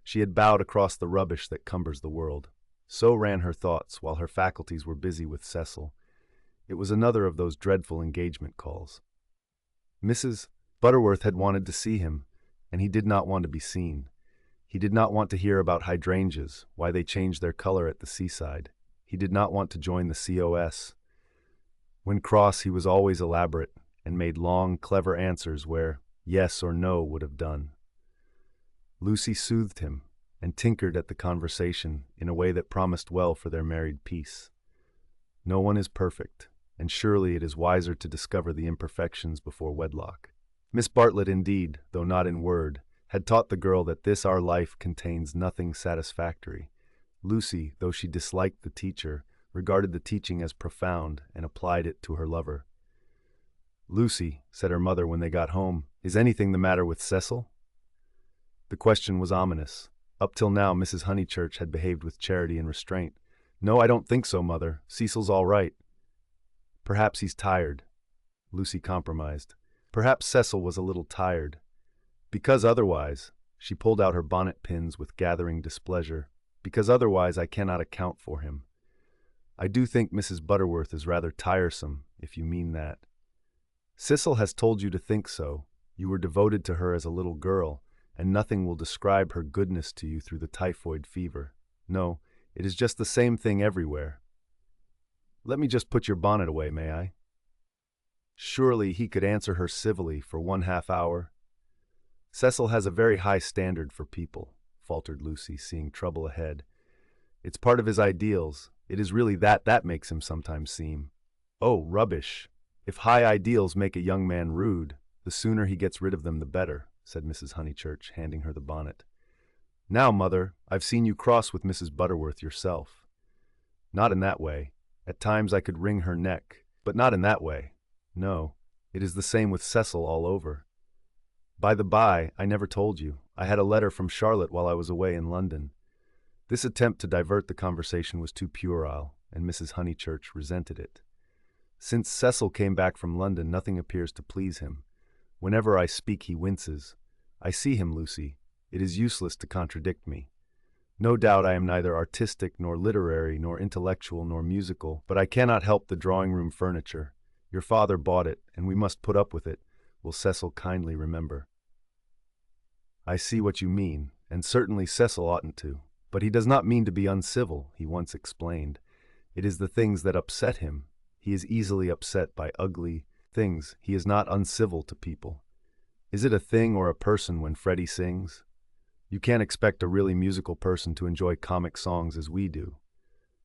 She had bowed across the rubbish that cumbers the world. So ran her thoughts while her faculties were busy with Cecil. It was another of those dreadful engagement calls. Mrs. Butterworth had wanted to see him, and he did not want to be seen. He did not want to hear about hydrangeas, why they changed their color at the seaside. He did not want to join the COS. When cross, he was always elaborate and made long, clever answers where yes or no would have done. Lucy soothed him and tinkered at the conversation in a way that promised well for their married peace. No one is perfect, and surely it is wiser to discover the imperfections before wedlock. Miss Bartlett, indeed, though not in word, had taught the girl that this our life contains nothing satisfactory. Lucy, though she disliked the teacher, regarded the teaching as profound and applied it to her lover. "Lucy," said her mother when they got home, "is anything the matter with Cecil?" The question was ominous. Up till now, Mrs. Honeychurch had behaved with charity and restraint. "No, I don't think so, Mother. Cecil's all right." "Perhaps he's tired," Lucy compromised. Perhaps Cecil was a little tired. Because otherwise, she pulled out her bonnet pins with gathering displeasure, because otherwise I cannot account for him. I do think Mrs. Butterworth is rather tiresome, if you mean that. Cecil has told you to think so. You were devoted to her as a little girl, and nothing will describe her goodness to you through the typhoid fever. No, it is just the same thing everywhere. Let me just put your bonnet away, may I? Surely he could answer her civilly for 1/2 hour. Cecil has a very high standard for people, faltered Lucy, seeing trouble ahead. It's part of his ideals. It is really that makes him sometimes seem. Oh, rubbish. If high ideals make a young man rude, the sooner he gets rid of them the better, said Mrs. Honeychurch, handing her the bonnet. Now, Mother, I've seen you cross with Mrs. Butterworth yourself. Not in that way. At times I could wring her neck, but not in that way. No, it is the same with Cecil all over. By the by, I never told you. I had a letter from Charlotte while I was away in London. This attempt to divert the conversation was too puerile, and Mrs. Honeychurch resented it. Since Cecil came back from London, nothing appears to please him. Whenever I speak, he winces. I see him, Lucy. It is useless to contradict me. No doubt I am neither artistic, nor literary, nor intellectual, nor musical, but I cannot help the drawing-room furniture. Your father bought it, and we must put up with it. Will Cecil kindly remember? I see what you mean, and certainly Cecil oughtn't to. But he does not mean to be uncivil, he once explained. It is the things that upset him. He is easily upset by ugly things. He is not uncivil to people. Is it a thing or a person when Freddie sings? You can't expect a really musical person to enjoy comic songs as we do.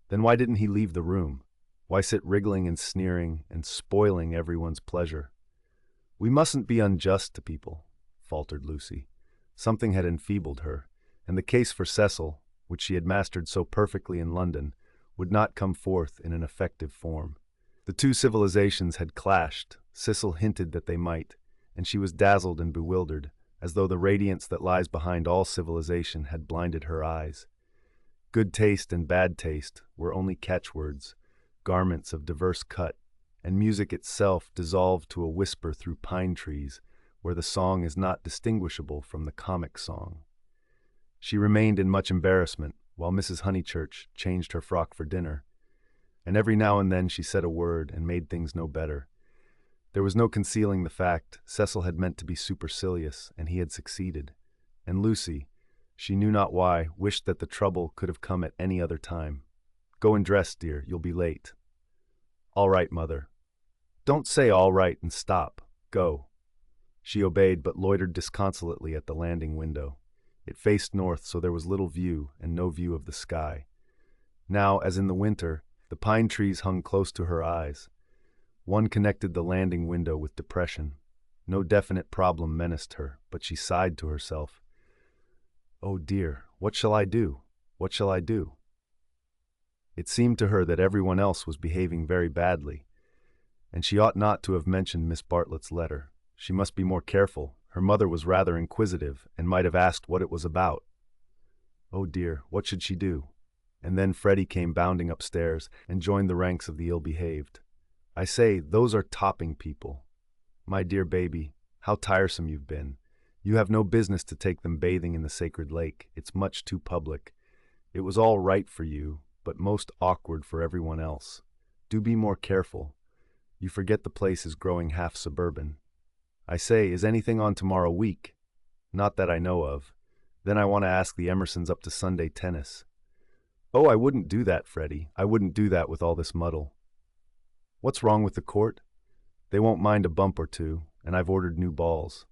Then why didn't he leave the room? Why sit wriggling and sneering and spoiling everyone's pleasure? We mustn't be unjust to people, faltered Lucy. Something had enfeebled her, and the case for Cecil, which she had mastered so perfectly in London, would not come forth in an effective form. The two civilizations had clashed. Cecil hinted that they might, and she was dazzled and bewildered, as though the radiance that lies behind all civilization had blinded her eyes. Good taste and bad taste were only catchwords, garments of diverse cut, and music itself dissolved to a whisper through pine trees, where the song is not distinguishable from the comic song. She remained in much embarrassment, while Mrs. Honeychurch changed her frock for dinner, and every now and then she said a word and made things no better. There was no concealing the fact. Cecil had meant to be supercilious, and he had succeeded. And Lucy, she knew not why, wished that the trouble could have come at any other time. Go and dress, dear, you'll be late. All right, Mother. Don't say all right and stop. Go. She obeyed, but loitered disconsolately at the landing window. It faced north, so there was little view and no view of the sky. Now, as in the winter, the pine trees hung close to her eyes. One connected the landing window with depression. No definite problem menaced her, but she sighed to herself. Oh dear, what shall I do? What shall I do? It seemed to her that everyone else was behaving very badly, and she ought not to have mentioned Miss Bartlett's letter. She must be more careful. Her mother was rather inquisitive and might have asked what it was about. Oh dear, what should she do? And then Freddie came bounding upstairs and joined the ranks of the ill-behaved. I say, those are topping people. My dear baby, how tiresome you've been. You have no business to take them bathing in the sacred lake. It's much too public. It was all right for you, but most awkward for everyone else. Do be more careful. You forget the place is growing half suburban. I say, is anything on tomorrow week? Not that I know of. Then I want to ask the Emersons up to Sunday tennis. Oh, I wouldn't do that, Freddie. I wouldn't do that with all this muddle. What's wrong with the court? They won't mind a bump or two, and I've ordered new balls.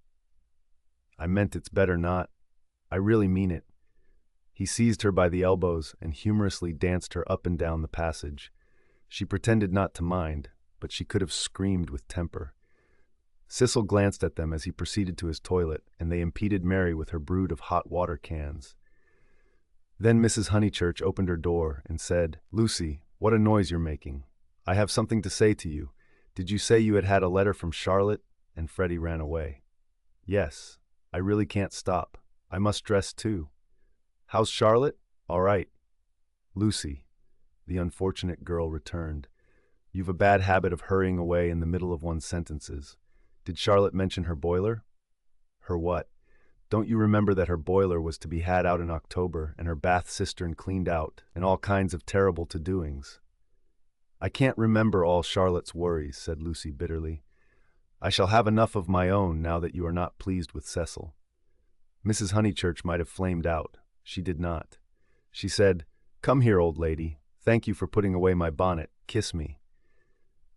I meant it's better not. I really mean it. He seized her by the elbows and humorously danced her up and down the passage. She pretended not to mind, but she could have screamed with temper. Cecil glanced at them as he proceeded to his toilet, and they impeded Mary with her brood of hot water cans. Then Mrs. Honeychurch opened her door and said, "Lucy, what a noise you're making. I have something to say to you. Did you say you had had a letter from Charlotte?" And Freddie ran away. "Yes, I really can't stop. I must dress too. How's Charlotte? All right." "Lucy," the unfortunate girl returned, "you've a bad habit of hurrying away in the middle of one's sentences. Did Charlotte mention her boiler?" "Her what? Don't you remember that her boiler was to be had out in October and her bath cistern cleaned out and all kinds of terrible to-doings?" "I can't remember all Charlotte's worries," said Lucy bitterly. "I shall have enough of my own now that you are not pleased with Cecil." Mrs. Honeychurch might have flamed out. She did not. She said, "Come here, old lady. Thank you for putting away my bonnet. Kiss me."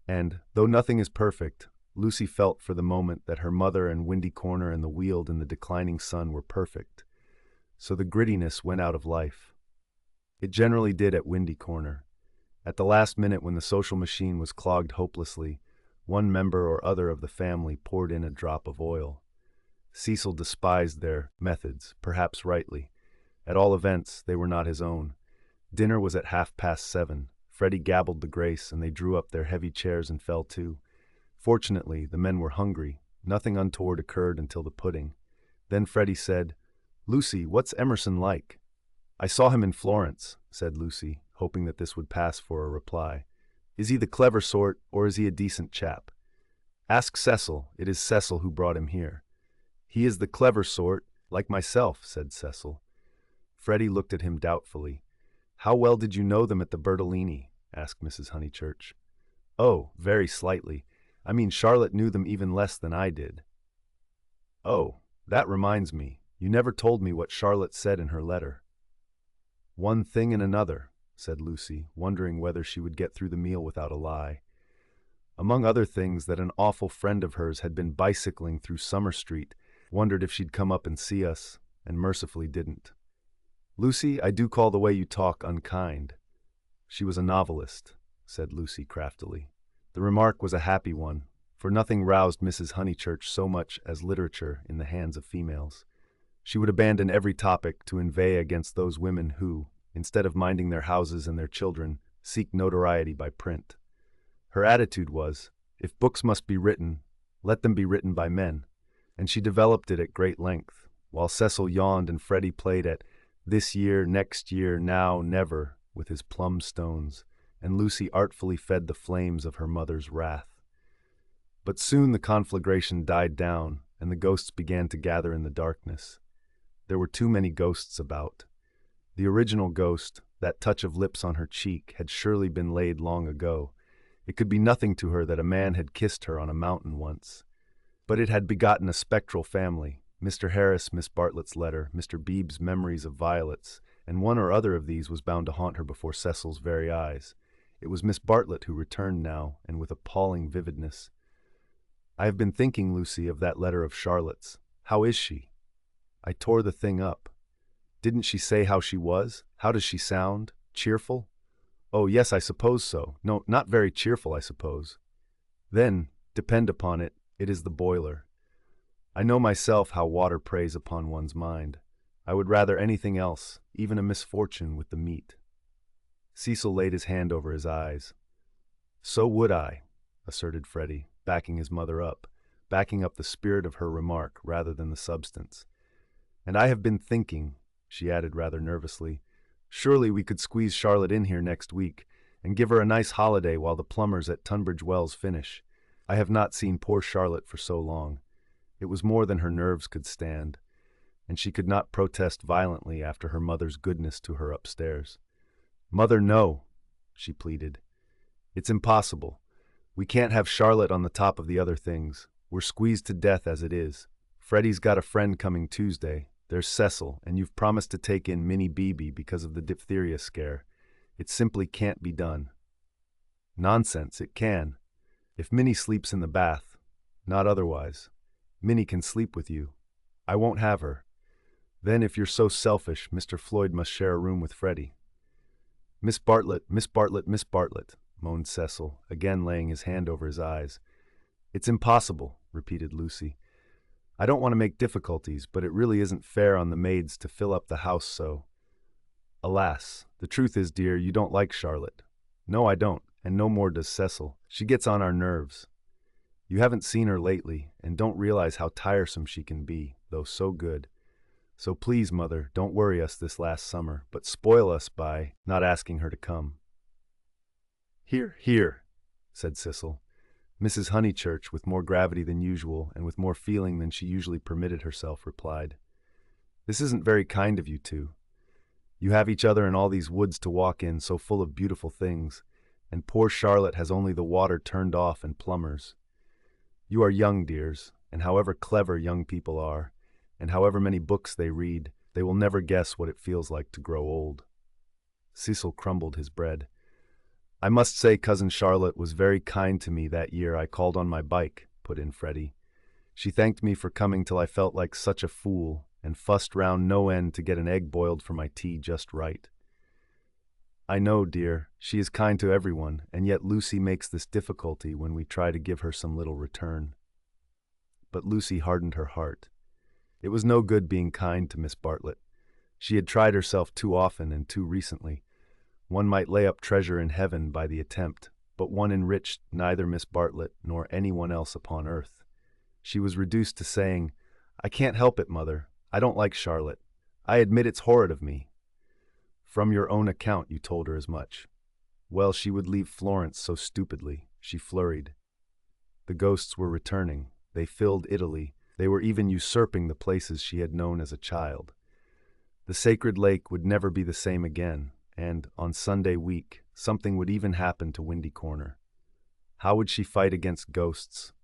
And, though nothing is perfect, Lucy felt for the moment that her mother and Windy Corner and the Weald in the declining sun were perfect. So the grittiness went out of life. It generally did at Windy Corner. At the last minute when the social machine was clogged hopelessly, one member or other of the family poured in a drop of oil. Cecil despised their methods, perhaps rightly. At all events, they were not his own. Dinner was at 7:30. Freddie gabbled the grace, and they drew up their heavy chairs and fell to. Fortunately, the men were hungry. Nothing untoward occurred until the pudding. Then Freddie said, "Lucy, what's Emerson like?" "I saw him in Florence," said Lucy, hoping that this would pass for a reply. "Is he the clever sort, or is he a decent chap?" "Ask Cecil. It is Cecil who brought him here." "He is the clever sort, like myself," said Cecil. Freddie looked at him doubtfully. "How well did you know them at the Bertolini?" asked Mrs. Honeychurch. "Oh, very slightly. I mean, Charlotte knew them even less than I did." "Oh, that reminds me. You never told me what Charlotte said in her letter." "One thing and another," said Lucy, wondering whether she would get through the meal without a lie. "Among other things, that an awful friend of hers had been bicycling through Summer Street, wondered if she'd come up and see us, and mercifully didn't. Lucy, I do call the way you talk unkind." "She was a novelist," said Lucy craftily. The remark was a happy one, for nothing roused Mrs. Honeychurch so much as literature in the hands of females. She would abandon every topic to inveigh against those women who, instead of minding their houses and their children, seek notoriety by print. Her attitude was, if books must be written, let them be written by men, and she developed it at great length, while Cecil yawned and Freddie played at this year, next year, now, never, with his plum stones, and Lucy artfully fed the flames of her mother's wrath. But soon the conflagration died down, and the ghosts began to gather in the darkness. There were too many ghosts about. The original ghost, that touch of lips on her cheek, had surely been laid long ago. It could be nothing to her that a man had kissed her on a mountain once. But it had begotten a spectral family, Mr. Harris, Miss Bartlett's letter, Mr. Beebe's memories of violets, and one or other of these was bound to haunt her before Cecil's very eyes. It was Miss Bartlett who returned now, and with appalling vividness. "I have been thinking, Lucy, of that letter of Charlotte's. How is she? I tore the thing up. Didn't she say how she was? How does she sound? Cheerful?" "Oh, yes, I suppose so. No, not very cheerful, I suppose." "Then, depend upon it, it is the boiler. I know myself how water preys upon one's mind. I would rather anything else, even a misfortune with the meat." Cecil laid his hand over his eyes. "So would I," asserted Freddie, backing his mother up, backing up the spirit of her remark rather than the substance. "And I have been thinking, she added rather nervously. Surely we could squeeze Charlotte in here next week and give her a nice holiday while the plumbers at Tunbridge Wells finish. I have not seen poor Charlotte for so long. It was more than her nerves could stand, and she could not protest violently after her mother's goodness to her upstairs. "Mother, no," she pleaded. "It's impossible. We can't have Charlotte on the top of the other things. We're squeezed to death as it is. Freddie's got a friend coming Tuesday. There's Cecil, and you've promised to take in Minnie Beebe because of the diphtheria scare. It simply can't be done." "Nonsense, it can. If Minnie sleeps in the bath, not otherwise. Minnie can sleep with you. I won't have her. Then, if you're so selfish, Mr. Floyd must share a room with Freddie." "Miss Bartlett, Miss Bartlett, Miss Bartlett," moaned Cecil, again laying his hand over his eyes. "It's impossible," repeated Lucy. "I don't want to make difficulties, but it really isn't fair on the maids to fill up the house so." "Alas, the truth is, dear, you don't like Charlotte." "No, I don't, and no more does Cecil. She gets on our nerves. You haven't seen her lately, and don't realize how tiresome she can be, though so good. So please, Mother, don't worry us this last summer, but spoil us by not asking her to come." "Here, here," said Cecil. Mrs. Honeychurch, with more gravity than usual and with more feeling than she usually permitted herself, replied, "This isn't very kind of you two. You have each other and all these woods to walk in, so full of beautiful things, and poor Charlotte has only the water turned off and plumbers. You are young, dears, and however clever young people are, and however many books they read, they will never guess what it feels like to grow old." Cecil crumbled his bread. "I must say Cousin Charlotte was very kind to me that year I called on my bike," put in Freddie. "She thanked me for coming till I felt like such a fool, and fussed round no end to get an egg boiled for my tea just right." "I know, dear, she is kind to everyone, and yet Lucy makes this difficulty when we try to give her some little return." But Lucy hardened her heart. It was no good being kind to Miss Bartlett. She had tried herself too often and too recently. One might lay up treasure in heaven by the attempt, but one enriched neither Miss Bartlett nor anyone else upon earth. She was reduced to saying, "I can't help it, Mother. I don't like Charlotte. I admit it's horrid of me." "From your own account you told her as much." Well, she would leave Florence so stupidly. She flurried. The ghosts were returning. They filled Italy. They were even usurping the places she had known as a child. The sacred lake would never be the same again, and, on Sunday week, something would even happen to Windy Corner. How would she fight against ghosts?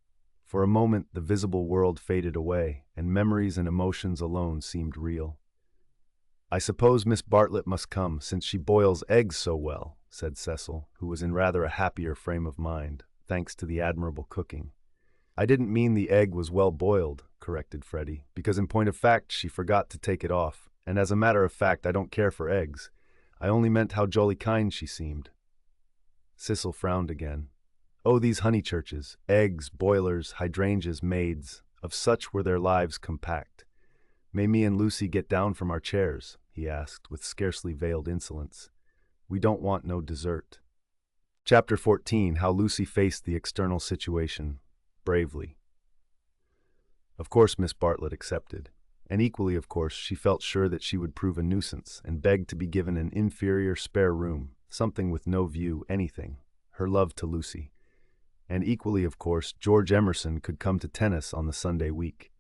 For a moment, the visible world faded away, and memories and emotions alone seemed real. "I suppose Miss Bartlett must come, since she boils eggs so well," said Cecil, who was in rather a happier frame of mind, thanks to the admirable cooking. "I didn't mean the egg was well boiled," corrected Freddie, "because in point of fact she forgot to take it off, and as a matter of fact I don't care for eggs. I only meant how jolly kind she seemed." Cecil frowned again. Oh, these Honeychurches, eggs, boilers, hydrangeas, maids, of such were their lives compact. "May me and Lucy get down from our chairs?" he asked, with scarcely veiled insolence. "We don't want no dessert." Chapter 14. How Lucy Faced the External Situation. Bravely. Of course Miss Bartlett accepted, and equally of course she felt sure that she would prove a nuisance and begged to be given an inferior spare room, something with no view, anything, her love to Lucy. And equally of course George Emerson could come to tennis on the Sunday week.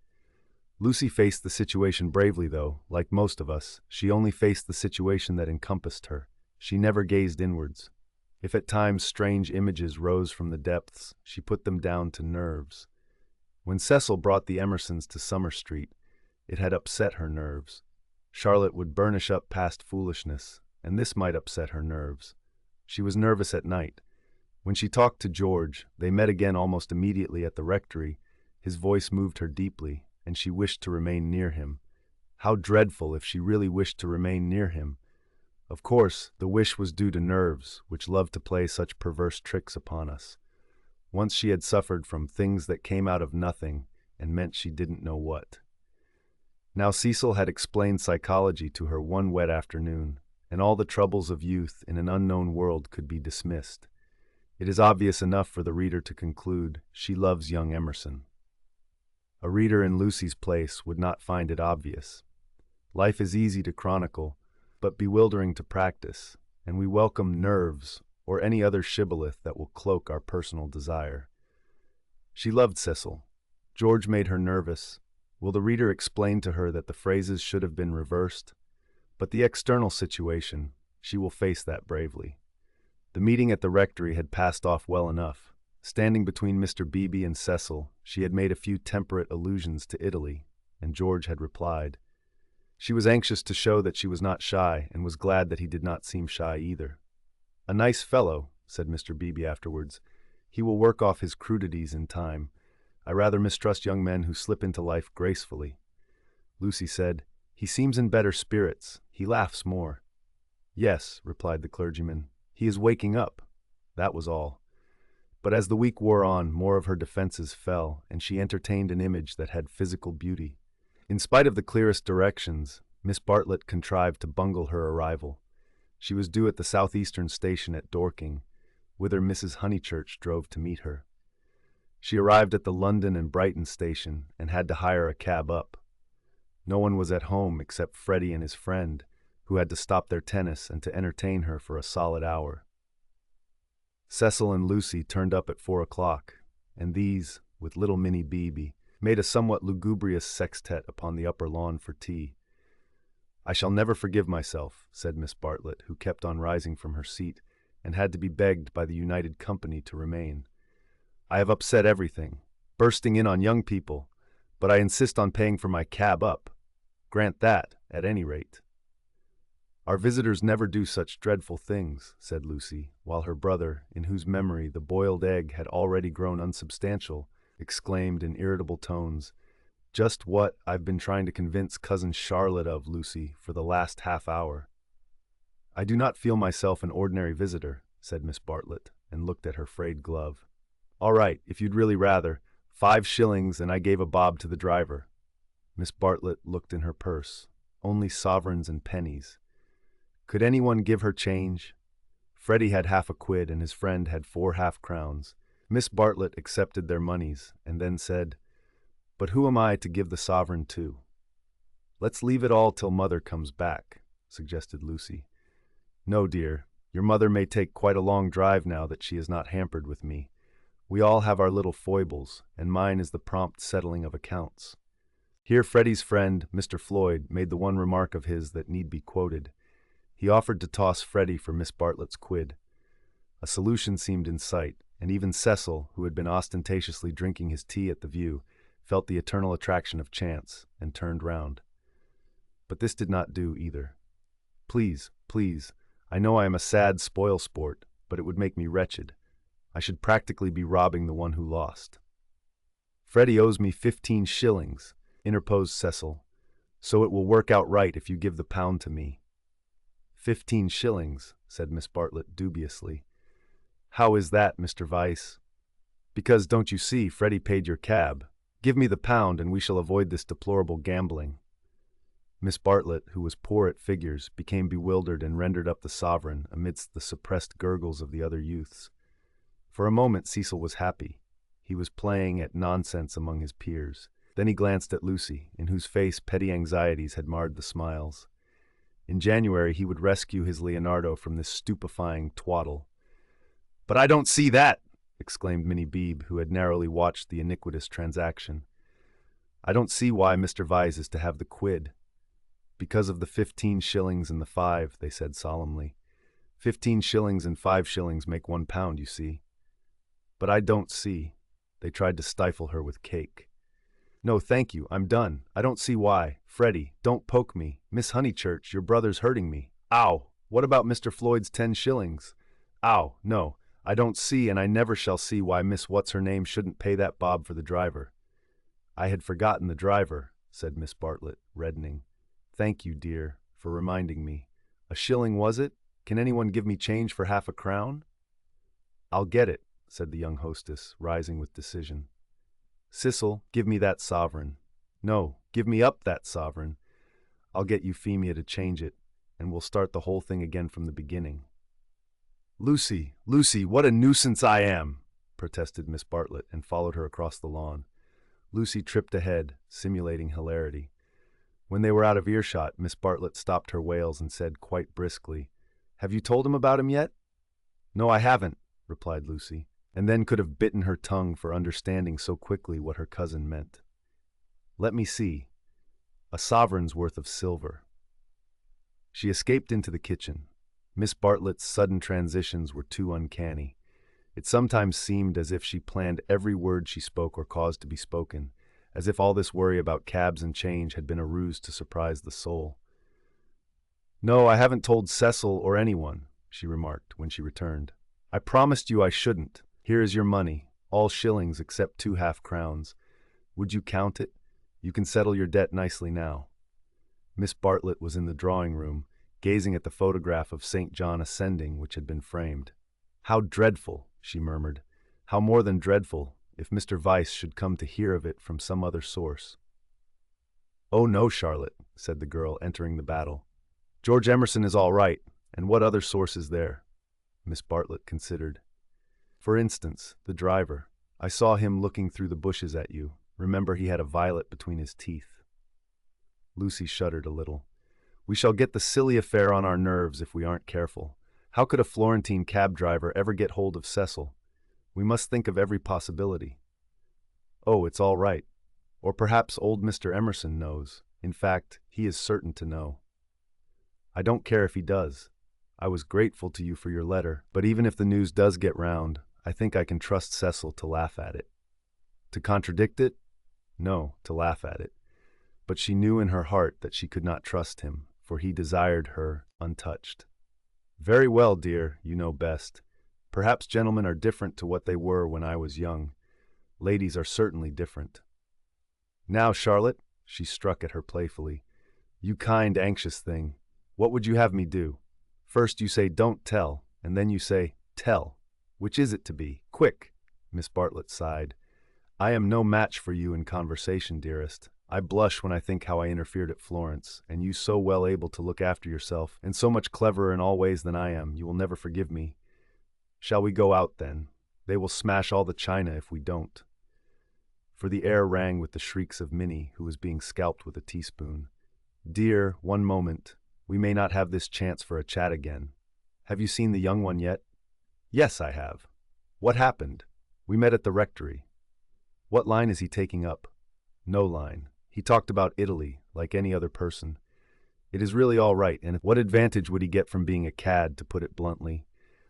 Lucy faced the situation bravely, though. Like most of us, she only faced the situation that encompassed her. She never gazed inwards. If at times strange images rose from the depths, she put them down to nerves. When Cecil brought the Emersons to Summer Street, it had upset her nerves. Charlotte would burnish up past foolishness, and this might upset her nerves. She was nervous at night. When she talked to George, they met again almost immediately at the rectory. His voice moved her deeply, and she wished to remain near him. How dreadful if she really wished to remain near him. Of course, the wish was due to nerves, which love to play such perverse tricks upon us. Once she had suffered from things that came out of nothing and meant she didn't know what. Now Cecil had explained psychology to her one wet afternoon, and all the troubles of youth in an unknown world could be dismissed. It is obvious enough for the reader to conclude she loves young Emerson. A reader in Lucy's place would not find it obvious. Life is easy to chronicle, but bewildering to practice, and we welcome nerves or any other shibboleth that will cloak our personal desire. She loved Cecil. George made her nervous. Will the reader explain to her that the phrases should have been reversed? But the external situation, she will face that bravely. The meeting at the rectory had passed off well enough. Standing between Mr. Beebe and Cecil, she had made a few temperate allusions to Italy, and George had replied. She was anxious to show that she was not shy, and was glad that he did not seem shy either. "A nice fellow," said Mr. Beebe afterwards. "He will work off his crudities in time. I rather mistrust young men who slip into life gracefully." Lucy said, "He seems in better spirits. He laughs more." "Yes," replied the clergyman, "he is waking up." That was all. But as the week wore on, more of her defenses fell, and she entertained an image that had physical beauty. In spite of the clearest directions, Miss Bartlett contrived to bungle her arrival. She was due at the southeastern station at Dorking, whither Mrs. Honeychurch drove to meet her. She arrived at the London and Brighton station and had to hire a cab up. No one was at home except Freddie and his friend, who had to stop their tennis and to entertain her for a solid hour. Cecil and Lucy turned up at 4 o'clock, and these, with little Minnie Beebe, made a somewhat lugubrious sextet upon the upper lawn for tea. "I shall never forgive myself," said Miss Bartlett, who kept on rising from her seat, and had to be begged by the united company to remain. "I have upset everything, bursting in on young people, but I insist on paying for my cab up. Grant that, at any rate." "Our visitors never do such dreadful things," said Lucy, while her brother, in whose memory the boiled egg had already grown unsubstantial, exclaimed in irritable tones, "Just what I've been trying to convince Cousin Charlotte of, Lucy, for the last half-hour." "I do not feel myself an ordinary visitor," said Miss Bartlett, and looked at her frayed glove. "All right, if you'd really rather. 5 shillings, and I gave a bob to the driver." Miss Bartlett looked in her purse. Only sovereigns and pennies. Could anyone give her change? Freddie had half a quid, and his friend had 4 half-crowns. Miss Bartlett accepted their moneys, and then said, "But who am I to give the sovereign to?" "Let's leave it all till Mother comes back," suggested Lucy. "No, dear, your mother may take quite a long drive now that she is not hampered with me. We all have our little foibles, and mine is the prompt settling of accounts." Here Freddie's friend, Mr. Floyd, made the one remark of his that need be quoted. He offered to toss Freddie for Miss Bartlett's quid. A solution seemed in sight, and even Cecil, who had been ostentatiously drinking his tea at the view, felt the eternal attraction of chance, and turned round. But this did not do either. "Please, please, I know I am a sad spoil-sport, but it would make me wretched. I should practically be robbing the one who lost." "Freddie owes me 15 shillings, interposed Cecil, "so it will work out right if you give the pound to me." 15 shillings, said Miss Bartlett dubiously. "How is that, Mr. Vyse?" "Because, don't you see, Freddie paid your cab. Give me the pound and we shall avoid this deplorable gambling." Miss Bartlett, who was poor at figures, became bewildered and rendered up the sovereign amidst the suppressed gurgles of the other youths. For a moment Cecil was happy. He was playing at nonsense among his peers. Then he glanced at Lucy, in whose face petty anxieties had marred the smiles. In January he would rescue his Leonardo from this stupefying twaddle. "But I don't see that!" exclaimed Minnie Beebe, who had narrowly watched the iniquitous transaction. "I don't see why Mr. Vyse is to have the quid." "Because of the 15 shillings and the 5, they said solemnly. 15 shillings and 5 shillings make £1, you see. "But I don't see." They tried to stifle her with cake. "No, thank you, I'm done. I don't see why. Freddie, don't poke me. Miss Honeychurch, your brother's hurting me. Ow! What about Mr. Floyd's 10 shillings? Ow! No, I don't see, and I never shall see why Miss What's-her-name shouldn't pay that bob for the driver." "I had forgotten the driver," said Miss Bartlett, reddening. "Thank you, dear, for reminding me. A shilling, was it? Can anyone give me change for half a crown?" "I'll get it," said the young hostess, rising with decision. "Cecil, give me that sovereign. No, give me up that sovereign. I'll get Euphemia to change it, and we'll start the whole thing again from the beginning." "Lucy, Lucy, what a nuisance I am!" protested Miss Bartlett, and followed her across the lawn. Lucy tripped ahead, simulating hilarity. When they were out of earshot, Miss Bartlett stopped her wails and said quite briskly, "Have you told him about him yet?" "No, I haven't," replied Lucy, and then could have bitten her tongue for understanding so quickly what her cousin meant. "Let me see. A sovereign's worth of silver." She escaped into the kitchen. Miss Bartlett's sudden transitions were too uncanny. It sometimes seemed as if she planned every word she spoke or caused to be spoken, as if all this worry about cabs and change had been a ruse to surprise the soul. "No, I haven't told Cecil or anyone," she remarked when she returned. "I promised you I shouldn't. Here is your money, all shillings except 2 half-crowns. Would you count it? You can settle your debt nicely now." Miss Bartlett was in the drawing-room, gazing at the photograph of St. John ascending which had been framed. "How dreadful," she murmured. "How more than dreadful, if Mr. Vyse should come to hear of it from some other source." "Oh no, Charlotte," said the girl, entering the battle. "George Emerson is all right, and what other source is there?" Miss Bartlett considered. "For instance, the driver. I saw him looking through the bushes at you. Remember, he had a violet between his teeth." Lucy shuddered a little. "We shall get the silly affair on our nerves if we aren't careful. How could a Florentine cab driver ever get hold of Cecil? We must think of every possibility." "Oh, it's all right. Or perhaps old Mr. Emerson knows. In fact, he is certain to know." "I don't care if he does. I was grateful to you for your letter, but even if the news does get round, I think I can trust Cecil to laugh at it." To contradict it? No, to laugh at it. But she knew in her heart that she could not trust him, for he desired her untouched. "Very well, dear, you know best. Perhaps gentlemen are different to what they were when I was young. Ladies are certainly different. Now, Charlotte," she struck at her playfully, "you kind, anxious thing, what would you have me do? First you say don't tell, and then you say tell. Which is it to be? Quick!" Miss Bartlett sighed. "I am no match for you in conversation, dearest. I blush when I think how I interfered at Florence, and you so well able to look after yourself, and so much cleverer in all ways than I am, you will never forgive me. Shall we go out, then? They will smash all the china if we don't." For the air rang with the shrieks of Minnie, who was being scalped with a teaspoon. "Dear, one moment. We may not have this chance for a chat again. Have you seen the young one yet?" "Yes, I have." "What happened?" "We met at the rectory." "What line is he taking up?" "No line. He talked about Italy, like any other person. It is really all right, and what advantage would he get from being a cad, to put it bluntly?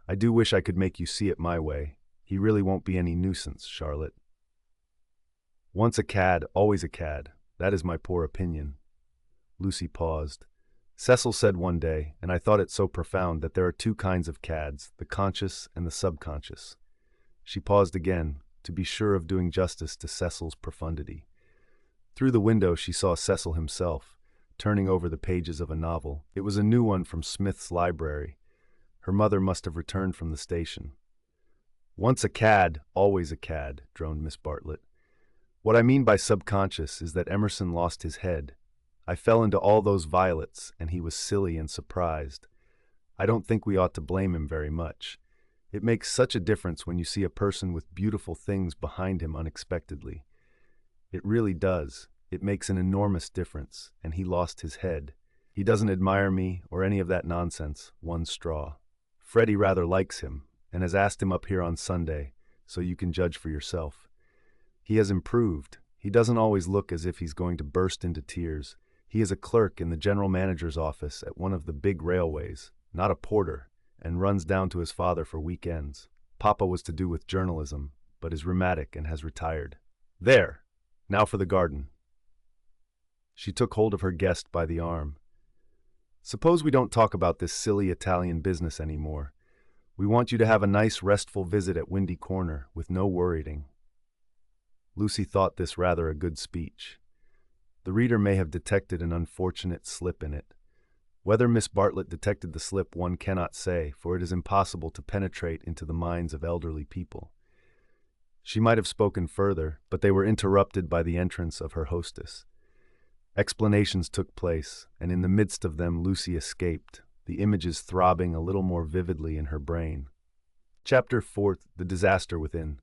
I do wish I could make you see it my way. He really won't be any nuisance, Charlotte." "Once a cad, always a cad. That is my poor opinion." Lucy paused. "Cecil said one day, and I thought it so profound, that there are 2 kinds of cads, the conscious and the subconscious." She paused again, to be sure of doing justice to Cecil's profundity. Through the window she saw Cecil himself, turning over the pages of a novel. It was a new one from Smith's library. Her mother must have returned from the station. "Once a cad, always a cad," droned Miss Bartlett. "What I mean by subconscious is that Emerson lost his head. I fell into all those violets, and he was silly and surprised. I don't think we ought to blame him very much. It makes such a difference when you see a person with beautiful things behind him unexpectedly. It really does. It makes an enormous difference, and he lost his head. He doesn't admire me or any of that nonsense, one straw. Freddie rather likes him, and has asked him up here on Sunday, so you can judge for yourself. He has improved. He doesn't always look as if he's going to burst into tears. He is a clerk in the general manager's office at one of the big railways, not a porter, and runs down to his father for weekends. Papa was to do with journalism, but is rheumatic and has retired. There! Now for the garden." She took hold of her guest by the arm. "Suppose we don't talk about this silly Italian business any more. We want you to have a nice restful visit at Windy Corner, with no worrying." Lucy thought this rather a good speech. The reader may have detected an unfortunate slip in it. Whether Miss Bartlett detected the slip one cannot say, for it is impossible to penetrate into the minds of elderly people. She might have spoken further, but they were interrupted by the entrance of her hostess. Explanations took place, and in the midst of them Lucy escaped, the images throbbing a little more vividly in her brain. Chapter 4: The Disaster Within.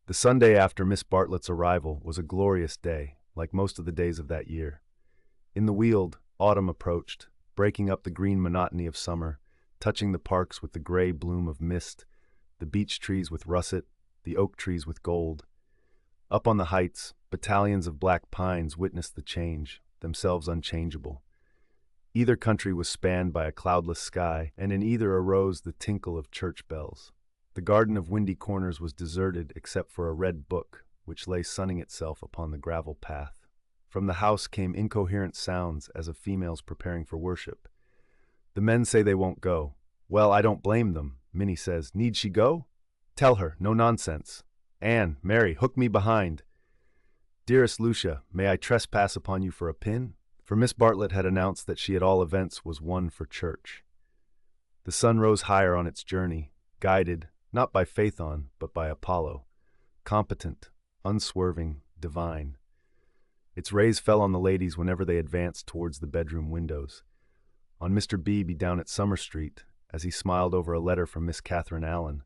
The Sunday after Miss Bartlett's arrival was a glorious day, like most of the days of that year. In the Weald, autumn approached, breaking up the green monotony of summer, touching the parks with the gray bloom of mist, the beech trees with russet, the oak trees with gold. Up on the heights, battalions of black pines witnessed the change, themselves unchangeable. Either country was spanned by a cloudless sky, and in either arose the tinkle of church bells. The garden of Windy Corners was deserted except for a red book, which lay sunning itself upon the gravel path. From the house came incoherent sounds as of females preparing for worship. The men say they won't go. Well, I don't blame them. Minnie says, need she go? Tell her, no nonsense. Anne, Mary, hook me behind. Dearest Lucia, may I trespass upon you for a pin? For Miss Bartlett had announced that she at all events was one for church. The sun rose higher on its journey, guided, not by Phaethon, but by Apollo, competent, unswerving, divine. Its rays fell on the ladies whenever they advanced towards the bedroom windows. On Mr. Beebe down at Summer Street, as he smiled over a letter from Miss Catherine Allen.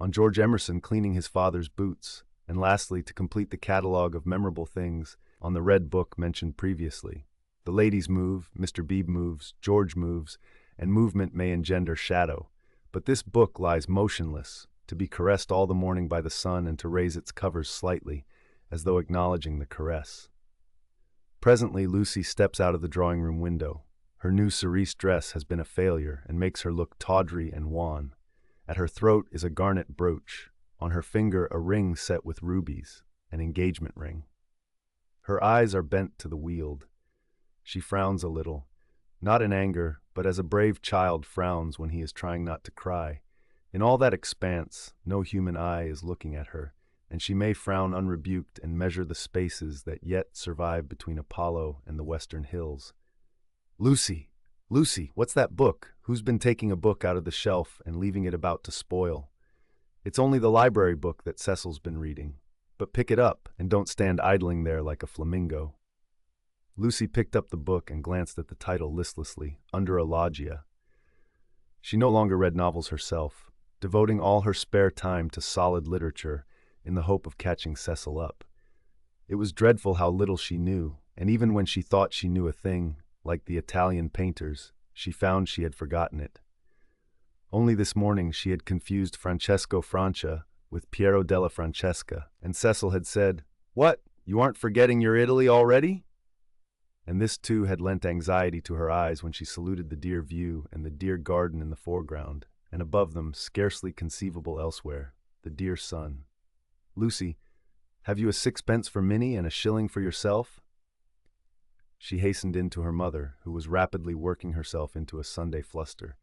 On George Emerson cleaning his father's boots, and lastly, to complete the catalogue of memorable things, on the red book mentioned previously. The ladies move, Mr. Beebe moves, George moves, and movement may engender shadow. But this book lies motionless, to be caressed all the morning by the sun and to raise its covers slightly, as though acknowledging the caress. Presently Lucy steps out of the drawing-room window. Her new cerise dress has been a failure and makes her look tawdry and wan. At her throat is a garnet brooch, on her finger a ring set with rubies, an engagement ring. Her eyes are bent to the Weald. She frowns a little, not in anger, but as a brave child frowns when he is trying not to cry. In all that expanse, no human eye is looking at her, and she may frown unrebuked and measure the spaces that yet survive between Apollo and the western hills. Lucy, Lucy, what's that book? Who's been taking a book out of the shelf and leaving it about to spoil? It's only the library book that Cecil's been reading. But pick it up, and don't stand idling there like a flamingo. Lucy picked up the book and glanced at the title listlessly, under a loggia. She no longer read novels herself, devoting all her spare time to solid literature in the hope of catching Cecil up. It was dreadful how little she knew, and even when she thought she knew a thing, like the Italian painters, she found she had forgotten it. Only this morning she had confused Francesco Francia with Piero della Francesca, and Cecil had said, "What, you aren't forgetting your Italy already?" And this too had lent anxiety to her eyes when she saluted the dear view and the dear garden in the foreground, and above them, scarcely conceivable elsewhere, the dear sun. "Lucy, have you a sixpence for Minnie and a shilling for yourself?" She hastened in to her mother, who was rapidly working herself into a Sunday fluster.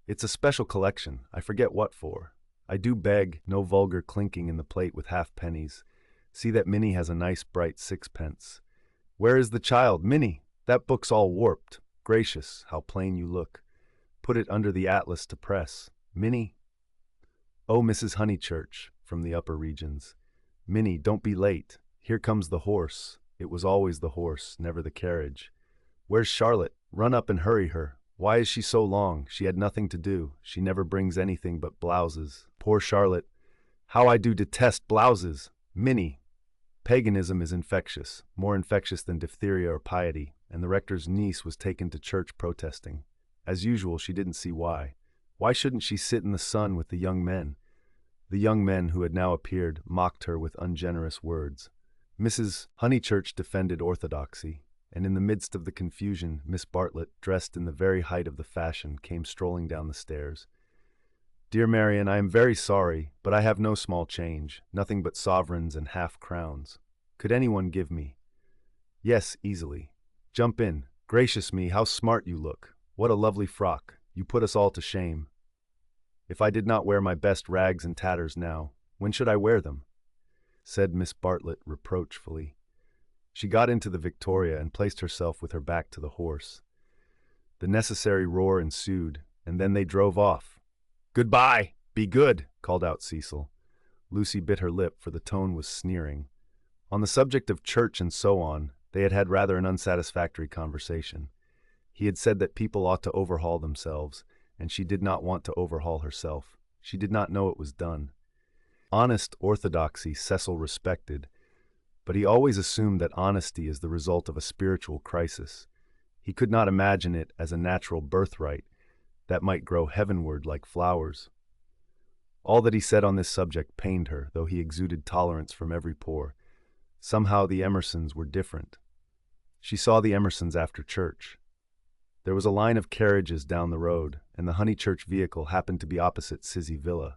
"It's a special collection, I forget what for. I do beg, no vulgar clinking in the plate with halfpennies. See that Minnie has a nice bright sixpence. Where is the child? Minnie, that book's all warped. Gracious, how plain you look. Put it under the atlas to press. Minnie." "Oh, Mrs. Honeychurch," from the upper regions. "Minnie, don't be late. Here comes the horse." It was always the horse, never the carriage. "Where's Charlotte? Run up and hurry her. Why is she so long? She had nothing to do. She never brings anything but blouses. Poor Charlotte. How I do detest blouses! Minnie." Paganism is infectious, more infectious than diphtheria or piety, and the rector's niece was taken to church protesting. As usual, she didn't see why. Why shouldn't she sit in the sun with the young men? The young men who had now appeared mocked her with ungenerous words. Mrs. Honeychurch defended orthodoxy, and in the midst of the confusion, Miss Bartlett, dressed in the very height of the fashion, came strolling down the stairs. "Dear Marian, I am very sorry, but I have no small change, nothing but sovereigns and half-crowns. Could anyone give me—" "Yes, easily. Jump in. Gracious me, how smart you look. What a lovely frock. You put us all to shame. If I did not wear my best rags and tatters now, when should I wear them?" said Miss Bartlett reproachfully. She got into the Victoria and placed herself with her back to the horse. The necessary roar ensued, and then they drove off. "Goodbye! Be good!" called out Cecil. Lucy bit her lip, for the tone was sneering. On the subject of church and so on, they had had rather an unsatisfactory conversation. He had said that people ought to overhaul themselves, and she did not want to overhaul herself. She did not know it was done. Honest orthodoxy Cecil respected, but he always assumed that honesty is the result of a spiritual crisis. He could not imagine it as a natural birthright that might grow heavenward like flowers. All that he said on this subject pained her, though he exuded tolerance from every pore. Somehow the Emersons were different. She saw the Emersons after church. There was a line of carriages down the road, and the Honeychurch vehicle happened to be opposite Sizzie Villa.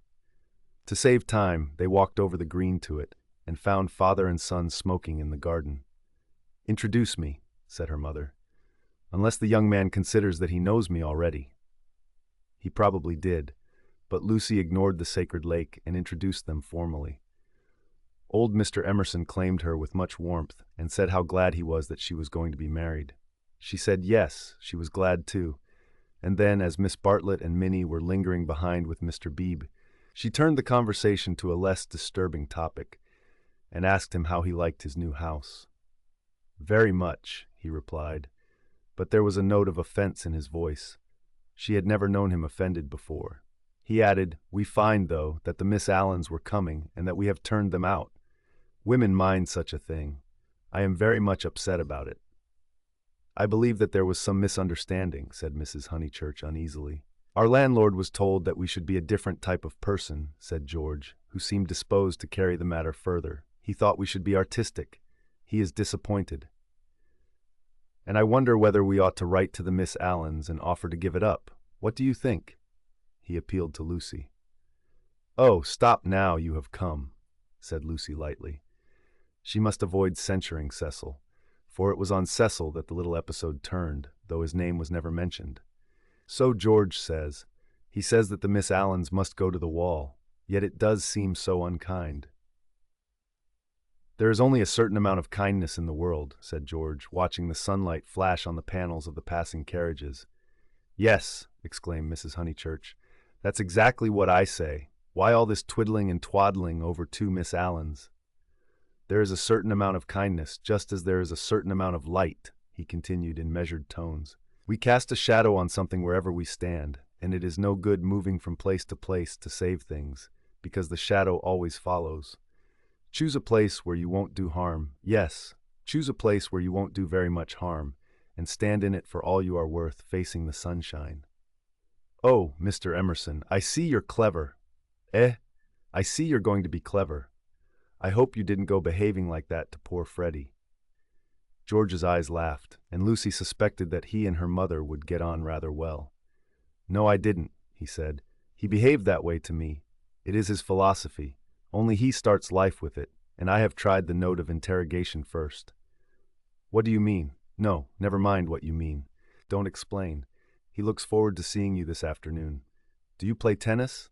To save time, they walked over the green to it, and found father and son smoking in the garden. "Introduce me," said her mother, "unless the young man considers that he knows me already." He probably did, but Lucy ignored the sacred lake and introduced them formally. Old Mr. Emerson claimed her with much warmth and said how glad he was that she was going to be married. She said yes, she was glad too, and then, as Miss Bartlett and Minnie were lingering behind with Mr. Beebe, she turned the conversation to a less disturbing topic and asked him how he liked his new house. "Very much," he replied, but there was a note of offense in his voice. She had never known him offended before. He added, "We find, though, that the Miss Allens were coming and that we have turned them out. Women mind such a thing. I am very much upset about it." "I believe that there was some misunderstanding," said Mrs. Honeychurch uneasily. "Our landlord was told that we should be a different type of person," said George, who seemed disposed to carry the matter further. "He thought we should be artistic. He is disappointed. And I wonder whether we ought to write to the Miss Allens and offer to give it up. What do you think?" He appealed to Lucy. "Oh, stop now, you have come," said Lucy lightly. She must avoid censuring Cecil, for it was on Cecil that the little episode turned, though his name was never mentioned. "So George says. He says that the Miss Allens must go to the wall, yet it does seem so unkind." "There is only a certain amount of kindness in the world," said George, watching the sunlight flash on the panels of the passing carriages. "Yes," exclaimed Mrs. Honeychurch, "that's exactly what I say. Why all this twiddling and twaddling over two Miss Allens?" "There is a certain amount of kindness, just as there is a certain amount of light," he continued in measured tones. "We cast a shadow on something wherever we stand, and it is no good moving from place to save things, because the shadow always follows. Choose a place where you won't do harm. Yes, choose a place where you won't do very much harm, and stand in it for all you are worth, facing the sunshine." "Oh, Mr. Emerson, I see you're clever." I see you're going to be clever. I hope you didn't go behaving like that to poor Freddie." George's eyes laughed, and Lucy suspected that he and her mother would get on rather well. "No, I didn't," he said. "He behaved that way to me. It is his philosophy. Only he starts life with it, and I have tried the note of interrogation first." "What do you mean?" "No, never mind what you mean. Don't explain. He looks forward to seeing you this afternoon. Do you play tennis?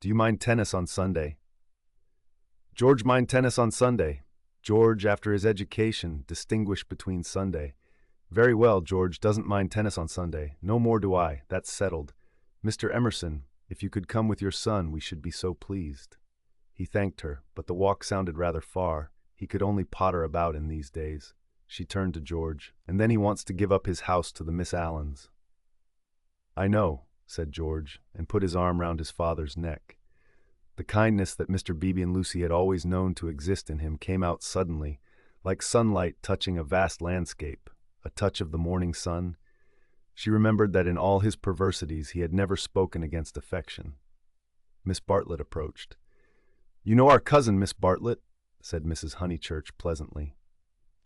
Do you mind tennis on Sunday?" George mind tennis on Sunday. George, after his education, distinguished between Sunday. "Very well, George doesn't mind tennis on Sunday. No more do I. That's settled. Mr. Emerson, if you could come with your son, we should be so pleased." He thanked her, but the walk sounded rather far. He could only potter about in these days. She turned to George. "And then he wants to give up his house to the Miss Allens." "I know," said George, and put his arm round his father's neck. The kindness that Mr. Beebe and Lucy had always known to exist in him came out suddenly, like sunlight touching a vast landscape, a touch of the morning sun. She remembered that in all his perversities he had never spoken against affection. Miss Bartlett approached. "You know our cousin, Miss Bartlett?" said Mrs. Honeychurch pleasantly.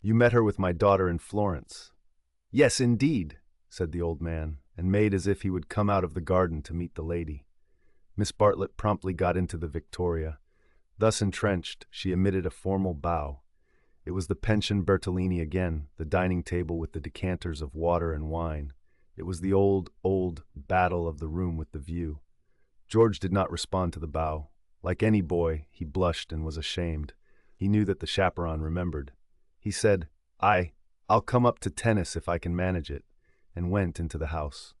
"You met her with my daughter in Florence." "Yes, indeed," said the old man, and made as if he would come out of the garden to meet the lady. Miss Bartlett promptly got into the Victoria. Thus entrenched, she emitted a formal bow. It was the Pension Bertolini again, the dining table with the decanters of water and wine. It was the old battle of the room with the view. George did not respond to the bow. Like any boy, he blushed and was ashamed. He knew that the chaperone remembered. He said, I'll come up to tennis if I can manage it," and went into the house.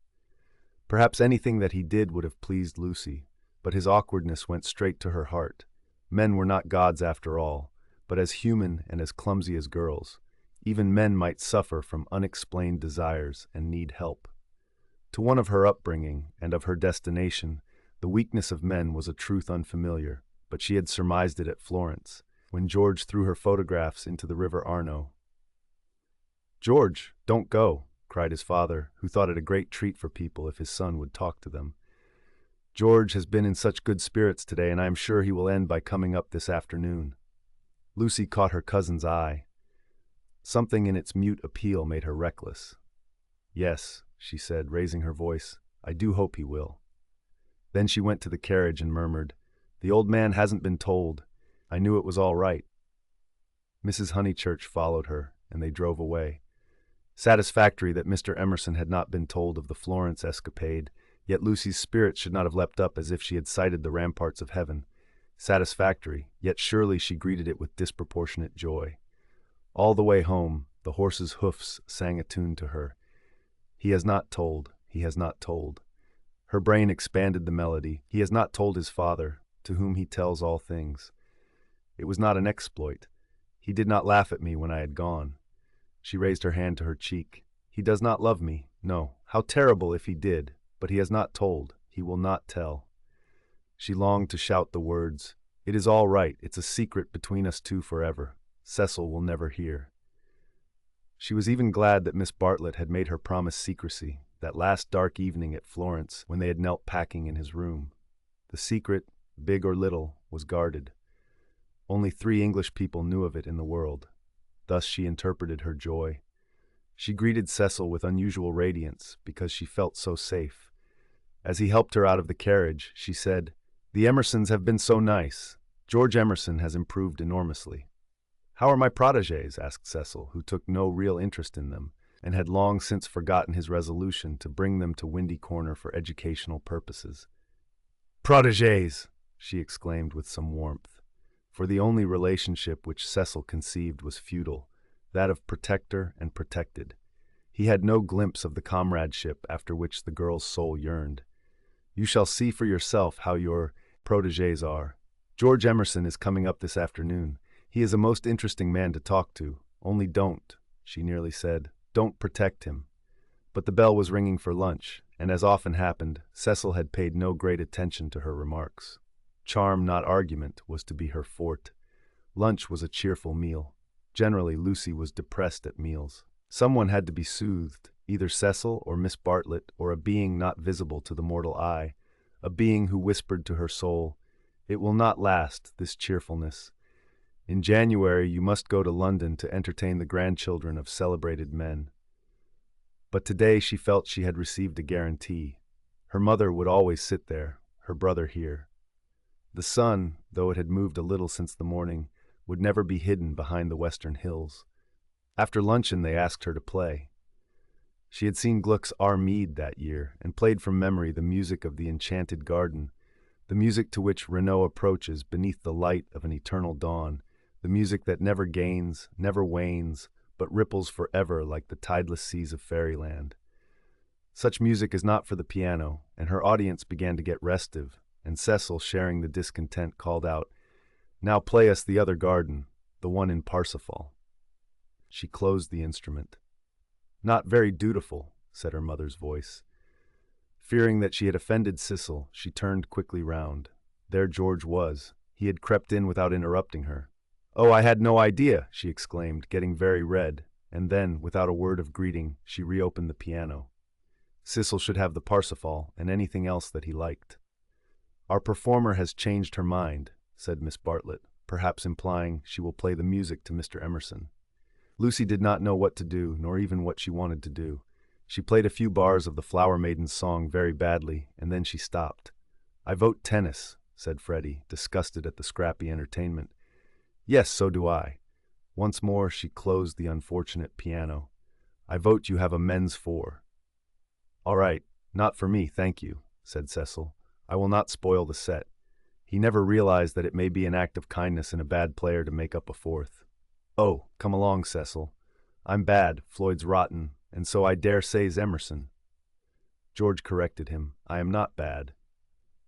Perhaps anything that he did would have pleased Lucy, but his awkwardness went straight to her heart. Men were not gods after all, but as human and as clumsy as girls. Even men might suffer from unexplained desires and need help. To one of her upbringing and of her destination, the weakness of men was a truth unfamiliar, but she had surmised it at Florence. when George threw her photographs into the River Arno. "George, don't go," cried his father, who thought it a great treat for people if his son would talk to them. "George has been in such good spirits today, and I am sure he will end by coming up this afternoon." Lucy caught her cousin's eye. Something in its mute appeal made her reckless. "Yes," she said, raising her voice, "I do hope he will." Then she went to the carriage and murmured, "The old man hasn't been told. I knew it was all right." Mrs. Honeychurch followed her, and they drove away. Satisfactory that Mr. Emerson had not been told of the Florence escapade, yet Lucy's spirits should not have leapt up as if she had sighted the ramparts of heaven. Satisfactory, yet surely she greeted it with disproportionate joy. All the way home, the horse's hoofs sang a tune to her. "He has not told, he has not told." Her brain expanded the melody. "He has not told his father, to whom he tells all things." It was not an exploit. "He did not laugh at me when I had gone." She raised her hand to her cheek. "He does not love me. No, how terrible if he did. But he has not told. He will not tell." She longed to shout the words, "It is all right. It's a secret between us two forever. Cecil will never hear." She was even glad that Miss Bartlett had made her promise secrecy, that last dark evening at Florence when they had knelt packing in his room. The secret, big or little, was guarded. Only 3 English people knew of it in the world. Thus she interpreted her joy. She greeted Cecil with unusual radiance because she felt so safe. As he helped her out of the carriage, she said, "The Emersons have been so nice. George Emerson has improved enormously." "How are my protégés?" asked Cecil, who took no real interest in them, and had long since forgotten his resolution to bring them to Windy Corner for educational purposes. "Protégés!" she exclaimed with some warmth, for the only relationship which Cecil conceived was feudal, that of protector and protected. He had no glimpse of the comradeship after which the girl's soul yearned. "You shall see for yourself how your protégés are. George Emerson is coming up this afternoon. He is a most interesting man to talk to. Only don't," she nearly said, "don't protect him." But the bell was ringing for lunch, and as often happened, Cecil had paid no great attention to her remarks. Charm, not argument, was to be her forte. Lunch was a cheerful meal. Generally, Lucy was depressed at meals. Someone had to be soothed, either Cecil or Miss Bartlett or a being not visible to the mortal eye, a being who whispered to her soul, "It will not last, this cheerfulness. In January you must go to London to entertain the grandchildren of celebrated men." But today she felt she had received a guarantee. Her mother would always sit there, her brother here. The sun, though it had moved a little since the morning, would never be hidden behind the western hills. After luncheon they asked her to play. She had seen Gluck's Armide that year, and played from memory the music of the Enchanted Garden, the music to which Renaud approaches beneath the light of an eternal dawn, the music that never gains, never wanes, but ripples forever like the tideless seas of fairyland. Such music is not for the piano, and her audience began to get restive, and Cecil, sharing the discontent, called out, "Now play us the other garden, the one in Parsifal." She closed the instrument. "Not very dutiful," said her mother's voice. Fearing that she had offended Cecil, she turned quickly round. There George was. He had crept in without interrupting her. "Oh, I had no idea," she exclaimed, getting very red, and then, without a word of greeting, she reopened the piano. Cecil should have the Parsifal and anything else that he liked. "Our performer has changed her mind," said Miss Bartlett, perhaps implying she will play the music to Mr. Emerson. Lucy did not know what to do, nor even what she wanted to do. She played a few bars of the Flower Maiden's song very badly, and then she stopped. "I vote tennis," said Freddie, disgusted at the scrappy entertainment. "Yes, so do I." Once more she closed the unfortunate piano. "I vote you have a men's 4. "All right, not for me, thank you," said Cecil. "I will not spoil the set." He never realized that it may be an act of kindness in a bad player to make up a 4th. "Oh, come along, Cecil. I'm bad, Floyd's rotten, and so I dare say's Emerson." George corrected him. "I am not bad."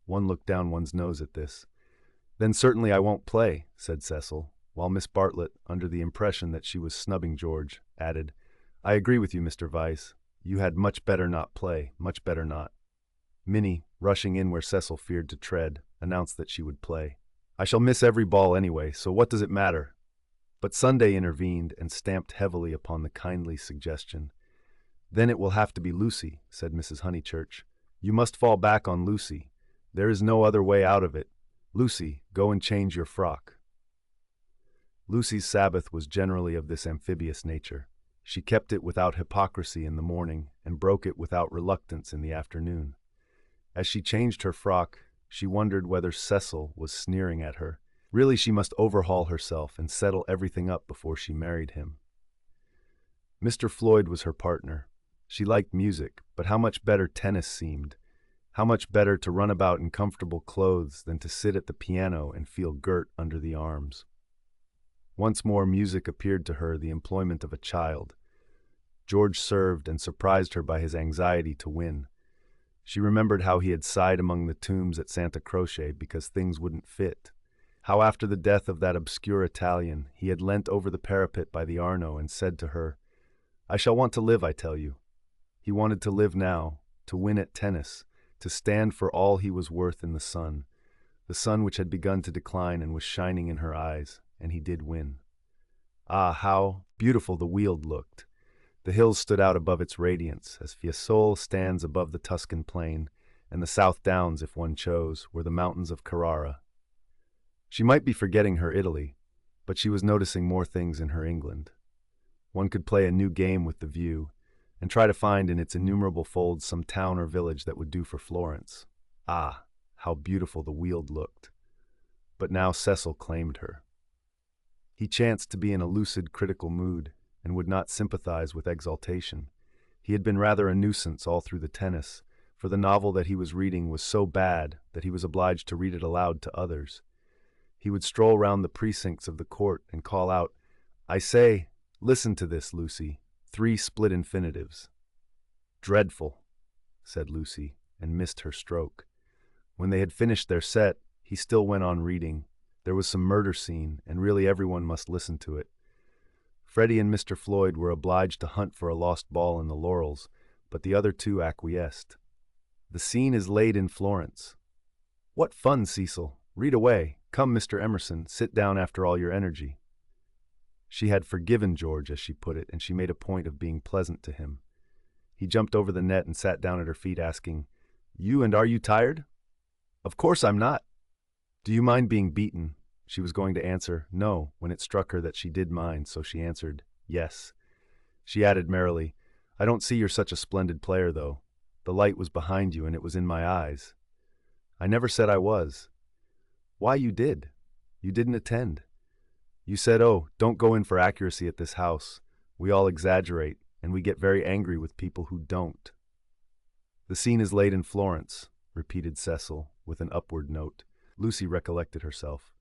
One looked down one's nose at this. "Then certainly I won't play," said Cecil, while Miss Bartlett, under the impression that she was snubbing George, added, "I agree with you, Mr. Vyse. You had much better not play, much better not." Minnie, rushing in where Cecil feared to tread, announced that she would play. I shall miss every ball anyway, so what does it matter? But Sunday intervened and stamped heavily upon the kindly suggestion. Then it will have to be Lucy, said Mrs. Honeychurch. You must fall back on Lucy. There is no other way out of it. Lucy, go and change your frock. Lucy's Sabbath was generally of this amphibious nature. She kept it without hypocrisy in the morning and broke it without reluctance in the afternoon. As she changed her frock, she wondered whether Cecil was sneering at her. Really, she must overhaul herself and settle everything up before she married him. Mr. Floyd was her partner. She liked music, but how much better tennis seemed. How much better to run about in comfortable clothes than to sit at the piano and feel girt under the arms. Once more music appeared to her the employment of a child. George served and surprised her by his anxiety to win. She remembered how he had sighed among the tombs at Santa Croce because things wouldn't fit. How after the death of that obscure Italian, he had leant over the parapet by the Arno and said to her, "I shall want to live, I tell you." He wanted to live now, to win at tennis, to stand for all he was worth in the sun which had begun to decline and was shining in her eyes, and he did win. Ah, how beautiful the Weald looked! The hills stood out above its radiance, as Fiesole stands above the Tuscan plain, and the South Downs, if one chose, were the mountains of Carrara. She might be forgetting her Italy, but she was noticing more things in her England. One could play a new game with the view, and try to find in its innumerable folds some town or village that would do for Florence. Ah, how beautiful the Weald looked! But now Cecil claimed her. He chanced to be in a lucid, critical mood, and would not sympathize with exaltation. He had been rather a nuisance all through the tennis, for the novel that he was reading was so bad that he was obliged to read it aloud to others. He would stroll round the precincts of the court and call out, "I say, listen to this, Lucy. 3 split infinitives." "Dreadful," said Lucy, and missed her stroke. When they had finished their set, he still went on reading. There was some murder scene, and really everyone must listen to it. Freddie and Mr. Floyd were obliged to hunt for a lost ball in the laurels, but the other two acquiesced. "The scene is laid in Florence." "What fun, Cecil! Read away. Come, Mr. Emerson, sit down after all your energy." She had forgiven George, as she put it, and she made a point of being pleasant to him. He jumped over the net and sat down at her feet, asking, And are you tired?" "Of course I'm not." "Do you mind being beaten?" She was going to answer no when it struck her that she did mind, so she answered yes. She added merrily, "I don't see you're such a splendid player, though. The light was behind you and it was in my eyes." "I never said I was." "Why, you did. You didn't attend. You said, 'Oh, don't go in for accuracy at this house. We all exaggerate, and we get very angry with people who don't.'" "The scene is laid in Florence," repeated Cecil, with an upward note. Lucy recollected herself.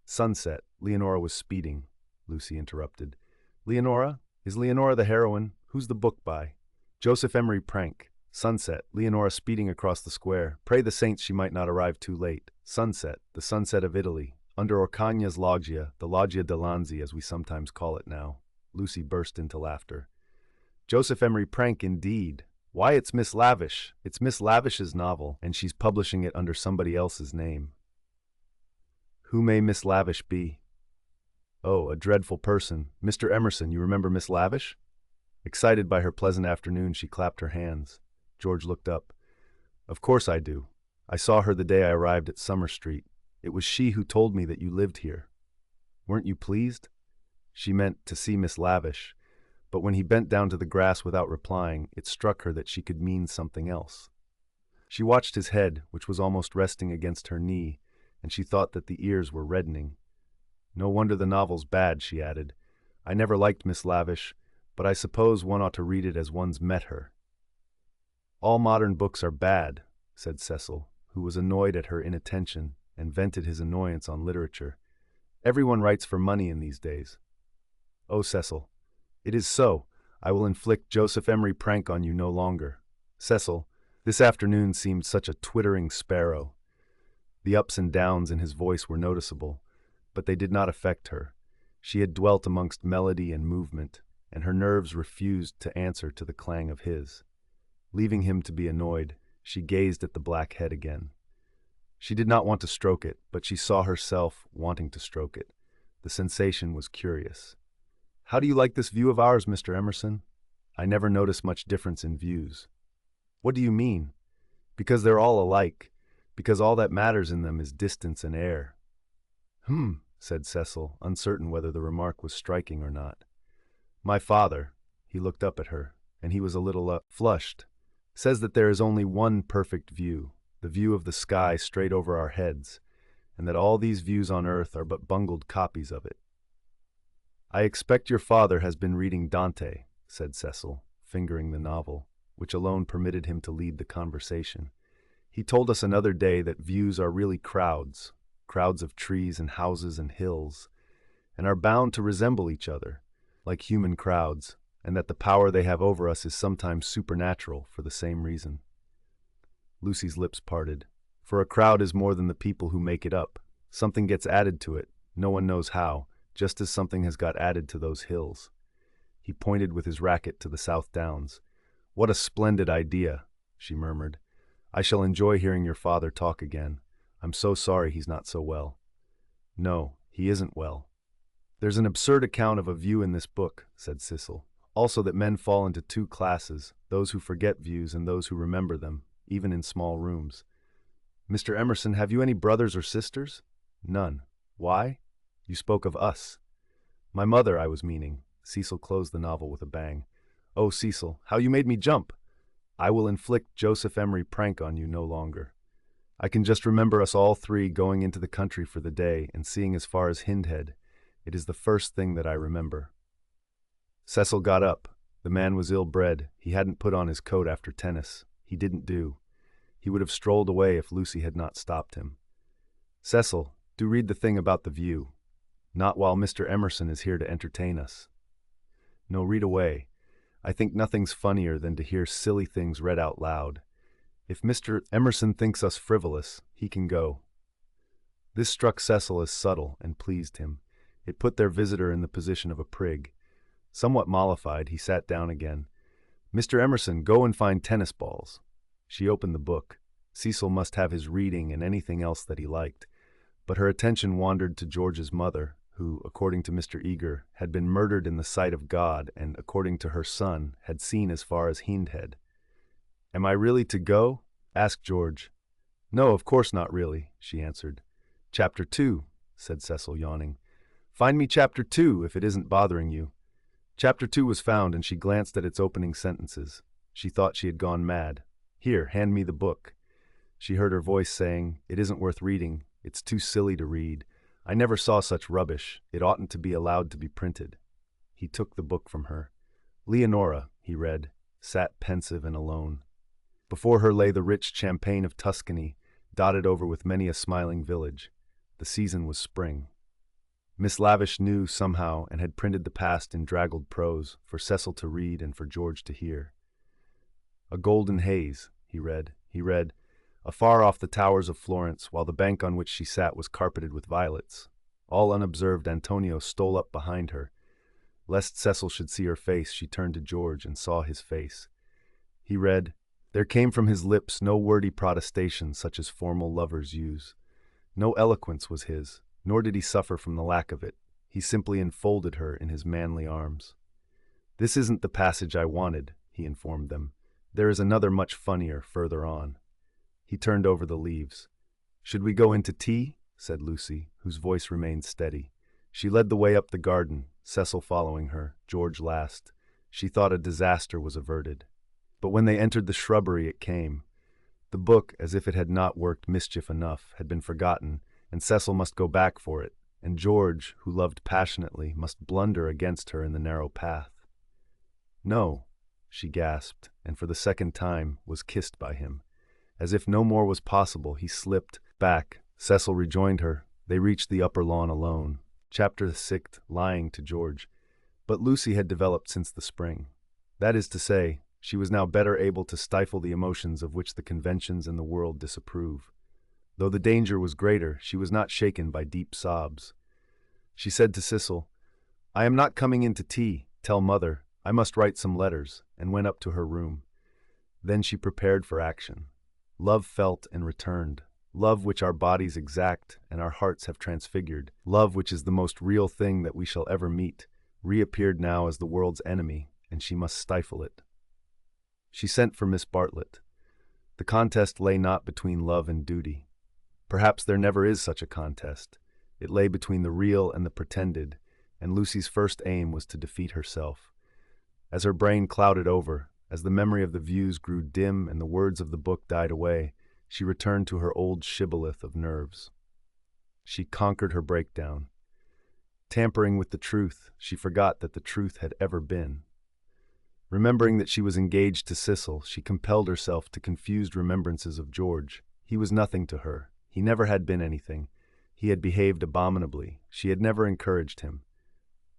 "Sunset. Leonora was speeding," Lucy interrupted. "Leonora? Is Leonora the heroine? Who's the book by?" "Joseph Emery Prank. Sunset. Leonora speeding across the square. Pray the saints she might not arrive too late. Sunset. The sunset of Italy. Under Orcagna's loggia, the Loggia de Lanzi as we sometimes call it now." Lucy burst into laughter. "Joseph Emery Prank, indeed. Why, it's Miss Lavish. It's Miss Lavish's novel, and she's publishing it under somebody else's name." "Who may Miss Lavish be?" "Oh, a dreadful person. Mr. Emerson, you remember Miss Lavish?" Excited by her pleasant afternoon, she clapped her hands. George looked up. "Of course I do. I saw her the day I arrived at Summer Street. It was she who told me that you lived here. Weren't you pleased?" She meant to see Miss Lavish, but when he bent down to the grass without replying, it struck her that she could mean something else. She watched his head, which was almost resting against her knee, and she thought that the ears were reddening. "No wonder the novel's bad," she added. "I never liked Miss Lavish, but I suppose one ought to read it as one's met her." "All modern books are bad," said Cecil, who was annoyed at her inattention and vented his annoyance on literature. "Everyone writes for money in these days." "Oh, Cecil, it is so. I will inflict Joseph Emery Prank on you no longer." Cecil, this afternoon, seemed such a twittering sparrow. The ups and downs in his voice were noticeable, but they did not affect her. She had dwelt amongst melody and movement, and her nerves refused to answer to the clang of his. Leaving him to be annoyed, she gazed at the black head again. She did not want to stroke it, but she saw herself wanting to stroke it. The sensation was curious. "How do you like this view of ours, Mr. Emerson?" "I never notice much difference in views." "What do you mean?" "Because they're all alike. Because all that matters in them is distance and air." Said Cecil, uncertain whether the remark was striking or not. "My father," he looked up at her, and he was a little flushed, "says that there is only one perfect view, the view of the sky straight over our heads, and that all these views on earth are but bungled copies of it." "I expect your father has been reading Dante," said Cecil, fingering the novel, which alone permitted him to lead the conversation. "He told us another day that views are really crowds of trees and houses and hills, and are bound to resemble each other, like human crowds, and that the power they have over us is sometimes supernatural for the same reason." Lucy's lips parted. "For a crowd is more than the people who make it up. Something gets added to it, no one knows how, just as something has got added to those hills." He pointed with his racket to the South Downs. "What a splendid idea," she murmured. "I shall enjoy hearing your father talk again. I'm so sorry he's not so well." "No, he isn't well." "There's an absurd account of a view in this book," said Cecil. "Also that men fall into two classes, those who forget views and those who remember them, even in small rooms. Mr. Emerson, have you any brothers or sisters?" "None." "Why?" "You spoke of us." "My mother, I was meaning." Cecil closed the novel with a bang. "Oh, Cecil, how you made me jump! I will inflict Joseph Emery prank on you no longer. I can just remember us all three going into the country for the day and seeing as far as Hindhead. It is the first thing that I remember." Cecil got up. The man was ill-bred. He hadn't put on his coat after tennis. He didn't do. He would have strolled away if Lucy had not stopped him. "Cecil, do read the thing about the view. Not while Mr. Emerson is here to entertain us." "No, read away. I think nothing's funnier than to hear silly things read out loud. If Mr. Emerson thinks us frivolous, he can go." This struck Cecil as subtle and pleased him. It put their visitor in the position of a prig. Somewhat mollified, he sat down again. "Mr. Emerson, go and find tennis balls." She opened the book. Cecil must have his reading and anything else that he liked. But her attention wandered to George's mother, who, according to Mr. Eager, had been murdered in the sight of God and, according to her son, had seen as far as Hindhead. "Am I really to go?" asked George. "No, of course not really," she answered. "Chapter 2, said Cecil, yawning. "Find me Chapter 2, if it isn't bothering you." Chapter 2 was found, and she glanced at its opening sentences. She thought she had gone mad. "Here, hand me the book." She heard her voice saying, "It isn't worth reading. It's too silly to read. I never saw such rubbish. It oughtn't to be allowed to be printed." He took the book from her. Leonora, he read, sat pensive and alone. Before her lay the rich champaign of Tuscany, dotted over with many a smiling village. The season was spring. Miss Lavish knew somehow and had printed the past in draggled prose, for Cecil to read and for George to hear. "A golden haze," he read, afar off the towers of Florence, while the bank on which she sat was carpeted with violets. All unobserved, Antonio stole up behind her. Lest Cecil should see her face, she turned to George and saw his face. He read, "There came from his lips no wordy protestation such as formal lovers use. No eloquence was his, nor did he suffer from the lack of it. He simply enfolded her in his manly arms." "This isn't the passage I wanted," he informed them. "There is another much funnier further on." He turned over the leaves. "Should we go into tea?" said Lucy, whose voice remained steady. She led the way up the garden, Cecil following her, George last. She thought a disaster was averted. But when they entered the shrubbery, it came. The book, as if it had not worked mischief enough, had been forgotten, and Cecil must go back for it, and George, who loved passionately, must blunder against her in the narrow path. "No," she gasped, and for the second time was kissed by him. As if no more was possible, he slipped back. Cecil rejoined her. They reached the upper lawn alone. Chapter 6, lying to George. But Lucy had developed since the spring. That is to say, she was now better able to stifle the emotions of which the conventions and the world disapprove. Though the danger was greater, she was not shaken by deep sobs. She said to Cecil, "I am not coming in to tea. Tell Mother. I must write some letters," and went up to her room. Then she prepared for action. Love felt and returned. love which our bodies exact and our hearts have transfigured, love which is the most real thing that we shall ever meet, reappeared now as the world's enemy, and she must stifle it. She sent for Miss Bartlett. The contest lay not between love and duty. Perhaps there never is such a contest. It lay between the real and the pretended, and Lucy's first aim was to defeat herself. As her brain clouded over, as the memory of the views grew dim and the words of the book died away, she returned to her old shibboleth of nerves. She conquered her breakdown. Tampering with the truth, she forgot that the truth had ever been. Remembering that she was engaged to Cecil, she compelled herself to confused remembrances of George. He was nothing to her. He never had been anything. He had behaved abominably. She had never encouraged him.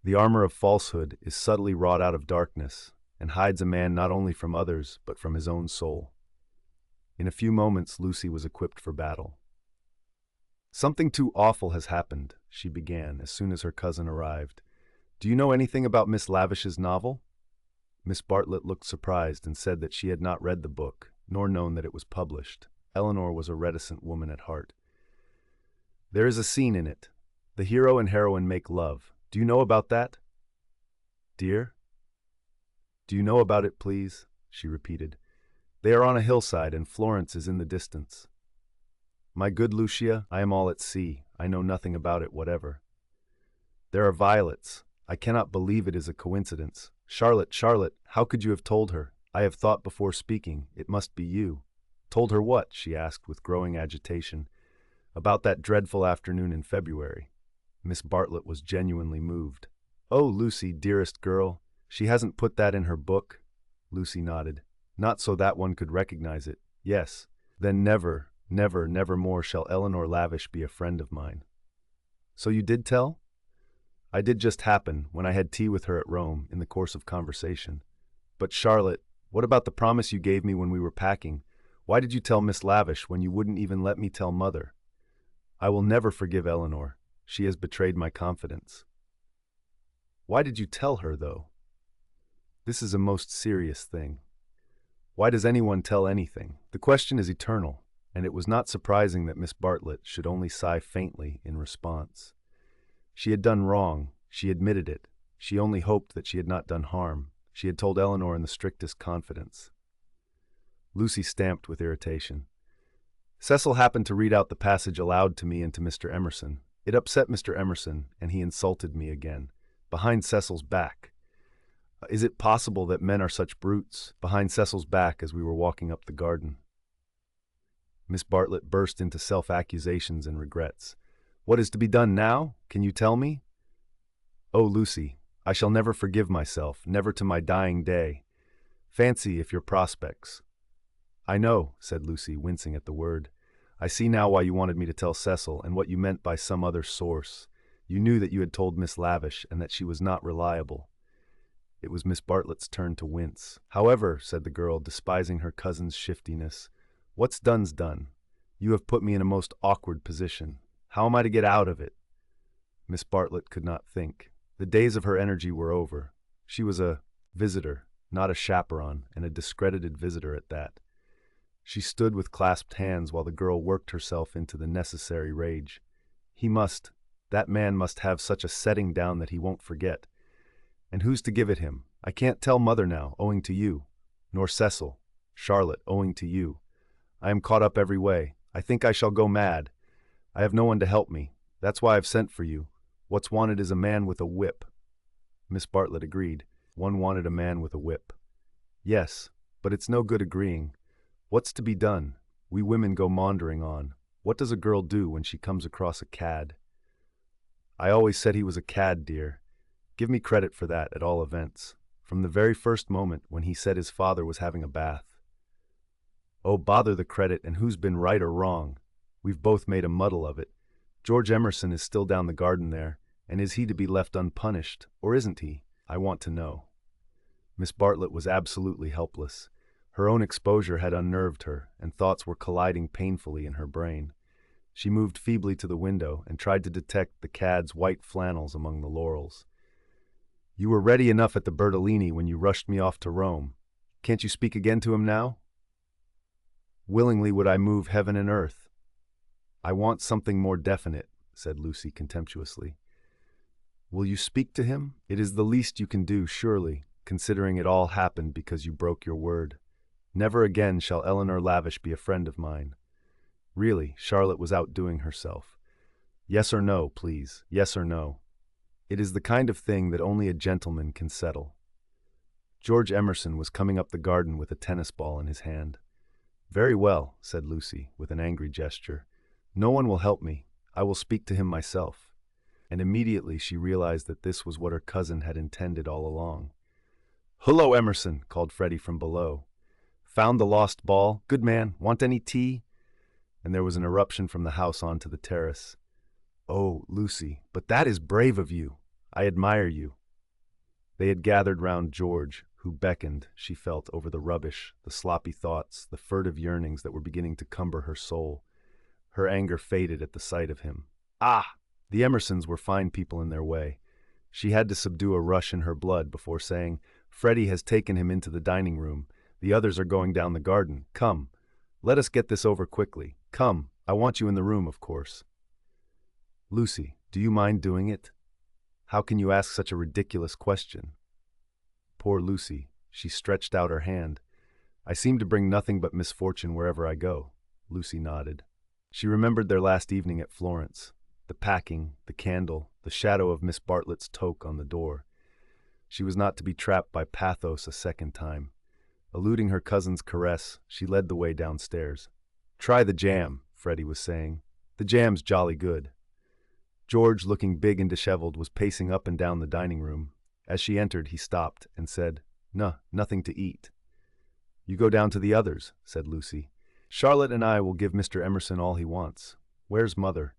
The armor of falsehood is subtly wrought out of darkness and hides a man not only from others, but from his own soul. In a few moments, Lucy was equipped for battle. "Something too awful has happened," she began as soon as her cousin arrived. "Do you know anything about Miss Lavish's novel?" Miss Bartlett looked surprised and said that she had not read the book, nor known that it was published. Eleanor was a reticent woman at heart. "There is a scene in it. The hero and heroine make love. Do you know about that?" "Dear? Do you know about it, please?" she repeated. "They are on a hillside, and Florence is in the distance." "My good Lucia, I am all at sea. I know nothing about it whatever." "There are violets. I cannot believe it is a coincidence. Charlotte, Charlotte, how could you have told her? I have thought before speaking. It must be you." "Told her what?" she asked with growing agitation. "About that dreadful afternoon in February." Miss Bartlett was genuinely moved. "Oh, Lucy, dearest girl, she hasn't put that in her book?" Lucy nodded. "Not so that one could recognize it. Yes. Then never, never, never more shall Eleanor Lavish be a friend of mine." "So you did tell?" "I did just happen, when I had tea with her at Rome, in the course of conversation." "But Charlotte, what about the promise you gave me when we were packing? Why did you tell Miss Lavish when you wouldn't even let me tell Mother?" "I will never forgive Eleanor. She has betrayed my confidence." "Why did you tell her, though?" "This is a most serious thing. Why does anyone tell anything? The question is eternal," and it was not surprising that Miss Bartlett should only sigh faintly in response. She had done wrong. She admitted it. She only hoped that she had not done harm. She had told Eleanor in the strictest confidence. Lucy stamped with irritation. "Cecil happened to read out the passage aloud to me and to Mr. Emerson. It upset Mr. Emerson, and he insulted me again, behind Cecil's back. Is it possible that men are such brutes? Behind Cecil's back as we were walking up the garden." Miss Bartlett burst into self-accusations and regrets. "What is to be done now? Can you tell me?" "Oh, Lucy, I shall never forgive myself, never to my dying day. Fancy if your prospects—" "I know," said Lucy, wincing at the word. "I see now why you wanted me to tell Cecil, and what you meant by some other source. You knew that you had told Miss Lavish, and that she was not reliable." It was Miss Bartlett's turn to wince. "However," said the girl, despising her cousin's shiftiness, "what's done's done. You have put me in a most awkward position. How am I to get out of it?" Miss Bartlett could not think. The days of her energy were over. She was a visitor, not a chaperone, and a discredited visitor at that. She stood with clasped hands while the girl worked herself into the necessary rage. That man must have such a setting down that he won't forget. And who's to give it him? I can't tell Mother now, owing to you. Nor Cecil. Charlotte, owing to you. I am caught up every way. I think I shall go mad. I have no one to help me. That's why I've sent for you. What's wanted is a man with a whip." Miss Bartlett agreed. One wanted a man with a whip. "Yes, but it's no good agreeing. What's to be done? We women go maundering on. What does a girl do when she comes across a cad?" "I always said he was a cad, dear. Give me credit for that, at all events. From the very first moment when he said his father was having a bath." "Oh, bother the credit, and who's been right or wrong? We've both made a muddle of it. George Emerson is still down the garden there, and is he to be left unpunished, or isn't he? I want to know." Miss Bartlett was absolutely helpless. Her own exposure had unnerved her, and thoughts were colliding painfully in her brain. She moved feebly to the window and tried to detect the cad's white flannels among the laurels. "You were ready enough at the Bertolini when you rushed me off to Rome. Can't you speak again to him now?" "Willingly would I move heaven and earth." I want something more definite, said Lucy contemptuously. Will you speak to him? It is the least you can do, surely, considering it all happened because you broke your word. Never again shall Eleanor Lavish be a friend of mine. Really, Charlotte was outdoing herself. Yes or no, please, yes or no. It is the kind of thing that only a gentleman can settle. George Emerson was coming up the garden with a tennis ball in his hand. Very well, said Lucy, with an angry gesture. No one will help me. I will speak to him myself. And immediately she realized that this was what her cousin had intended all along. Hullo, Emerson, called Freddie from below. Found the lost ball? Good man. Want any tea? And there was an eruption from the house onto the terrace. Oh, Lucy, but that is brave of you. I admire you. They had gathered round George, who beckoned, she felt, over the rubbish, the sloppy thoughts, the furtive yearnings that were beginning to cumber her soul. Her anger faded at the sight of him. Ah! The Emersons were fine people in their way. She had to subdue a rush in her blood before saying, Freddie has taken him into the dining room. The others are going down the garden. Come. Let us get this over quickly. Come. I want you in the room, of course. Lucy, do you mind doing it? How can you ask such a ridiculous question? Poor Lucy. She stretched out her hand. I seem to bring nothing but misfortune wherever I go. Lucy nodded. She remembered their last evening at Florence. The packing, the candle, the shadow of Miss Bartlett's toque on the door. She was not to be trapped by pathos a second time. Eluding her cousin's caress, she led the way downstairs. Try the jam, Freddie was saying. The jam's jolly good. George, looking big and disheveled, was pacing up and down the dining room. As she entered, he stopped and said, Nothing to eat. You go down to the others, said Lucy. Charlotte and I will give Mr. Emerson all he wants. Where's Mother?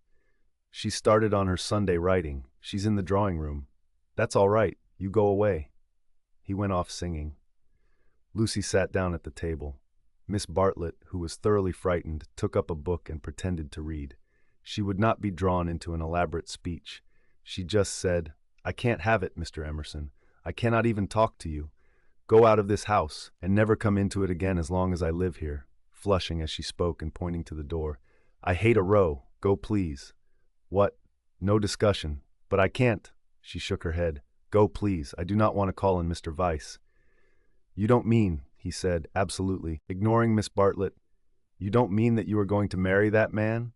She started on her Sunday writing. She's in the drawing room. That's all right. You go away. He went off singing. Lucy sat down at the table. Miss Bartlett, who was thoroughly frightened, took up a book and pretended to read. She would not be drawn into an elaborate speech. She just said, I can't have it, Mr. Emerson. I cannot even talk to you. Go out of this house and never come into it again as long as I live here, flushing as she spoke and pointing to the door. I hate a row. Go, please. What? No discussion. But I can't. She shook her head. Go, please. I do not want to call in Mr. Vyse. You don't mean, he said, absolutely, ignoring Miss Bartlett, you don't mean that you are going to marry that man?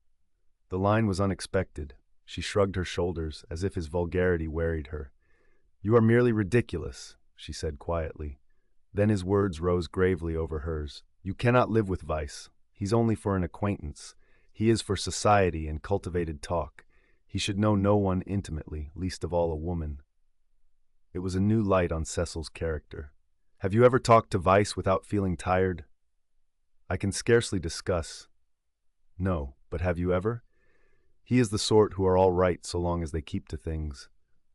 The line was unexpected. She shrugged her shoulders as if his vulgarity wearied her. You are merely ridiculous, she said quietly. Then his words rose gravely over hers. You cannot live with Vyse. He's only for an acquaintance. He is for society and cultivated talk. He should know no one intimately, least of all a woman. It was a new light on Cecil's character. Have you ever talked to Vyse without feeling tired? I can scarcely discuss. No, but have you ever? He is the sort who are all right so long as they keep to things.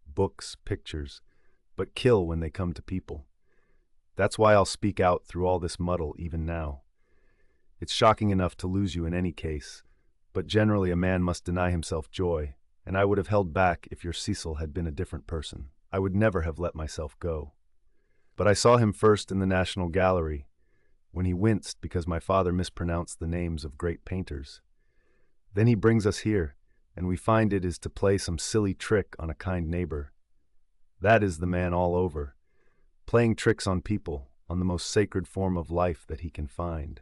Books, pictures, but kill when they come to people. That's why I'll speak out through all this muddle even now. It's shocking enough to lose you in any case, but generally a man must deny himself joy, and I would have held back if your Cecil had been a different person. I would never have let myself go. But I saw him first in the National Gallery, when he winced because my father mispronounced the names of great painters. Then he brings us here, and we find it is to play some silly trick on a kind neighbor. That is the man all over, playing tricks on people, on the most sacred form of life that he can find.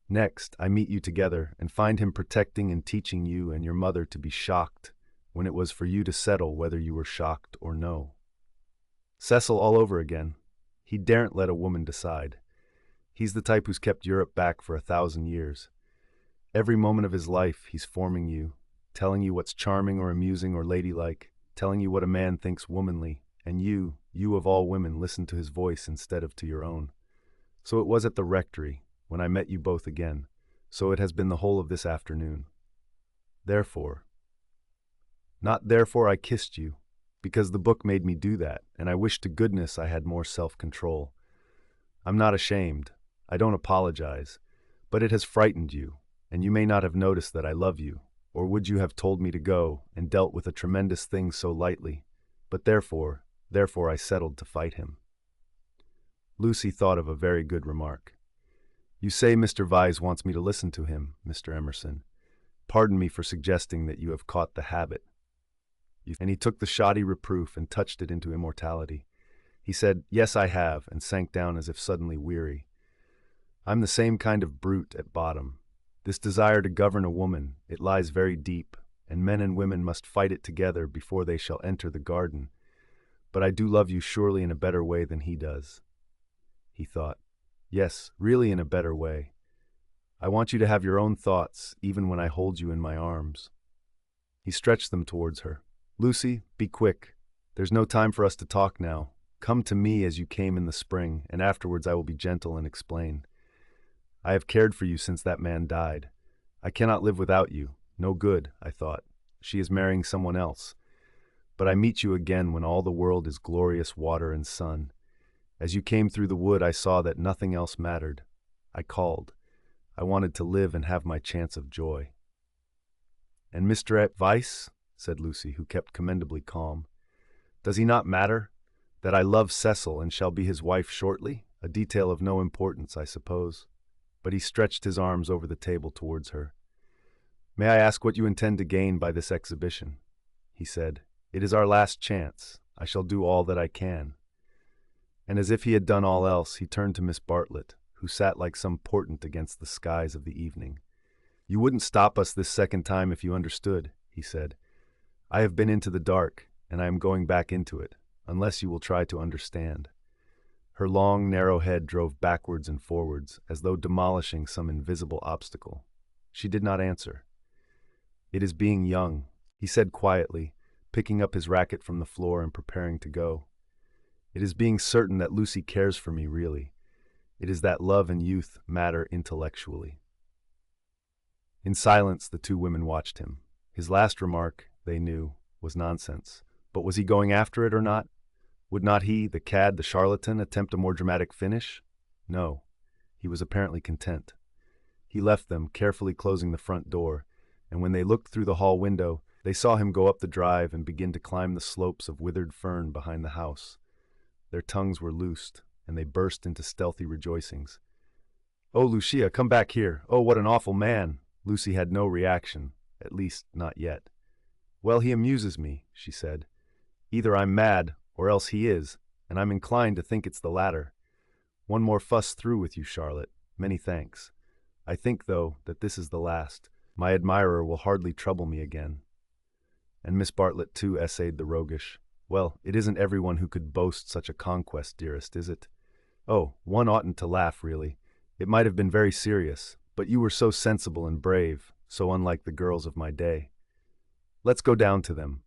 Next, I meet you together and find him protecting and teaching you and your mother to be shocked when it was for you to settle whether you were shocked or no. Cecil all over again. He daren't let a woman decide. He's the type who's kept Europe back for 1,000 years. Every moment of his life, he's forming you, telling you what's charming or amusing or ladylike, telling you what a man thinks womanly, and you of all women, listen to his voice instead of to your own. So it was at the rectory, when I met you both again. So it has been the whole of this afternoon. Therefore, not therefore I kissed you, because the book made me do that, and I wish to goodness I had more self-control. I'm not ashamed. I don't apologize. But it has frightened you, and you may not have noticed that I love you, or would you have told me to go and dealt with a tremendous thing so lightly? But therefore I settled to fight him. Lucy thought of a very good remark. You say Mr. Vyse wants me to listen to him, Mr. Emerson. Pardon me for suggesting that you have caught the habit. And he took the shoddy reproof and touched it into immortality. He said, "Yes, I have," and sank down as if suddenly weary. "I'm the same kind of brute at bottom. This desire to govern a woman, it lies very deep, and men and women must fight it together before they shall enter the garden. But I do love you surely in a better way than he does." He thought, "Yes, really in a better way. I want you to have your own thoughts, even when I hold you in my arms." He stretched them towards her. "Lucy, be quick. There's no time for us to talk now. Come to me as you came in the spring, and afterwards I will be gentle and explain. I have cared for you since that man died. I cannot live without you. No good, I thought. She is marrying someone else. But I meet you again when all the world is glorious water and sun. As you came through the wood, I saw that nothing else mattered. I called. I wanted to live and have my chance of joy." "And Mr. Weiss?" said Lucy, who kept commendably calm. "Does he not matter? That I love Cecil and shall be his wife shortly? A detail of no importance, I suppose." But he stretched his arms over the table towards her. "May I ask what you intend to gain by this exhibition?" he said. "It is our last chance. I shall do all that I can." And as if he had done all else, he turned to Miss Bartlett, who sat like some portent against the skies of the evening. "You wouldn't stop us this second time if you understood," he said. "I have been into the dark, and I am going back into it, unless you will try to understand." Her long, narrow head drove backwards and forwards, as though demolishing some invisible obstacle. She did not answer. "It is being young," he said quietly, picking up his racket from the floor and preparing to go. "It is being certain that Lucy cares for me really. It is that love and youth matter intellectually." In silence, the two women watched him. His last remark, they knew, was nonsense. But was he going after it or not? Would not he, the cad, the charlatan, attempt a more dramatic finish? No. He was apparently content. He left them, carefully closing the front door, and when they looked through the hall window, they saw him go up the drive and begin to climb the slopes of withered fern behind the house. Their tongues were loosed, and they burst into stealthy rejoicings. "Oh, Lucia, come back here! Oh, what an awful man!" Lucy had no reaction, at least not yet. "Well, he amuses me," she said. "Either I'm mad, or else he is, and I'm inclined to think it's the latter. One more fuss through with you, Charlotte. Many thanks. I think, though, that this is the last. My admirer will hardly trouble me again." And Miss Bartlett, too, essayed the roguish. "Well, it isn't everyone who could boast such a conquest, dearest, is it? Oh, one oughtn't to laugh, really. It might have been very serious, but you were so sensible and brave, so unlike the girls of my day. Let's go down to them."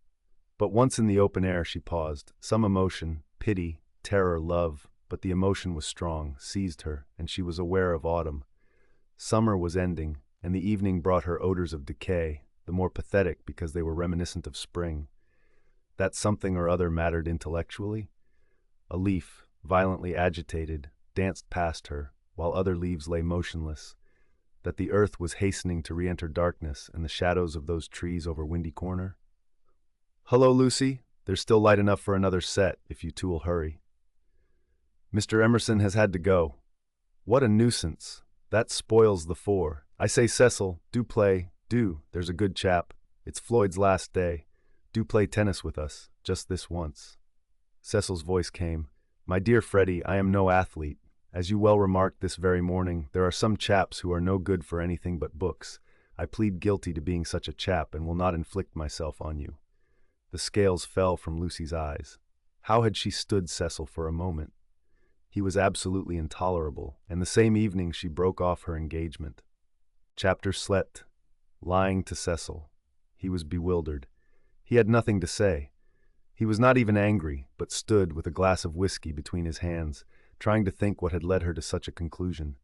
But once in the open air, she paused. Some emotion, pity, terror, love, but the emotion was strong, seized her, and she was aware of autumn. Summer was ending, and the evening brought her odors of decay, the more pathetic because they were reminiscent of spring. That something or other mattered intellectually? A leaf, violently agitated, danced past her, while other leaves lay motionless. That the earth was hastening to re-enter darkness and the shadows of those trees over Windy Corner? "Hello, Lucy. There's still light enough for another set, if you two will hurry." "Mr. Emerson has had to go." "What a nuisance. That spoils the four. I say, Cecil, do play, do. There's a good chap. It's Floyd's last day. Do play tennis with us, just this once." Cecil's voice came. "My dear Freddie, I am no athlete. As you well remarked this very morning, there are some chaps who are no good for anything but books. I plead guilty to being such a chap and will not inflict myself on you." The scales fell from Lucy's eyes. How had she stood Cecil for a moment? He was absolutely intolerable, and the same evening she broke off her engagement. Chapter slept, lying to Cecil. He was bewildered. He had nothing to say. He was not even angry, but stood with a glass of whiskey between his hands, trying to think what had led her to such a conclusion.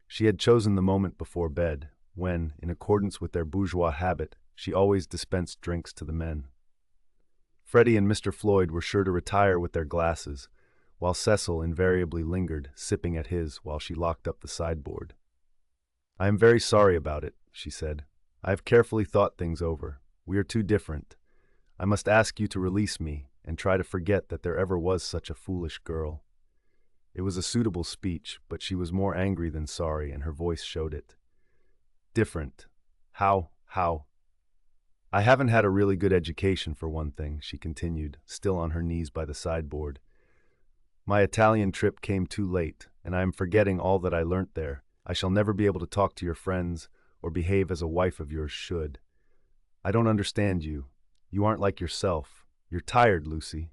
She had chosen the moment before bed, when, in accordance with their bourgeois habit, she always dispensed drinks to the men. Freddie and Mr. Floyd were sure to retire with their glasses, while Cecil invariably lingered, sipping at his while she locked up the sideboard. "I am very sorry about it," she said. "I have carefully thought things over. We are too different. I must ask you to release me and try to forget that there ever was such a foolish girl." It was a suitable speech, but she was more angry than sorry, and her voice showed it. "Different? How?" How? I haven't had a really good education, for one thing, she continued, still on her knees by the sideboard. My Italian trip came too late, and I am forgetting all that I learnt there. I shall never be able to talk to your friends or behave as a wife of yours should. I don't understand you. You aren't like yourself. You're tired, Lucy.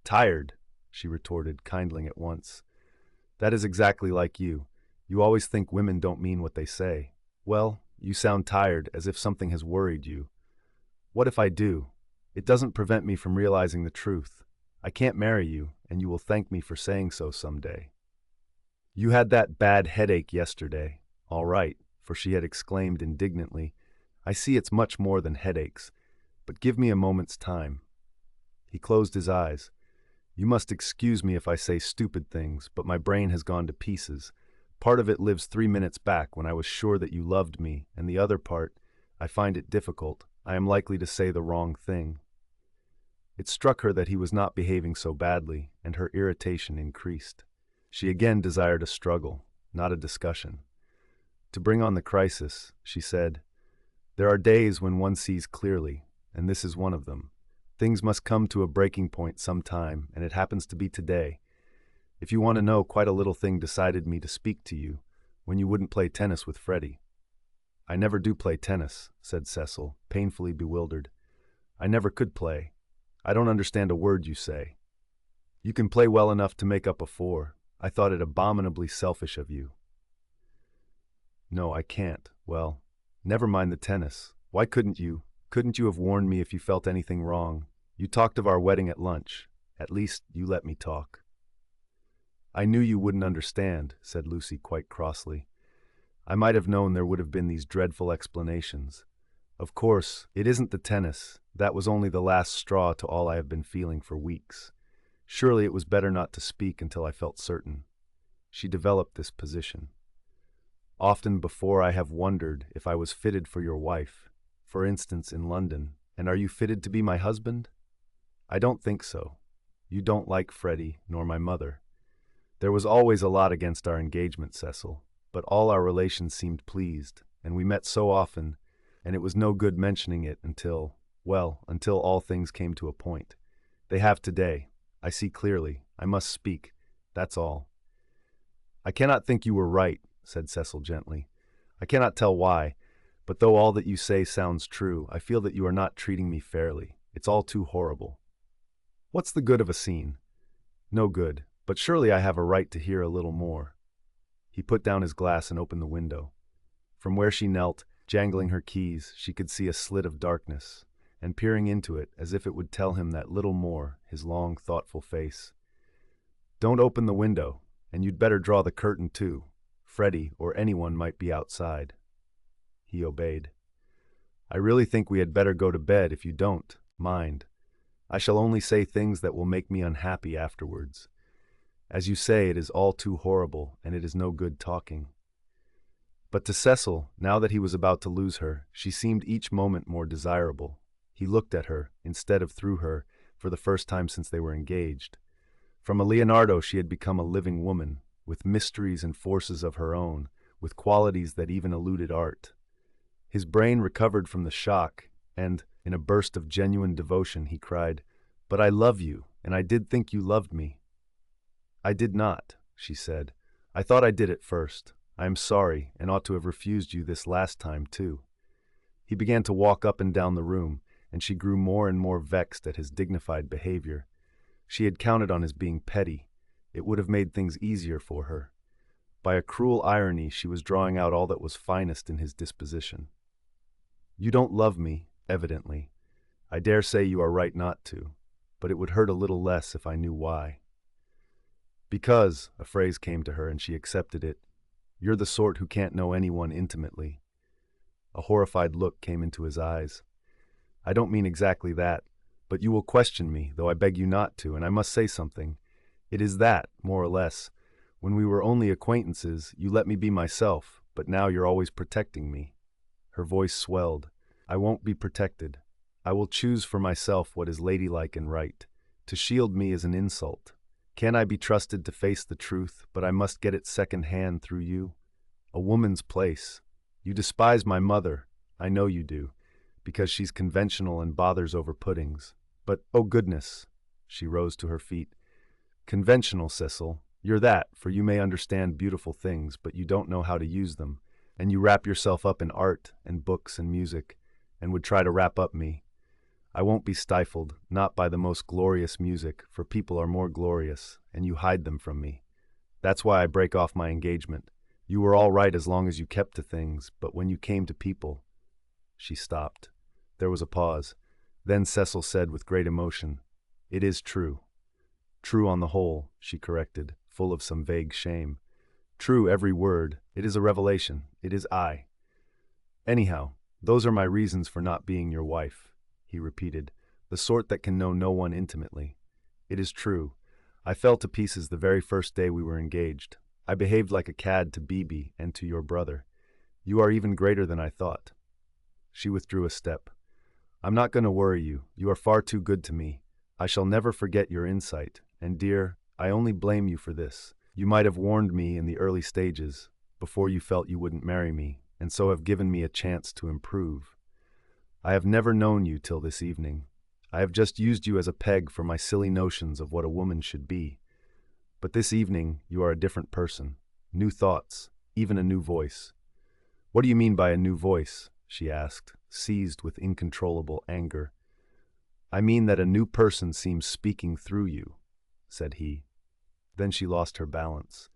Tired, she retorted, kindling at once. That is exactly like you. You always think women don't mean what they say. Well, you sound tired, as if something has worried you. What if I do? It doesn't prevent me from realizing the truth. I can't marry you, and you will thank me for saying so someday. You had that bad headache yesterday. All right, for she had exclaimed indignantly, I see it's much more than headaches, but give me a moment's time. He closed his eyes. You must excuse me if I say stupid things, but my brain has gone to pieces. Part of it lives 3 minutes back when I was sure that you loved me, and the other part, I find it difficult. I am likely to say the wrong thing. It struck her that he was not behaving so badly, and her irritation increased. She again desired a struggle, not a discussion. To bring on the crisis, she said, There are days when one sees clearly, and this is one of them. Things must come to a breaking point sometime, and it happens to be today. If you want to know, quite a little thing decided me to speak to you, when you wouldn't play tennis with Freddie. I never do play tennis, said Cecil, painfully bewildered. I never could play. I don't understand a word you say. You can play well enough to make up a 4. I thought it abominably selfish of you. No, I can't. Well, never mind the tennis. Why couldn't you? Couldn't you have warned me if you felt anything wrong? You talked of our wedding at lunch. At least, you let me talk. I knew you wouldn't understand, said Lucy quite crossly. I might have known there would have been these dreadful explanations. Of course, it isn't the tennis. That was only the last straw to all I have been feeling for weeks. Surely it was better not to speak until I felt certain. She developed this position. Often before I have wondered if I was fitted for your wife, for instance in London, and are you fitted to be my husband? I don't think so. You don't like Freddie, nor my mother. There was always a lot against our engagement, Cecil, but all our relations seemed pleased, and we met so often, and it was no good mentioning it until all things came to a point. They have today. I see clearly. I must speak. That's all. I cannot think you were right, said Cecil gently. I cannot tell why, but though all that you say sounds true, I feel that you are not treating me fairly. It's all too horrible. What's the good of a scene? No good, but surely I have a right to hear a little more. He put down his glass and opened the window. From where she knelt, jangling her keys, she could see a slit of darkness, and peering into it as if it would tell him that little more, his long, thoughtful face. Don't open the window, and you'd better draw the curtain too. Freddie or anyone might be outside. He obeyed. I really think we had better go to bed if you don't mind. I shall only say things that will make me unhappy afterwards. As you say, it is all too horrible, and it is no good talking. But to Cecil, now that he was about to lose her, she seemed each moment more desirable. He looked at her, instead of through her, for the first time since they were engaged. From a Leonardo she had become a living woman, with mysteries and forces of her own, with qualities that even eluded art. His brain recovered from the shock, and, in a burst of genuine devotion, he cried, But I love you, and I did think you loved me. I did not, she said. I thought I did at first. I am sorry, and ought to have refused you this last time, too. He began to walk up and down the room, and she grew more and more vexed at his dignified behavior. She had counted on his being petty. It would have made things easier for her. By a cruel irony, she was drawing out all that was finest in his disposition. You don't love me, evidently. I dare say you are right not to, but it would hurt a little less if I knew why. Because, a phrase came to her and she accepted it, you're the sort who can't know anyone intimately. A horrified look came into his eyes. I don't mean exactly that, but you will question me, though I beg you not to, and I must say something. It is that, more or less. When we were only acquaintances, you let me be myself, but now you're always protecting me. Her voice swelled. I won't be protected. I will choose for myself what is ladylike and right. To shield me is an insult. Can I be trusted to face the truth, but I must get it second-hand through you? A woman's place. You despise my mother. I know you do. because she's conventional and bothers over puddings. But, oh goodness, she rose to her feet. Conventional, Cecil. You're that, for you may understand beautiful things, but you don't know how to use them, and you wrap yourself up in art and books and music, and would try to wrap up me. I won't be stifled, not by the most glorious music, for people are more glorious, and you hide them from me. That's why I break off my engagement. You were all right as long as you kept to things, but when you came to people— She stopped. There was a pause. Then Cecil said with great emotion, "It is true." "True on the whole," she corrected, full of some vague shame. "True every word. It is a revelation. It is I. Anyhow, those are my reasons for not being your wife," he repeated, "the sort that can know no one intimately. It is true. I fell to pieces the very first day we were engaged. I behaved like a cad to Bibi and to your brother. You are even greater than I thought." She withdrew a step. "I'm not going to worry you. You are far too good to me. I shall never forget your insight, and dear, I only blame you for this. You might have warned me in the early stages, before you felt you wouldn't marry me, and so have given me a chance to improve. I have never known you till this evening. I have just used you as a peg for my silly notions of what a woman should be. But this evening you are a different person. New thoughts, even a new voice." "What do you mean by a new voice?" she asked, seized with incontrollable anger. "I mean that a new person seems speaking through you," said he. Then she lost her balance.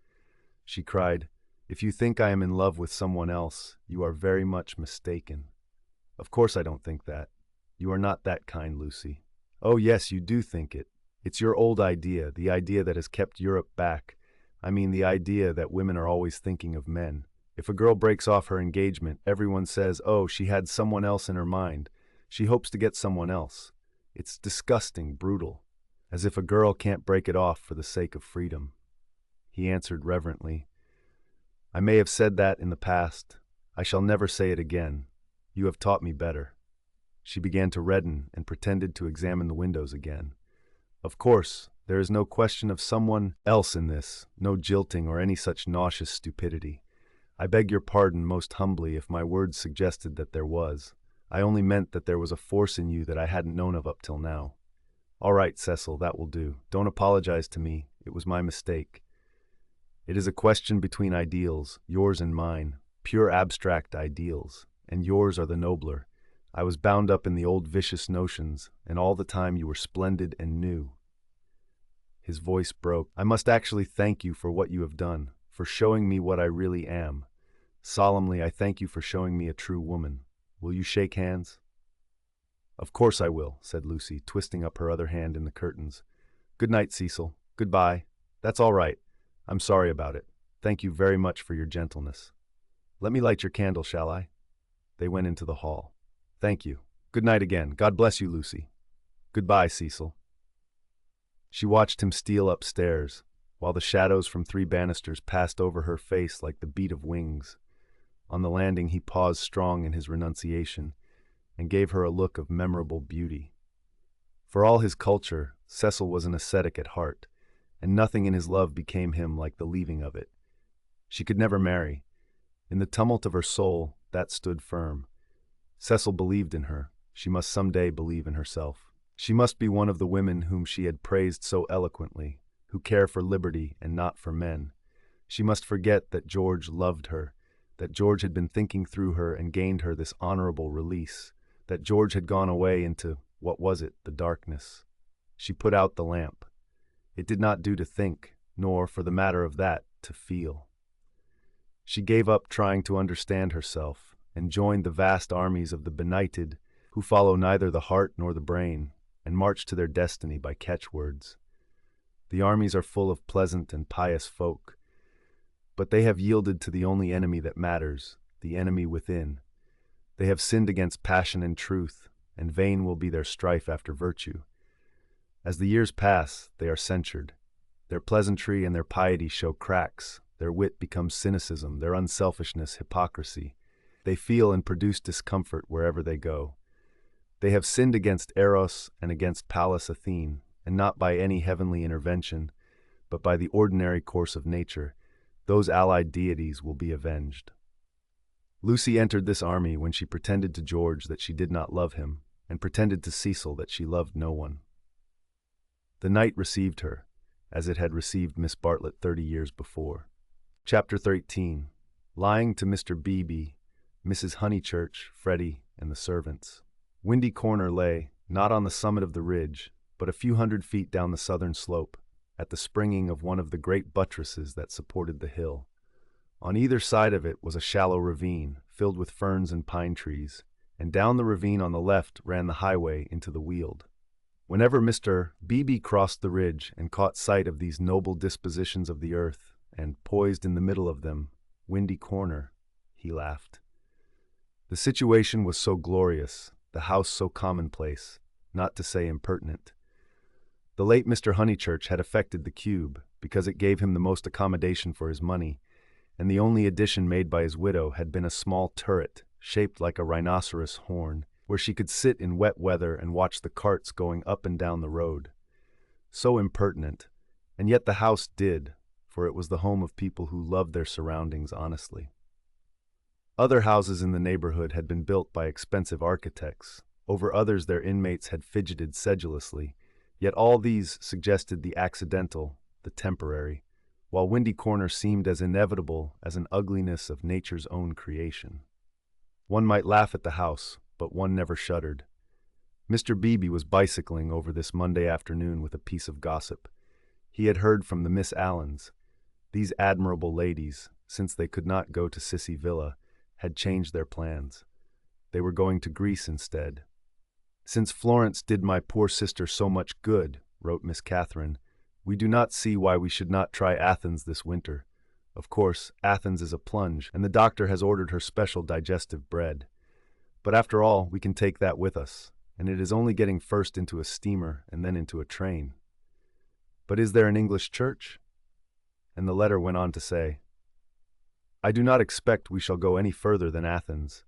She cried, "If you think I am in love with someone else, you are very much mistaken." "Of course I don't think that. You are not that kind, Lucy." "Oh yes, you do think it. It's your old idea, the idea that has kept Europe back. I mean the idea that women are always thinking of men. If a girl breaks off her engagement, everyone says, oh, she had someone else in her mind. She hopes to get someone else. It's disgusting, brutal. As if a girl can't break it off for the sake of freedom." He answered reverently, "I may have said that in the past. I shall never say it again. You have taught me better." She began to redden and pretended to examine the windows again. "Of course, there is no question of someone else in this, no jilting or any such nauseous stupidity. I beg your pardon most humbly if my words suggested that there was. I only meant that there was a force in you that I hadn't known of up till now." "All right, Cecil, that will do. Don't apologize to me. It was my mistake. It is a question between ideals, yours and mine, pure abstract ideals, and yours are the nobler. I was bound up in the old vicious notions, and all the time you were splendid and new." His voice broke. "I must actually thank you for what you have done, for showing me what I really am. Solemnly, I thank you for showing me a true woman. Will you shake hands?" "Of course I will," said Lucy, twisting up her other hand in the curtains. "Good night, Cecil. Goodbye. That's all right. I'm sorry about it. Thank you very much for your gentleness. Let me light your candle, shall I?" They went into the hall. "Thank you. Good night again. God bless you, Lucy." "Goodbye, Cecil." She watched him steal upstairs, while the shadows from 3 banisters passed over her face like the beat of wings. On the landing he paused strong in his renunciation, and gave her a look of memorable beauty. For all his culture, Cecil was an ascetic at heart, and nothing in his love became him like the leaving of it. She could never marry. In the tumult of her soul, that stood firm. Cecil believed in her. She must someday believe in herself. She must be one of the women whom she had praised so eloquently, who care for liberty and not for men. She must forget that George loved her, that George had been thinking through her and gained her this honorable release, that George had gone away into, what was it, the darkness. She put out the lamp. It did not do to think, nor, for the matter of that, to feel. She gave up trying to understand herself, and joined the vast armies of the benighted, who follow neither the heart nor the brain, and march to their destiny by catchwords. The armies are full of pleasant and pious folk, but they have yielded to the only enemy that matters, the enemy within. They have sinned against passion and truth, and vain will be their strife after virtue. As the years pass, they are censured. Their pleasantry and their piety show cracks, their wit becomes cynicism, their unselfishness hypocrisy. They feel and produce discomfort wherever they go. They have sinned against Eros and against Pallas Athene, and not by any heavenly intervention, but by the ordinary course of nature. Those allied deities will be avenged. Lucy entered this army when she pretended to George that she did not love him, and pretended to Cecil that she loved no one. The night received her, as it had received Miss Bartlett 30 years before. Chapter 13. Lying to Mr. Beebe, Mrs. Honeychurch, Freddie, and the servants. Windy Corner lay, not on the summit of the ridge, but a few hundred feet down the southern slope, at the springing of one of the great buttresses that supported the hill. On either side of it was a shallow ravine, filled with ferns and pine trees, and down the ravine on the left ran the highway into the Weald. Whenever Mr. Beebe crossed the ridge and caught sight of these noble dispositions of the earth, and poised in the middle of them, Windy Corner, he laughed. The situation was so glorious, the house so commonplace, not to say impertinent. The late Mr. Honeychurch had affected the cube, because it gave him the most accommodation for his money, and the only addition made by his widow had been a small turret, shaped like a rhinoceros horn, where she could sit in wet weather and watch the carts going up and down the road. So impertinent, and yet the house did, for it was the home of people who loved their surroundings honestly. Other houses in the neighborhood had been built by expensive architects. Over others their inmates had fidgeted sedulously, yet all these suggested the accidental, the temporary, while Windy Corner seemed as inevitable as an ugliness of nature's own creation. One might laugh at the house, but one never shuddered. Mr. Beebe was bicycling over this Monday afternoon with a piece of gossip. He had heard from the Miss Allens. These admirable ladies, since they could not go to Sissy Villa, had changed their plans. They were going to Greece instead. "Since Florence did my poor sister so much good," wrote Miss Catherine, "we do not see why we should not try Athens this winter. Of course, Athens is a plunge, and the doctor has ordered her special digestive bread. But after all, we can take that with us, and it is only getting first into a steamer and then into a train. But is there an English church?" And the letter went on to say, "I do not expect we shall go any further than Athens,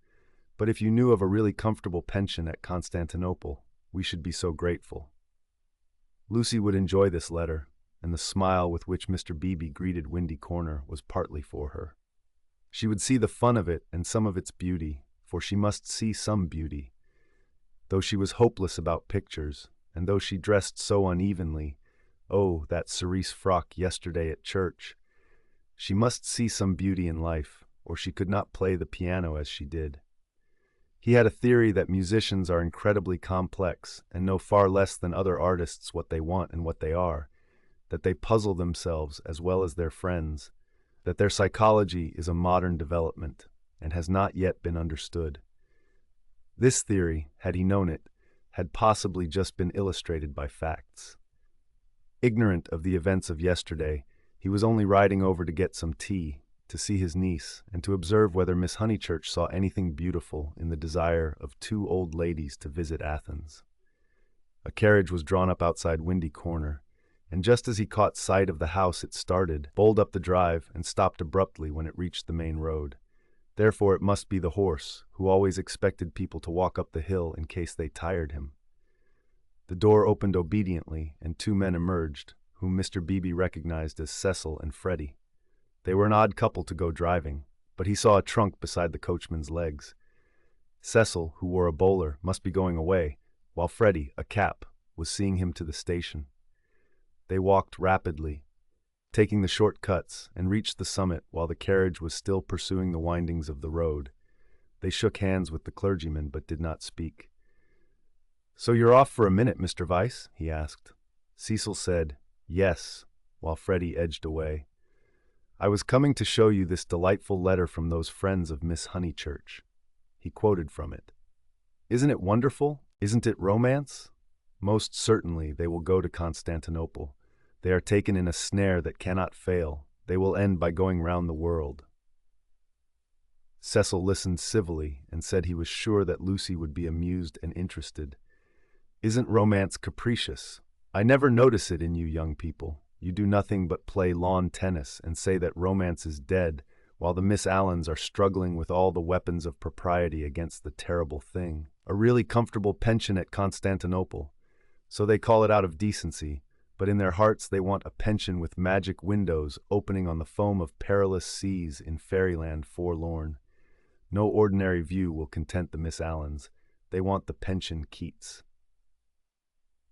but if you knew of a really comfortable pension at Constantinople, we should be so grateful." Lucy would enjoy this letter, and the smile with which Mr. Beebe greeted Windy Corner was partly for her. She would see the fun of it and some of its beauty, for she must see some beauty. Though she was hopeless about pictures, and though she dressed so unevenly, oh, that cerise frock yesterday at church, she must see some beauty in life, or she could not play the piano as she did. He had a theory that musicians are incredibly complex and know far less than other artists what they want and what they are, that they puzzle themselves as well as their friends, that their psychology is a modern development and has not yet been understood. This theory, had he known it, had possibly just been illustrated by facts. Ignorant of the events of yesterday, he was only riding over to get some tea, to see his niece, and to observe whether Miss Honeychurch saw anything beautiful in the desire of two old ladies to visit Athens. A carriage was drawn up outside Windy Corner, and just as he caught sight of the house it started, bowled up the drive, and stopped abruptly when it reached the main road. Therefore it must be the horse, who always expected people to walk up the hill in case they tired him. The door opened obediently, and two men emerged, whom Mr. Beebe recognized as Cecil and Freddie. They were an odd couple to go driving, but he saw a trunk beside the coachman's legs. Cecil, who wore a bowler, must be going away, while Freddie, a cap, was seeing him to the station. They walked rapidly, taking the short cuts, and reached the summit while the carriage was still pursuing the windings of the road. They shook hands with the clergyman but did not speak. "So you're off for a minute, Mr. Vyse?" he asked. Cecil said, "Yes," while Freddie edged away. "I was coming to show you this delightful letter from those friends of Miss Honeychurch." He quoted from it. "Isn't it wonderful? Isn't it romance? Most certainly they will go to Constantinople. They are taken in a snare that cannot fail. They will end by going round the world." Cecil listened civilly and said he was sure that Lucy would be amused and interested. "Isn't romance capricious? I never notice it in you young people. You do nothing but play lawn tennis and say that romance is dead, while the Miss Allens are struggling with all the weapons of propriety against the terrible thing. A really comfortable pension at Constantinople. So they call it out of decency, but in their hearts they want a pension with magic windows opening on the foam of perilous seas in fairyland forlorn. No ordinary view will content the Miss Allens. They want the pension Keats.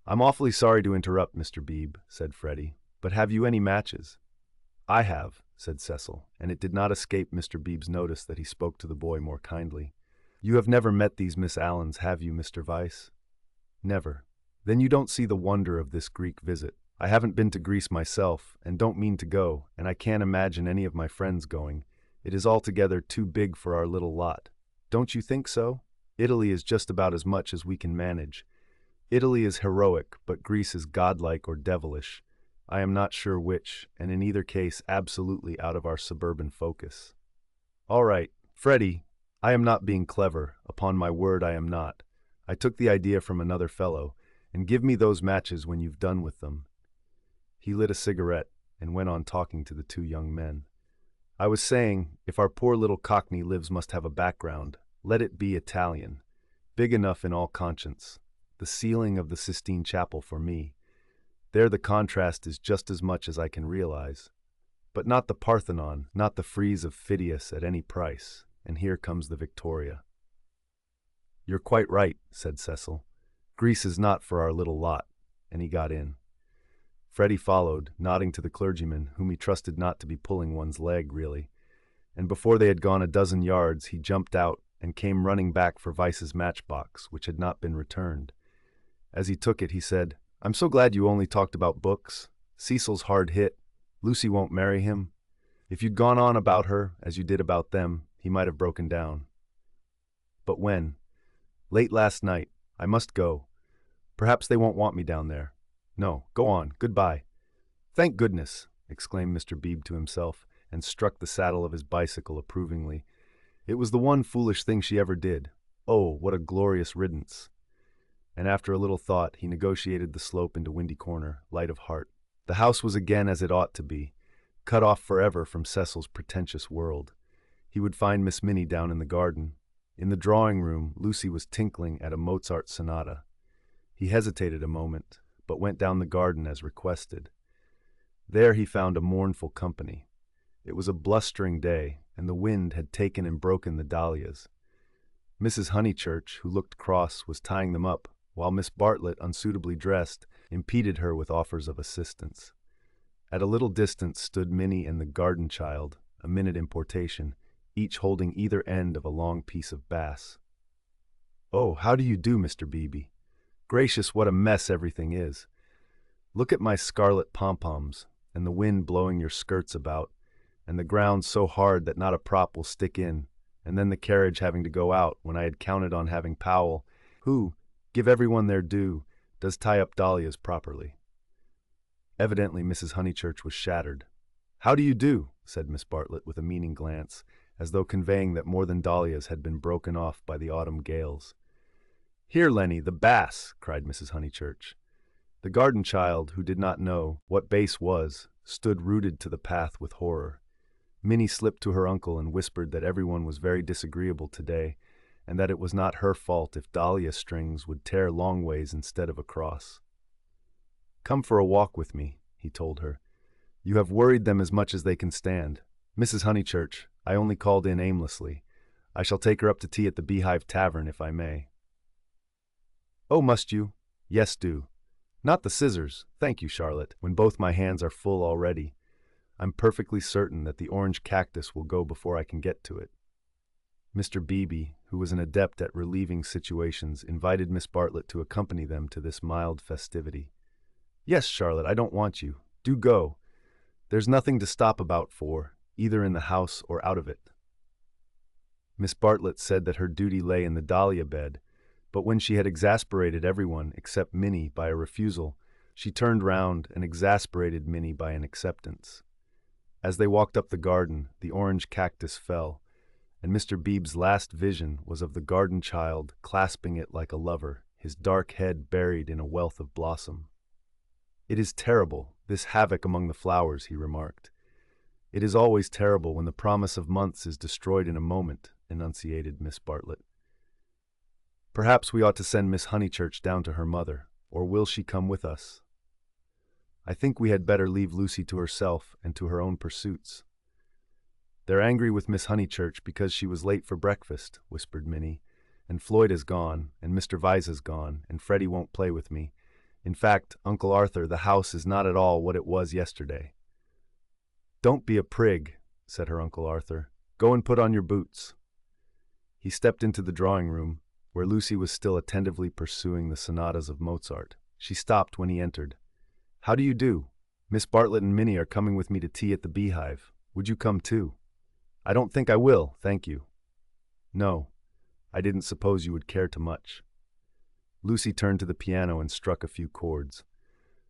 "I'm awfully sorry to interrupt, Mr. Beebe," said Freddie, "but have you any matches?" "I have," said Cecil, and it did not escape Mr. Beebe's notice that he spoke to the boy more kindly. "You have never met these Miss Allens, have you, Mr. Vyse?" "Never." "Then you don't see the wonder of this Greek visit. I haven't been to Greece myself, and don't mean to go, and I can't imagine any of my friends going. It is altogether too big for our little lot. Don't you think so? Italy is just about as much as we can manage. Italy is heroic, but Greece is godlike or devilish. I am not sure which, and in either case absolutely out of our suburban focus." "All right, Freddie, I am not being clever, upon my word I am not. I took the idea from another fellow, and give me those matches when you've done with them." He lit a cigarette and went on talking to the two young men. "I was saying, if our poor little Cockney lives must have a background, let it be Italian, big enough in all conscience. The ceiling of the Sistine Chapel for me. There the contrast is just as much as I can realize. But not the Parthenon, not the frieze of Phidias at any price. And here comes the Victoria." "You're quite right," said Cecil. "Greece is not for our little lot," and he got in. Freddie followed, nodding to the clergyman, whom he trusted not to be pulling one's leg, really. And before they had gone a dozen yards, he jumped out and came running back for Vyse's matchbox, which had not been returned. As he took it, he said, "I'm so glad you only talked about books. Cecil's hard hit. Lucy won't marry him. If you'd gone on about her, as you did about them, he might have broken down." "But when?" "Late last night. I must go. Perhaps they won't want me down there." "No, go on. Goodbye." "Thank goodness," exclaimed Mr. Beebe to himself, and struck the saddle of his bicycle approvingly. It was the one foolish thing she ever did. Oh, what a glorious riddance. And after a little thought, he negotiated the slope into Windy Corner, light of heart. The house was again as it ought to be, cut off forever from Cecil's pretentious world. He would find Miss Minnie down in the garden. In the drawing-room, Lucy was tinkling at a Mozart sonata. He hesitated a moment, but went down the garden as requested. There he found a mournful company. It was a blustering day, and the wind had taken and broken the dahlias. Mrs. Honeychurch, who looked cross, was tying them up, while Miss Bartlett, unsuitably dressed, impeded her with offers of assistance. At a little distance stood Minnie and the garden child, a minute importation, each holding either end of a long piece of bass. "Oh, how do you do, Mr. Beebe? Gracious, what a mess everything is. Look at my scarlet pom-poms, and the wind blowing your skirts about, and the ground so hard that not a prop will stick in, and then the carriage having to go out when I had counted on having Powell, who, give everyone their due, does tie up dahlias properly." Evidently Mrs. Honeychurch was shattered. "How do you do?" said Miss Bartlett with a meaning glance, as though conveying that more than dahlias had been broken off by the autumn gales. "Here, Lenny, the bass!" cried Mrs. Honeychurch. The garden child, who did not know what bass was, stood rooted to the path with horror. Minnie slipped to her uncle and whispered that everyone was very disagreeable today, and that it was not her fault if dahlia strings would tear long ways instead of across. "Come for a walk with me," he told her. "You have worried them as much as they can stand. Mrs. Honeychurch, I only called in aimlessly. I shall take her up to tea at the Beehive Tavern if I may." "Oh, must you?" "Yes, do. Not the scissors, thank you, Charlotte, when both my hands are full already. I'm perfectly certain that the orange cactus will go before I can get to it." Mr. Beebe, who was an adept at relieving situations, invited Miss Bartlett to accompany them to this mild festivity. "Yes, Charlotte, I don't want you. Do go. There's nothing to stop about for, either in the house or out of it." Miss Bartlett said that her duty lay in the dahlia bed, but when she had exasperated everyone except Minnie by a refusal, she turned round and exasperated Minnie by an acceptance. As they walked up the garden, the orange cactus fell, and Mr. Beebe's last vision was of the garden child clasping it like a lover, his dark head buried in a wealth of blossom. "It is terrible, this havoc among the flowers," he remarked. "It is always terrible when the promise of months is destroyed in a moment," enunciated Miss Bartlett. "Perhaps we ought to send Miss Honeychurch down to her mother, or will she come with us? I think we had better leave Lucy to herself and to her own pursuits." "They're angry with Miss Honeychurch because she was late for breakfast," whispered Minnie. "And Floyd is gone, and Mr. Vyse is gone, and Freddie won't play with me. In fact, Uncle Arthur, the house is not at all what it was yesterday." "Don't be a prig," said her Uncle Arthur. "Go and put on your boots." He stepped into the drawing-room, where Lucy was still attentively pursuing the sonatas of Mozart. She stopped when he entered. "How do you do? Miss Bartlett and Minnie are coming with me to tea at the Beehive. Would you come too?" "I don't think I will, thank you." "No, I didn't suppose you would care to much." Lucy turned to the piano and struck a few chords.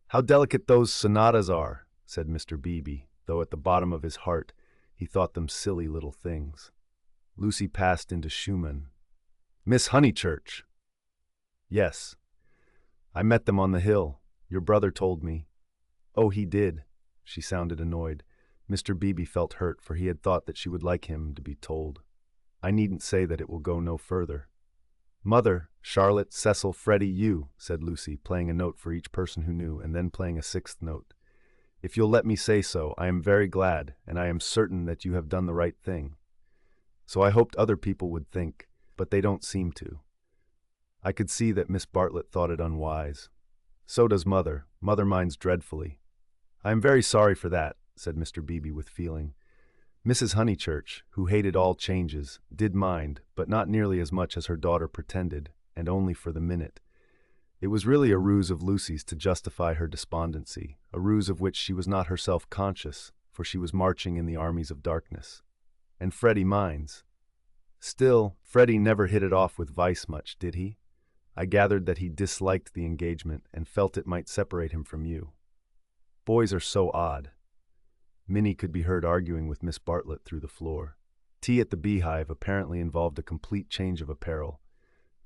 "How delicate those sonatas are," said Mr. Beebe, though at the bottom of his heart he thought them silly little things. Lucy passed into Schumann. "Miss Honeychurch!" "Yes. I met them on the hill. Your brother told me." "Oh, he did." She sounded annoyed. Mr. Beebe felt hurt, for he had thought that she would like him to be told. "I needn't say that it will go no further." "Mother, Charlotte, Cecil, Freddie, you," said Lucy, playing a note for each person who knew, and then playing a sixth note. "If you'll let me say so, I am very glad, and I am certain that you have done the right thing. So I hoped other people would think, but they don't seem to." I could see that Miss Bartlett thought it unwise. "So does Mother. Mother minds dreadfully." "I am very sorry for that," said Mr. Beebe with feeling. Mrs. Honeychurch, who hated all changes, did mind, but not nearly as much as her daughter pretended, and only for the minute. It was really a ruse of Lucy's to justify her despondency, a ruse of which she was not herself conscious, for she was marching in the armies of darkness. And Freddie minds. Still, Freddie never hit it off with Vyse much, did he? I gathered that he disliked the engagement and felt it might separate him from you. Boys are so odd. Minnie could be heard arguing with Miss Bartlett through the floor. Tea at the Beehive apparently involved a complete change of apparel.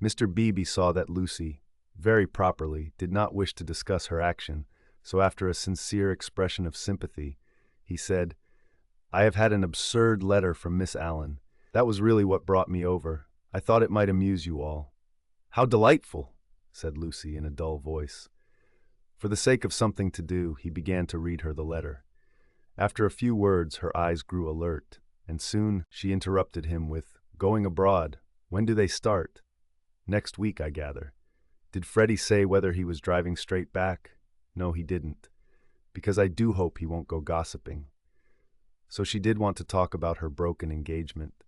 Mr. Beebe saw that Lucy, very properly, did not wish to discuss her action, so after a sincere expression of sympathy, he said, "I have had an absurd letter from Miss Allen. That was really what brought me over. I thought it might amuse you all." "How delightful," said Lucy in a dull voice. For the sake of something to do, he began to read her the letter. After a few words, her eyes grew alert, and soon she interrupted him with, "Going abroad. When do they start?" "Next week, I gather." "Did Freddie say whether he was driving straight back?" "No, he didn't. Because I do hope he won't go gossiping." So she did want to talk about her broken engagement.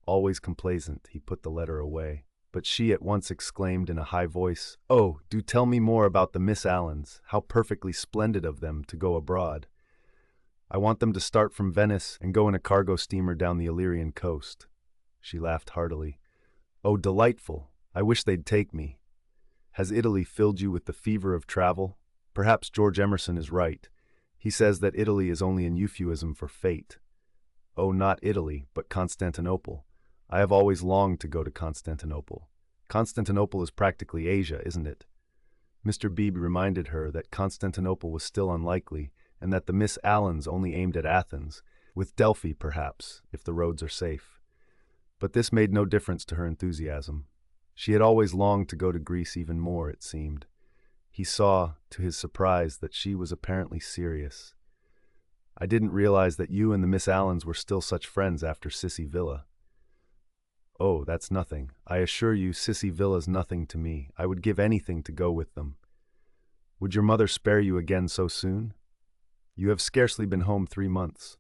Always complaisant, he put the letter away. But she at once exclaimed in a high voice, "Oh, do tell me more about the Miss Allens. How perfectly splendid of them to go abroad. I want them to start from Venice and go in a cargo steamer down the Illyrian coast." She laughed heartily. "Oh, delightful. I wish they'd take me. Has Italy filled you with the fever of travel? Perhaps George Emerson is right. He says that Italy is only an euphuism for fate. Oh, not Italy, but Constantinople. I have always longed to go to Constantinople. Constantinople is practically Asia, isn't it?" Mr. Beebe reminded her that Constantinople was still unlikely, and that the Miss Allens only aimed at Athens, with Delphi perhaps, if the roads are safe. But this made no difference to her enthusiasm. She had always longed to go to Greece even more, it seemed. He saw, to his surprise, that she was apparently serious. "I didn't realize that you and the Miss Allens were still such friends after Sissy Villa." "Oh, that's nothing. I assure you Sissy Villa's nothing to me. I would give anything to go with them." "Would your mother spare you again so soon? You have scarcely been home 3 months."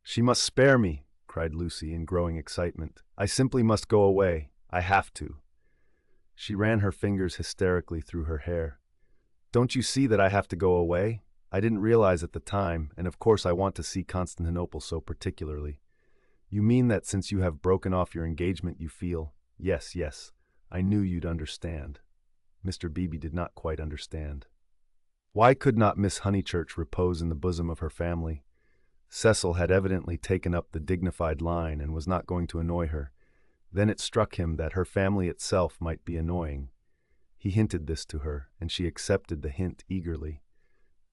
"She must spare me," cried Lucy in growing excitement. "I simply must go away. I have to." She ran her fingers hysterically through her hair. "Don't you see that I have to go away? I didn't realize at the time, and of course I want to see Constantinople so particularly." "You mean that since you have broken off your engagement you feel—" "Yes, yes. I knew you'd understand." Mr. Beebe did not quite understand. Why could not Miss Honeychurch repose in the bosom of her family? Cecil had evidently taken up the dignified line and was not going to annoy her. Then it struck him that her family itself might be annoying. He hinted this to her, and she accepted the hint eagerly.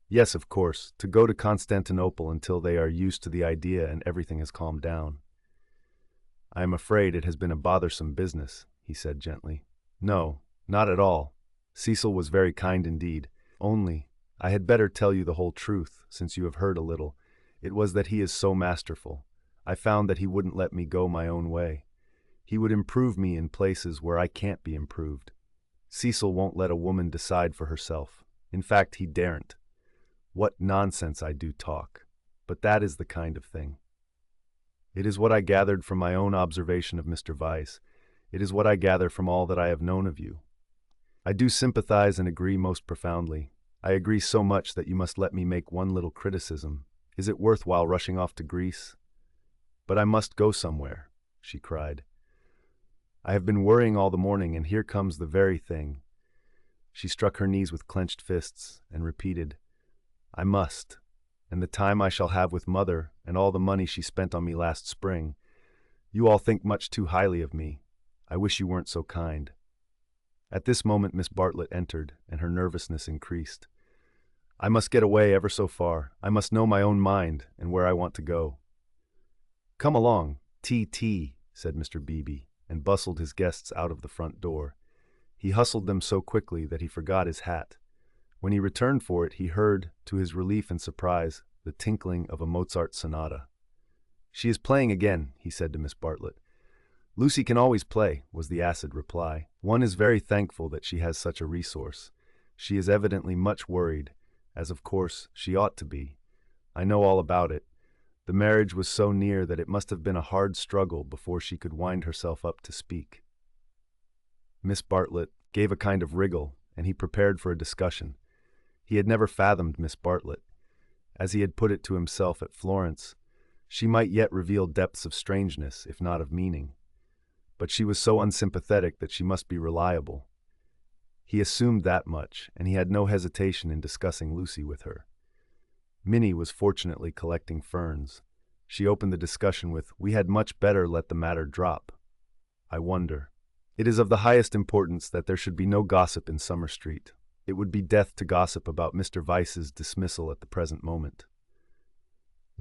Yes, of course, to go to Constantinople until they are used to the idea and everything has calmed down. "I am afraid it has been a bothersome business," he said gently. "No, not at all. Cecil was very kind indeed. Only, I had better tell you the whole truth, since you have heard a little. It was that he is so masterful. I found that he wouldn't let me go my own way. He would improve me in places where I can't be improved. Cecil won't let a woman decide for herself. In fact, he daren't. What nonsense I do talk. But that is the kind of thing. It is what I gathered from my own observation of Mr. Vyse. It is what I gather from all that I have known of you. I do sympathize and agree most profoundly. I agree so much that you must let me make one little criticism. Is it worthwhile rushing off to Greece? But I must go somewhere, she cried. I have been worrying all the morning, and here comes the very thing. She struck her knees with clenched fists and repeated, I must, and the time I shall have with Mother, and all the money she spent on me last spring. You all think much too highly of me. I wish you weren't so kind. At this moment Miss Bartlett entered, and her nervousness increased. I must get away ever so far. I must know my own mind, and where I want to go. Come along, tea, said Mr. Beebe, and bustled his guests out of the front door. He hustled them so quickly that he forgot his hat. When he returned for it, he heard, to his relief and surprise, the tinkling of a Mozart sonata. She is playing again, he said to Miss Bartlett. Lucy can always play, was the acid reply. One is very thankful that she has such a resource. She is evidently much worried, as of course she ought to be. I know all about it. The marriage was so near that it must have been a hard struggle before she could wind herself up to speak. Miss Bartlett gave a kind of wriggle, and he prepared for a discussion. He had never fathomed Miss Bartlett. As he had put it to himself at Florence, she might yet reveal depths of strangeness, if not of meaning. But she was so unsympathetic that she must be reliable. He assumed that much, and he had no hesitation in discussing Lucy with her. Minnie was fortunately collecting ferns. She opened the discussion with, We had much better let the matter drop. I wonder. It is of the highest importance that there should be no gossip in Summer Street. It would be death to gossip about Mr. Vyse's dismissal at the present moment.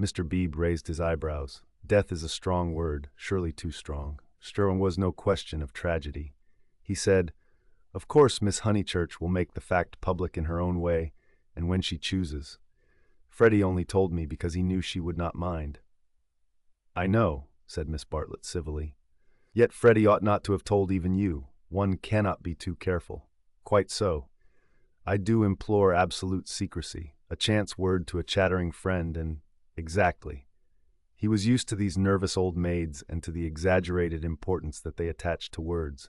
Mr. Beebe raised his eyebrows. Death is a strong word, surely too strong. There was no question of tragedy. He said, Of course Miss Honeychurch will make the fact public in her own way, and when she chooses. Freddie only told me because he knew she would not mind. I know, said Miss Bartlett civilly. Yet Freddie ought not to have told even you. One cannot be too careful. Quite so. I do implore absolute secrecy, a chance word to a chattering friend, and exactly. He was used to these nervous old maids and to the exaggerated importance that they attach to words.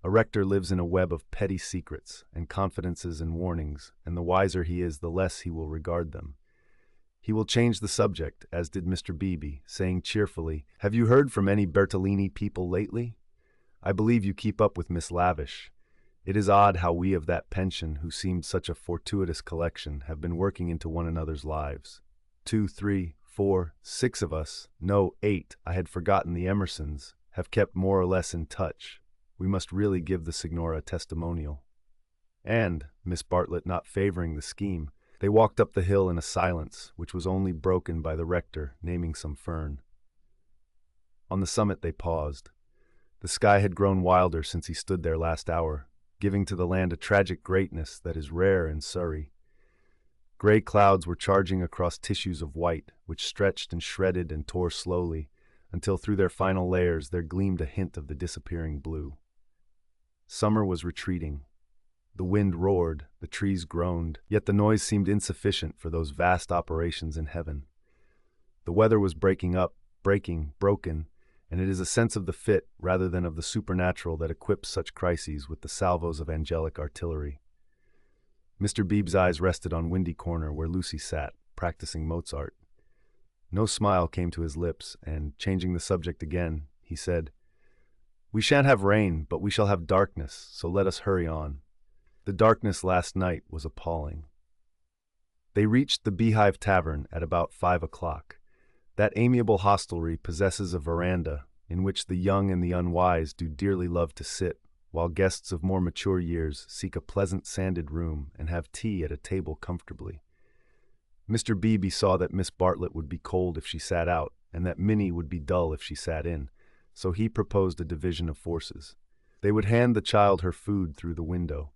A rector lives in a web of petty secrets and confidences and warnings, and the wiser he is, the less he will regard them. He will change the subject, as did Mr. Beebe, saying cheerfully, Have you heard from any Bertolini people lately? I believe you keep up with Miss Lavish. It is odd how we of that pension, who seemed such a fortuitous collection, have been working into one another's lives. 2, 3, 4, 6 of us, no, 8, I had forgotten the Emersons, have kept more or less in touch. We must really give the Signora a testimonial. And, Miss Bartlett not favoring the scheme, they walked up the hill in a silence which was only broken by the rector naming some fern. On the summit they paused. The sky had grown wilder since he stood there last hour, giving to the land a tragic greatness that is rare in Surrey. Gray clouds were charging across tissues of white, which stretched and shredded and tore slowly, until through their final layers there gleamed a hint of the disappearing blue. Summer was retreating. The wind roared, the trees groaned, yet the noise seemed insufficient for those vast operations in heaven. The weather was breaking up, broken, and it is a sense of the fit rather than of the supernatural that equips such crises with the salvos of angelic artillery. Mr. Beebe's eyes rested on Windy Corner where Lucy sat, practicing Mozart. No smile came to his lips, and, changing the subject again, he said, We shan't have rain, but we shall have darkness, so let us hurry on. The darkness last night was appalling. They reached the Beehive Tavern at about 5 o'clock. That amiable hostelry possesses a veranda in which the young and the unwise do dearly love to sit, while guests of more mature years seek a pleasant sanded room and have tea at a table comfortably. Mr. Beebe saw that Miss Bartlett would be cold if she sat out, and that Minnie would be dull if she sat in, so he proposed a division of forces. They would hand the child her food through the window.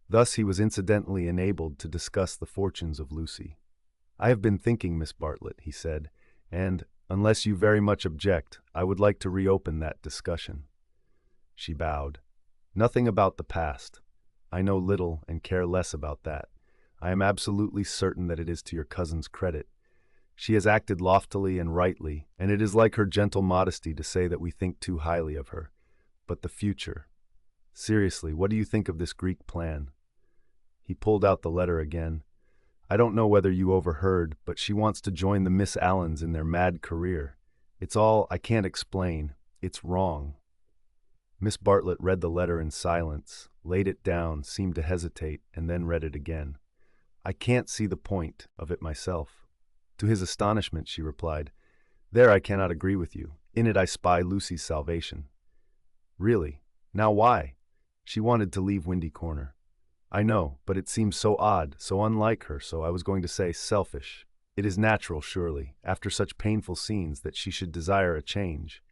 Thus he was incidentally enabled to discuss the fortunes of Lucy. I have been thinking, Miss Bartlett, he said, and, Unless you very much object, I would like to reopen that discussion. She bowed. Nothing about the past. I know little and care less about that. I am absolutely certain that it is to your cousin's credit. She has acted loftily and rightly, and it is like her gentle modesty to say that we think too highly of her. But the future. Seriously, what do you think of this Greek plan? He pulled out the letter again. I don't know whether you overheard, but she wants to join the Miss Allens in their mad career. It's all I can't explain. It's wrong. Miss Bartlett read the letter in silence, laid it down, seemed to hesitate, and then read it again. I can't see the point of it myself. To his astonishment, she replied, There I cannot agree with you. In it I spy Lucy's salvation. Really? Now why? She wanted to leave Windy Corner. I know, but it seems so odd, so unlike her, so I was going to say selfish. It is natural, surely, after such painful scenes, that she should desire a change.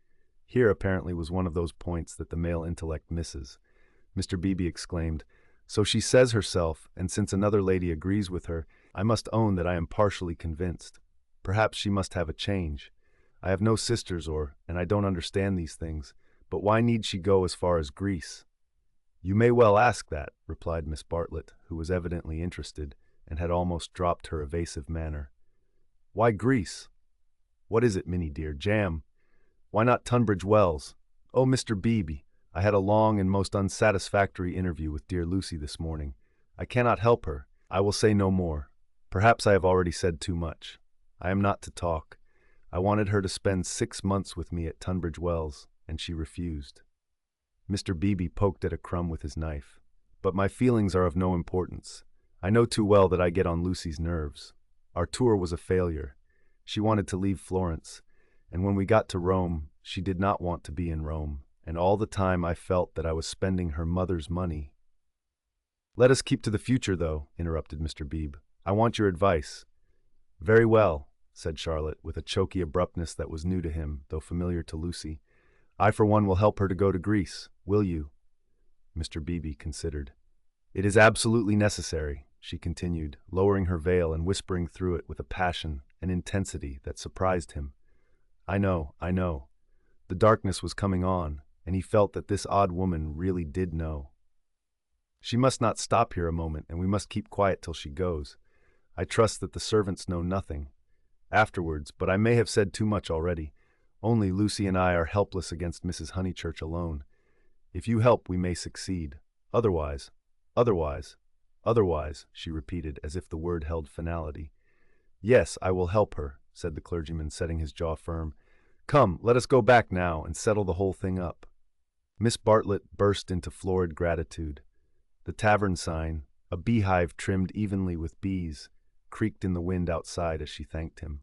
Here apparently was one of those points that the male intellect misses. Mr. Beebe exclaimed, So she says herself, and since another lady agrees with her, I must own that I am partially convinced. Perhaps she must have a change. I have no sisters and I don't understand these things, but why need she go as far as Greece? You may well ask that, replied Miss Bartlett, who was evidently interested, and had almost dropped her evasive manner. Why Greece? What is it, Minnie dear? Jam? Why not Tunbridge Wells? Oh, Mr. Beebe, I had a long and most unsatisfactory interview with dear Lucy this morning. I cannot help her. I will say no more. Perhaps I have already said too much. I am not to talk. I wanted her to spend 6 months with me at Tunbridge Wells, and she refused. Mr. Beebe poked at a crumb with his knife. But my feelings are of no importance. I know too well that I get on Lucy's nerves. Our tour was a failure. She wanted to leave Florence, and when we got to Rome, she did not want to be in Rome, and all the time I felt that I was spending her mother's money. Let us keep to the future, though, interrupted Mr. Beebe. I want your advice. Very well, said Charlotte, with a choky abruptness that was new to him, though familiar to Lucy. I, for one, will help her to go to Greece. Will you? Mr. Beebe considered. It is absolutely necessary, she continued, lowering her veil and whispering through it with a passion and intensity that surprised him. I know. The darkness was coming on, and he felt that this odd woman really did know. She must not stop here a moment, and we must keep quiet till she goes. I trust that the servants know nothing. Afterwards, but I may have said too much already. Only Lucy and I are helpless against Mrs. Honeychurch alone. If you help, we may succeed. Otherwise, she repeated, as if the word held finality. Yes, I will help her, said the clergyman, setting his jaw firm. Come, let us go back now and settle the whole thing up. Miss Bartlett burst into florid gratitude. The tavern sign, a beehive trimmed evenly with bees, creaked in the wind outside as she thanked him.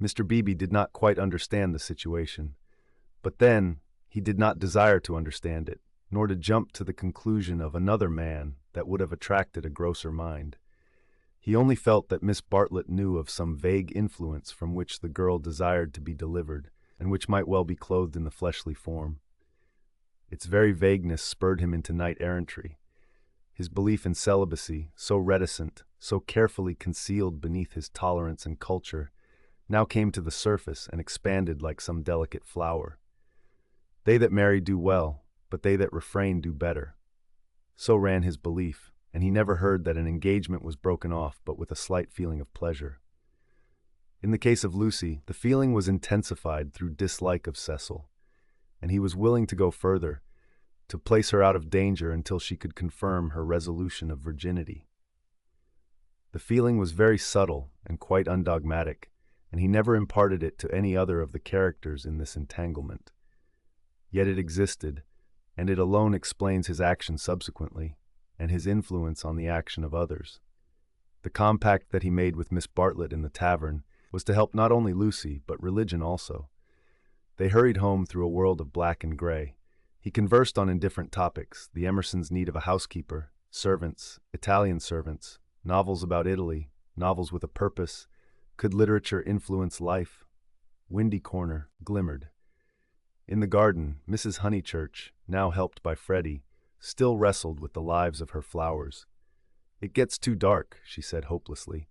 Mr. Beebe did not quite understand the situation, but then he did not desire to understand it, nor to jump to the conclusion of another man that would have attracted a grosser mind. He only felt that Miss Bartlett knew of some vague influence from which the girl desired to be delivered, and which might well be clothed in the fleshly form. Its very vagueness spurred him into knight-errantry. His belief in celibacy, so reticent, so carefully concealed beneath his tolerance and culture, now came to the surface and expanded like some delicate flower. They that marry do well, but they that refrain do better. So ran his belief, and he never heard that an engagement was broken off but with a slight feeling of pleasure. In the case of Lucy, the feeling was intensified through dislike of Cecil, and he was willing to go further, to place her out of danger until she could confirm her resolution of virginity. The feeling was very subtle and quite undogmatic, and he never imparted it to any other of the characters in this entanglement. Yet it existed, and it alone explains his action subsequently, and his influence on the action of others. The compact that he made with Miss Bartlett in the tavern was to help not only Lucy, but religion also. They hurried home through a world of black and gray. He conversed on indifferent topics: the Emersons' need of a housekeeper, servants, Italian servants, novels about Italy, novels with a purpose. Could literature influence life? Windy Corner glimmered. In the garden, Mrs. Honeychurch, now helped by Freddie, still wrestled with the lives of her flowers. It gets too dark, she said hopelessly.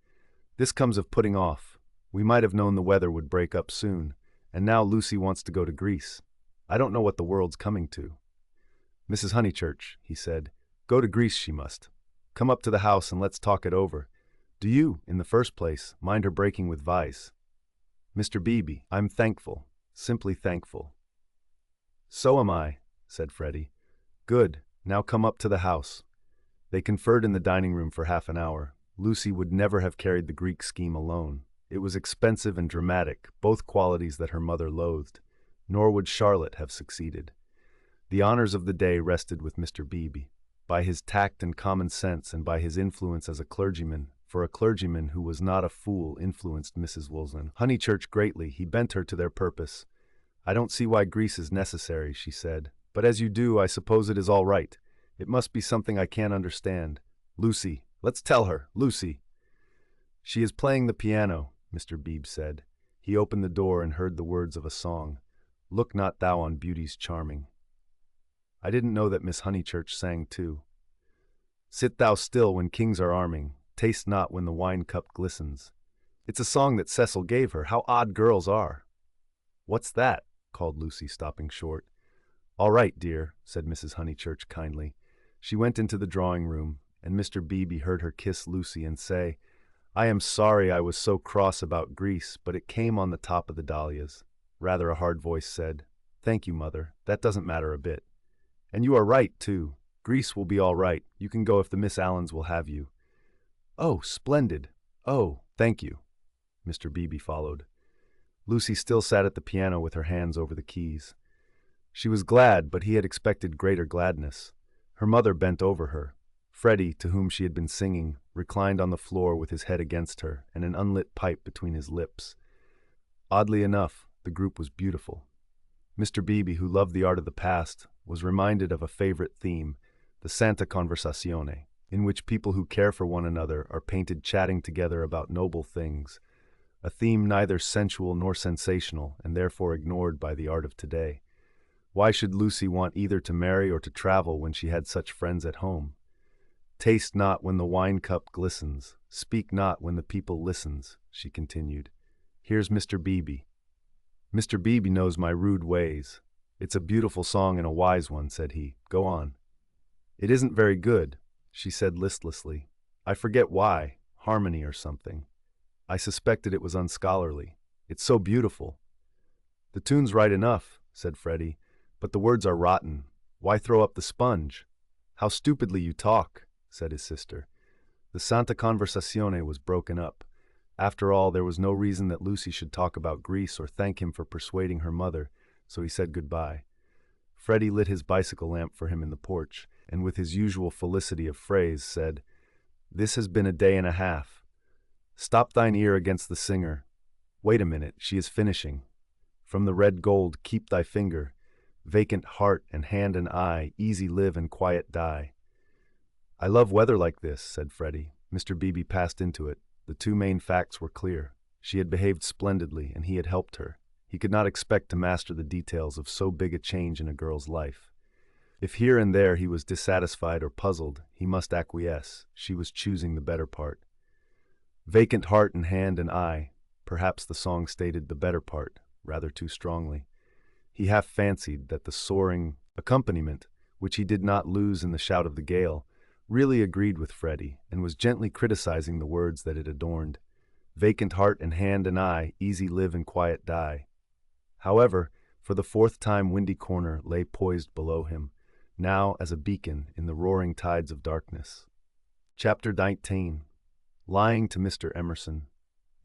This comes of putting off. We might have known the weather would break up soon, and now Lucy wants to go to Greece. I don't know what the world's coming to." "Mrs. Honeychurch," he said, "go to Greece she must. Come up to the house and let's talk it over. Do you, in the first place, mind her breaking with Vyse?" "Mr. Beebe, I'm thankful, simply thankful." "So am I," said Freddie. "Good, now come up to the house." They conferred in the dining room for half an hour. Lucy would never have carried the Greek scheme alone. It was expensive and dramatic, both qualities that her mother loathed. Nor would Charlotte have succeeded. The honors of the day rested with Mr. Beebe. By his tact and common sense and by his influence as a clergyman, for a clergyman who was not a fool influenced Mrs. Honeychurch greatly, he bent her to their purpose. "I don't see why Greece is necessary," she said, "but as you do, I suppose it is all right. It must be something I can't understand. Lucy, let's tell her, Lucy." "She is playing the piano," Mr. Beebe said. He opened the door and heard the words of a song. "Look not thou on beauty's charming." "I didn't know that Miss Honeychurch sang too." "Sit thou still when kings are arming, taste not when the wine cup glistens." It's a song that Cecil gave her. How odd girls are. "What's that?" called Lucy, stopping short. "All right, dear," said Mrs. Honeychurch kindly. She went into the drawing room, and Mr. Beebe heard her kiss Lucy and say, "I am sorry I was so cross about Greece, but it came on the top of the dahlias." Rather a hard voice said, "Thank you, Mother. That doesn't matter a bit. And you are right, too. Greece will be all right. You can go if the Miss Allens will have you." "Oh, splendid. Oh, thank you." Mr. Beebe followed. Lucy still sat at the piano with her hands over the keys. She was glad, but he had expected greater gladness. Her mother bent over her. Freddie, to whom she had been singing, reclined on the floor with his head against her and an unlit pipe between his lips. Oddly enough, the group was beautiful. Mr. Beebe, who loved the art of the past, was reminded of a favorite theme, the Santa Conversazione, in which people who care for one another are painted chatting together about noble things, a theme neither sensual nor sensational and therefore ignored by the art of today. Why should Lucy want either to marry or to travel when she had such friends at home? "Taste not when the wine cup glistens, speak not when the people listens," she continued. "Here's Mr. Beebe. Mr. Beebe knows my rude ways. It's a beautiful song and a wise one," said he. "Go on." "It isn't very good," she said listlessly. "I forget why, harmony or something. I suspected it was unscholarly. It's so beautiful." "The tune's right enough," said Freddie, "but the words are rotten. Why throw up the sponge?" "How stupidly you talk," said his sister. The Santa Conversazione was broken up. After all, there was no reason that Lucy should talk about Greece or thank him for persuading her mother, so he said goodbye. Freddie lit his bicycle lamp for him in the porch, and with his usual felicity of phrase said, "This has been a day and a half. Stop thine ear against the singer. Wait a minute, she is finishing. From the red gold keep thy finger. Vacant heart and hand and eye, easy live and quiet die." "I love weather like this," said Freddie. Mr. Beebe passed into it. The two main facts were clear. She had behaved splendidly, and he had helped her. He could not expect to master the details of so big a change in a girl's life. If here and there he was dissatisfied or puzzled, he must acquiesce. She was choosing the better part. Vacant heart and hand and eye. Perhaps the song stated the better part, rather too strongly. He half fancied that the soaring accompaniment, which he did not lose in the shout of the gale, really agreed with Freddie and was gently criticizing the words that it adorned. Vacant heart and hand and eye, easy live and quiet die. However, for the fourth time Windy Corner lay poised below him, now as a beacon in the roaring tides of darkness. Chapter 19. Lying to Mr. Emerson.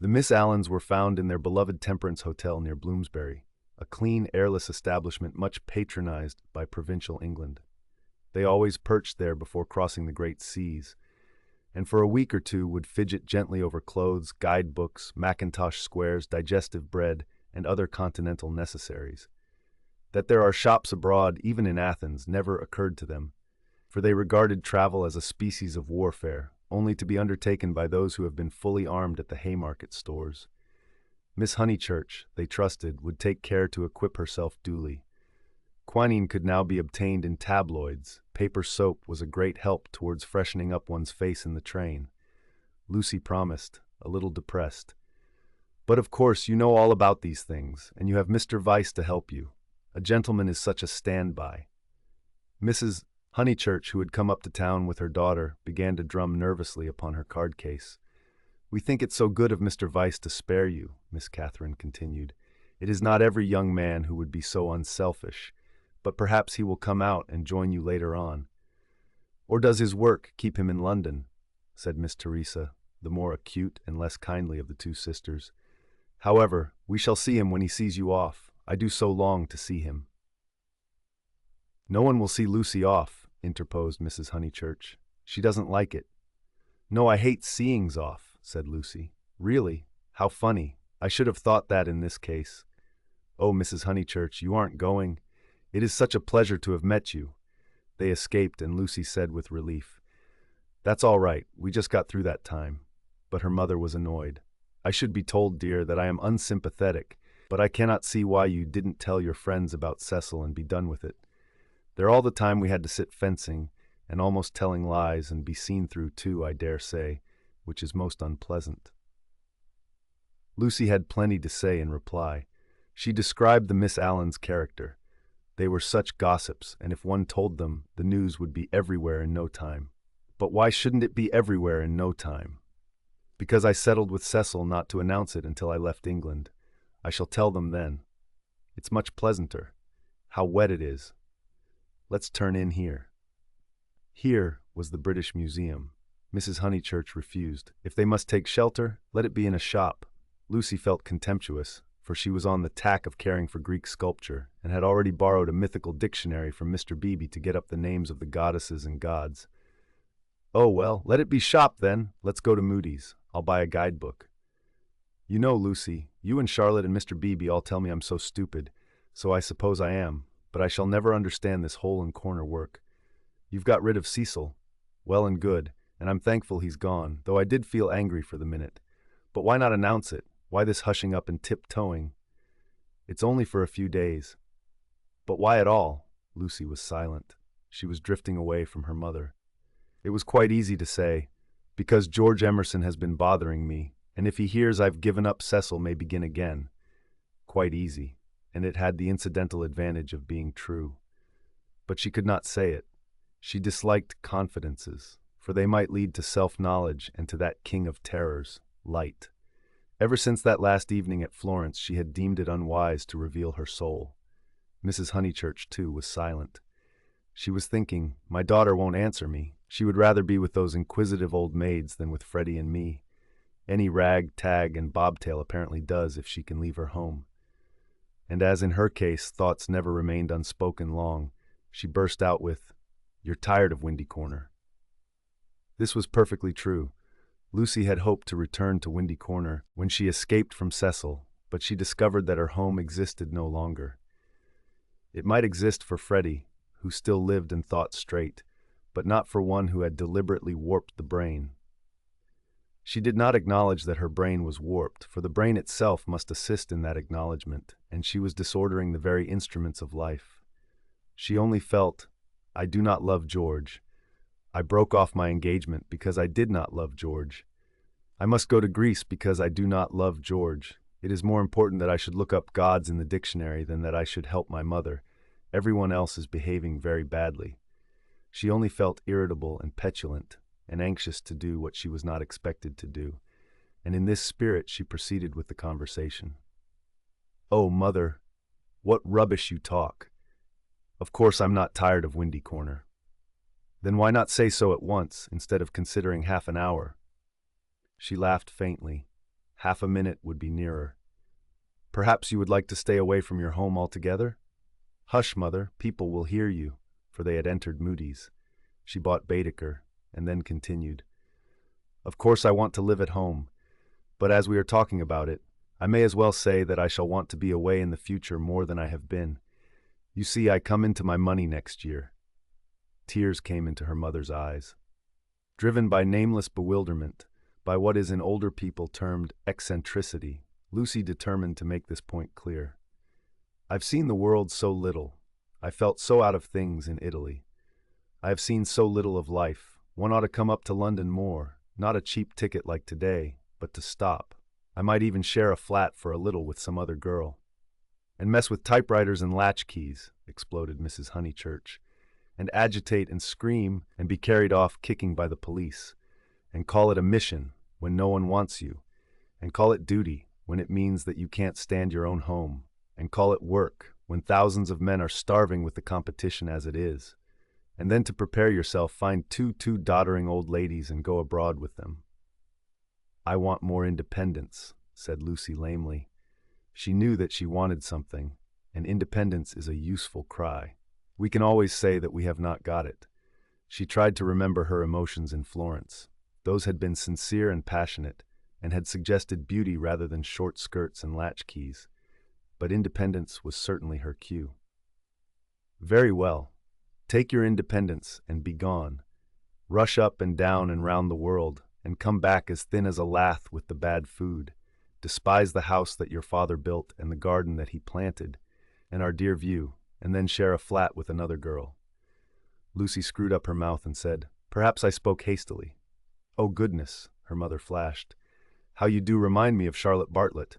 The Miss Allens were found in their beloved Temperance Hotel near Bloomsbury, a clean, airless establishment much patronized by provincial England. They always perched there before crossing the great seas, and for a week or two would fidget gently over clothes, guidebooks, Mackintosh squares, digestive bread, and other continental necessaries. That there are shops abroad, even in Athens, never occurred to them, for they regarded travel as a species of warfare, only to be undertaken by those who have been fully armed at the Haymarket stores. Miss Honeychurch, they trusted, would take care to equip herself duly. Quinine could now be obtained in tabloids. Paper soap was a great help towards freshening up one's face in the train. Lucy promised, a little depressed. But of course you know all about these things, and you have Mr. Vyse to help you. A gentleman is such a standby. Mrs. Honeychurch, who had come up to town with her daughter, began to drum nervously upon her card case. "We think it so good of Mr. Vyse to spare you," Miss Catherine continued. "It is not every young man who would be so unselfish, but perhaps he will come out and join you later on." "Or does his work keep him in London?" said Miss Teresa, the more acute and less kindly of the two sisters. "However, we shall see him when he sees you off. I do so long to see him." "No one will see Lucy off," interposed Mrs. Honeychurch. "She doesn't like it." "No, I hate seeings off," said Lucy. "Really? How funny. I should have thought that in this case. Oh, Mrs. Honeychurch, you aren't going? It is such a pleasure to have met you." They escaped, and Lucy said with relief, "That's all right. We just got through that time." But her mother was annoyed. "I should be told, dear, that I am unsympathetic, but I cannot see why you didn't tell your friends about Cecil and be done with it. There all the time we had to sit fencing, and almost telling lies, and be seen through too, I dare say, which is most unpleasant." Lucy had plenty to say in reply. She described the Miss Allens' character. They were such gossips, and if one told them, the news would be everywhere in no time. But why shouldn't it be everywhere in no time? "Because I settled with Cecil not to announce it until I left England. I shall tell them then. It's much pleasanter. How wet it is. Let's turn in here." Here was the British Museum. Mrs. Honeychurch refused. If they must take shelter, let it be in a shop. Lucy felt contemptuous, for she was on the tack of caring for Greek sculpture, and had already borrowed a mythical dictionary from Mr. Beebe to get up the names of the goddesses and gods. "Oh, well, let it be shop then. Let's go to Moody's. I'll buy a guidebook." "You know, Lucy, you and Charlotte and Mr. Beebe all tell me I'm so stupid, so I suppose I am, but I shall never understand this hole and corner work. You've got rid of Cecil. Well and good, and I'm thankful he's gone, though I did feel angry for the minute. But why not announce it? Why this hushing up and tiptoeing? It's only for a few days." "But why at all?" Lucy was silent. She was drifting away from her mother. "It was quite easy to say, because George Emerson has been bothering me, and if he hears I've given up Cecil may begin again. Quite easy, and it had the incidental advantage of being true." But she could not say it. She disliked confidences, for they might lead to self-knowledge and to that king of terrors, light. Ever since that last evening at Florence, she had deemed it unwise to reveal her soul. Mrs. Honeychurch, too, was silent. She was thinking, "My daughter won't answer me. She would rather be with those inquisitive old maids than with Freddie and me. Any rag, tag, and bobtail apparently does if she can leave her home." And as in her case thoughts never remained unspoken long, she burst out with, "You're tired of Windy Corner." This was perfectly true. Lucy had hoped to return to Windy Corner when she escaped from Cecil, but she discovered that her home existed no longer. It might exist for Freddie, who still lived and thought straight, but not for one who had deliberately warped the brain. She did not acknowledge that her brain was warped, for the brain itself must assist in that acknowledgement, and she was disordering the very instruments of life. She only felt, "I do not love George. I broke off my engagement because I did not love George. I must go to Greece because I do not love George. It is more important that I should look up gods in the dictionary than that I should help my mother. Everyone else is behaving very badly." She only felt irritable and petulant, and anxious to do what she was not expected to do, and in this spirit she proceeded with the conversation. "Oh, mother, what rubbish you talk. Of course I'm not tired of Windy Corner." "Then why not say so at once, instead of considering half an hour?" She laughed faintly. Half a minute would be nearer. "Perhaps you would like to stay away from your home altogether?" "Hush, mother, people will hear you," for they had entered Moody's. She bought Baedeker, and then continued, "Of course I want to live at home, but as we are talking about it, I may as well say that I shall want to be away in the future more than I have been. You see, I come into my money next year." Tears came into her mother's eyes. Driven by nameless bewilderment, by what is in older people termed eccentricity, Lucy determined to make this point clear. "I've seen the world so little. I felt so out of things in Italy. I have seen so little of life. One ought to come up to London more, not a cheap ticket like today, but to stop. I might even share a flat for a little with some other girl. And mess with typewriters and latchkeys, exploded Mrs. Honeychurch, and agitate and scream and be carried off kicking by the police, and call it a mission when no one wants you, and call it duty when it means that you can't stand your own home, and call it work when thousands of men are starving with the competition as it is, and then to prepare yourself find two doddering old ladies and go abroad with them. I want more independence, said Lucy lamely. She knew that she wanted something, and independence is a useful cry. We can always say that we have not got it. She tried to remember her emotions in Florence. Those had been sincere and passionate, and had suggested beauty rather than short skirts and latchkeys. But independence was certainly her cue. Very well. Take your independence and be gone. Rush up and down and round the world, and come back as thin as a lath with the bad food. Despise the house that your father built and the garden that he planted, and our dear view, and then share a flat with another girl. Lucy screwed up her mouth and said, Perhaps I spoke hastily. Oh, goodness, her mother flashed. How you do remind me of Charlotte Bartlett.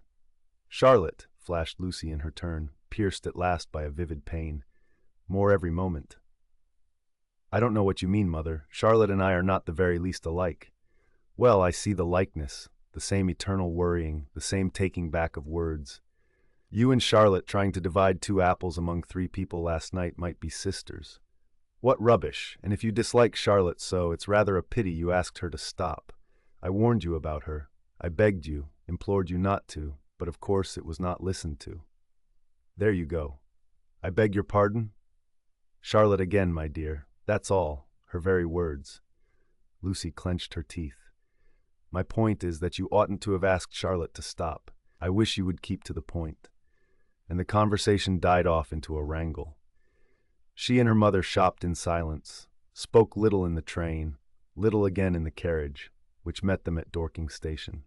Charlotte, flashed Lucy in her turn, pierced at last by a vivid pain. More every moment. I don't know what you mean, Mother. Charlotte and I are not the very least alike. Well, I see the likeness, the same eternal worrying, the same taking back of words. You and Charlotte trying to divide 2 apples among 3 people last night might be sisters. What rubbish, and if you dislike Charlotte so, it's rather a pity you asked her to stop. I warned you about her. I begged you, implored you not to, but of course it was not listened to. There you go. I beg your pardon? Charlotte again, my dear. That's all, her very words. Lucy clenched her teeth. My point is that you oughtn't to have asked Charlotte to stop. I wish you would keep to the point. And the conversation died off into a wrangle. She and her mother shopped in silence, spoke little in the train, little again in the carriage, which met them at Dorking station.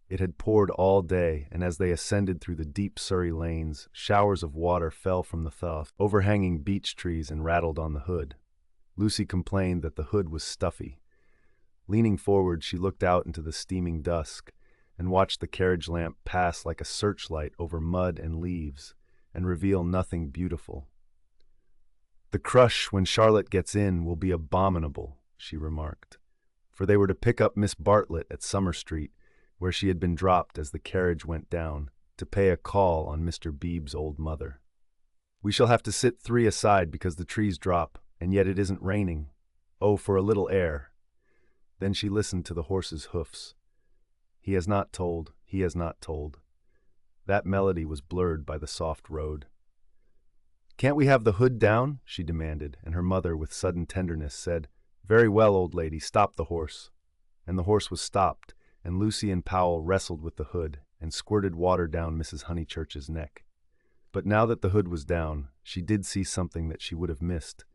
It had poured all day, and as they ascended through the deep Surrey lanes, showers of water fell from the overhanging beech trees and rattled on the hood. Lucy complained that the hood was stuffy. Leaning forward, she looked out into the steaming dusk and watched the carriage lamp pass like a searchlight over mud and leaves and reveal nothing beautiful. The crush when Charlotte gets in will be abominable, she remarked, for they were to pick up Miss Bartlett at Summer Street, where she had been dropped as the carriage went down, to pay a call on Mr. Beebe's old mother. We shall have to sit 3 aside because the trees drop, and yet it isn't raining. Oh, for a little air. Then she listened to the horse's hoofs. He has not told, he has not told. That melody was blurred by the soft road. Can't we have the hood down? She demanded, and her mother, with sudden tenderness, said, Very well, old lady, stop the horse. And the horse was stopped, and Lucy and Powell wrestled with the hood and squirted water down Mrs. Honeychurch's neck. But now that the hood was down, she did see something that she would have missed.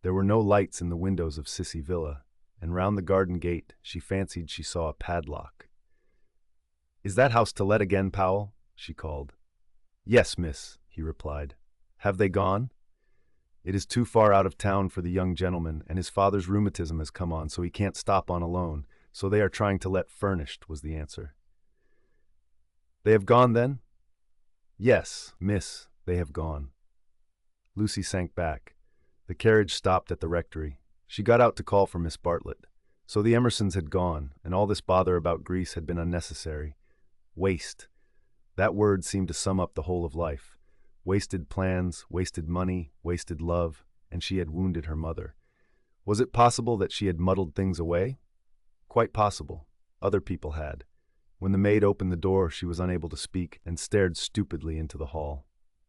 There were no lights in the windows of Sissy Villa, and round the garden gate she fancied she saw a padlock. Is that house to let again, Powell? She called. Yes, miss, he replied. Have they gone? It is too far out of town for the young gentleman, and his father's rheumatism has come on, so he can't stop on alone, so they are trying to let furnished, was the answer. They have gone, then? Yes, miss, they have gone. Lucy sank back. The carriage stopped at the rectory. She got out to call for Miss Bartlett. So the Emersons had gone, and all this bother about Greece had been unnecessary. Waste. That word seemed to sum up the whole of life. Wasted plans, wasted money, wasted love, and she had wounded her mother. Was it possible that she had muddled things away? Quite possible. Other people had. When the maid opened the door, she was unable to speak and stared stupidly into the hall.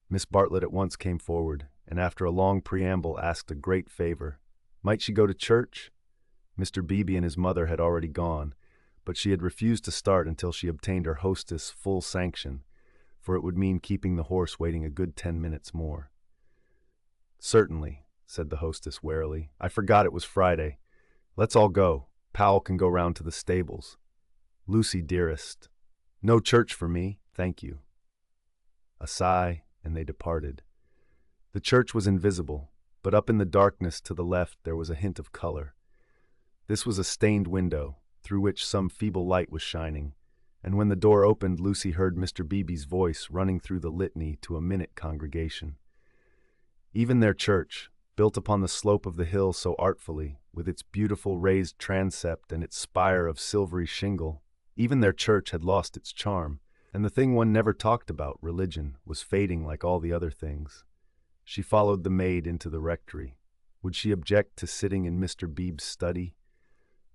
Miss Bartlett at once came forward, and after a long preamble asked a great favor. Might she go to church? Mr. Beebe and his mother had already gone, but she had refused to start until she obtained her hostess' full sanction, for it would mean keeping the horse waiting a good 10 minutes more. Certainly, said the hostess warily. I forgot it was Friday. Let's all go. Powell can go round to the stables. Lucy, dearest. No church for me, thank you. A sigh, and they departed. The church was invisible, but up in the darkness to the left there was a hint of color. This was a stained window, through which some feeble light was shining, and when the door opened, Lucy heard Mr. Beebe's voice running through the litany to a minute congregation. Even their church, built upon the slope of the hill so artfully, with its beautiful raised transept and its spire of silvery shingle, even their church had lost its charm, and the thing one never talked about, religion, was fading like all the other things. She followed the maid into the rectory. Would she object to sitting in Mr. Beebe's study?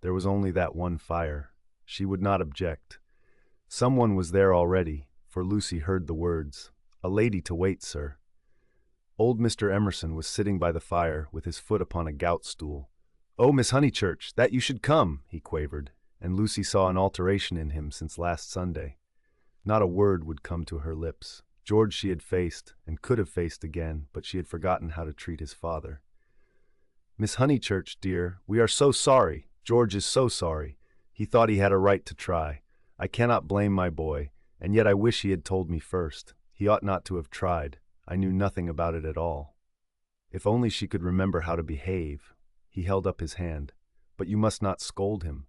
There was only that one fire. She would not object. Someone was there already, for Lucy heard the words, "A lady to wait, sir." Old Mr. Emerson was sitting by the fire with his foot upon a gout stool. "Oh, Miss Honeychurch, that you should come," he quavered, and Lucy saw an alteration in him since last Sunday. Not a word would come to her lips. George she had faced, and could have faced again, but she had forgotten how to treat his father. "Miss Honeychurch, dear, we are so sorry. George is so sorry. He thought he had a right to try. I cannot blame my boy, and yet I wish he had told me first. He ought not to have tried. I knew nothing about it at all." If only she could remember how to behave. He held up his hand. "But you must not scold him."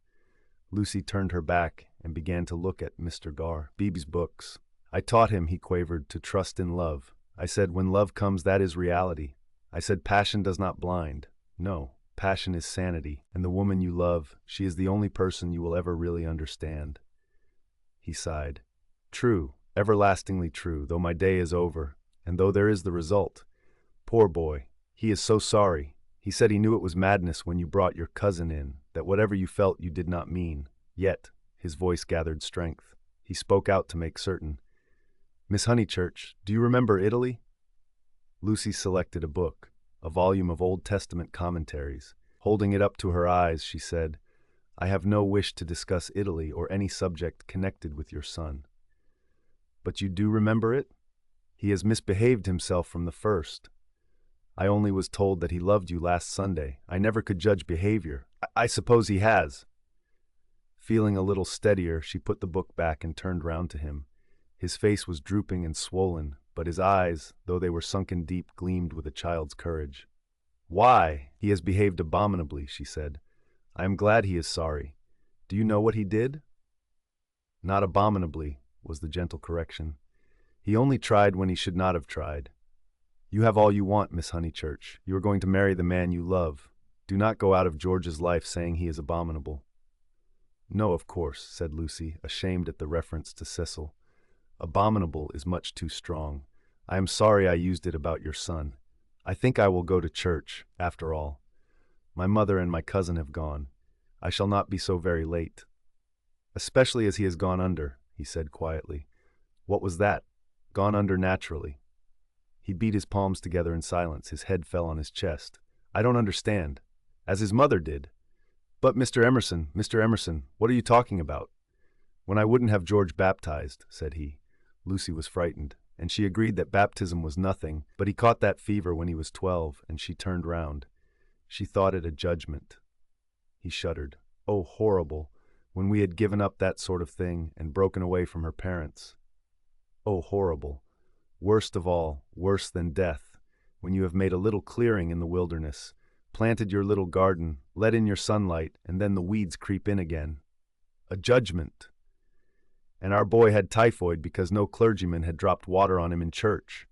Lucy turned her back and began to look at Mr. Beebe's books. "I taught him," he quavered, "to trust in love. I said, when love comes, that is reality. I said, passion does not blind. No, passion is sanity, and the woman you love, she is the only person you will ever really understand." He sighed. "True, everlastingly true, though my day is over, and though there is the result. Poor boy, he is so sorry. He said he knew it was madness when you brought your cousin in, that whatever you felt you did not mean. Yet," his voice gathered strength. He spoke out to make certain. "Miss Honeychurch, do you remember Italy?" Lucy selected a book, a volume of Old Testament commentaries. Holding it up to her eyes, she said, "I have no wish to discuss Italy or any subject connected with your son." "But you do remember it? He has misbehaved himself from the first. I only was told that he loved you last Sunday. I never could judge behavior. I suppose he has." Feeling a little steadier, she put the book back and turned round to him. His face was drooping and swollen, but his eyes, though they were sunken deep, gleamed with a child's courage. "Why? He has behaved abominably," she said. "I am glad he is sorry. Do you know what he did?" "Not abominably," was the gentle correction. "He only tried when he should not have tried. You have all you want, Miss Honeychurch. You are going to marry the man you love. Do not go out of George's life saying he is abominable." "No, of course," said Lucy, ashamed at the reference to Cecil. "Abominable is much too strong. I am sorry I used it about your son. I think I will go to church, after all. My mother and my cousin have gone. I shall not be so very late." "Especially as he has gone under," he said quietly. "What was that? Gone under naturally." He beat his palms together in silence. His head fell on his chest. "I don't understand." "As his mother did." "But Mr. Emerson, what are you talking about?" "When I wouldn't have George baptized," said he. Lucy was frightened, and she agreed that baptism was nothing, but he caught that fever when he was 12, and she turned round. She thought it a judgment. He shuddered. Oh, horrible, when we had given up that sort of thing and broken away from her parents. Oh, horrible. Worst of all, worse than death, when you have made a little clearing in the wilderness, planted your little garden, let in your sunlight, and then the weeds creep in again. A judgment. And our boy had typhoid because no clergyman had dropped water on him in church.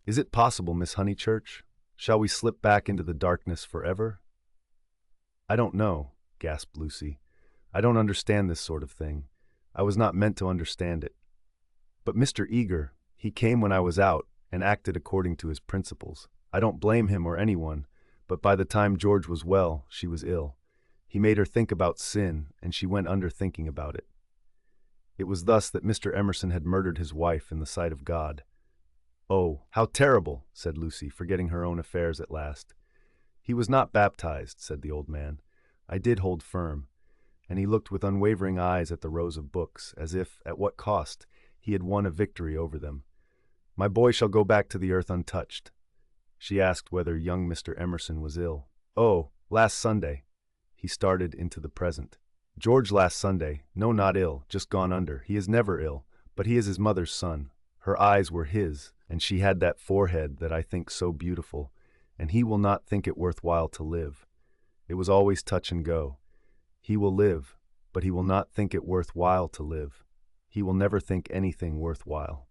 Is it possible, Miss Honeychurch? Shall we slip back into the darkness forever? "I don't know," gasped Lucy. "I don't understand this sort of thing. I was not meant to understand it. But Mr. Eager, he came when I was out and acted according to his principles. I don't blame him or anyone, but by the time George was well, she was ill. He made her think about sin, and she went under thinking about it. It was thus that Mr. Emerson had murdered his wife in the sight of God." "Oh, how terrible," said Lucy, forgetting her own affairs at last. "He was not baptized," said the old man. "I did hold firm." And he looked with unwavering eyes at the rows of books, as if, at what cost, he had won a victory over them. "My boy shall go back to the earth untouched." She asked whether young Mr. Emerson was ill. "Oh, last Sunday." He started into the present. "George last Sunday. No, not ill, just gone under. He is never ill, but he is his mother's son. Her eyes were his, and she had that forehead that I think so beautiful, and he will not think it worthwhile to live. It was always touch and go. He will live, but he will not think it worthwhile to live." He will never think anything worthwhile.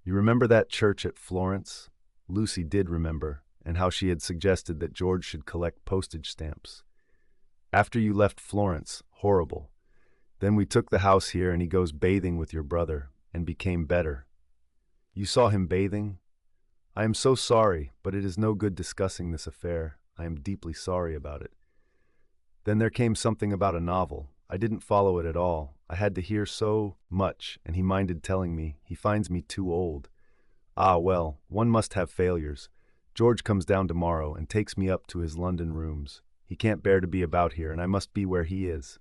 You remember that church at Florence? Lucy did remember, and how she had suggested that George should collect postage stamps. After you left Florence, horrible. Then we took the house here and he goes bathing with your brother, and became better. You saw him bathing? I am so sorry, but it is no good discussing this affair. I am deeply sorry about it. Then there came something about a novel. I didn't follow it at all. I had to hear so much, and he minded telling me. He finds me too old. Ah, well, one must have failures. George comes down tomorrow and takes me up to his London rooms. He can't bear to be about here, and I must be where he is.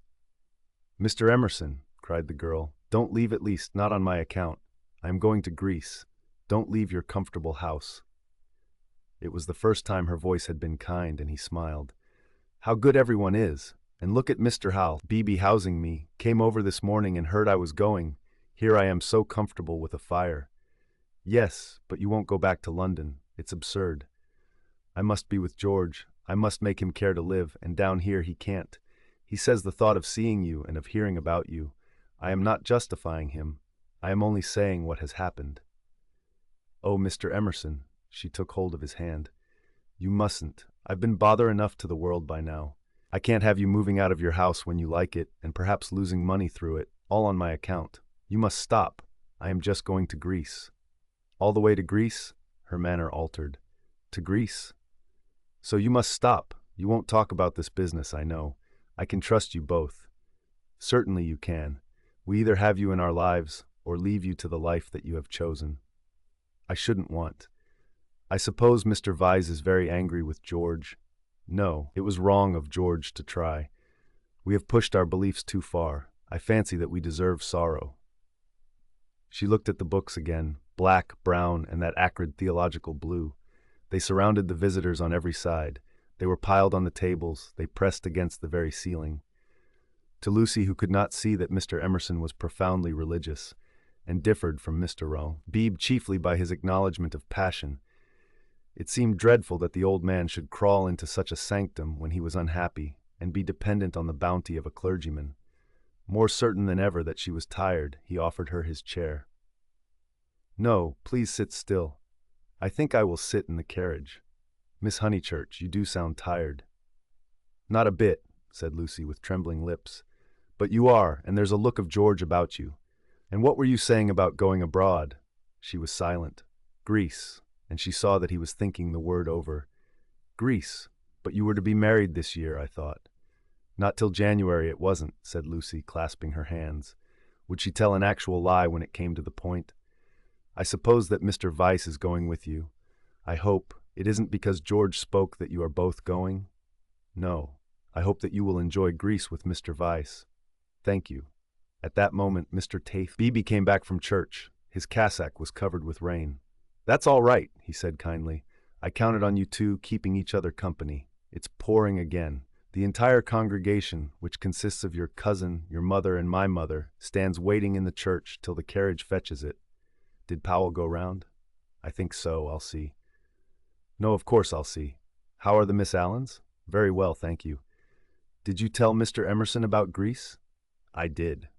Mr. Emerson, cried the girl, don't leave, at least not on my account. I am going to Greece. Don't leave your comfortable house. It was the first time her voice had been kind, and he smiled. How good everyone is. And look at Mr. Hal, Beebe housing me, came over this morning and heard I was going. Here I am so comfortable with a fire. Yes, but you won't go back to London. It's absurd. I must be with George. I must make him care to live, and down here he can't. He says the thought of seeing you and of hearing about you. I am not justifying him. I am only saying what has happened. Oh, Mr. Emerson, she took hold of his hand. You mustn't. I've been bother enough to the world by now. I can't have you moving out of your house when you like it, and perhaps losing money through it, all on my account. You must stop. I am just going to Greece. All the way to Greece? Her manner altered. To Greece? So you must stop. You won't talk about this business, I know. I can trust you both. Certainly you can. We either have you in our lives, or leave you to the life that you have chosen. I shouldn't want. I suppose Mr. Vyse is very angry with George. No, it was wrong of George to try. We have pushed our beliefs too far. I fancy that we deserve sorrow. She looked at the books again, black, brown, and that acrid theological blue. They surrounded the visitors on every side. They were piled on the tables, they pressed against the very ceiling. To Lucy, who could not see that Mr. Emerson was profoundly religious, and differed from Mr. Rowe, Beebe chiefly by his acknowledgment of passion, it seemed dreadful that the old man should crawl into such a sanctum when he was unhappy, and be dependent on the bounty of a clergyman. More certain than ever that she was tired, he offered her his chair. No, please sit still. I think I will sit in the carriage. Miss Honeychurch, you do sound tired. Not a bit, said Lucy with trembling lips. But you are, and there's a look of George about you. And what were you saying about going abroad? She was silent. Greece, and she saw that he was thinking the word over. Greece, but you were to be married this year, I thought. Not till January it wasn't, said Lucy, clasping her hands. Would she tell an actual lie when it came to the point? I suppose that Mr. Vyse is going with you. I hope it isn't because George spoke that you are both going. No, I hope that you will enjoy Greece with Mr. Vyse. Thank you. At that moment, Mr. Beebe came back from church. His cassock was covered with rain. That's all right, he said kindly. I counted on you two keeping each other company. It's pouring again. The entire congregation, which consists of your cousin, your mother, and my mother, stands waiting in the church till the carriage fetches it. Did Powell go round? I think so, I'll see. No, of course I'll see. How are the Miss Allens? Very well, thank you. Did you tell Mr. Emerson about Greece? I did.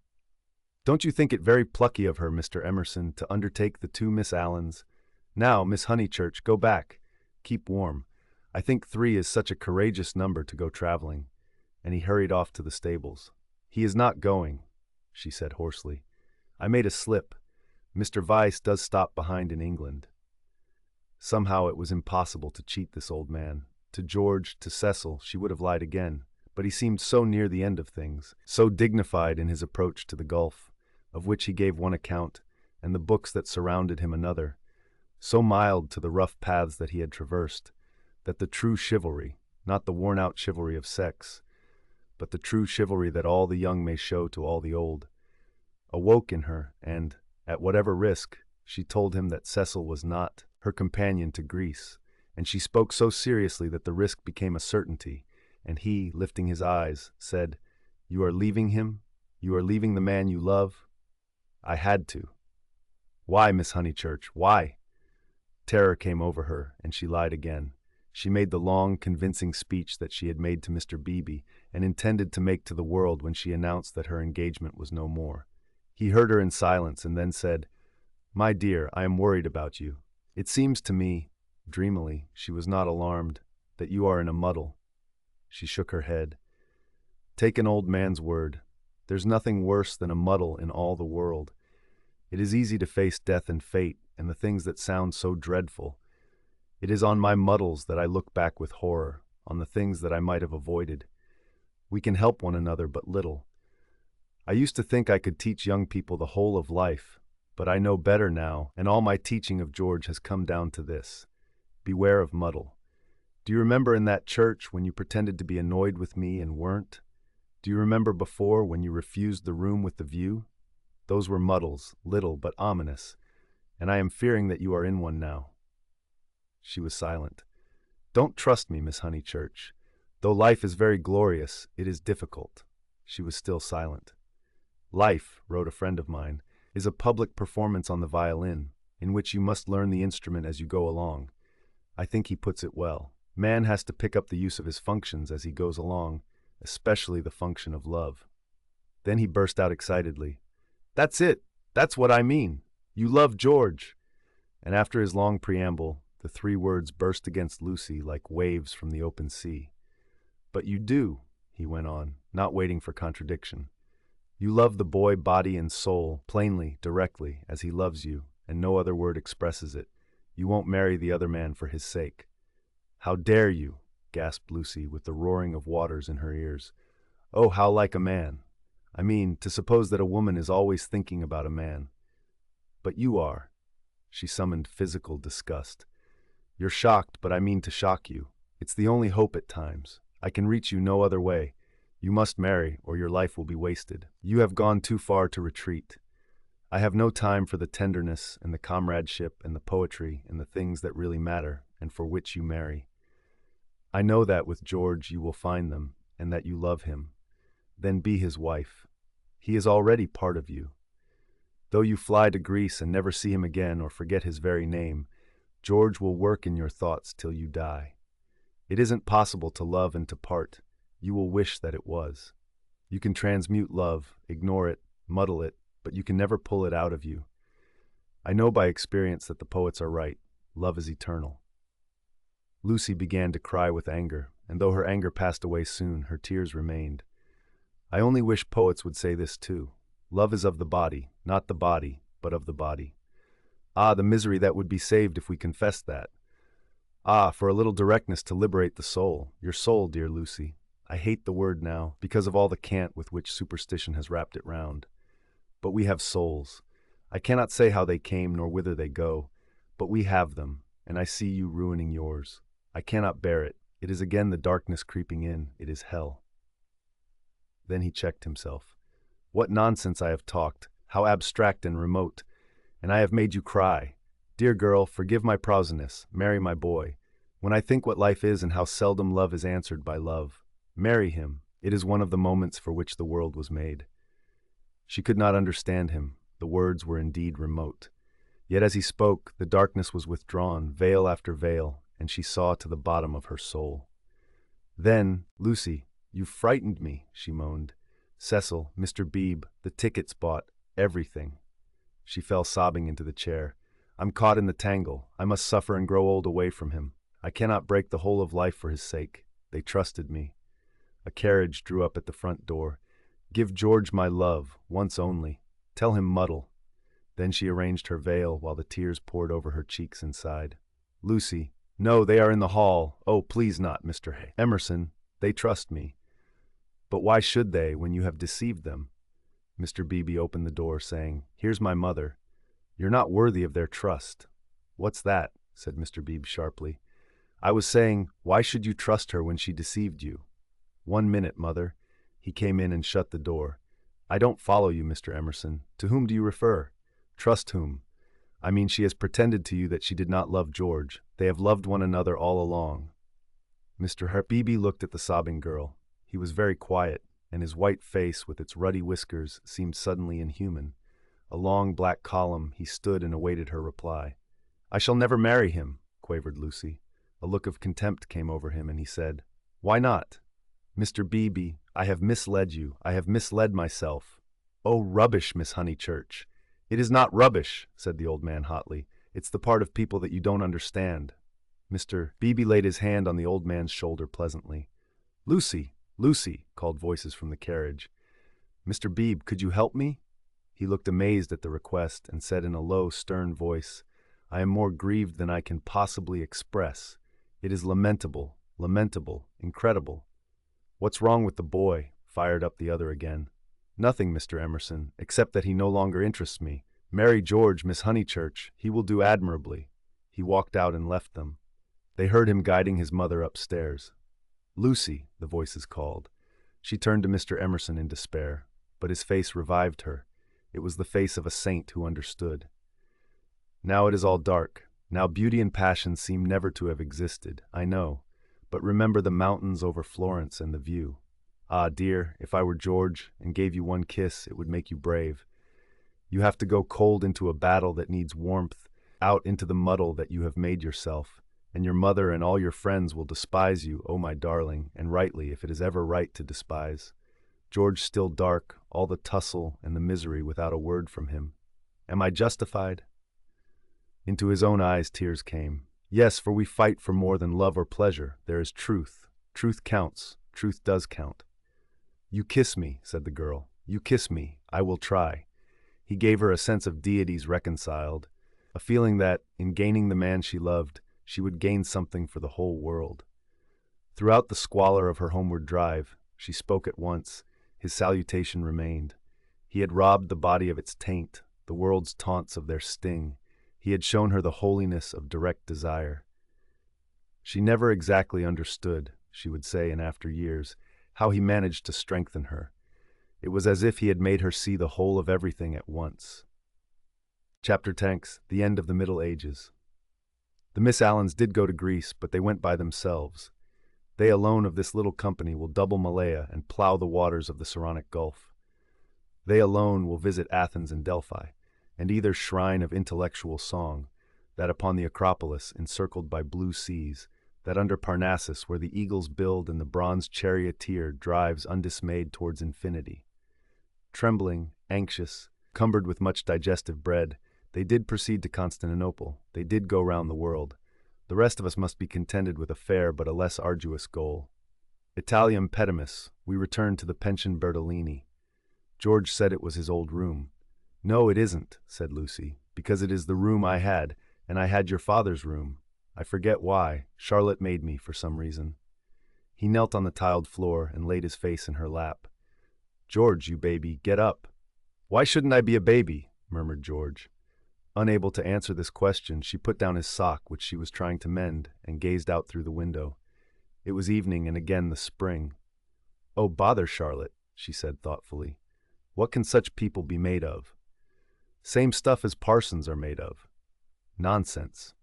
Don't you think it very plucky of her, Mr. Emerson, to undertake the two Miss Allens? Now, Miss Honeychurch, go back. Keep warm. I think 3 is such a courageous number to go traveling. And he hurried off to the stables. He is not going, she said hoarsely. I made a slip. Mr. Vyse does stop behind in England. Somehow it was impossible to cheat this old man. To George, to Cecil, she would have lied again. But he seemed so near the end of things, so dignified in his approach to the gulf, of which he gave one account, and the books that surrounded him another, so mild to the rough paths that he had traversed, that the true chivalry, not the worn-out chivalry of sex, but the true chivalry that all the young may show to all the old, awoke in her, and, at whatever risk, she told him that Cecil was not her companion to Greece, and she spoke so seriously that the risk became a certainty, and he, lifting his eyes, said, You are leaving him? You are leaving the man you love? I had to. Why, Miss Honeychurch, why? Terror came over her, and she lied again. She made the long, convincing speech that she had made to Mr. Beebe, and intended to make to the world when she announced that her engagement was no more. He heard her in silence and then said, "My dear, I am worried about you. It seems to me," dreamily, she was not alarmed, "that you are in a muddle." She shook her head. "Take an old man's word. There's nothing worse than a muddle in all the world. It is easy to face death and fate and the things that sound so dreadful. It is on my muddles that I look back with horror, on the things that I might have avoided. We can help one another but little. I used to think I could teach young people the whole of life, but I know better now, and all my teaching of George has come down to this. Beware of muddle. Do you remember in that church when you pretended to be annoyed with me and weren't? Do you remember before when you refused the room with the view? Those were muddles, little but ominous, and I am fearing that you are in one now." She was silent. "Don't trust me, Miss Honeychurch. Though life is very glorious, it is difficult." She was still silent. "Life," wrote a friend of mine, "is a public performance on the violin, in which you must learn the instrument as you go along." I think he puts it well. Man has to pick up the use of his functions as he goes along, especially the function of love. Then he burst out excitedly, "That's it! That's what I mean! You love George!" And after his long preamble, the three words burst against Lucy like waves from the open sea. "But you do," he went on, not waiting for contradiction. "You love the boy body and soul, plainly, directly, as he loves you, and no other word expresses it. You won't marry the other man for his sake." "How dare you?" gasped Lucy, with the roaring of waters in her ears. "Oh, how like a man! I mean, to suppose that a woman is always thinking about a man. But you are." She summoned physical disgust. "You're shocked, but I mean to shock you. It's the only hope at times. I can reach you no other way. You must marry, or your life will be wasted. You have gone too far to retreat. I have no time for the tenderness and the comradeship and the poetry and the things that really matter and for which you marry. I know that with George you will find them, and that you love him. Then be his wife. He is already part of you. Though you fly to Greece and never see him again or forget his very name, George will work in your thoughts till you die. It isn't possible to love and to part. You will wish that it was. You can transmute love, ignore it, muddle it, but you can never pull it out of you. I know by experience that the poets are right. Love is eternal." Lucy began to cry with anger, and though her anger passed away soon, her tears remained. "I only wish poets would say this too. Love is of the body, not the body, but of the body. Ah, the misery that would be saved if we confessed that. Ah, for a little directness to liberate the soul, your soul, dear Lucy. I hate the word now, because of all the cant with which superstition has wrapped it round. But we have souls. I cannot say how they came nor whither they go, but we have them, and I see you ruining yours. I cannot bear it. It is again the darkness creeping in. It is hell." Then he checked himself. "What nonsense I have talked, how abstract and remote, and I have made you cry. Dear girl, forgive my prosiness, marry my boy. When I think what life is and how seldom love is answered by love, marry him. It is one of the moments for which the world was made." She could not understand him. The words were indeed remote. Yet as he spoke, the darkness was withdrawn, veil after veil, and she saw to the bottom of her soul. "Then, Lucy, you frightened me," she moaned. "Cecil, Mr. Beebe, the tickets bought, everything." She fell sobbing into the chair. "I'm caught in the tangle. I must suffer and grow old away from him. I cannot break the whole of life for his sake. They trusted me." A carriage drew up at the front door. "Give George my love, once only. Tell him muddle." Then she arranged her veil while the tears poured over her cheeks and sighed. "Lucy, no, they are in the hall. Oh, please not, Mr. Emerson. They trust me." "But why should they, when you have deceived them?" Mr. Beebe opened the door, saying, "Here's my mother. You're not worthy of their trust." "What's that?" said Mr. Beebe sharply. "I was saying, why should you trust her when she deceived you?" "1 minute, mother." He came in and shut the door. "I don't follow you, Mr. Emerson. To whom do you refer?" "Trust whom?" "I mean she has pretended to you that she did not love George. They have loved one another all along." Mr. Beebe looked at the sobbing girl. He was very quiet, and his white face with its ruddy whiskers seemed suddenly inhuman. A long black column, he stood and awaited her reply. "I shall never marry him," quavered Lucy. A look of contempt came over him, and he said, "Why not?" "Mr. Beebe, I have misled you. I have misled myself." "Oh, rubbish, Miss Honeychurch." "It is not rubbish," said the old man hotly. "It's the part of people that you don't understand." Mr. Beebe laid his hand on the old man's shoulder pleasantly. "Lucy, Lucy," called voices from the carriage. "Mr. Beebe, could you help me?" He looked amazed at the request and said in a low, stern voice, "I am more grieved than I can possibly express. It is lamentable, lamentable, incredible." "What's wrong with the boy?" fired up the other again. "Nothing, Mr. Emerson, except that he no longer interests me. Marry George, Miss Honeychurch, he will do admirably." He walked out and left them. They heard him guiding his mother upstairs. "Lucy," the voices called. She turned to Mr. Emerson in despair, but his face revived her. It was the face of a saint who understood. "Now it is all dark. Now beauty and passion seem never to have existed, I know. But remember the mountains over Florence and the view. Ah, dear, if I were George and gave you one kiss, it would make you brave. You have to go cold into a battle that needs warmth, out into the muddle that you have made yourself, and your mother and all your friends will despise you, oh my darling, and rightly, if it is ever right to despise. George still dark, all the tussle and the misery without a word from him. Am I justified?" Into his own eyes tears came. "Yes, for we fight for more than love or pleasure. There is truth. Truth counts. Truth does count." "You kiss me," said the girl. "You kiss me. I will try." He gave her a sense of deities reconciled, a feeling that, in gaining the man she loved, she would gain something for the whole world. Throughout the squalor of her homeward drive, she spoke at once. His salutation remained. He had robbed the body of its taint, the world's taunts of their sting. He had shown her the holiness of direct desire. She never exactly understood, she would say in after years, how he managed to strengthen her. It was as if he had made her see the whole of everything at once. Chapter 10: The End of the Middle Ages. The Miss Allens did go to Greece, but they went by themselves. They alone of this little company will double Malaya and plow the waters of the Saronic Gulf. They alone will visit Athens and Delphi, and either shrine of intellectual song, that upon the Acropolis encircled by blue seas, that under Parnassus where the eagles build and the bronze charioteer drives undismayed towards infinity. Trembling, anxious, cumbered with much digestive bread, they did proceed to Constantinople. They did go round the world. The rest of us must be contented with a fair but a less arduous goal. Italiam petimus, we returned to the Pension Bertolini. George said it was his old room. "No, it isn't," said Lucy, "because it is the room I had, and I had your father's room. I forget why. Charlotte made me, for some reason." He knelt on the tiled floor and laid his face in her lap. "George, you baby, get up." "Why shouldn't I be a baby?" murmured George. Unable to answer this question, she put down his sock, which she was trying to mend, and gazed out through the window. It was evening and again the spring. "Oh, bother Charlotte," she said thoughtfully. "What can such people be made of?" "Same stuff as parsons are made of." "Nonsense."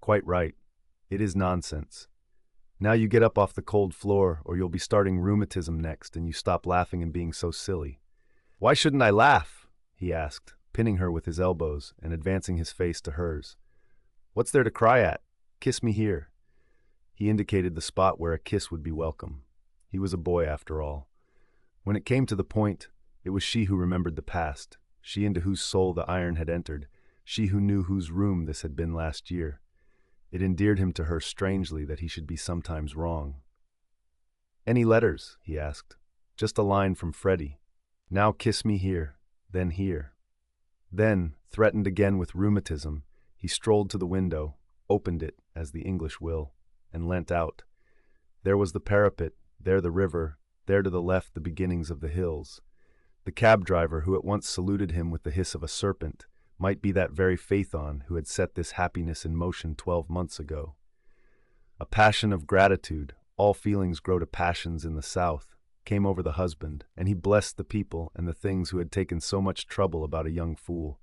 "Quite right. It is nonsense. Now you get up off the cold floor, or you'll be starting rheumatism next, and you stop laughing and being so silly." "Why shouldn't I laugh?" he asked, pinning her with his elbows and advancing his face to hers. "What's there to cry at? Kiss me here." He indicated the spot where a kiss would be welcome. He was a boy after all. When it came to the point, it was she who remembered the past, she into whose soul the iron had entered, she who knew whose room this had been last year. It endeared him to her strangely that he should be sometimes wrong. "Any letters?" he asked. "Just a line from Freddie. Now kiss me here, then here." Then, threatened again with rheumatism, he strolled to the window, opened it, as the English will, and leant out. There was the parapet, there the river, there to the left the beginnings of the hills. The cab driver, who at once saluted him with the hiss of a serpent, might be that very Phaethon who had set this happiness in motion 12 months ago. A passion of gratitude, all feelings grow to passions in the South, came over the husband, and he blessed the people and the things who had taken so much trouble about a young fool.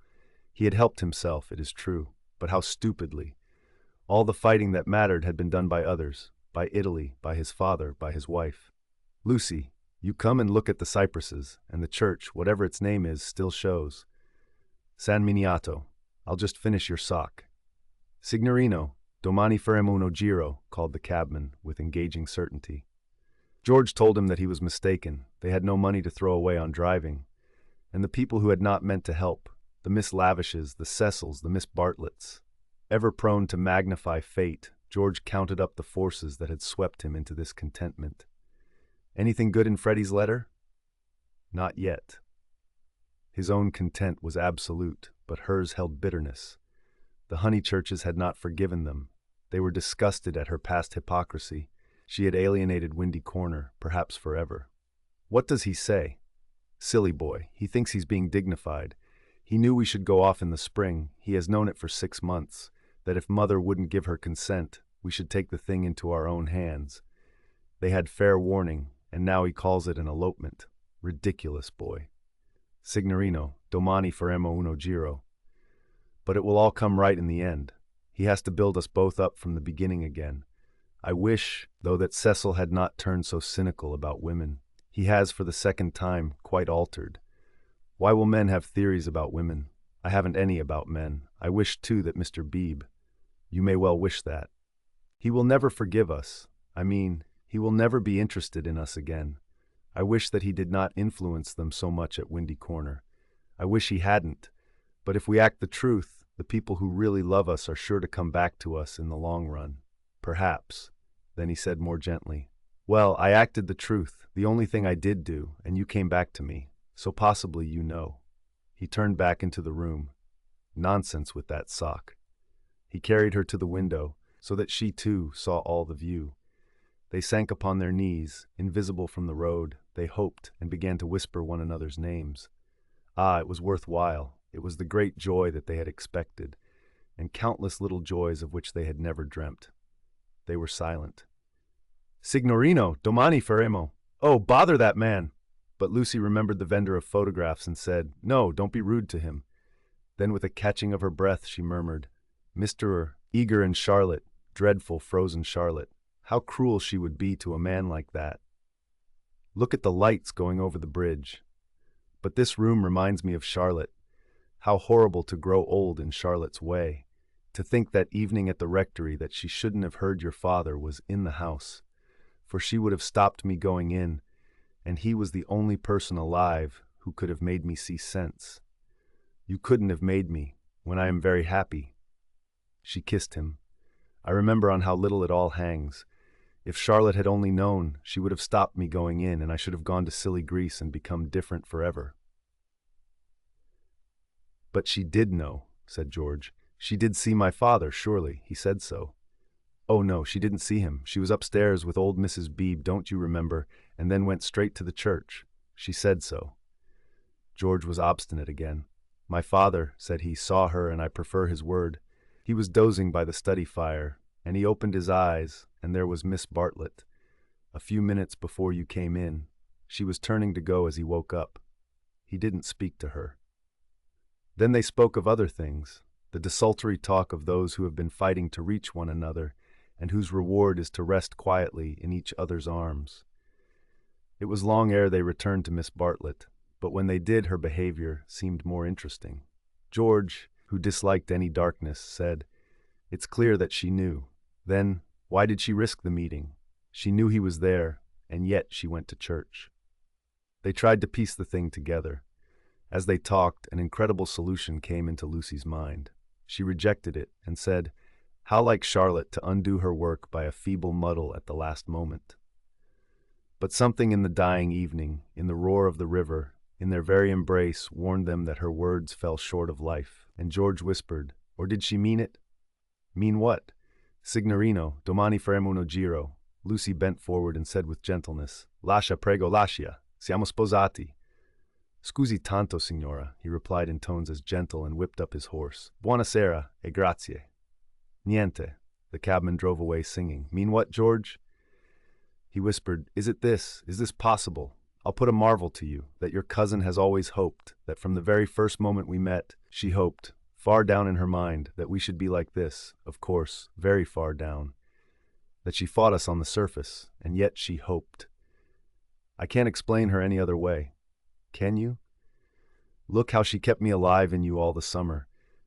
He had helped himself, it is true, but how stupidly. All the fighting that mattered had been done by others, by Italy, by his father, by his wife. "Lucy, you come and look at the cypresses, and the church, whatever its name is, still shows. San Miniato, I'll just finish your sock." "Signorino, domani faremo uno giro," called the cabman, with engaging certainty. George told him that he was mistaken. They had no money to throw away on driving. And the people who had not meant to help, the Miss Lavishes, the Cecils, the Miss Bartletts. Ever prone to magnify fate, George counted up the forces that had swept him into this contentment. Anything good in Freddie's letter? Not yet. His own content was absolute, but hers held bitterness. The Honeychurches had not forgiven them. They were disgusted at her past hypocrisy. She had alienated Windy Corner, perhaps forever. What does he say? Silly boy, he thinks he's being dignified. He knew we should go off in the spring. He has known it for 6 months, that if Mother wouldn't give her consent, we should take the thing into our own hands. They had fair warning, and now he calls it an elopement. Ridiculous boy. Signorino, domani faremo uno giro. But it will all come right in the end. He has to build us both up from the beginning again. I wish, though, that Cecil had not turned so cynical about women. He has, for the second time, quite altered. Why will men have theories about women? I haven't any about men. I wish, too, that Mr. Beebe— You may well wish that. He will never forgive us. I mean, he will never be interested in us again. I wish that he did not influence them so much at Windy Corner. I wish he hadn't. But if we act the truth, the people who really love us are sure to come back to us in the long run. Perhaps. Then he said more gently, Well, I acted the truth, the only thing I did do, and you came back to me. So possibly you know. He turned back into the room. Nonsense with that sock. He carried her to the window, so that she too saw all the view. They sank upon their knees, invisible from the road. They hoped, and began to whisper one another's names. Ah, it was worth while. It was the great joy that they had expected, and countless little joys of which they had never dreamt. They were silent. Signorino, domani faremo. Oh, bother that man! But Lucy remembered the vendor of photographs and said, No, don't be rude to him. Then with a catching of her breath she murmured, Mr. Eager and Charlotte, dreadful frozen Charlotte. How cruel she would be to a man like that. Look at the lights going over the bridge. But this room reminds me of Charlotte. How horrible to grow old in Charlotte's way. To think that evening at the rectory that she shouldn't have heard your father was in the house. For she would have stopped me going in, and he was the only person alive who could have made me see sense. You couldn't have made me, when I am very happy. She kissed him. I remember on how little it all hangs. If Charlotte had only known, she would have stopped me going in, and I should have gone to silly Greece and become different forever. But she did know, said George. She did see my father, surely. He said so. Oh, no, she didn't see him. She was upstairs with old Mrs. Beebe, don't you remember, and then went straight to the church. She said so. George was obstinate again. My father, said he, saw her, and I prefer his word. He was dozing by the study fire, and he opened his eyes, and there was Miss Bartlett. A few minutes before you came in, she was turning to go as he woke up. He didn't speak to her. Then they spoke of other things, the desultory talk of those who have been fighting to reach one another, and whose reward is to rest quietly in each other's arms. It was long ere they returned to Miss Bartlett, but when they did, her behavior seemed more interesting. George, who disliked any darkness, said, It's clear that she knew. Then, why did she risk the meeting? She knew he was there, and yet she went to church. They tried to piece the thing together. As they talked, an incredible solution came into Lucy's mind. She rejected it and said, How like Charlotte to undo her work by a feeble muddle at the last moment. But something in the dying evening, in the roar of the river, in their very embrace, warned them that her words fell short of life, and George whispered, Or did she mean it? Mean what? Signorino, domani faremo uno giro. Lucy bent forward and said with gentleness, Lascia, prego, lascia. Siamo sposati. Scusi tanto, signora, he replied in tones as gentle, and whipped up his horse. Buonasera, e grazie. Niente. The cabman drove away singing. Mean what, George? He whispered, Is it this? Is this possible? I'll put a marvel to you, that your cousin has always hoped, that from the very first moment we met, she hoped, far down in her mind, that we should be like this, of course, very far down. That she fought us on the surface, and yet she hoped. I can't explain her any other way. Can you? Look how she kept me alive in you all the summer,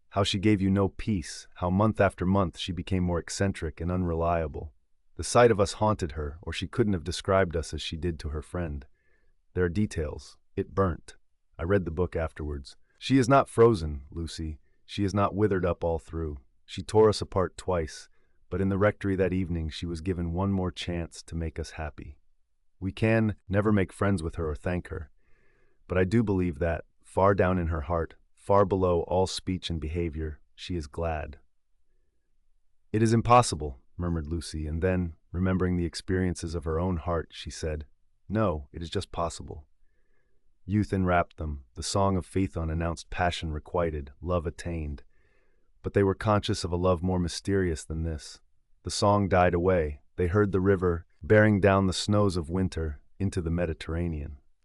how she gave you no peace, how month after month she became more eccentric and unreliable. The sight of us haunted her, or she couldn't have described us as she did to her friend. There are details. It burnt. I read the book afterwards. She is not frozen, Lucy. She is not withered up all through. She tore us apart twice, but in the rectory that evening she was given one more chance to make us happy. We can never make friends with her or thank her, but I do believe that, far down in her heart, far below all speech and behavior, she is glad. It is impossible, murmured Lucy, and then, remembering the experiences of her own heart, she said, No, it is just possible. Youth enwrapped them, the song of Phaethon announced passion requited, love attained. But they were conscious of a love more mysterious than this. The song died away. They heard the river, bearing down the snows of winter into the Mediterranean.